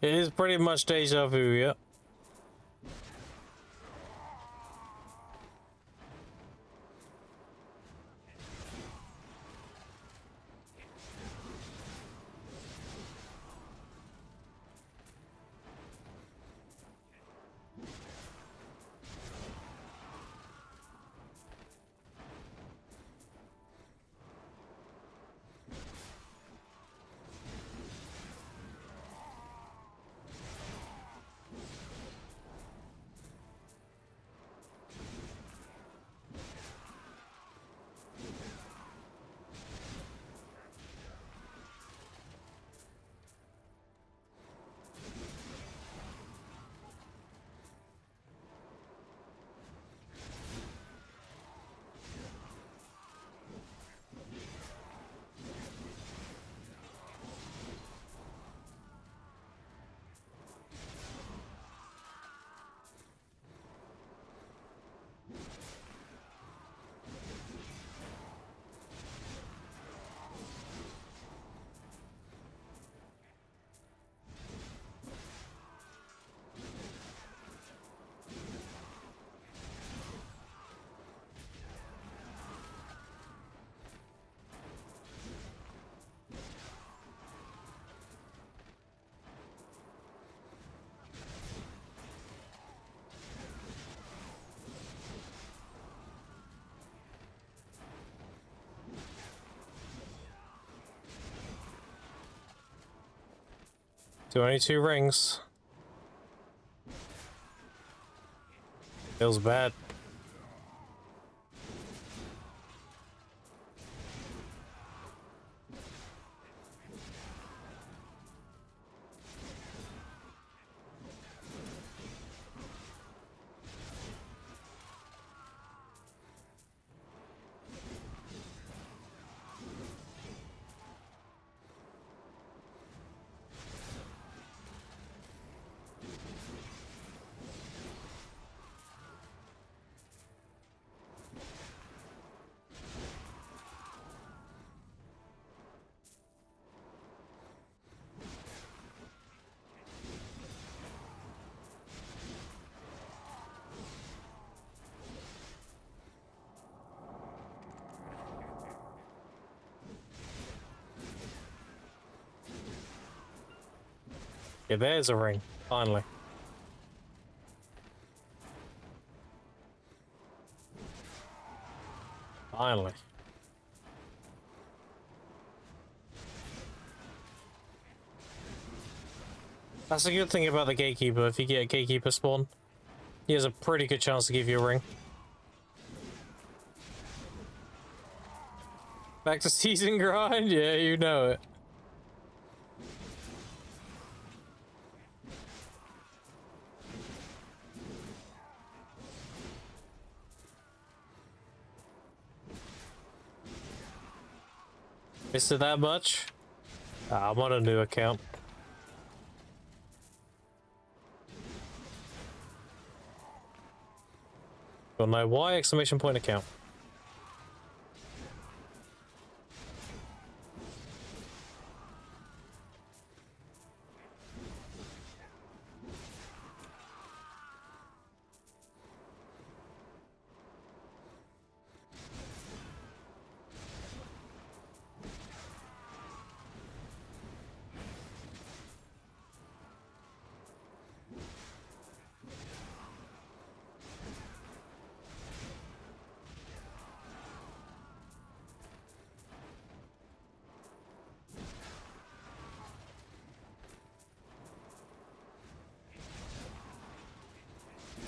It is pretty much deja vu, yeah. So only 2 rings. Feels bad. Yeah, there's a ring, finally. Finally. That's a good thing about the gatekeeper. If you get a gatekeeper spawn, he has a pretty good chance to give you a ring. Back to season grind? Yeah, you know it. Missed it that much? I'm on a new account. You'll know why, exclamation point account.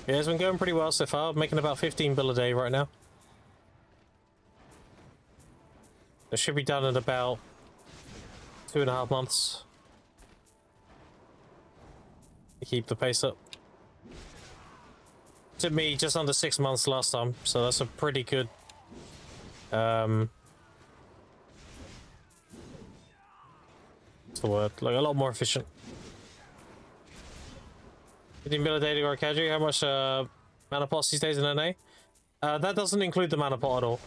Yeah, it's been going pretty well so far. I'm making about 15 bill a day right now. It should be done in about 2.5 months. To keep the pace up. Took me just under 6 months last time, so that's a pretty good what's the word? Like a lot more efficient. 15 bill a day to go Kadri. How much mana pots these days in NA? That doesn't include the mana pot at all.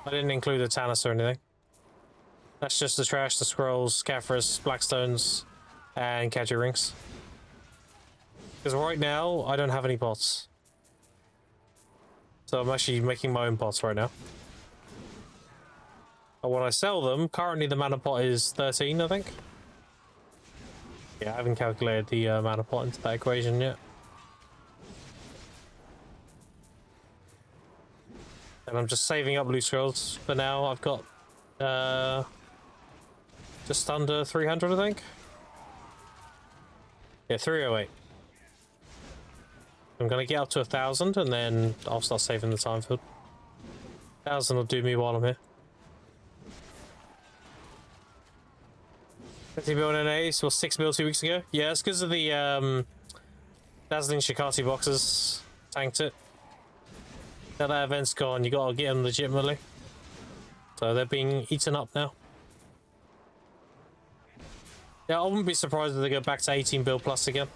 I didn't include the Tannis or anything. That's just the trash, the scrolls, Caphras, Blackstones, and Kadri rings. Because right now, I don't have any pots. So I'm actually making my own pots right now. And when I sell them, currently the mana pot is 13, I think. Yeah, I haven't calculated the mana pot into that equation yet. And I'm just saving up loot scrolls for now. I've got just under 300, I think. Yeah, 308. I'm gonna get up to 1,000 and then I'll start saving the time for 1,000 will do me while I'm here. 50 mil in Ace, or 6 mil 2 weeks ago. Yeah, it's because of the Dazzling Shikati boxes. Tanked it. Now that event's gone, you gotta get them legitimately. So they're being eaten up now. Yeah, I wouldn't be surprised if they go back to 18 bill plus again.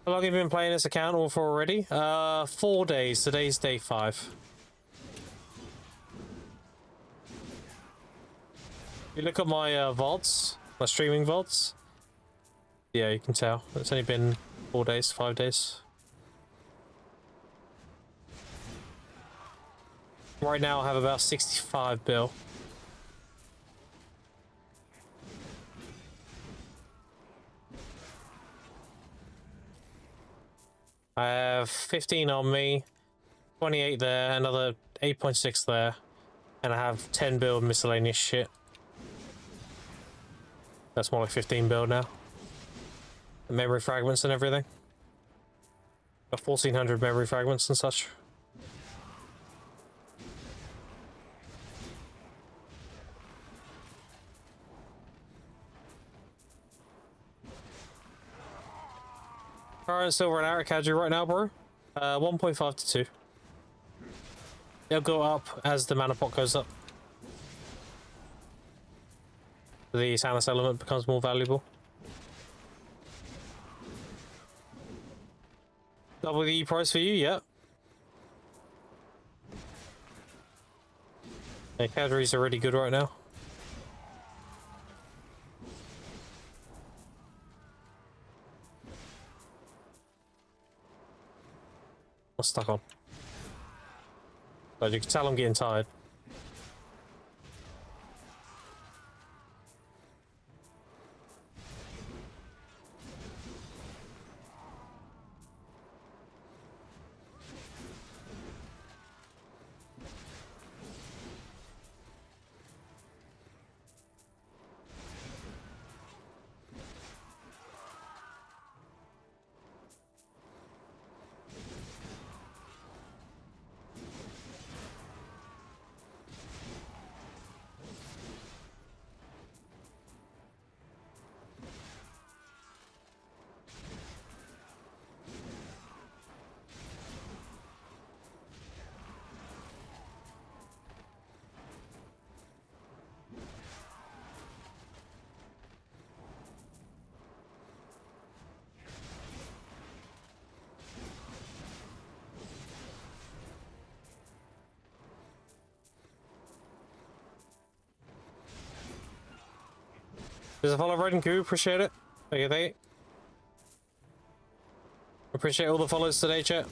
How long have you been playing this account all for already? 4 days. Today's day 5. You look at my VODs, my streaming VODs. Yeah, you can tell. It's only been 4 days, 5 days. Right now I have about 65 bill. I have 15 on me, 28 there, another 8.6 there, and I have 10 bill miscellaneous shit. That's more like 15 build now. The memory fragments and everything. Got 1,400 memory fragments and such. Current silver and Arrow Kadri right now, bro. 1.5 to 2. It'll go up as the mana pot goes up. The Tannis element becomes more valuable. Double the E price for you, yeah. Yeah, Kadri's are really good right now. I'm stuck on. But you can tell I'm getting tired. There's a follow Red Goo, appreciate it. Thank you, thank you. Appreciate all the follows today, chat.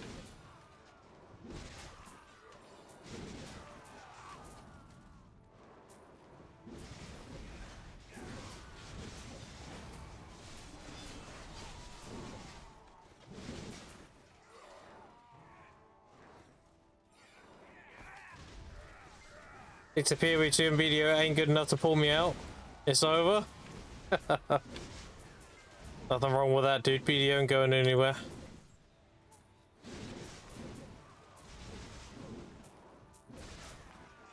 It's a POV2 and video ain't good enough to pull me out. It's over. Nothing wrong with that, dude. BDO ain't going anywhere.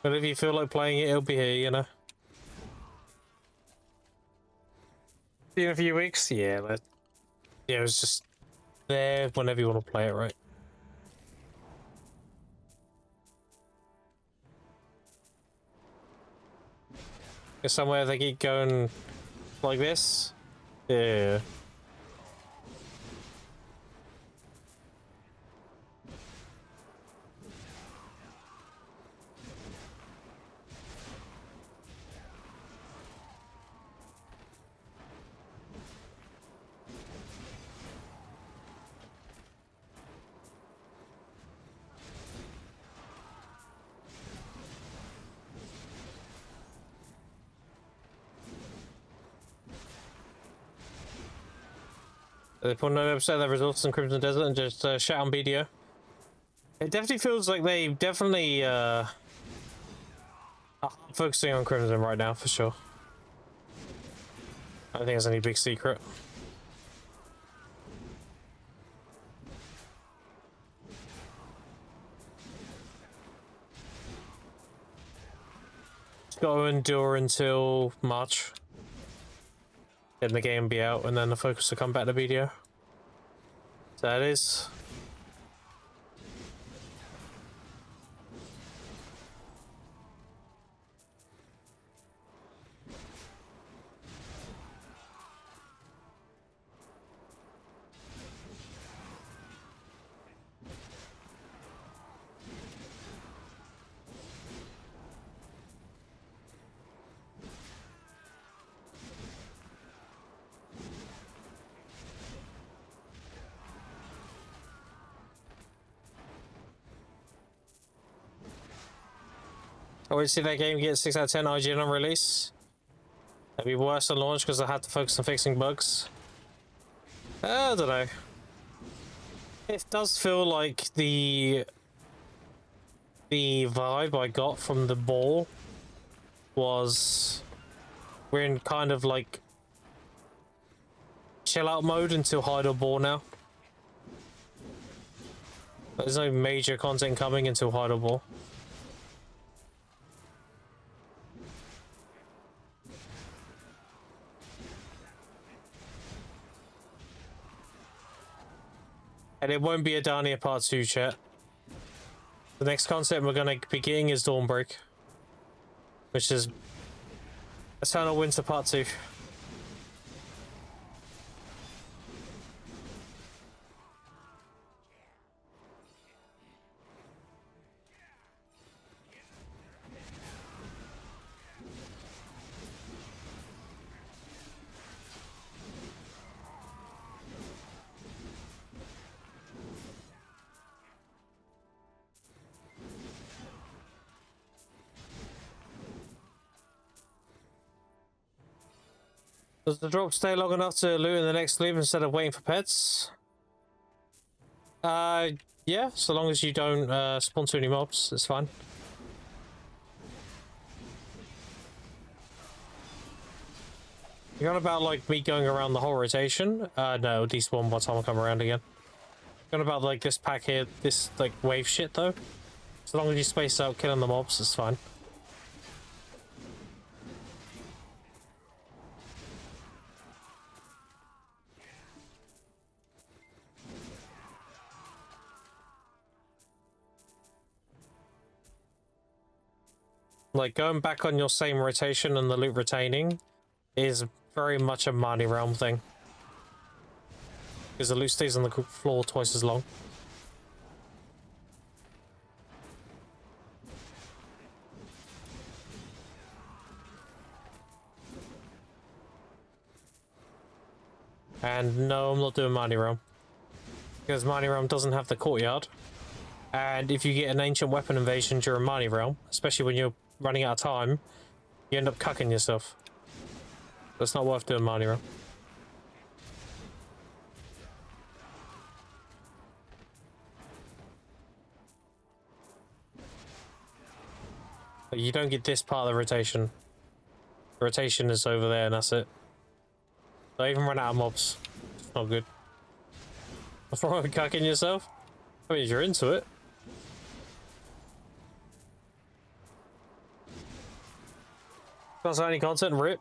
But if you feel like playing it, it'll be here, you know. See in a few weeks? Yeah, yeah, it was just there whenever you want to play it, right? Somewhere they keep going like this. Yeah. They put another episode of their results in Crimson Desert and just shout on BDO. It definitely feels like they definitely are focusing on Crimson right now, for sure. I don't think it's any big secret. It's got to endure until March. Then the game be out, and then the focus will come back to BDO. So that is. I would see that game get 6 out of 10 IGN on release. That'd be worse on launch because I had to focus on fixing bugs. I don't know. It does feel like the vibe I got from the ball was we're in kind of like chill out mode until hide or ball now. There's no major content coming until hide or ball. And it won't be a Darnia Part 2, chat. The next concept we're going to be getting is Dawnbreak. Which is Eternal Winter Part 2. Does the drop stay long enough to loot in the next loop instead of waiting for pets? Yeah, so long as you don't spawn too many mobs, it's fine. You're on about like me going around the whole rotation? No, despawn by the time I come around again. You're on about like this pack here, this like wave shit though. So long as you space out killing the mobs, it's fine. Like, going back on your same rotation and the loot retaining is very much a money realm thing. Because the loot stays on the floor twice as long. And no, I'm not doing Mighty Realm. Because Mighty Realm doesn't have the courtyard. And if you get an ancient weapon invasion during Mighty Realm, especially when you're running out of time, you end up cucking yourself. That's not worth doing Mighty Realm. But you don't get this part of the rotation. The rotation is over there and that's it. I even run out of mobs. It's not good. What's wrong with cucking yourself? I mean, if you're into it. Can't say any content, rip.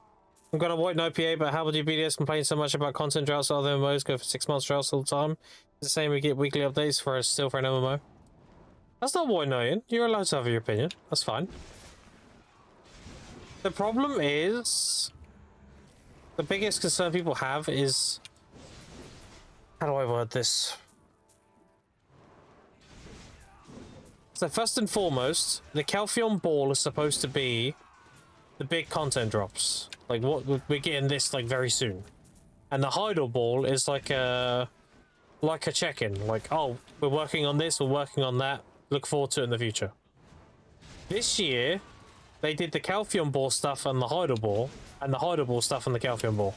I'm gonna avoid no PA, but how would you BDS complain so much about content droughts? Other MMOs go for 6 months droughts all the time. It's the same, we get weekly updates for an MMO. That's not what annoying. You're allowed to have your opinion. That's fine. The problem is... the biggest concern people have is... how do I word this? So first and foremost, the Calpheon Ball is supposed to be the big content drops. Like, what we're getting this like very soon. And the Hydel Ball is like a check-in. Like, oh, we're working on this, we're working on that. Look forward to it in the future. This year, they did the Calpheon Ball stuff and the Hydel Ball, and the Hydel Ball stuff and the Calpheon Ball.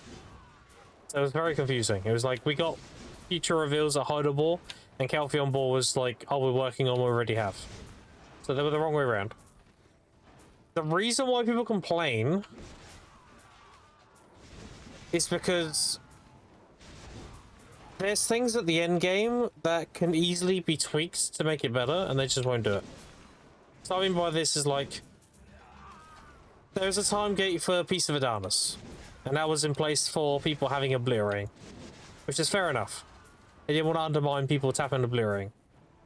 So it was very confusing. It was like, we got future reveals at Hydel Ball, and Calpheon Ball was like, oh, we're working on what we already have. So they were the wrong way around. The reason why people complain is because there's things at the end game that can easily be tweaked to make it better, and they just won't do it. So what I mean by this is like, there's a time gate for Piece of Adarnus, and that was in place for people having Obliterating, which is fair enough. They didn't want to undermine people tapping Obliterating.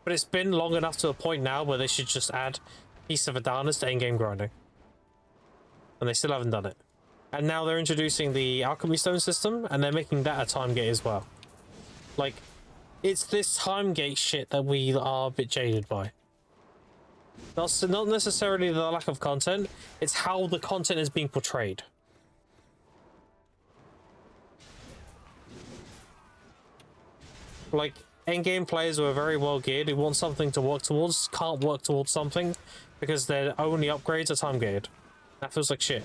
But it's been long enough to a point now where they should just add Piece of Adarnus to endgame grinding. And they still haven't done it. And now they're introducing the Alchemy Stone system, and they're making that a time gate as well. Like, it's this time gate shit that we are a bit jaded by. Not necessarily the lack of content, it's how the content is being portrayed. Like, endgame players who are very well geared, who want something to work towards, can't work towards something because their only upgrades are time gated. That feels like shit.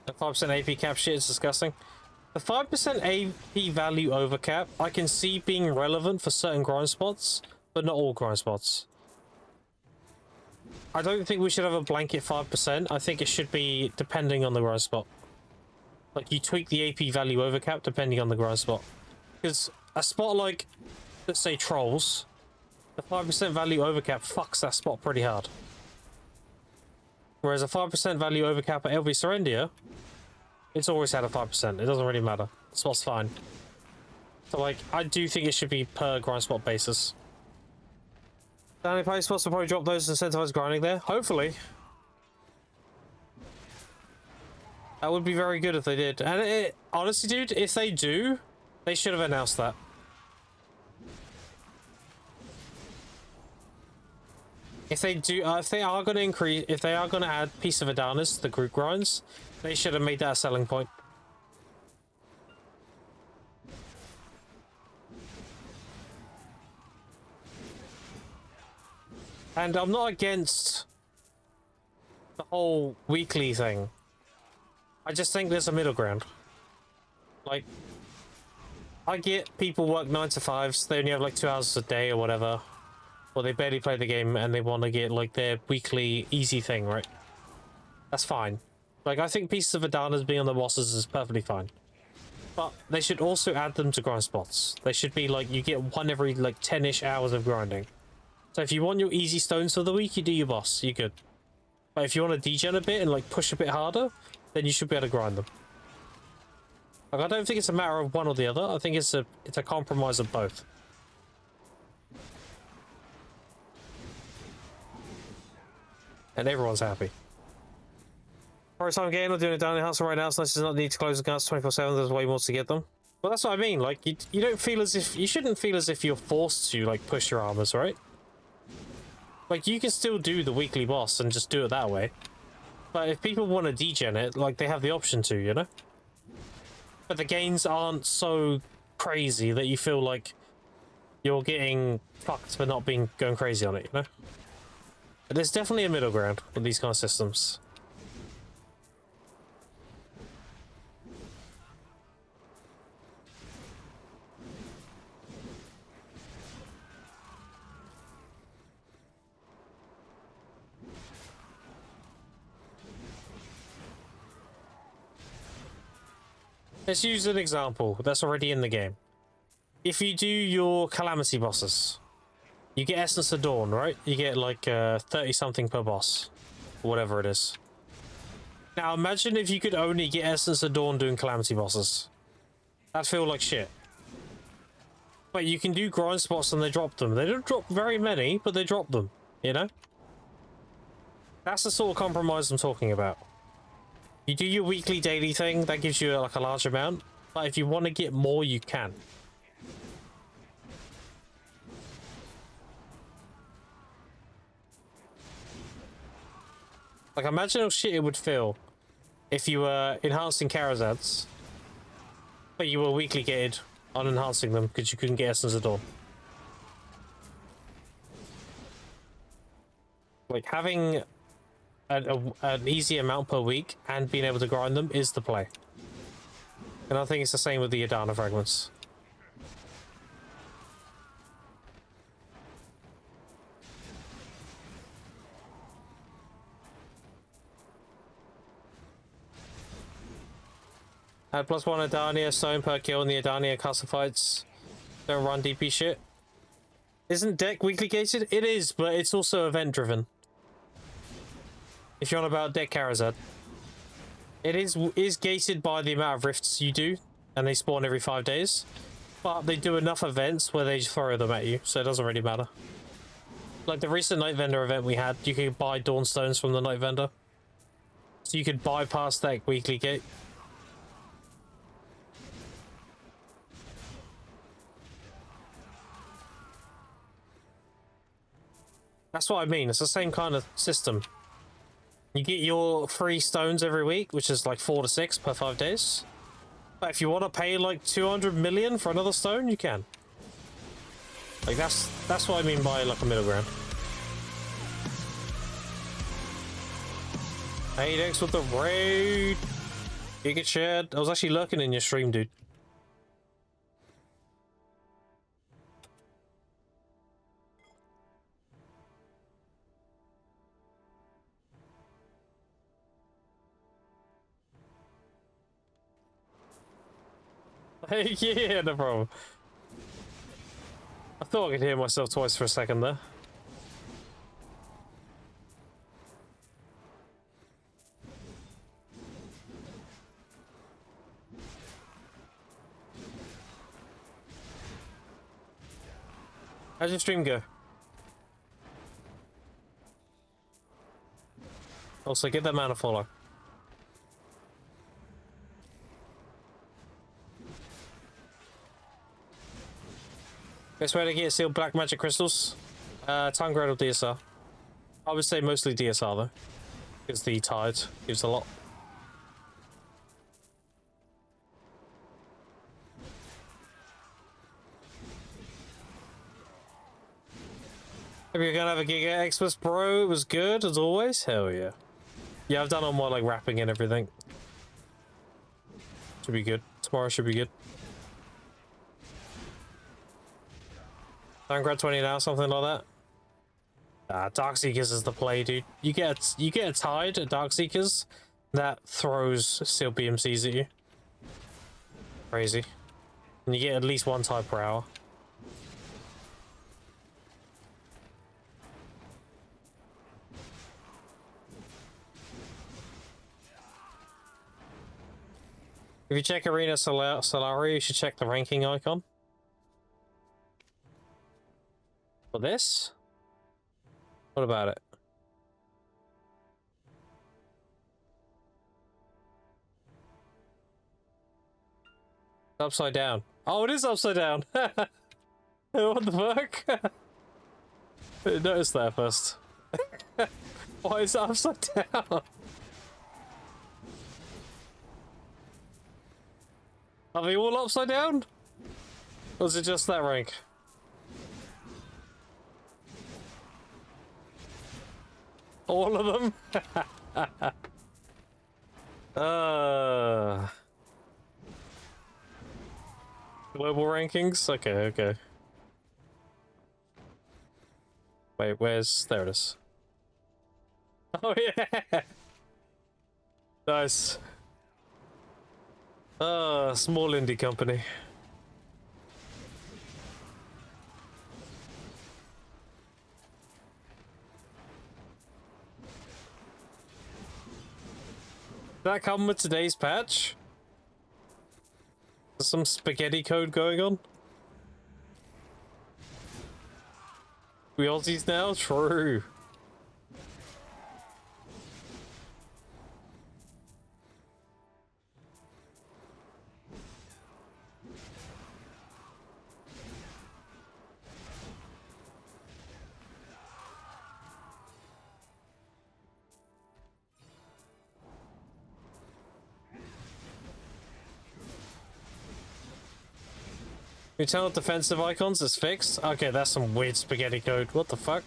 The 5% AP cap shit is disgusting. The 5% AP value over cap, I can see being relevant for certain grind spots, but not all grind spots. I don't think we should have a blanket 5%. I think it should be depending on the grind spot. Like, you tweak the AP value over cap depending on the grind spot. Because a spot like, let's say, Trolls, the 5% value over cap fucks that spot pretty hard. Whereas a 5% value over cap at LV Serendia, it's always had a 5%. It doesn't really matter. The spot's fine. So, like, I do think it should be per grind spot basis. Danny Play spots will probably drop those incentivized grinding there. Hopefully. That would be very good if they did. And honestly, dude, if they do, they should have announced that. If they do, if they are going to increase, if they are going to add Piece of Adarnus to the group grinds, they should have made that a selling point. And I'm not against the whole weekly thing. I just think there's a middle ground. Like, I get people work 9 to 5s, they only have like 2 hours a day or whatever. Or they barely play the game and they want to get like their weekly easy thing, right? That's fine. Like, I think Pieces of Adarnus being on the bosses is perfectly fine. But they should also add them to grind spots. They should be like, you get one every like 10-ish hours of grinding. So if you want your easy stones for the week, you do your boss, you're good. But if you want to degen a bit and like push a bit harder, then you should be able to grind them. Like, I don't think it's a matter of one or the other. I think it's a compromise of both. And everyone's happy. First time game, I'm doing it down in the house right now, so this does not need to close accounts 24/7. There's way more to get them. Well, that's what I mean. Like, you don't feel as if... You shouldn't feel as if you're forced to, like, push your armors, right? Like, you can still do the weekly boss and just do it that way. But if people want to degen it, like, they have the option to, you know? But the gains aren't so crazy that you feel like you're getting fucked for not going crazy on it, you know? But there's definitely a middle ground with these kind of systems. Let's use an example that's already in the game. If you do your Calamity bosses, you get Essence of Dawn, right? You get like 30 something per boss, or whatever it is. Now imagine if you could only get Essence of Dawn doing Calamity bosses. That'd feel like shit. But you can do grind spots and they drop them. They don't drop very many, but they drop them, you know? That's the sort of compromise I'm talking about. You do your weekly daily thing, that gives you like a large amount, but if you want to get more, you can. Like, imagine how shit it would feel if you were enhancing Karazads, but you were weekly gated on enhancing them because you couldn't get Essence of Dawn. Like, having an easy amount per week and being able to grind them is the play. And I think it's the same with the Adana fragments. Add +1 Adania stone per kill in the Adania castle fights. Don't run DP shit. Isn't deck weekly gated? It is, but it's also event driven. If you're on about deck Karazad. It is gated by the amount of rifts you do, and they spawn every 5 days. But they do enough events where they just throw them at you, so it doesn't really matter. Like the recent Night Vendor event we had, you could buy Dawnstones from the Night Vendor. So you could bypass that weekly gate. That's what I mean, it's the same kind of system. You get your free stones every week, which is like 4 to 6 per 5 days. But if you want to pay like 200 million for another stone, you can. Like that's what I mean by like a middle ground. Hey, thanks with the raid. You get shared. I was actually lurking in your stream, dude. Hey, yeah, no problem. I thought I could hear myself twice for a second there. How's your stream go? Also, give that man a follow. Best way to get sealed black magic crystals? Time grade or DSR? I would say mostly DSR though, because the tide gives a lot. If you're gonna have a Giga Express, bro, it was good as always. Hell yeah. Yeah, I've done all my like wrapping and everything. Should be good. Tomorrow should be good. Time grad 20 now, something like that. Darkseekers is the play, dude. You get a tide at Darkseekers that throws sealed BMCs at you. Crazy. And you get at least one tide per hour. If you check Arena Solari, you should check the ranking icon. For this? What about it? Upside down. Oh, it is upside down. What the fuck? I didn't notice that first. Why is it upside down? Are they all upside down? Or is it just that rank? All of them? Global rankings? Okay, okay. Wait, where's... There it is. Oh, yeah! Nice. Small indie company. Did that come with today's patch? There's some spaghetti code going on? We Aussies now? True. Internal defensive icons is fixed? Okay, that's some weird spaghetti code. What the fuck?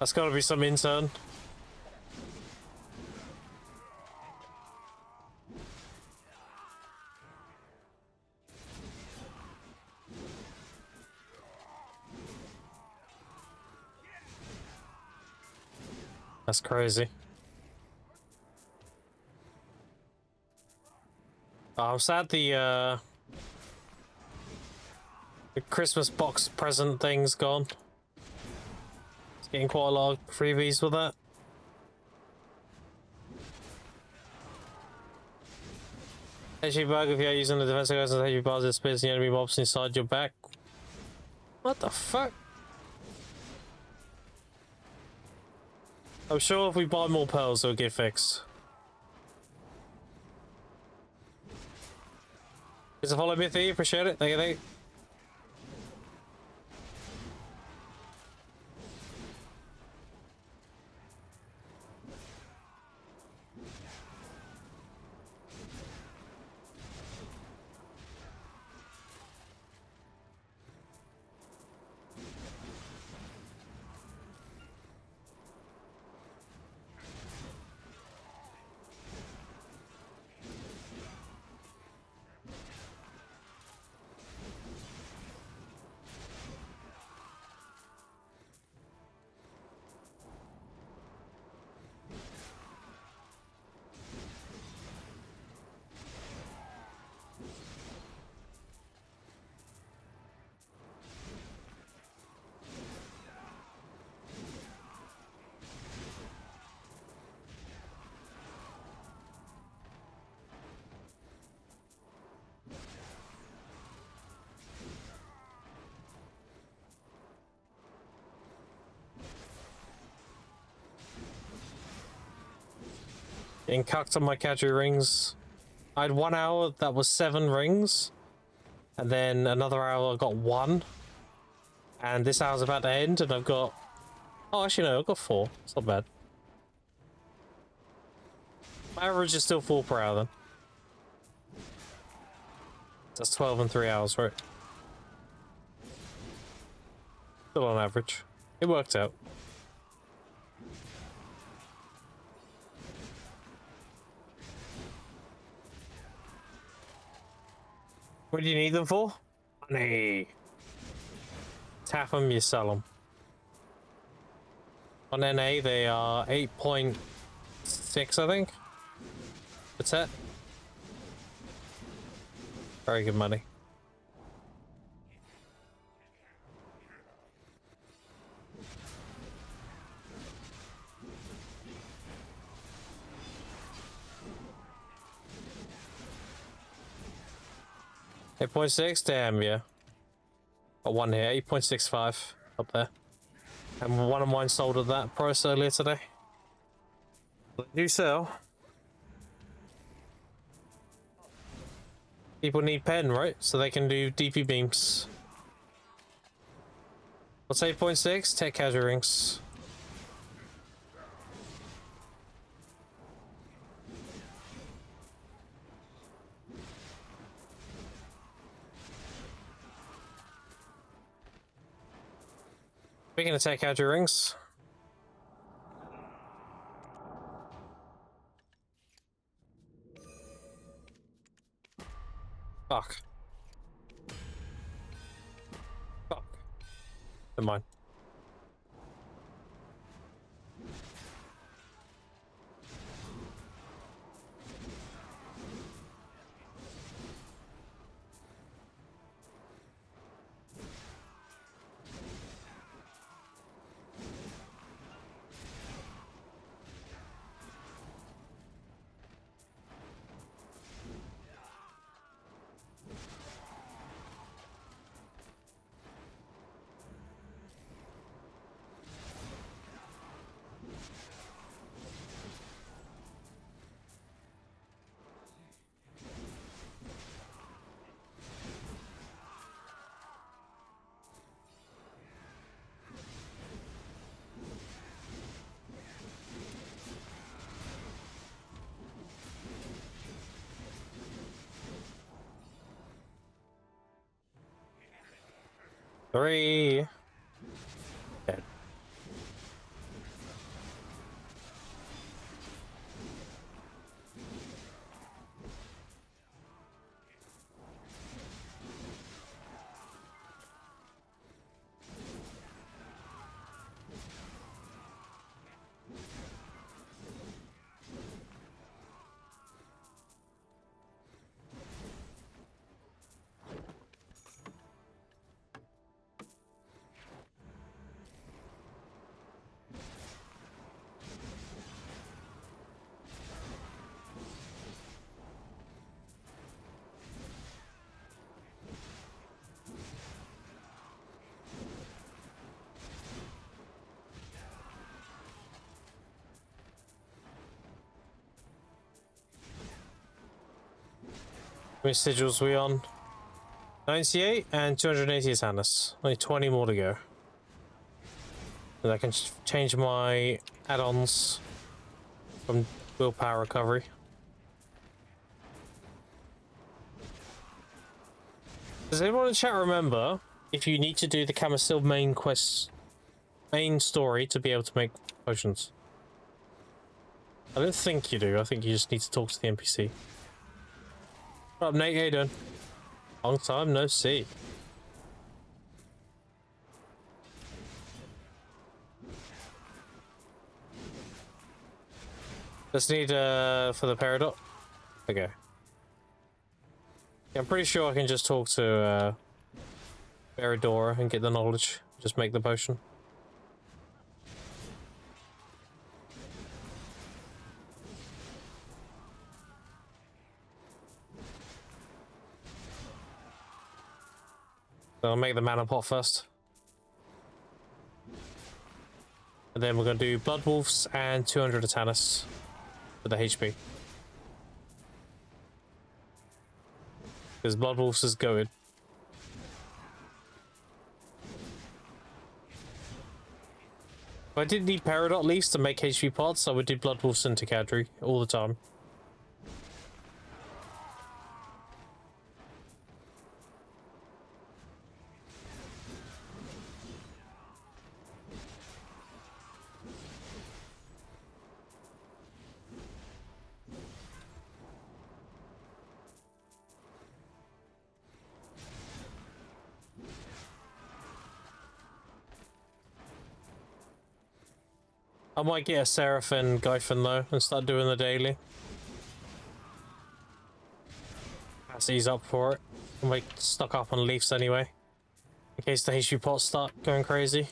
That's gotta be some intern. That's crazy. Oh, I'm sad the Christmas box present thing's gone. It's getting quite a lot of freebies with that. HE bug if you're using the defensive guys and HE bars that space the enemy mobs inside your back. What the fuck? I'm sure if we buy more pearls, it'll get fixed. Is a follow me, Thea? Appreciate it. Thank you, thank you. Getting cucked on my catchy rings. I had 1 hour that was 7 rings, and then another hour I got 1, and this hour's about to end and I've got, oh actually no, I've got 4. It's not bad. My average is still 4 per hour then. That's 12 in 3 hours, right? Still on average. It worked out. What do you need them for? Money. Tap them, you sell them. On NA, they are 8.6, I think. What's that? Very good money. $8.6, damn, yeah. Got 1 here, 8.65 up there. And one of mine sold at that price earlier today. They do sell. People need pen, right? So they can do DP beams. What's 8.6? Tech casual rings. Speaking of tech casual rings. Fuck. Fuck. Never mind. Three. Dead. How many sigils we on? 98 and 280 Tannis. Only 20 more to go. And I can change my add-ons from willpower recovery. Does anyone in chat remember if you need to do the Camistil main quest, main story to be able to make potions? I don't think you do. I think you just need to talk to the NPC. What up, Nate? How you doing? Long time no see. Just need for the paradox. Okay. Yeah, I'm pretty sure I can just talk to Beradora and get the knowledge. Just make the potion. So I'll make the mana pot first. And then we're going to do Blood Wolves and 200 Atanus for the HP. Because Blood Wolves is going. If I did need Peridot at least to make HP pods, I would do Blood Wolves into Cadry all the time. I might get a Seraph and Gyphon though and start doing the daily. He's up for it. I might stock up on Leafs anyway. In case the HP pots start going crazy.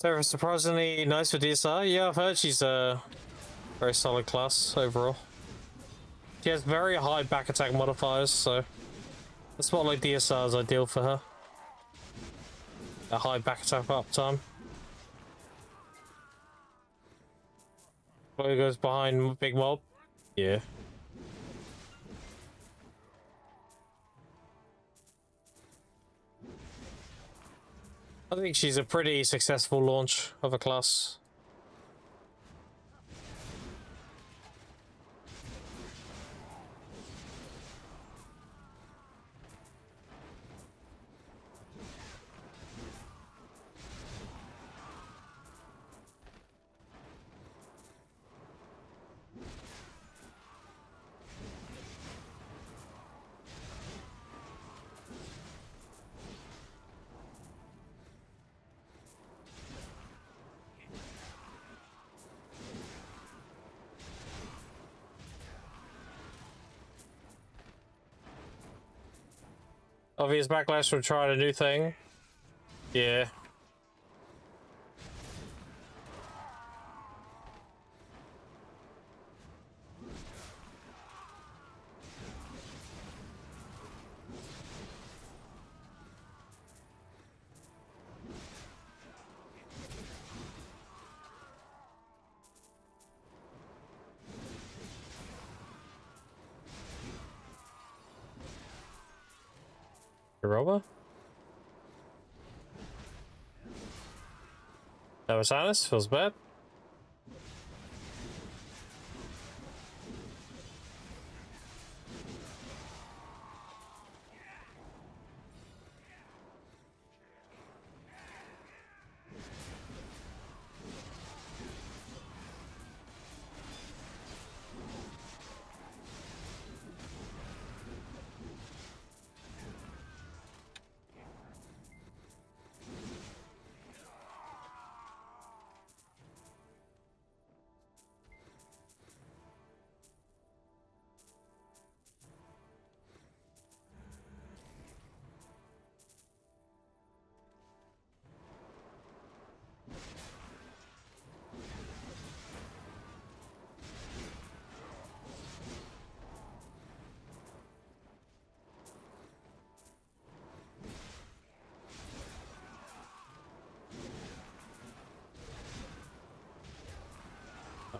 They're surprisingly nice for DSR. Yeah, I've heard she's a very solid class overall. She has very high back attack modifiers, so the Spotlight DSR is ideal for her. A high back attack uptime. Chloe goes behind Big Mob. Yeah. I think she's a pretty successful launch of a class. Obvious backlash from trying a new thing. Yeah. Roba? That was honest, feels bad.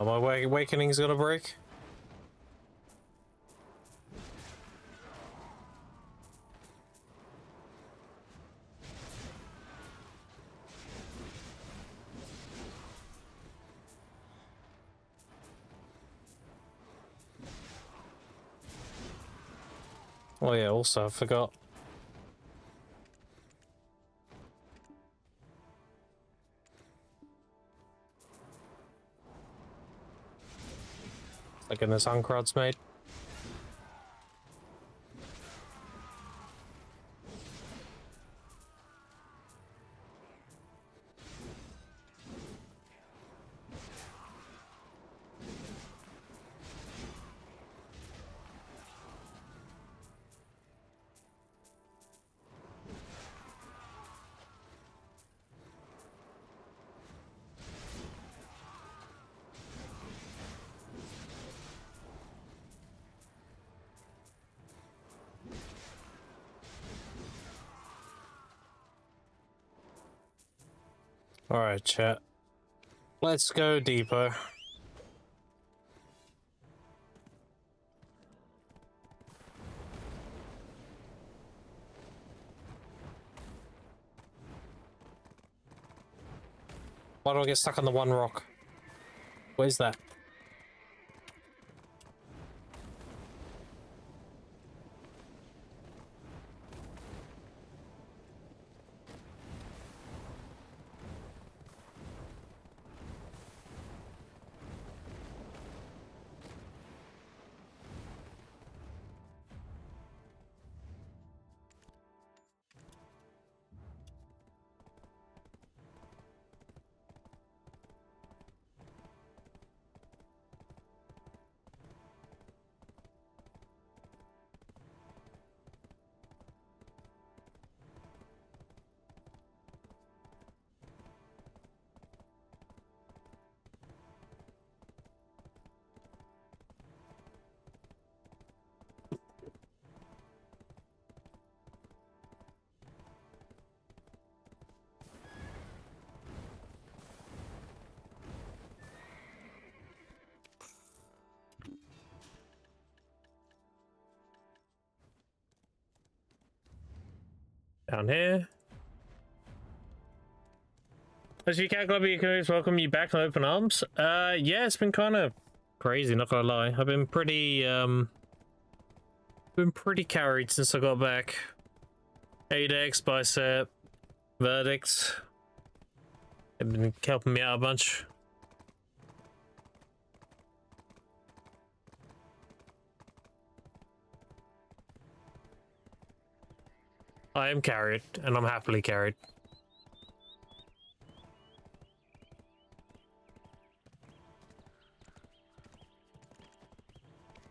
Oh, my awakening's gonna break. Oh yeah, also I forgot. Like in this Uncrod's made. Alright, chat. Let's go deeper. Why do I get stuck on the one rock? Where's that? Down here. As you can't club, you can welcome you back in open arms. Yeah, it's been kind of crazy, not gonna lie. I've been pretty carried since I got back. 8x, bicep, verdicts. They've been helping me out a bunch. I am carried, and I'm happily carried.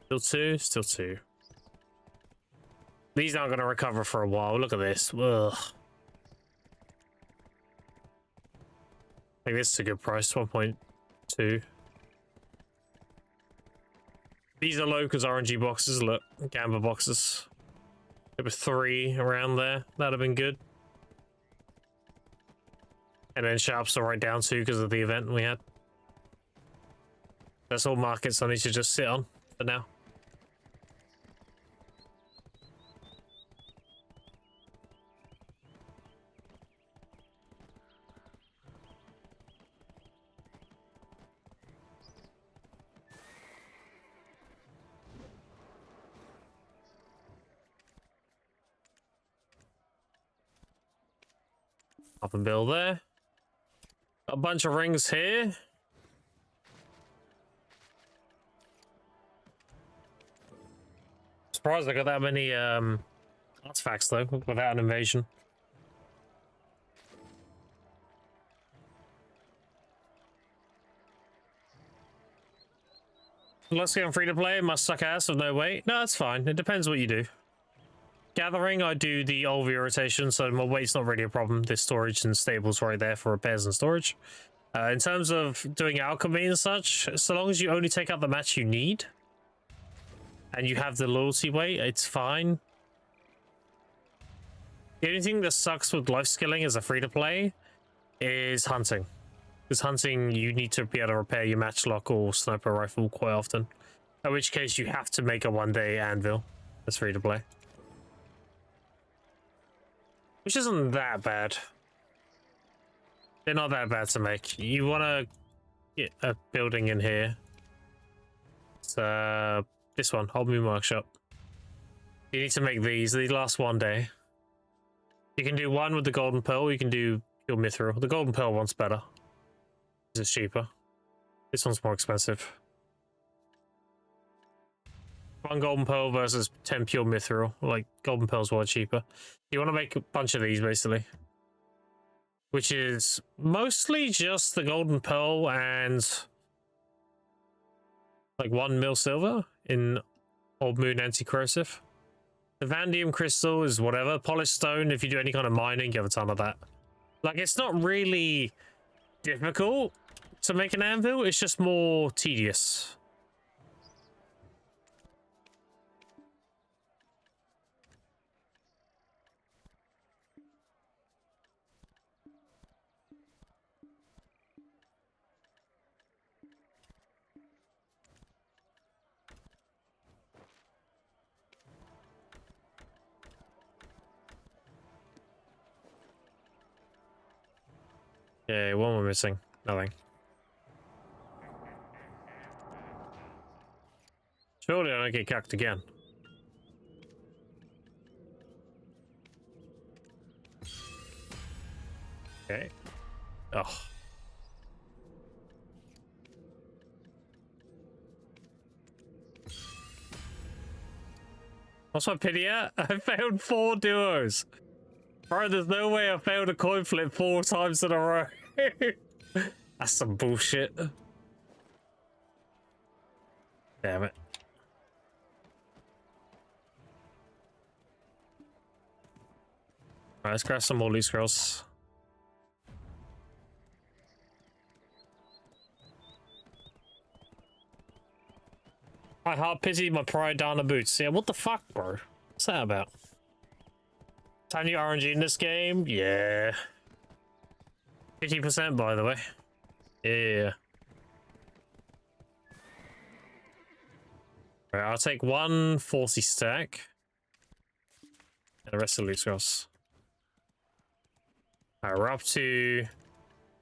Still two, still two. These aren't going to recover for a while. Look at this. Ugh. I think this is a good price, 1.2. These are low because RNG boxes, look, Gamba boxes. There were 3 around there. That'd have been good. And then sharps are right down too because of the event we had. That's all markets I need to just sit on for now. Up and bill there. A bunch of rings here. Surprised I got that many artifacts though, without an invasion. Let's get on free to play. Must suck ass with no weight. No, that's fine. It depends what you do. Gathering, I do the Olvia rotation, so my weight's not really a problem. There's storage and stables right there for repairs and storage. In terms of doing alchemy and such, so long as you only take out the match you need, and you have the loyalty weight, it's fine. The only thing that sucks with life skilling as a free-to-play is hunting. Because hunting, you need to be able to repair your matchlock or sniper rifle quite often. In which case, you have to make a one-day anvil as free-to-play. Which isn't that bad. They're not that bad to make. You want to get a building in here. It's this one, Old Moon Workshop. You need to make these. These last one day. You can do one with the Golden Pearl. You can do pure Mithril. The Golden Pearl one's better. This is cheaper. This one's more expensive. 1 Golden Pearl versus 10 pure Mithril. Like, Golden Pearl's way cheaper. You want to make a bunch of these, basically. Which is mostly just the Golden Pearl and like 1 mil silver in Old Moon Anti-Corrosive. The Vanadium Crystal is whatever. Polished Stone, if you do any kind of mining, you have a ton of that. Like, it's not really difficult to make an anvil. It's just more tedious. Okay, one more missing. Nothing. Surely I don't get cucked again. Okay. Oh. What's my pity at? I failed 4 duos. Bro, there's no way I failed a coin flip 4 times in a row. That's some bullshit. Damn it. Alright, let's grab some more loot scrolls. My heart pitied my pride down the boots. Yeah, what the fuck, bro? What's that about? Tiny RNG in this game? Yeah. 50% by the way. Yeah. Right, I'll take 1 40 stack. And the rest of the loot scrolls. Alright, we're up to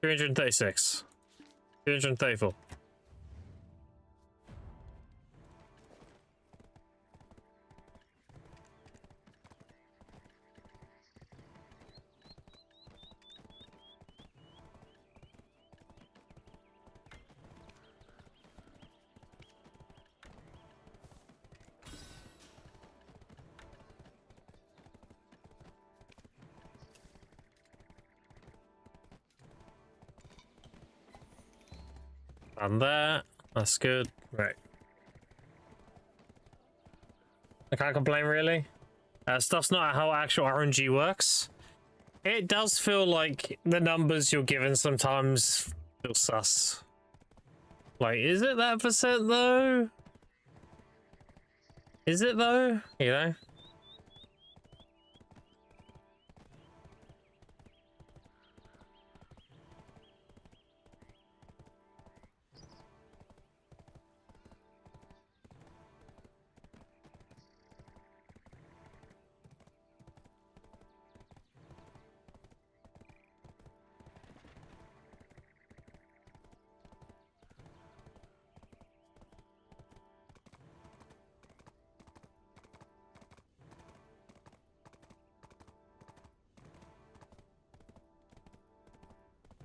336. 334. Done that. That's good. Right. I can't complain, really. Stuff's not how actual RNG works. It does feel like the numbers you're given sometimes feel sus. Like, is it that percent, though? Is it, though? You know?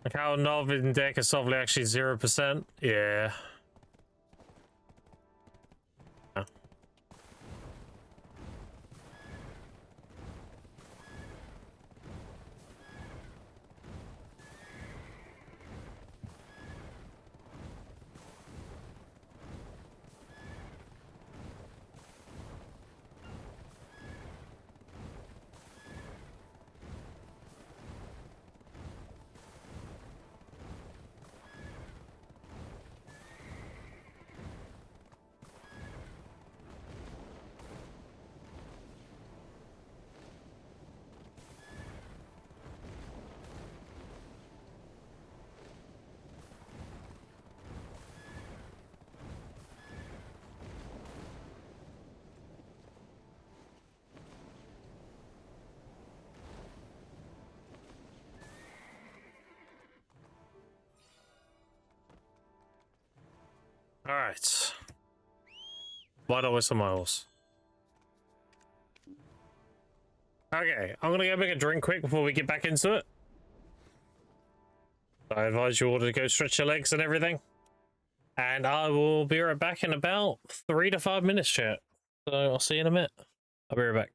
Like how Nov in deck is softly actually 0%. Yeah. Yeah. All right. Why don't we some miles? Okay, I'm gonna go make a drink quick before we get back into it. I advise you all to go stretch your legs and everything. And I will be right back in about 3 to 5 minutes, chat. So I'll see you in a minute. I'll be right back.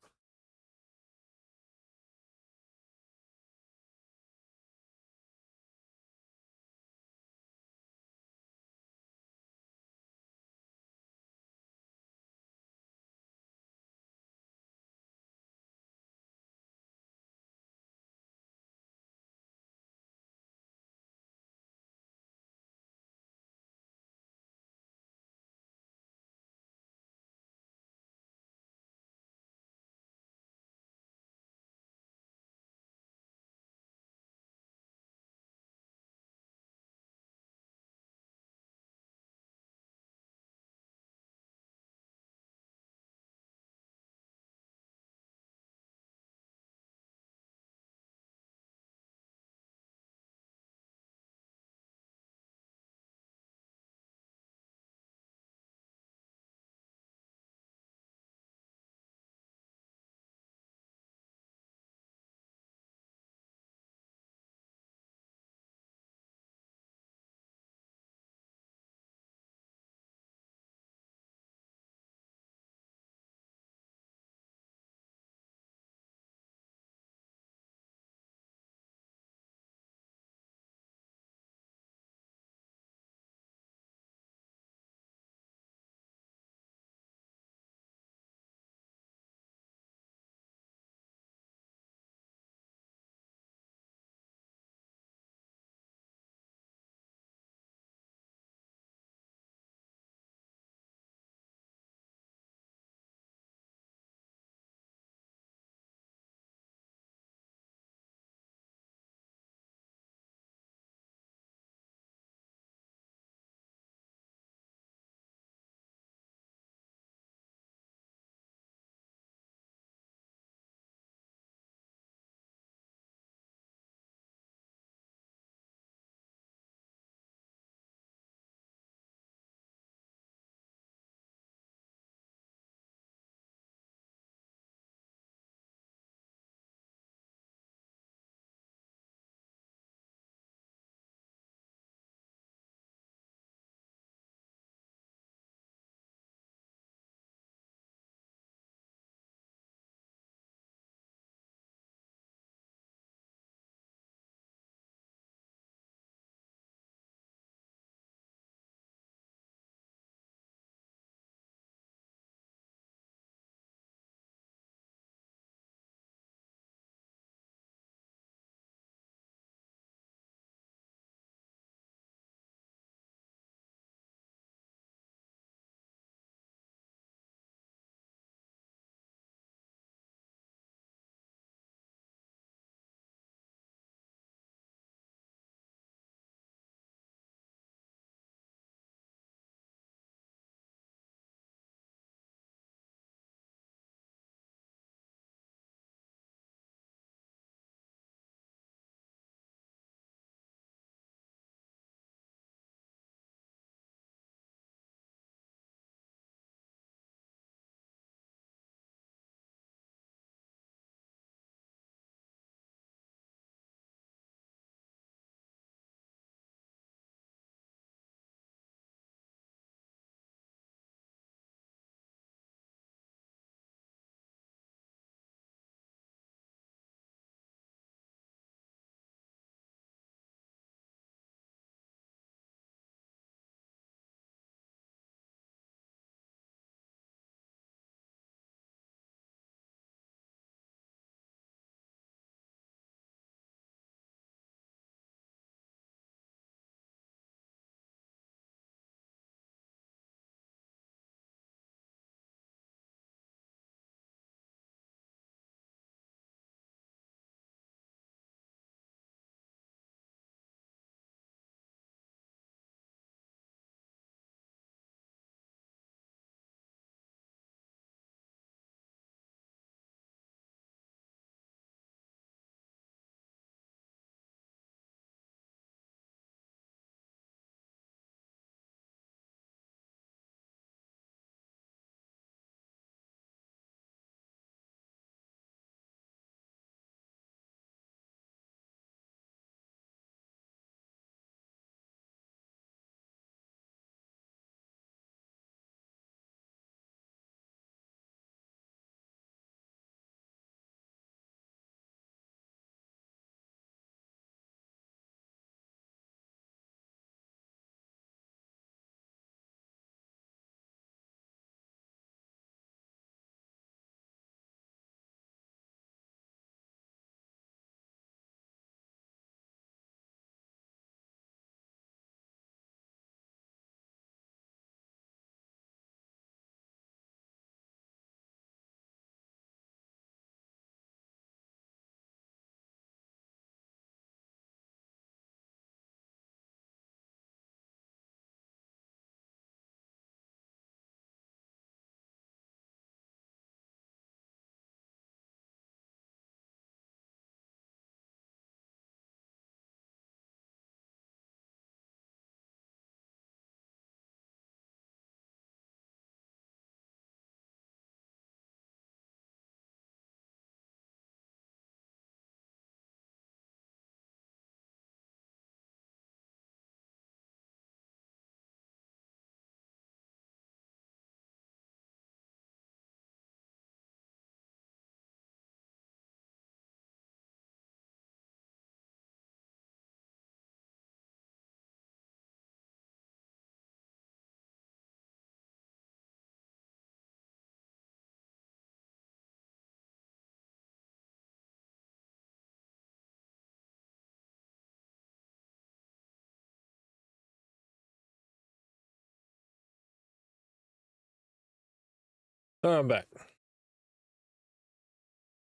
Oh, I'm back.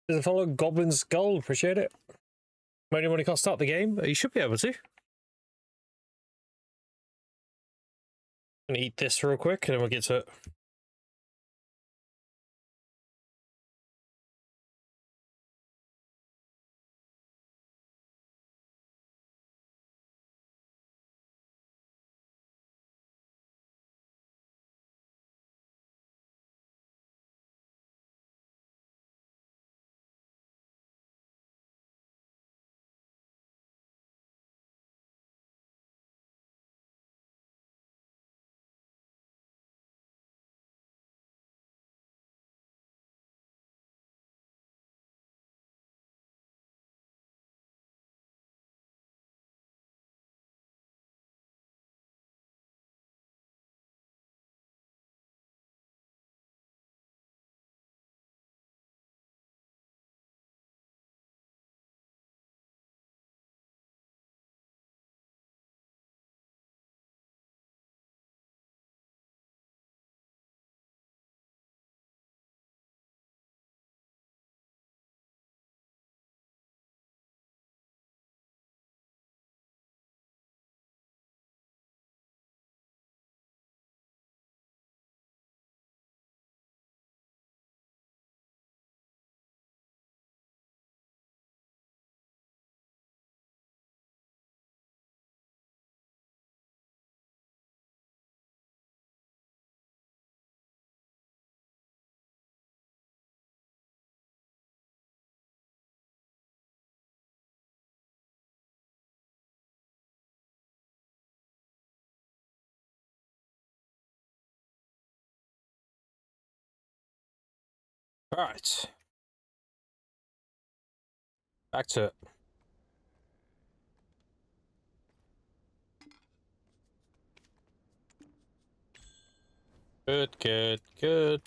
There's a follow Goblin Skull. Appreciate it. Maybe when you can't start the game, you should be able to. Gonna eat this real quick and then we'll get to it. All right. Back to it. Good, good, good.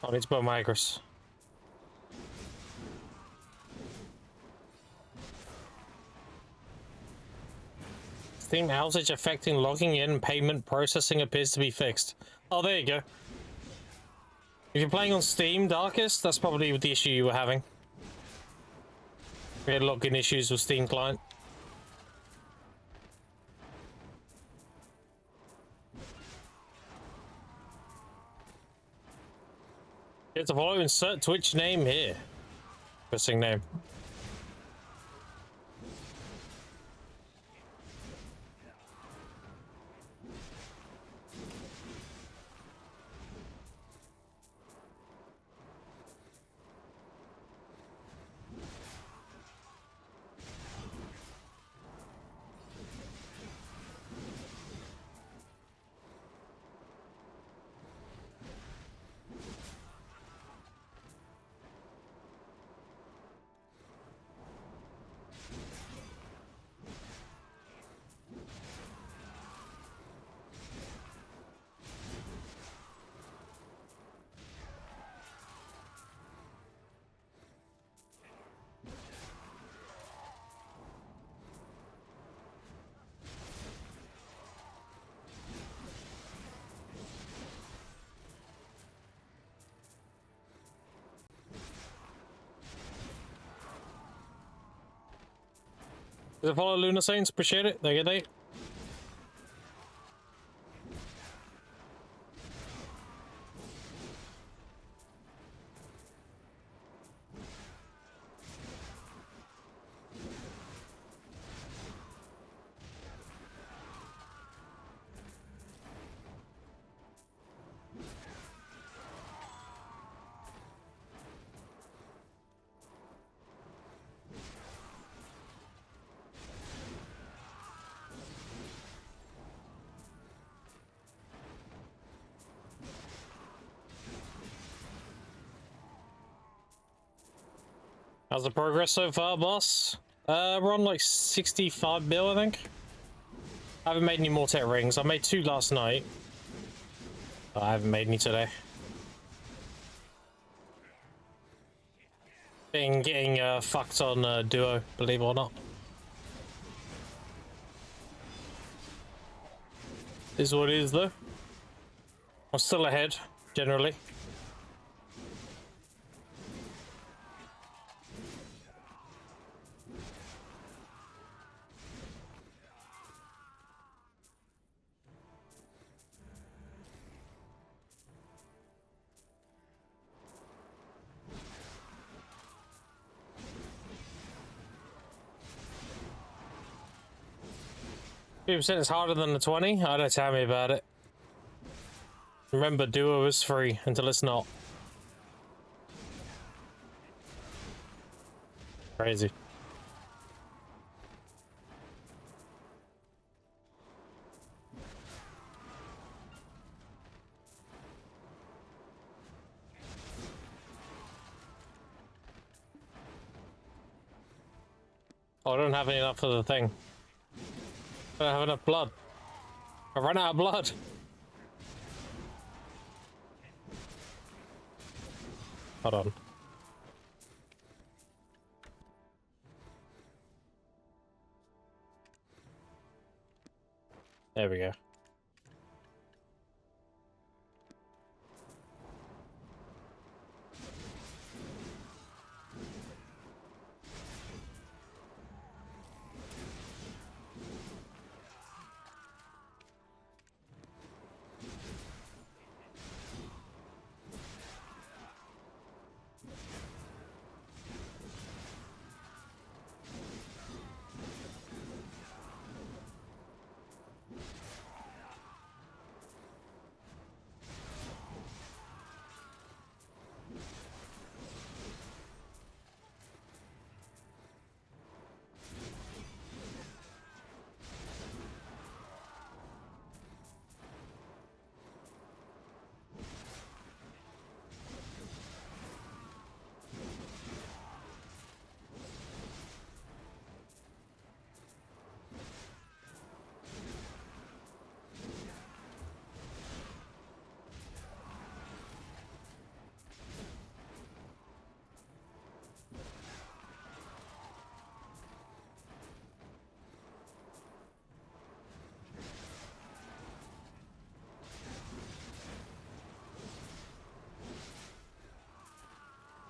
I need to put micros. Steam outage affecting logging in, payment processing appears to be fixed. Oh, there you go. If you're playing on Steam, Darkest, that's probably the issue you were having. We had login issues with Steam client. You have to follow, insert Twitch name here. Interesting name. Does it follow Lunar Saints? Appreciate it. There you go. How's the progress so far, boss? We're on like 65 mil, I think. I haven't made any more tech rings. I made 2 last night. But I haven't made any today. Getting fucked on duo, believe it or not. Is what it is, though. I'm still ahead, generally. People said it's harder than the 20. I don't tell me about it. Remember, duo is free until it's not. Crazy. Oh, I don't have enough for the thing. I don't have enough blood. I've run out of blood. Hold on. There we go.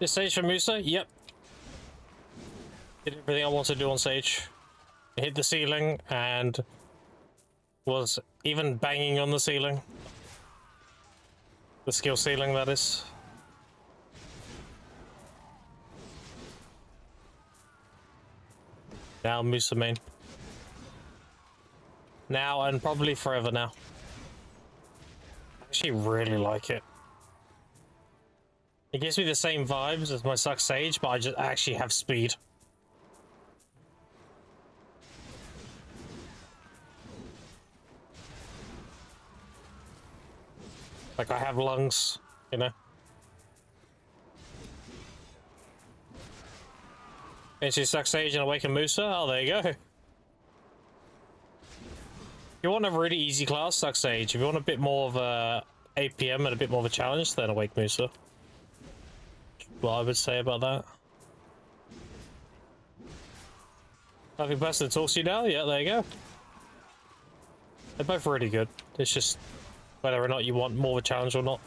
This Sage for Musa? Yep. Did everything I wanted to do on Sage. I hit the ceiling and was even banging on the ceiling. The skill ceiling, that is. Now Musa main. Now and probably forever now. I actually really like it. It gives me the same vibes as my Suck Sage, but I just actually have speed. Like I have lungs, you know? Into Suck Sage and Awaken Musa? Oh, there you go. If you want a really easy class, Suck Sage. If you want a bit more of a APM and a bit more of a challenge, then Awake Musa. What I would say about that. Perfect person that talks to you now? Yeah, there you go. They're both really good. It's just whether or not you want more of a challenge or not.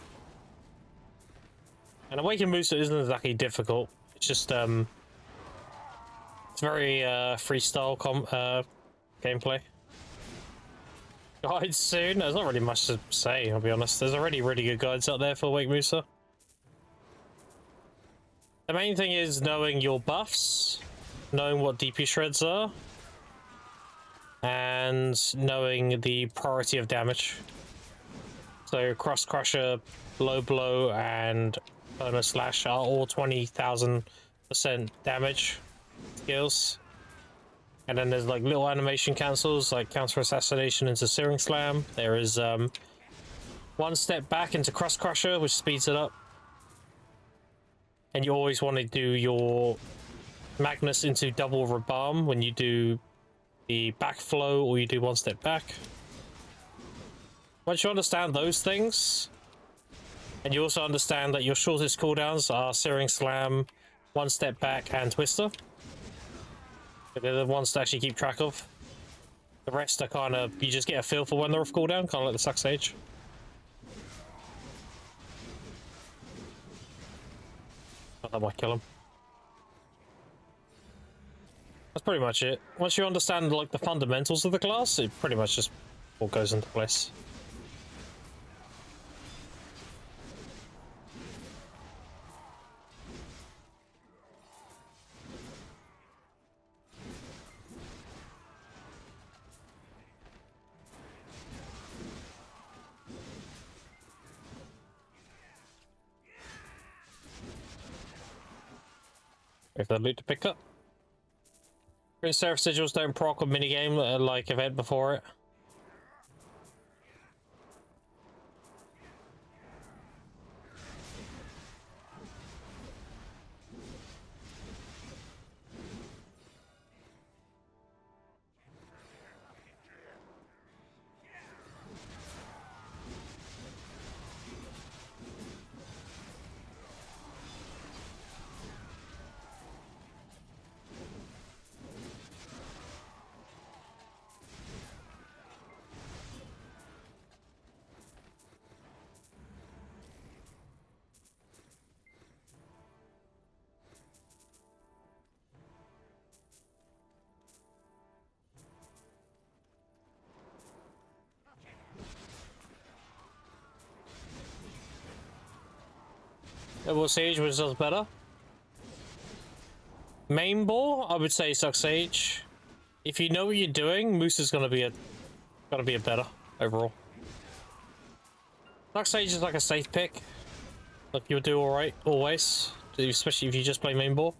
And Awaken Musa isn't exactly difficult. It's just It's very freestyle gameplay. Guides soon. There's not really much to say, I'll be honest. There's already really good guides out there for Wake Musa. The main thing is knowing your buffs, knowing what DP shreds are, and knowing the priority of damage. So Cross Crusher, Low Blow, and Bonus Slash are all 20,000% damage skills. And then there's like little animation cancels, like Counter Assassination into Searing Slam. There is one step back into Cross Crusher, which speeds it up. And you always want to do your Magnus into Double Rebalm when you do the backflow or you do one step back. Once you understand those things, and you also understand that your shortest cooldowns are Searing Slam, one step back, and Twister. They're the ones to actually keep track of. The rest are kind of, you just get a feel for when they're off cooldown, kind of like the Suck Sage. Oh, that might kill him. That's pretty much it. Once you understand like the fundamentals of the class, it pretty much just all goes into place. If that loot to pick up. Green Seraph Sigils don't proc a minigame like event before it. Double Sage was just better. Main ball, I would say Suck Sage. If you know what you're doing, Moose is gonna be a better overall. Suck Sage is like a safe pick. Like you'll do alright always, especially if you just play main ball.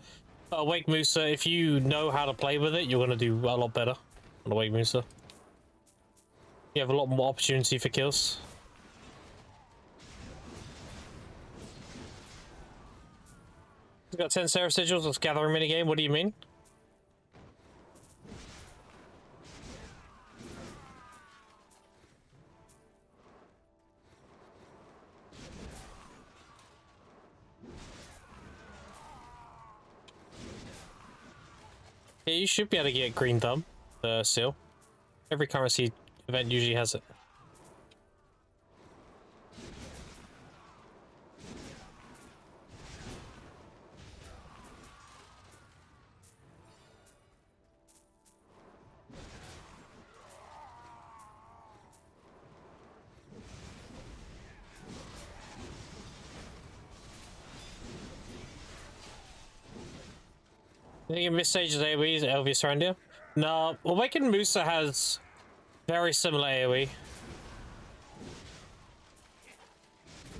But Awake Musa, if you know how to play with it, you're gonna do a lot better on Awake Musa. You have a lot more opportunity for kills. We've got 10 Seraph Sigils, let's gather a minigame, what do you mean? Yeah, you should be able to get Green Thumb, the seal. Every currency event usually has it. I think in this stage is AoE is LV Surrender. No, Awakened Musa has very similar AoE.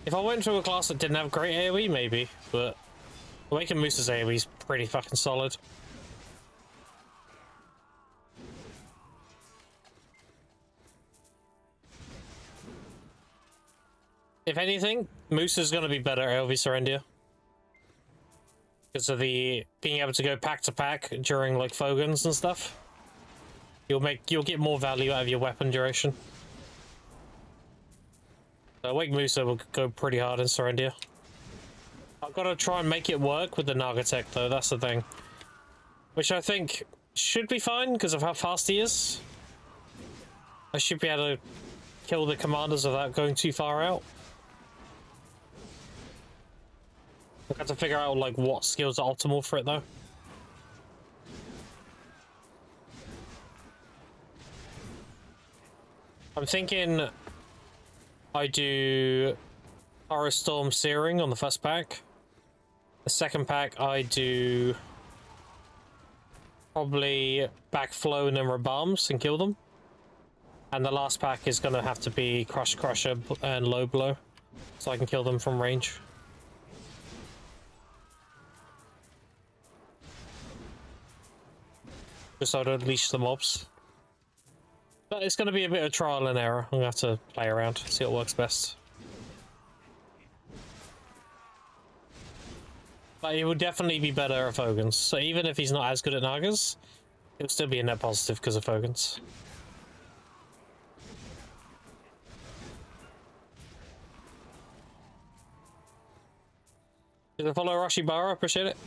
If I went to a class that didn't have great AoE, maybe, but Awakened Musa's AoE is pretty fucking solid. If anything, Musa's gonna be better at LV Surrender. Because of the being able to go pack to pack during like Fogans and stuff. You'll get more value out of your weapon duration. So Wake Musa will go pretty hard in Surrender. I've got to try and make it work with the Nagatech though, that's the thing. Which I think should be fine because of how fast he is. I should be able to kill the commanders without going too far out. I've got to figure out like what skills are optimal for it though. I'm thinking I do Storm Searing on the first pack. The second pack I do probably Backflow and then Rabams and kill them. And the last pack is going to have to be Crusher and Low Blow, so I can kill them from range. Just so I don't leash the mobs. But it's going to be a bit of trial and error. I'm going to have to play around, see what works best. But he will definitely be better at Fogans. So even if he's not as good at Nagas, he'll still be a net positive because of Fogans. Did I follow Rashibara? Appreciate it.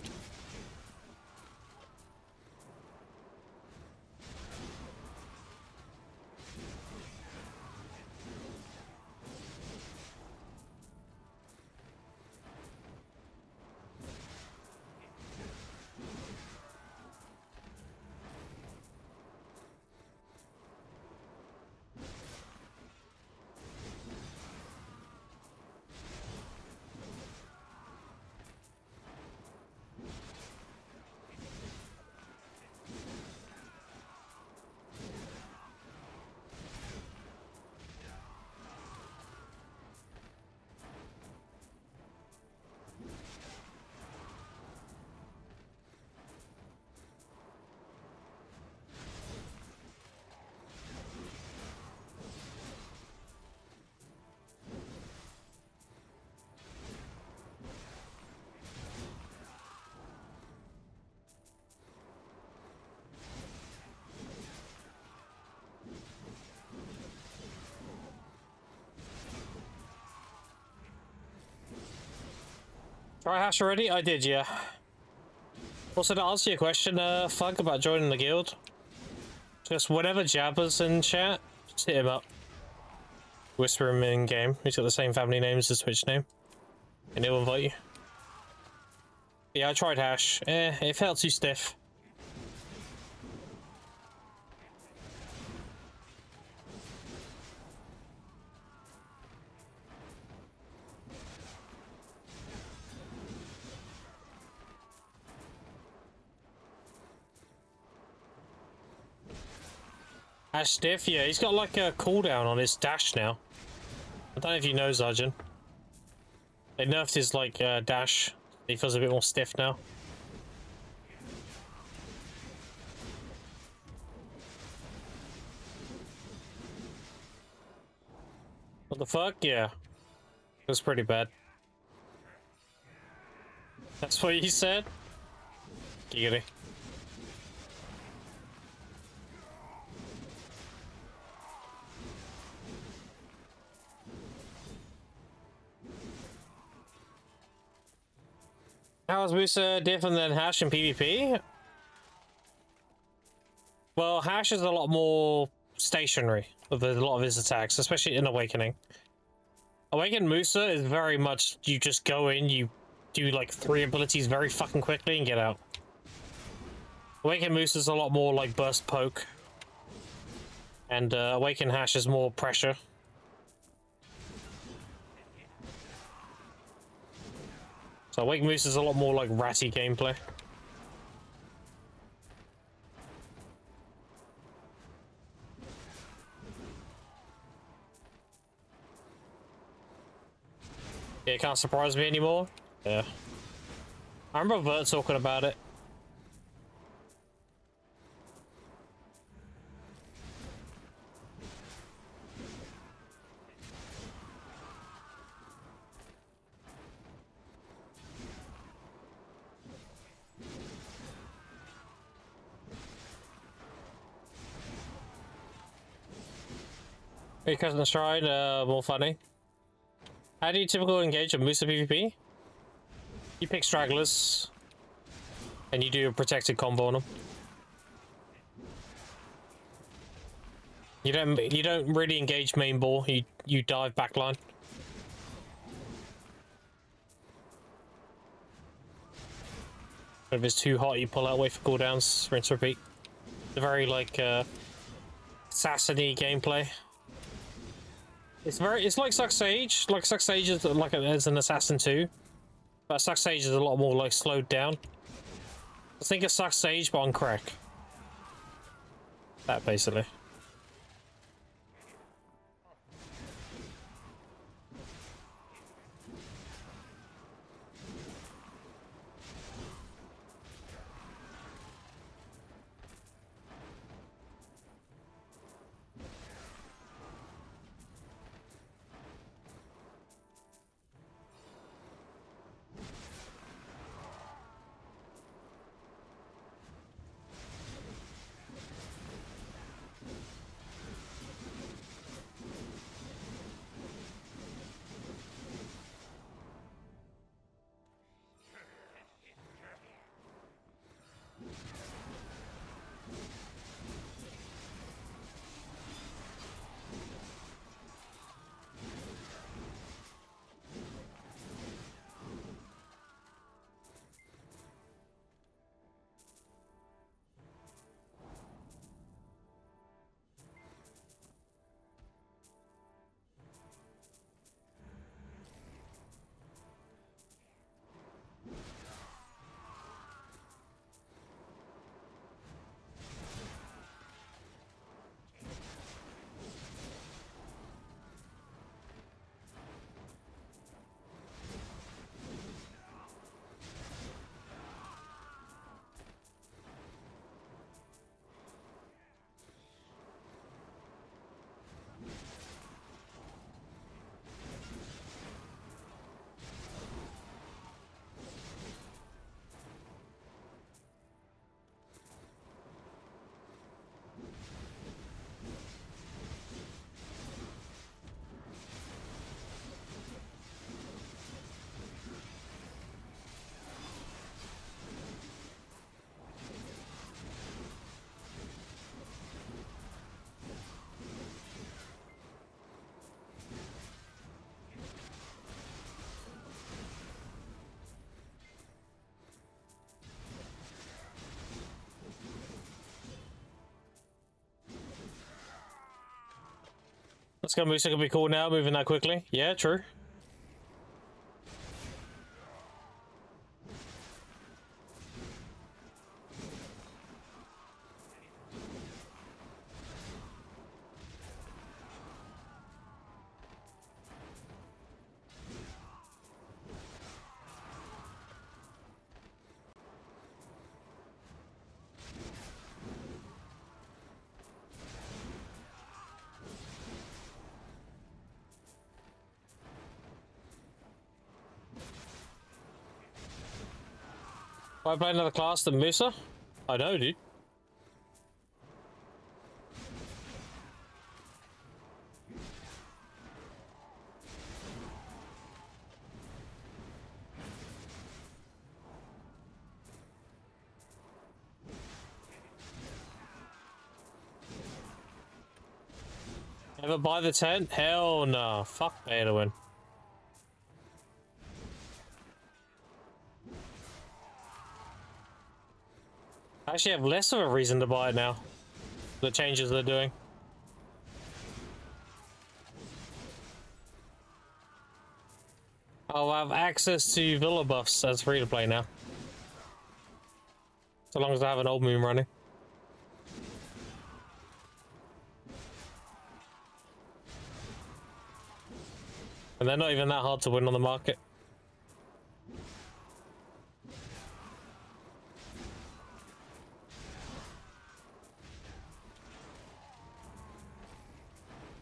Try hash already? I did, yeah. Also, to answer your question, Fug, about joining the guild, just whatever jabbers in chat, just hit him up. Whisper him in game. He's got the same family name as his Twitch name, and he'll invite you. Yeah, I tried hash. It felt too stiff. Hash stiff? Yeah, he's got like a cooldown on his dash now. I don't know if you know, Zarjan. They nerfed his like dash. He feels a bit more stiff now. What the fuck? Yeah. It was pretty bad. That's what you said? Giggity. How is Musa different than Hash in PvP? Well, Hash is a lot more stationary with a lot of his attacks, especially in Awakening. Awakened Musa is very much, you just go in, you do like 3 abilities very fucking quickly and get out. Awakened Musa is a lot more like burst poke. And Awakened Hash is more pressure. So Wake Moose is a lot more like ratty gameplay. Yeah, it can't surprise me anymore. Yeah. I remember Vert talking about it. Because the Stride, more funny. How do you typically engage a Musa PvP? You pick stragglers, and you do a protected combo on them. You don't really engage main ball. You dive backline. If it's too hot, you pull out, wait for cooldowns, rinse, repeat. It's a very like assassiny gameplay. It's like Suck Sage. Like Suck Sage is like as an assassin too, but Suck Sage is a lot more like slowed down. I think it's Suck Sage but on crack. That basically. Let's go, Musa. Can be cool now, moving that quickly. Yeah, true. Why play another class than Musa? I know, dude. Ever buy the tent? Hell no. Fuck Beta win. I actually have less of a reason to buy it now. The changes they're doing. I'll have access to Villa buffs as free to play now. So long as I have an old moon running. And they're not even that hard to win on the market.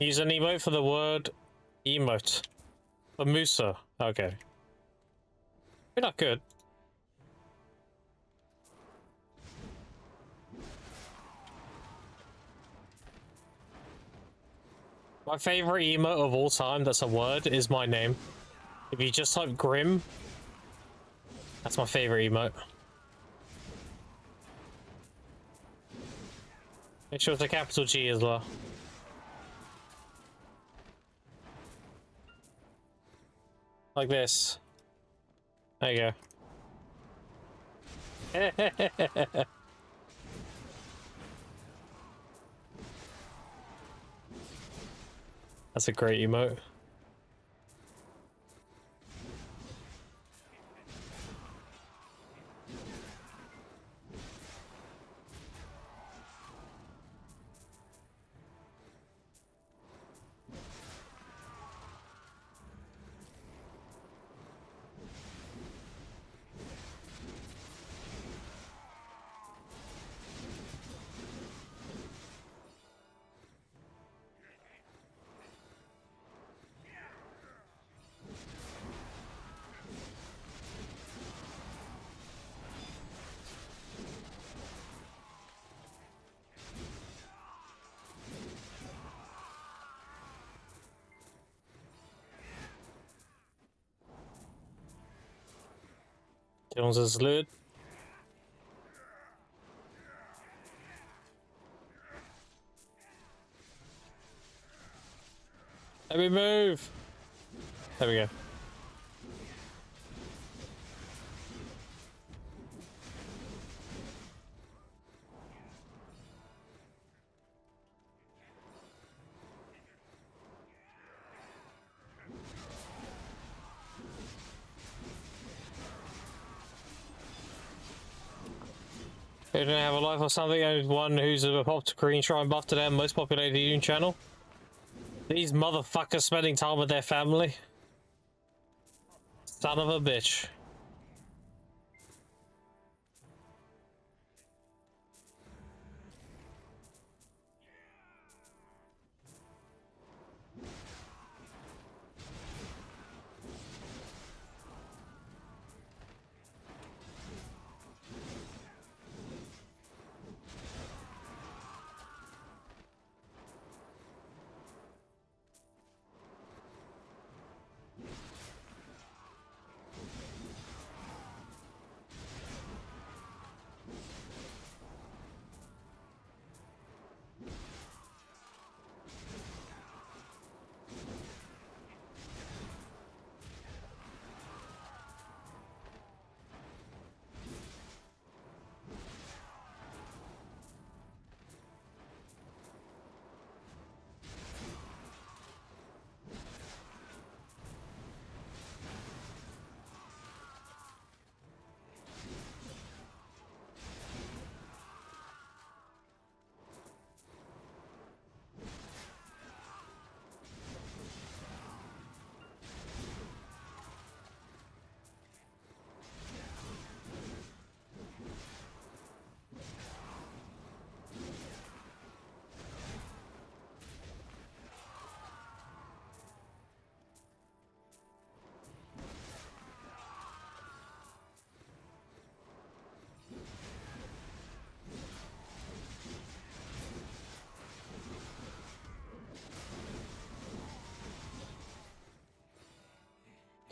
Use an emote for the word emote. For Musa. Okay. We're not good. My favorite emote of all time that's a word is my name. If you just type Grim, that's my favorite emote. Make sure it's a capital G as well. Like this. There you go. That's a great emote. Jones is lit. Let me move. There we go. They don't have a life or something, and one who's a pop to green shrine buff to their most populated YouTube channel. These motherfuckers spending time with their family. Son of a bitch.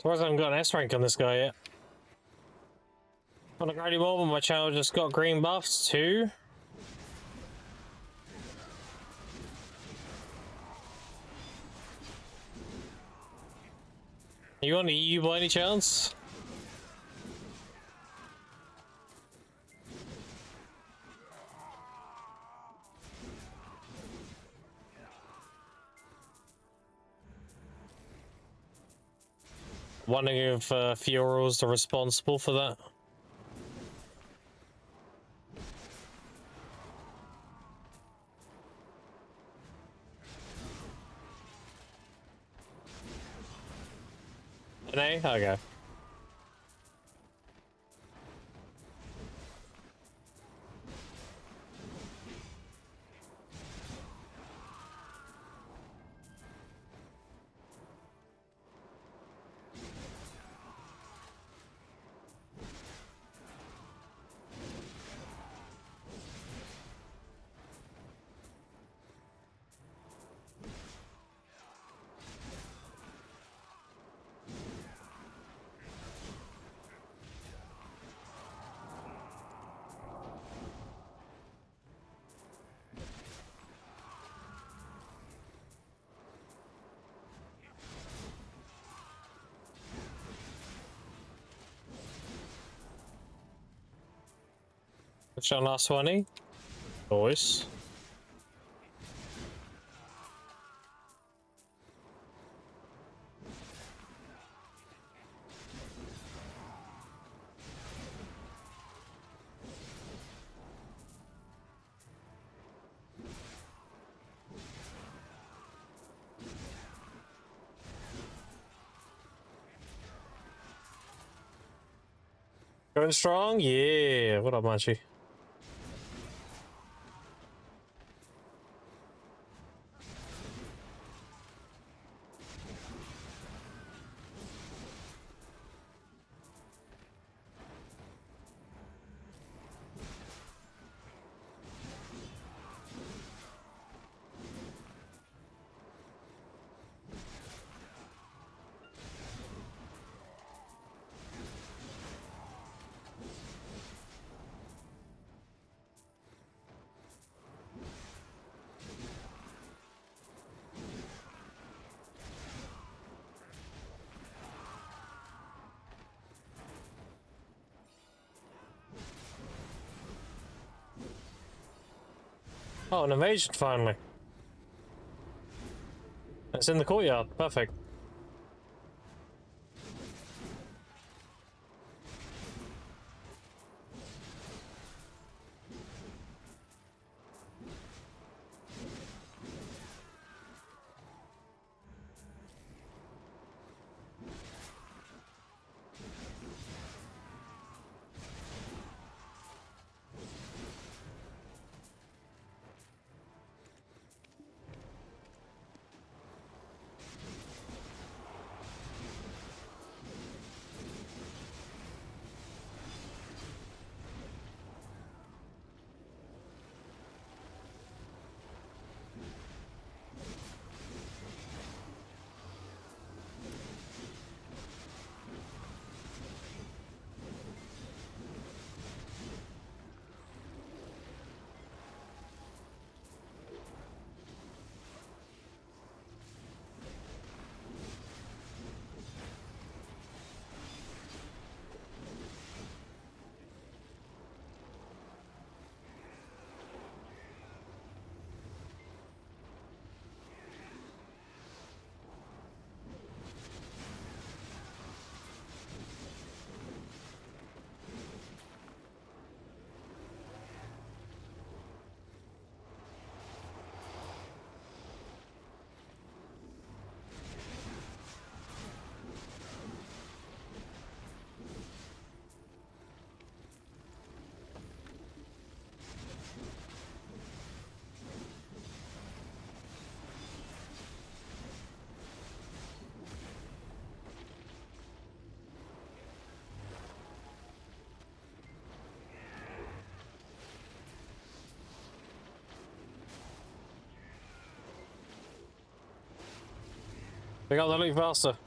As far as I haven't got an S rank on this guy yet. On a grady mob, my channel just got green buffs too. You on the EU by any chance? Wondering if Fioro's responsible for that. An A? Okay. Which on last 20? Boys. Going strong? Yeah. What up, Manchi? Oh, an invasion finally. It's in the courtyard. Perfect. Pick up the loot faster.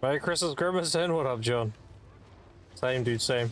Merry Christmas, Grimace, and what up, John? Same, dude, same.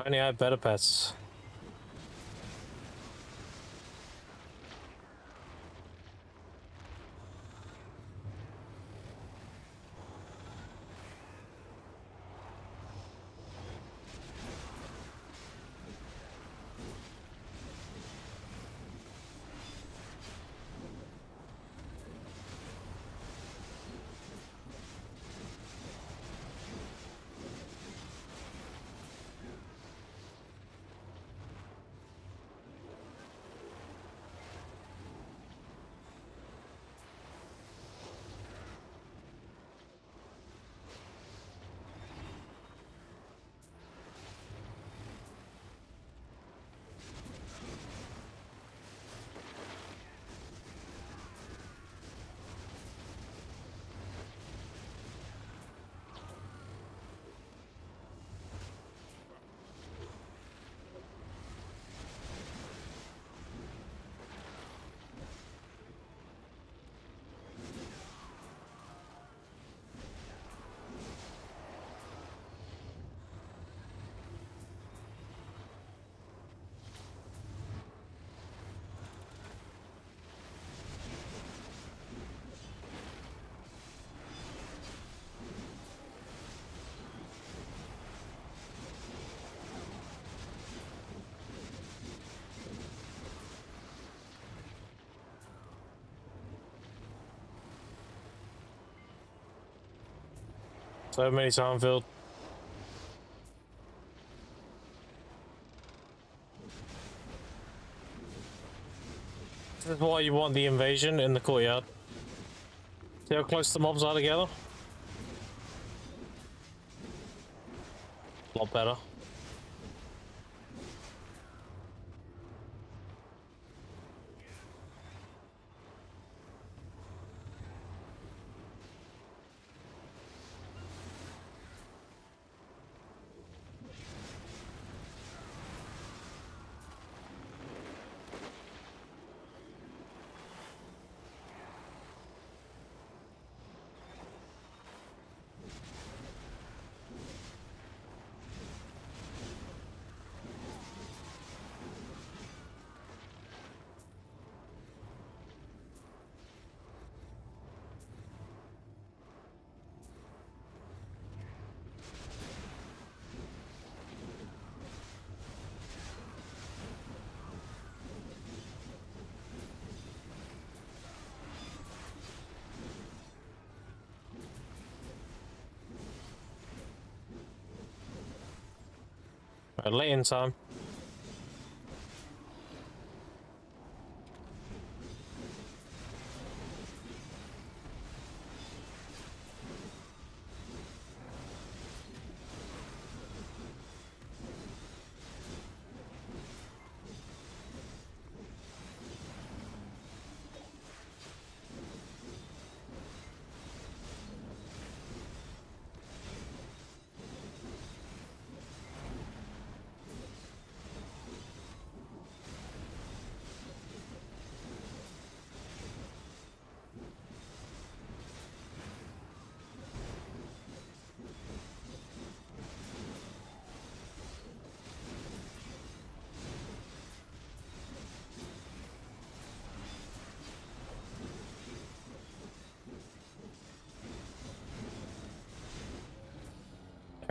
I only had better pets. So many time filled. This is why you want the invasion in the courtyard. See how close the mobs are together? A lot better. Late in time.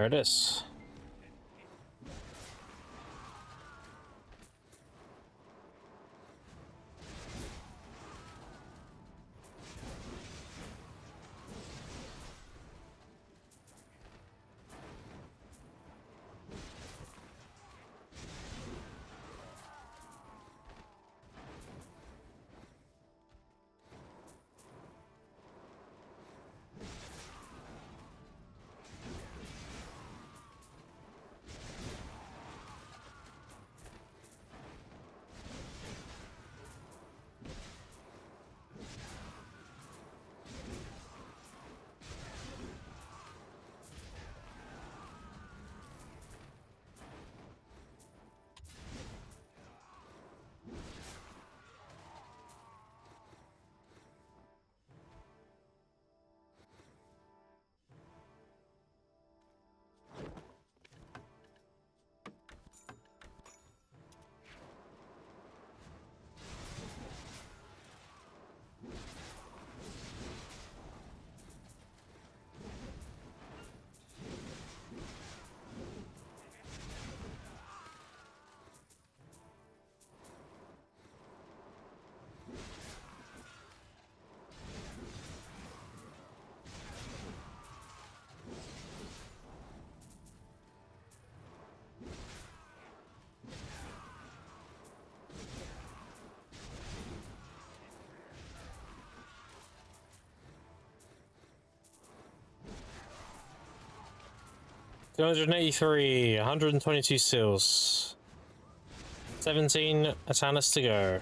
There it is. $283, 122 seals. 17 Atanas to go.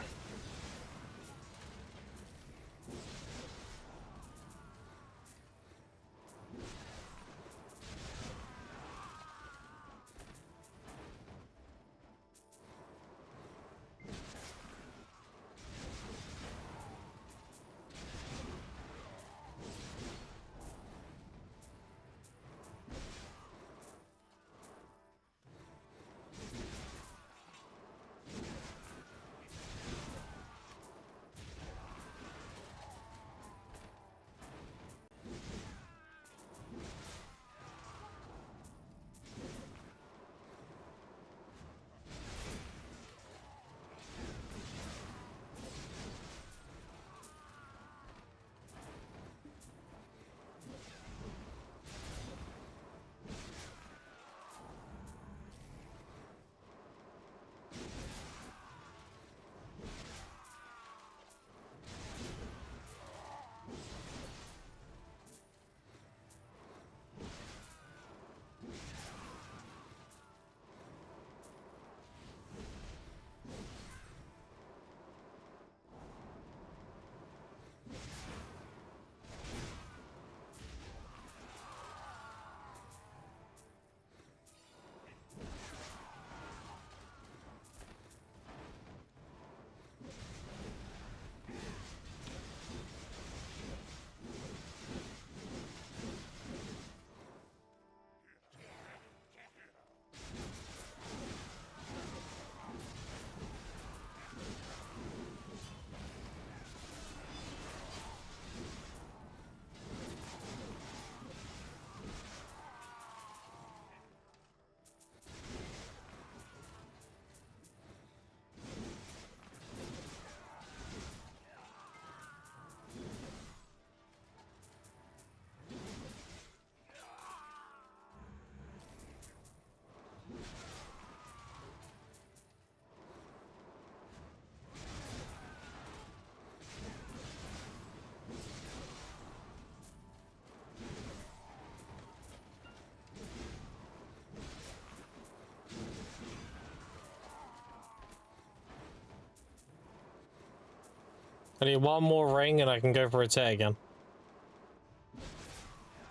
I need one more ring and I can go for a tear again.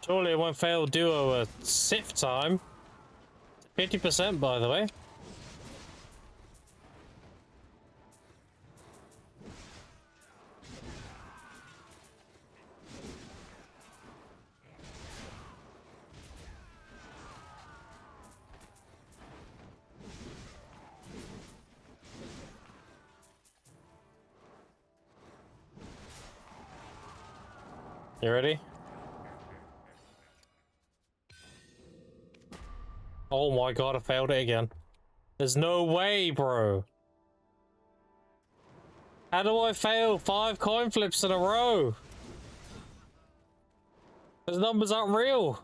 Surely it won't fail duo a Sith time. 50% by the way. You ready? Oh my god, I failed it again. There's no way, bro. How do I fail 5 coin flips in a row? Those numbers aren't real.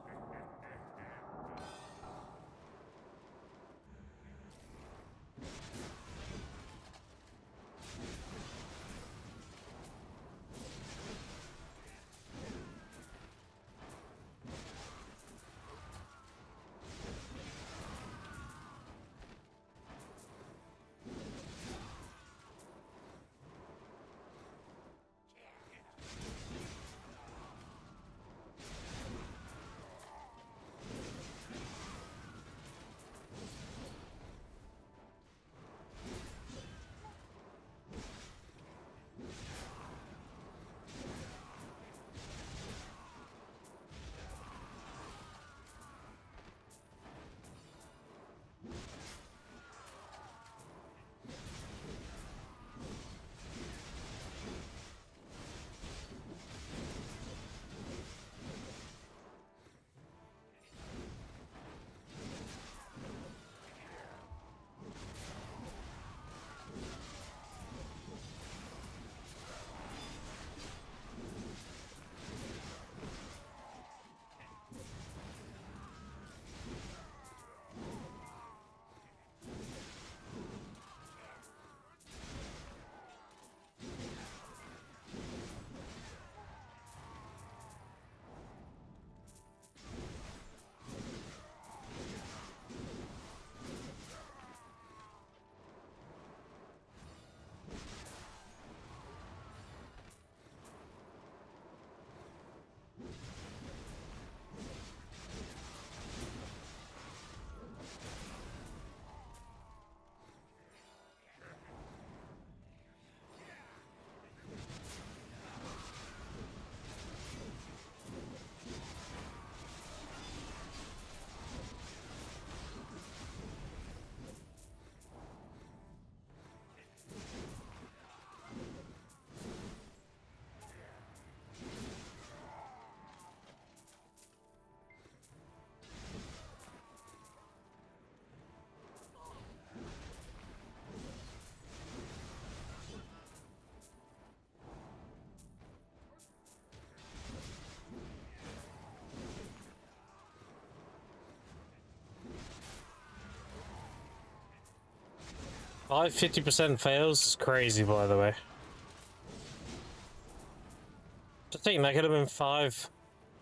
Five 50% fails is crazy, by the way. Just think that could have been 5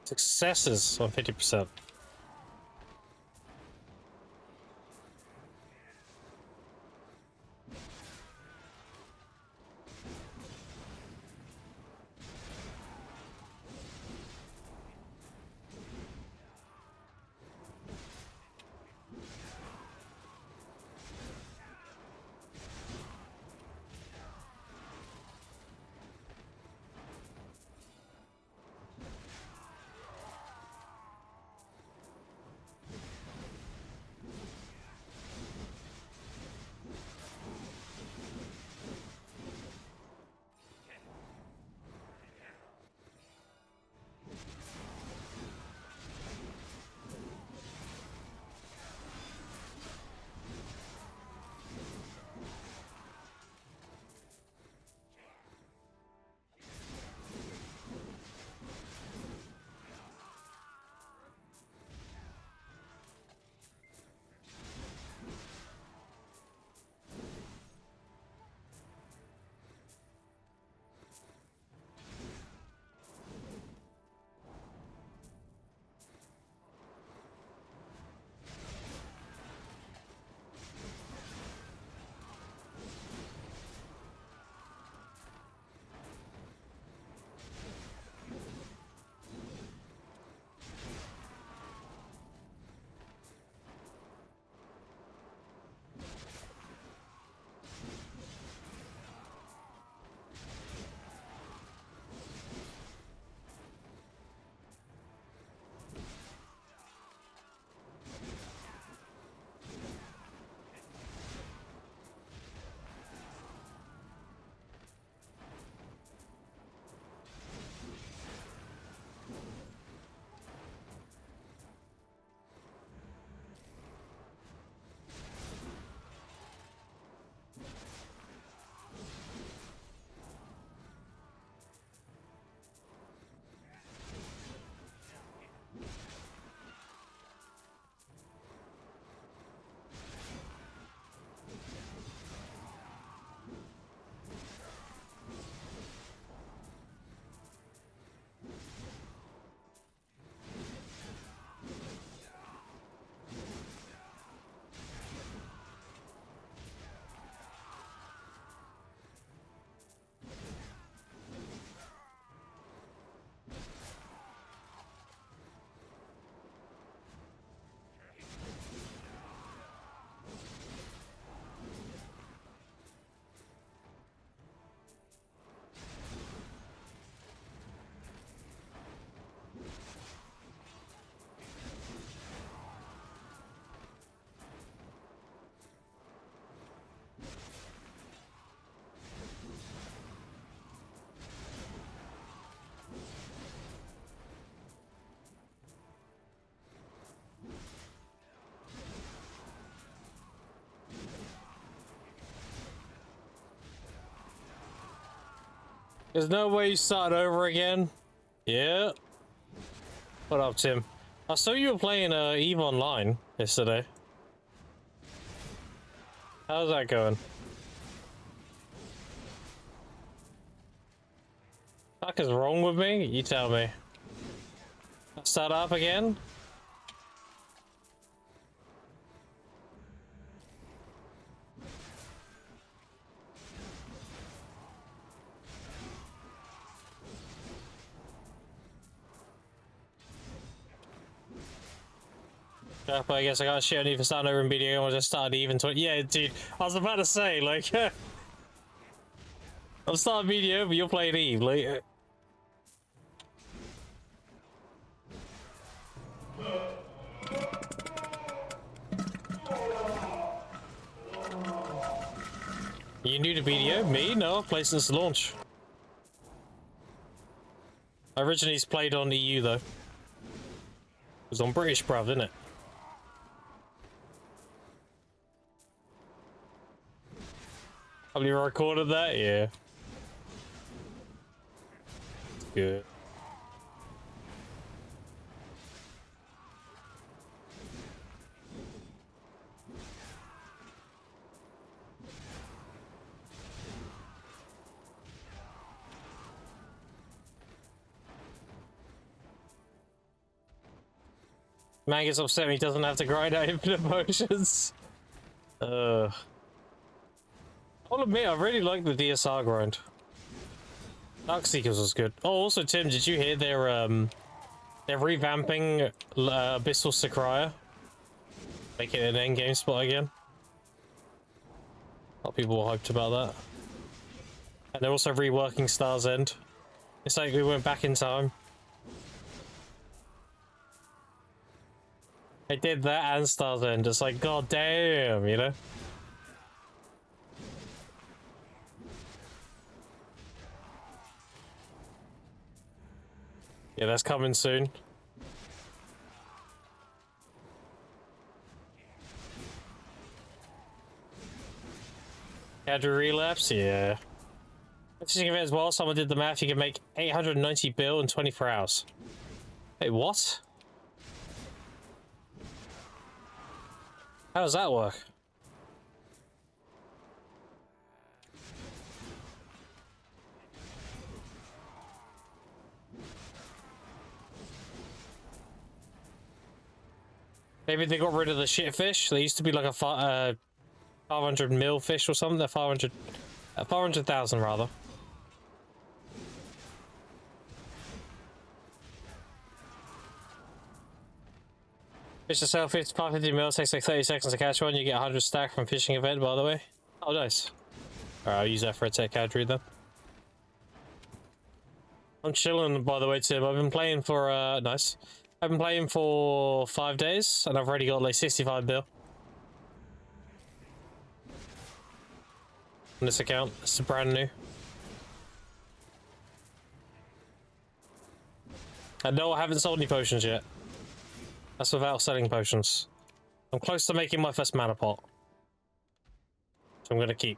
successes on 50%. There's no way you start over again. Yeah. What up, Tim? I saw you were playing EVE Online yesterday. How's that going? What the fuck is wrong with me? You tell me. Start up again? I guess I got shit on you for starting over in video. I just started even to yeah, dude. I was about to say, like, I'm starting video, but you're playing Eve, like. You new to video? Me? No, I've played since launch. I originally played on EU though. It was on British, bruv, didn't it? Have you recorded that? Yeah. It's good. Man gets upset when he doesn't have to grind out infinite potions. I'll admit, I really like the DSR grind. Dark Seekers was good. Oh, also, Tim, did you hear they're revamping Abyssal Sakria? Making it an endgame spot again. A lot of people were hyped about that. And they're also reworking Star's End. It's like we went back in time. They did that and Star's End. It's like, god damn, you know? Yeah, that's coming soon. Had to relapse? Yeah. Interesting event as well. Someone did the math. You can make 890 bill in 24 hours. Hey, what? How does that work? Maybe they got rid of the shit fish. They used to be like a 500 mil fish or something. They're 500,000 rather. Fish to sell 50 mil, takes like 30 seconds to catch one. You get 100 stack from fishing event, by the way. Oh, nice. Alright, I'll use that for a tech cadre then. I'm chilling, by the way, Tim. I've been playing for, nice. I've been playing for 5 days, and I've already got like 65 bill. On this account, it's brand new. And no, I haven't sold any potions yet. That's without selling potions. I'm close to making my first mana pot. So I'm gonna keep.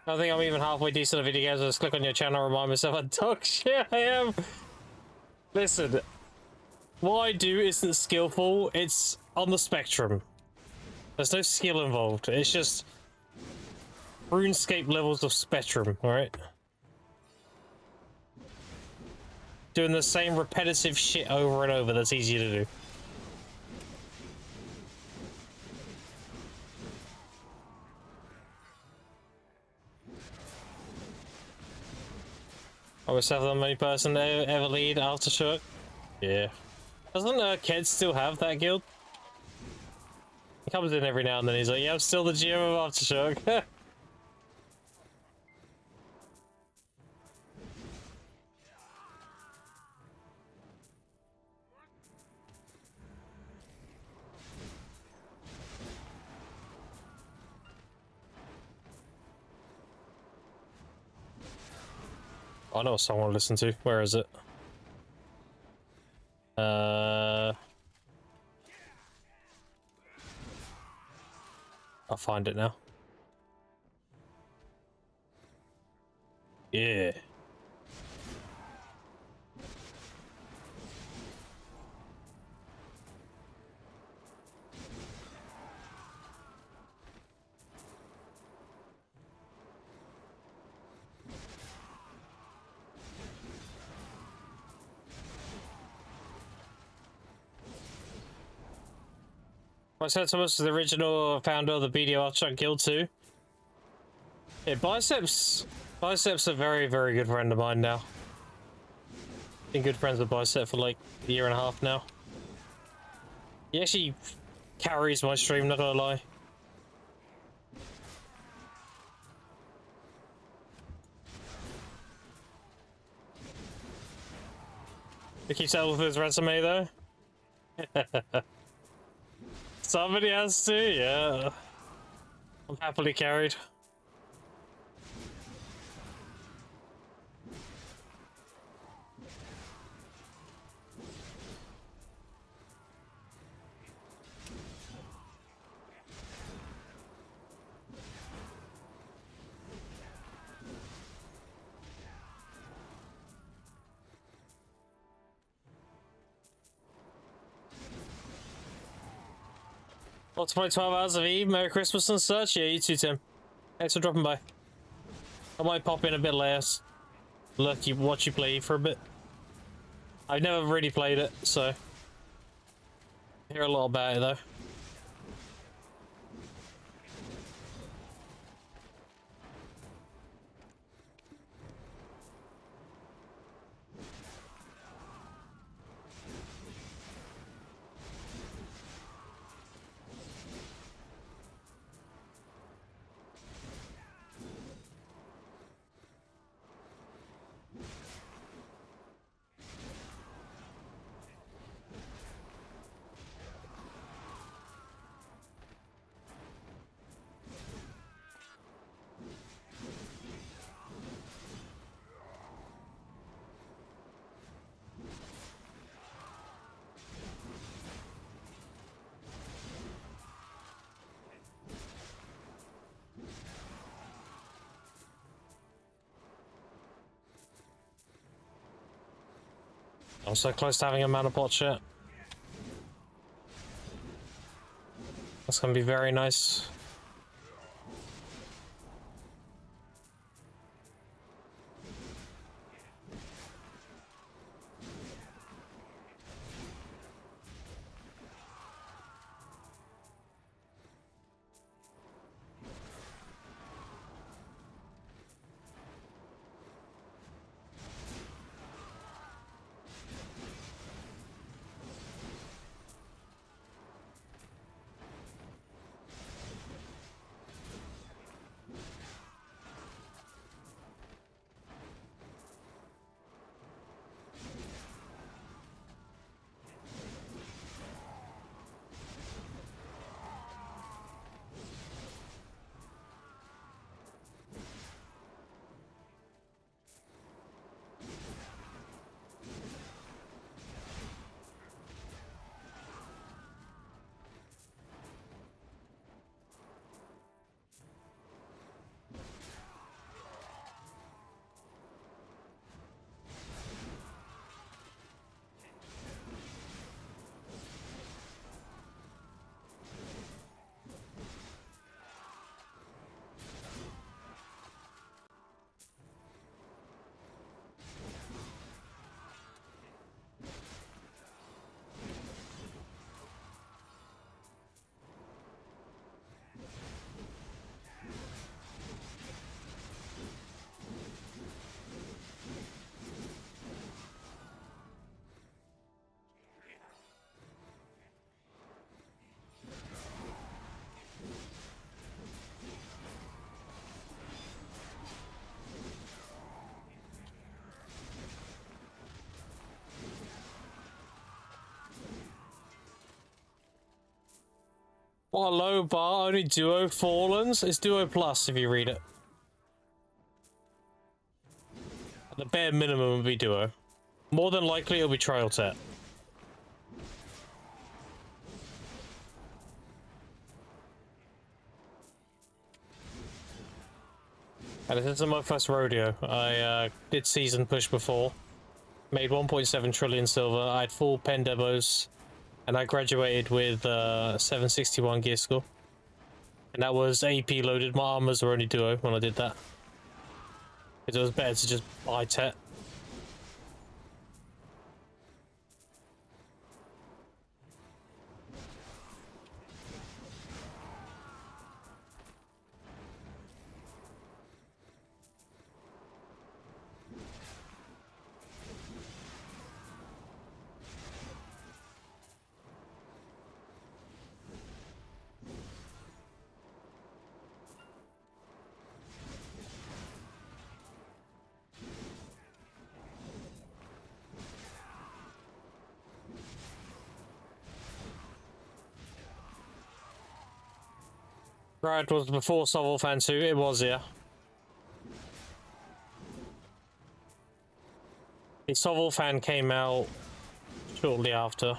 I think I'm even halfway decent at video games. I just click on your channel, remind myself I'm dog shit. I am. Listen, what I do isn't skillful. It's on the spectrum. There's no skill involved. It's just RuneScape levels of spectrum. All right. Doing the same repetitive shit over and over. That's easy to do. I was the only person to ever lead Aftershock. Yeah. Doesn't Ked still have that guild? He comes in every now and then, he's like, yeah, I'm still the GM of Aftershock. I know a song I want to listen to. Where is it? find it now. Yeah. Septimus is the original founder of the BDO Archon Guild too. Yeah, Biceps a very, very good friend of mine now. Been good friends with Bicep for like a year and a half now. He actually carries my stream, not gonna lie. He keeps up with his resume though. Somebody has to, yeah. I'm happily carried. Multiply 12 hours of Eve, Merry Christmas and such. Yeah, you too, Tim. Thanks for dropping by. I might pop in a bit later. Look, watch you play for a bit. I've never really played it, so I hear a lot about it though. I'm so close to having a mana pot shit. That's gonna be very nice. What a low bar, only Duo Fallens? It's Duo Plus if you read it. The bare minimum would be Duo. More than likely it'll be Trial Set. And this isn't my first rodeo. I did season push before. Made 1.7 trillion silver. I had full pen demos. And I graduated with 761 gear score. And that was AP loaded. My armors were only duo when I did that. Because it was better to just buy Tet. Right, was before Sovel Fan 2, it was, yeah. The Sovel Fan came out shortly after.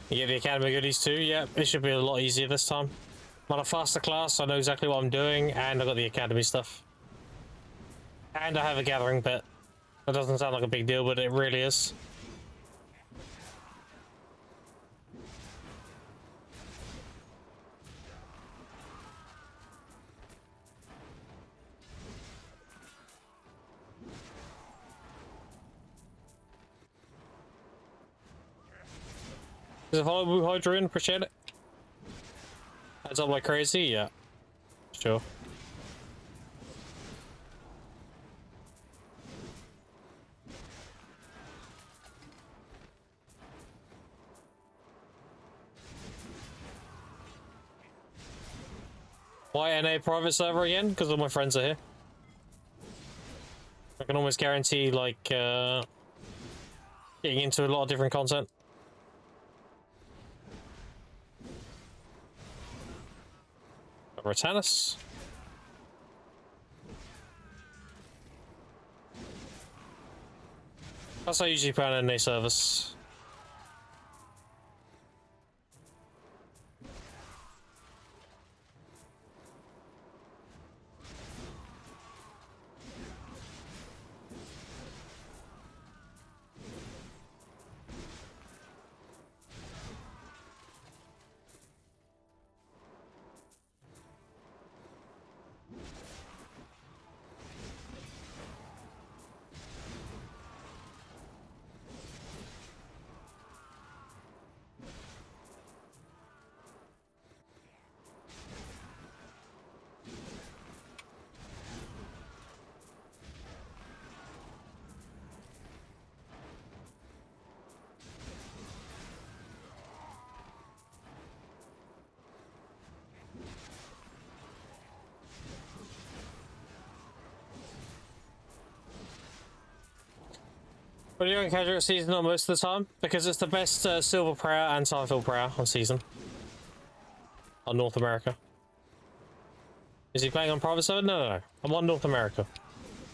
You get the Academy goodies too? Yeah, it should be a lot easier this time. I'm on a faster class, I know exactly what I'm doing, and I got the Academy stuff. And I have a gathering pet. That doesn't sound like a big deal, but it really is. Is it follow Wu Hydroin? Appreciate it. Heads up like crazy? Yeah. Sure. Why NA private server again? Because all my friends are here. I can almost guarantee, like, getting into a lot of different content. Rotanus. That's how I usually play on NA service. What are you doing casual season on most of the time? Because it's the best silver prayer and timefield prayer on season. On North America. Is he playing on private server? No. I'm on North America.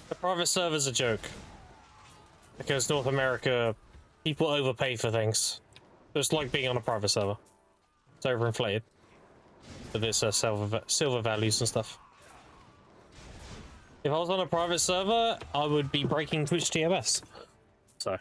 The private server's a joke. Because North America, people overpay for things. It's like being on a private server. It's overinflated. With its silver values and stuff. If I was on a private server, I would be breaking Twitch TMS. So.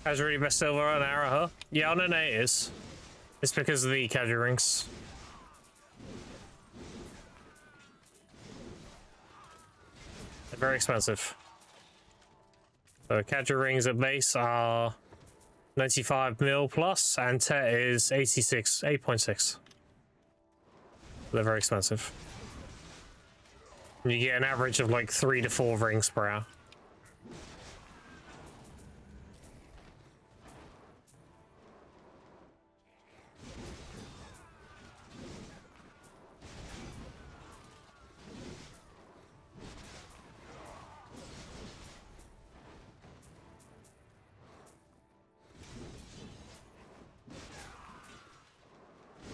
That's really best silver on arrow, huh? Yeah, on an 8 it is. It's because of the casual rings. They're very expensive. So casual rings at base are 95 mil plus, and Tet is 86, 8.6. They're very expensive. You get an average of like 3 to 4 rings per hour.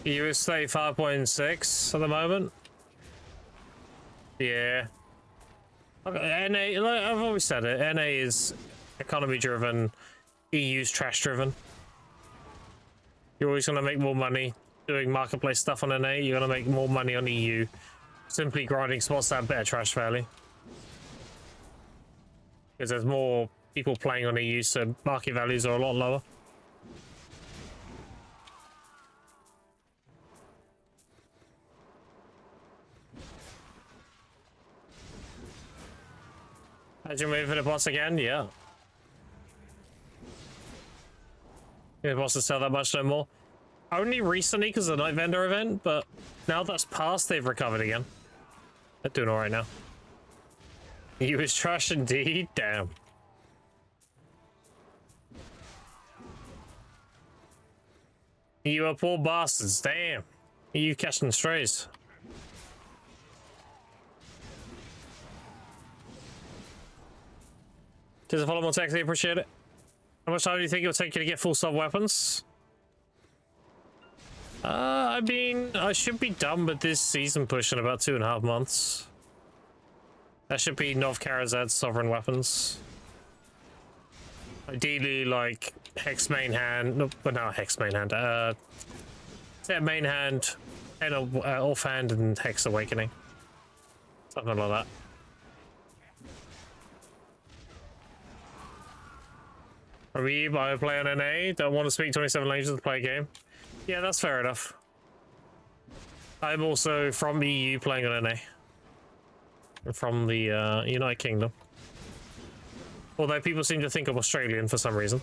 USA 5.6 at the moment. Yeah. NA, like I've always said it, NA is economy driven, EU's trash driven. You're always going to make more money doing marketplace stuff on NA, you're going to make more money on EU. Simply grinding spots that have better trash value. Because there's more people playing on EU, so market values are a lot lower. Had you move for the boss again? Yeah. The boss to sell that much no more. Only recently because of the Night Vendor event, but now that's passed, they've recovered again. They're doing alright now. He was trash indeed. Damn. You are poor bastards. Damn. You catching strays. Does it follow more text? I appreciate it. How much time do you think it'll take you to get full sub weapons? I mean, I should be done with this season push in about 2.5 months. That should be Nov Karazad's sovereign weapons. Ideally, like Hex main hand, no, but not Hex main hand. Set main hand, and offhand, and Hex awakening, something like that. Reeb, I play on NA, don't want to speak 27 languages to play a game. Yeah, that's fair enough. I'm also from EU playing on NA. I'm from the United Kingdom. Although people seem to think I'm Australian for some reason.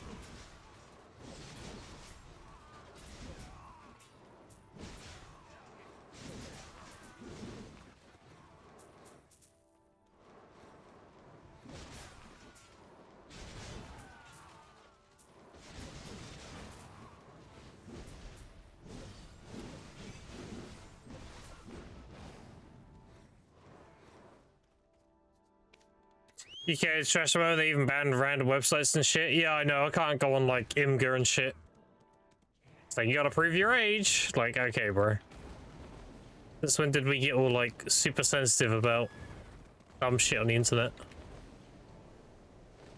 UK is trash about. They even banned random websites and shit. Yeah, I know. I can't go on like Imgur and shit. It's like, you gotta prove your age. Like, okay, bro. Since when did we get all like super sensitive about dumb shit on the internet?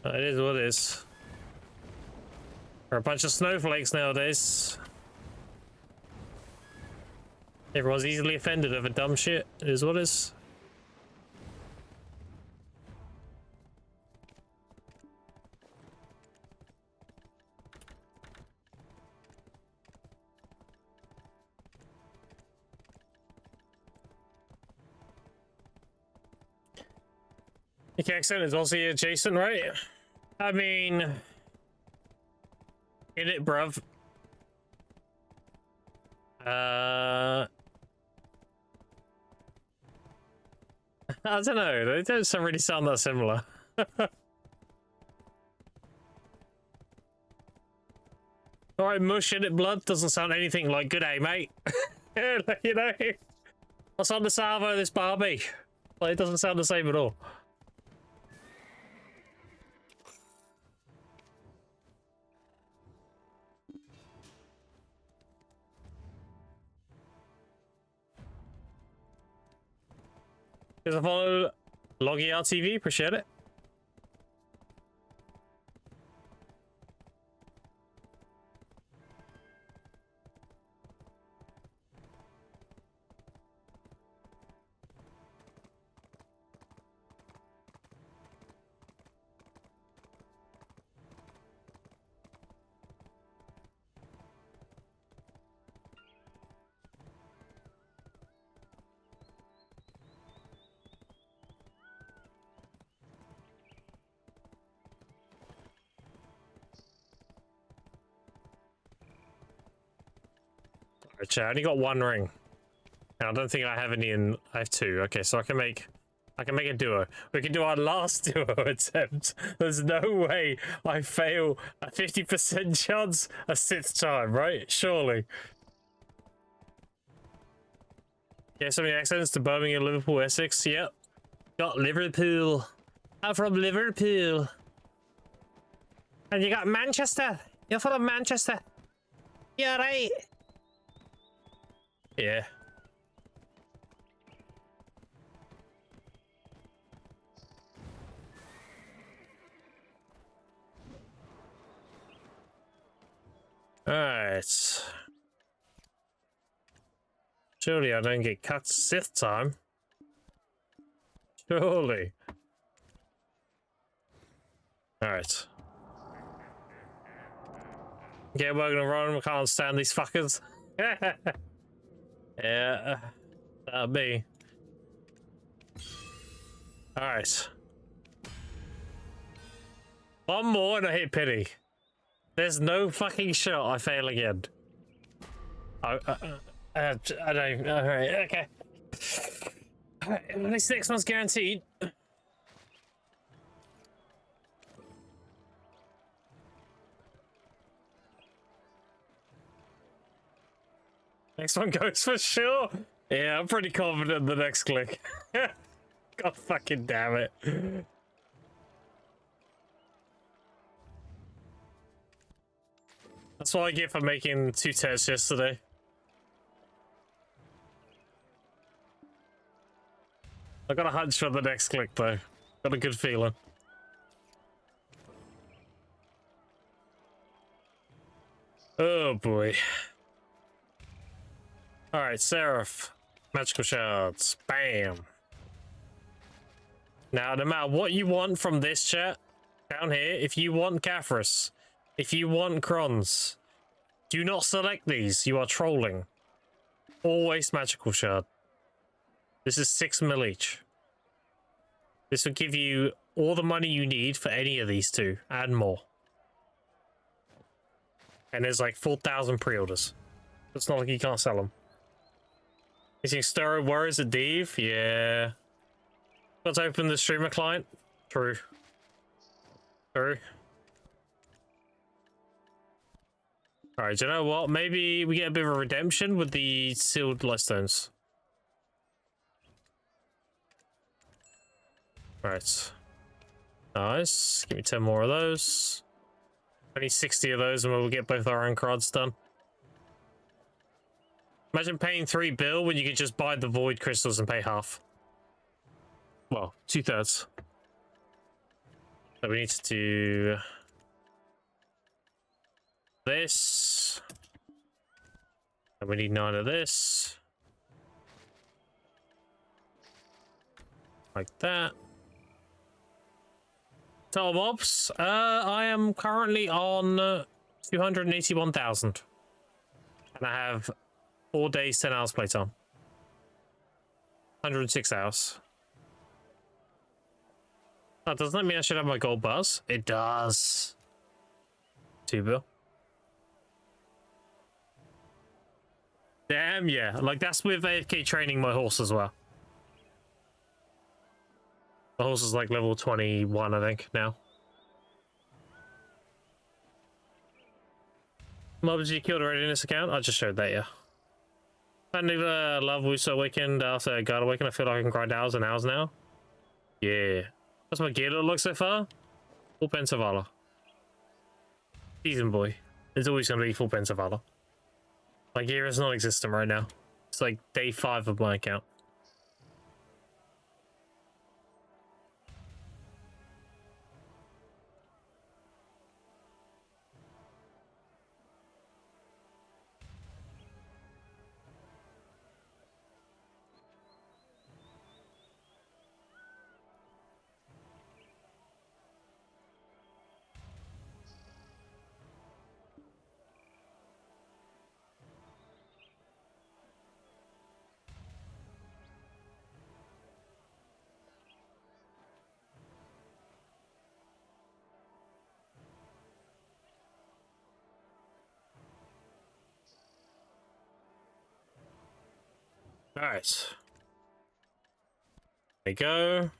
It is what it is. We're a bunch of snowflakes nowadays. Everyone's easily offended over dumb shit. It is what it is. Okay, accent is also adjacent, right? I mean, in it, bruv. I don't know. They don't really sound that similar. All right, mush in it, blood doesn't sound anything like good day, mate. You know, what's on the salvo? This Barbie. Like, it doesn't sound the same at all. Here's a follow Loggy RTV, appreciate it. Alright, chat, I only got one ring. I don't think I have any in. I have 2. Okay, so I can make a duo. We can do our last duo attempt. There's no way I fail a 50% chance a 6th time, right? Surely. Yeah, so many accents to Birmingham, Liverpool, Essex. Yep. Got Liverpool. I'm from Liverpool. And you got Manchester. You're from Manchester. Yeah, right. Yeah. Alright. Surely I don't get cut 6th time. Surely. Alright. Get working and running, we can't stand these fuckers. Yeah, that'll be. Alright. One more and I hit pity. There's no fucking shot I fail again. I don't. Alright, okay. Alright, at least next one's guaranteed. Next one goes for sure. Yeah, I'm pretty confident in the next click. God fucking damn it. That's what I get for making 2 tests yesterday. I got a hunch for the next click though. Got a good feeling. Oh boy. Alright, Seraph. Magical shards. Bam. Now, no matter what you want from this chat, down here, if you want Caphras, if you want Crons, do not select these. You are trolling. Always magical shard. This is 6 mil each. This will give you all the money you need for any of these 2 and more. And there's like 4,000 pre-orders. It's not like you can't sell them. You think Stereo worries at Dave? Yeah. Let's open the streamer client. True. True. Alright, do you know what? Maybe we get a bit of a redemption with the sealed lightstones. Alright. Nice. Give me 10 more of those. I need 60 of those and we'll get both our own cards done. Imagine paying 3 bill when you could just buy the void crystals and pay half. Well, 2/3. So we need to do this. And we need 9 of this. Like that. Total mobs. I am currently on 281,000. And I have 4 days, 10 hours playtime. 106 hours. Oh, doesn't that mean I should have my gold bars? It does. 2 bill. Damn, yeah. Like, that's with AFK training my horse as well. The horse is like level 21, I think, now. Mobs you killed already in this account? I just showed that, yeah. I never love Wuso Awakened after God Awakened. I feel like I can grind hours and hours now. Yeah. That's my gear look so far. Full Pensavala. Season boy. It's always going to be full Pensavala. My gear is non-existent right now. It's like day 5 of my account. All right. There you go.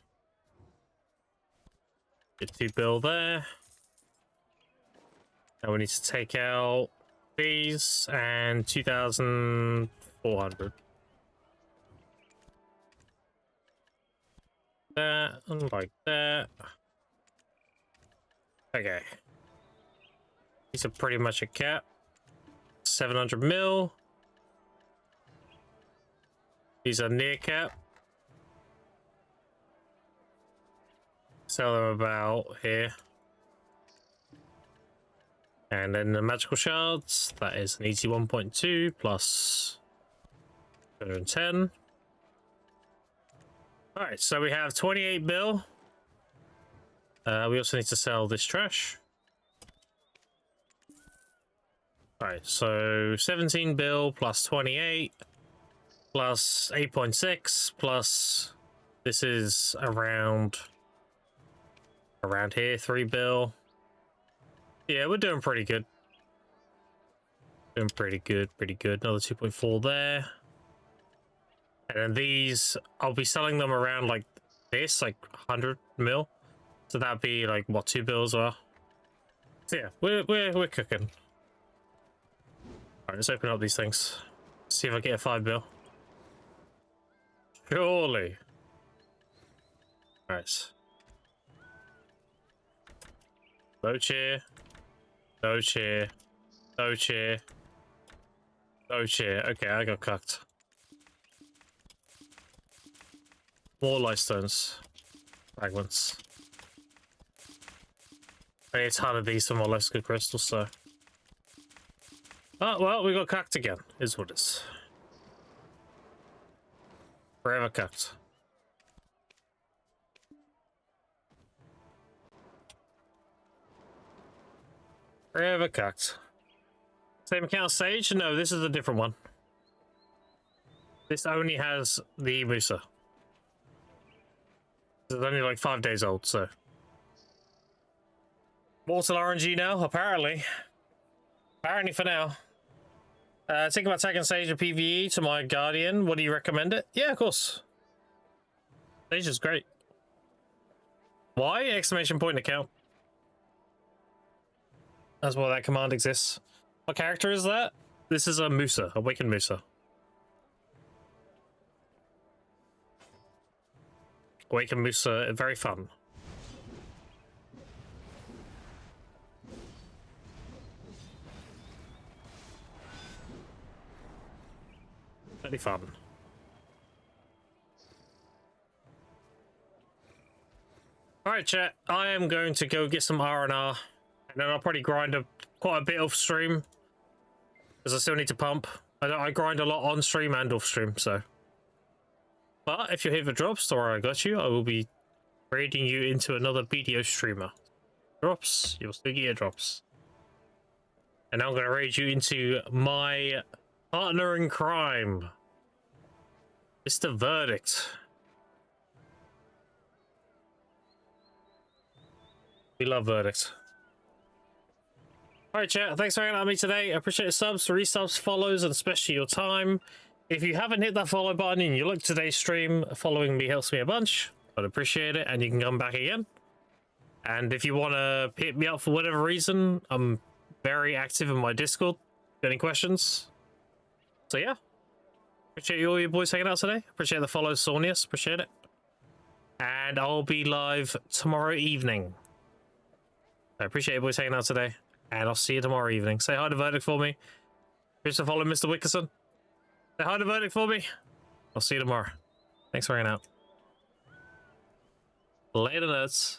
Get 2 bill there. Now we need to take out these and 2,400. That and like that. Okay. These are pretty much a cap. 700 mil. These are near cap. Sell them about here. And then the magical shards, that is an 81.2 plus 210. Alright, so we have 28 bill. We also need to sell this trash. Alright, so 17 bill plus 28 plus 8.6 plus this is around here, 3 bill. Yeah, we're doing pretty good. Doing pretty good. Another 2.4 there. And then these, I'll be selling them around like this, like 100 mil. So that'd be like, what, 2 bills are? So yeah, we're cooking. Alright, let's open up these things. See if I get a 5 bill. Surely. Alright. No cheer. No cheer. No cheer. No cheer. Okay, I got cucked. More light stones. Fragments. I need a ton of these for more less good crystals, so. Oh, well, we got cucked again, is what it is. Forever cucked. Forever cucked. Same account stage? No, this is a different one. This only has the Musa. This is only like 5 days old, so. Mortal RNG now, apparently. Apparently for now. Think about second stage of PvE to my Guardian. Would you recommend it? Yeah, of course. Stage is great. Why? Exclamation point account. That's why that command exists. What character is that? This is a Musa, Awakened Musa. Awakened Musa, very fun. Very fun. Alright, chat. I am going to go get some R&R. And then I'll probably grind quite a bit off stream. Because I still need to pump. I grind a lot on stream and off stream, so. But if you're here for drops, don't worry, I got you. I will be raiding you into another BDO streamer. Drops, you'll still get your drops. And I'm going to raid you into my partner in crime. Mr. Verdict. We love Verdict. Alright chat, thanks for hanging out with me today. I appreciate the subs, resubs, follows, and especially your time. If you haven't hit that follow button and you look today's stream, following me helps me a bunch. I'd appreciate it, and you can come back again. And if you want to hit me up for whatever reason, I'm very active in my Discord. Any questions? So yeah. Appreciate you all you boys hanging out today. Appreciate the follow, Saunius. Appreciate it. And I'll be live tomorrow evening. I appreciate you boys hanging out today. And I'll see you tomorrow evening. Say hi to Verdict for me. Please follow Mr. Wickerson. Say hi to Verdict for me. I'll see you tomorrow. Thanks for hanging out. Later, nerds.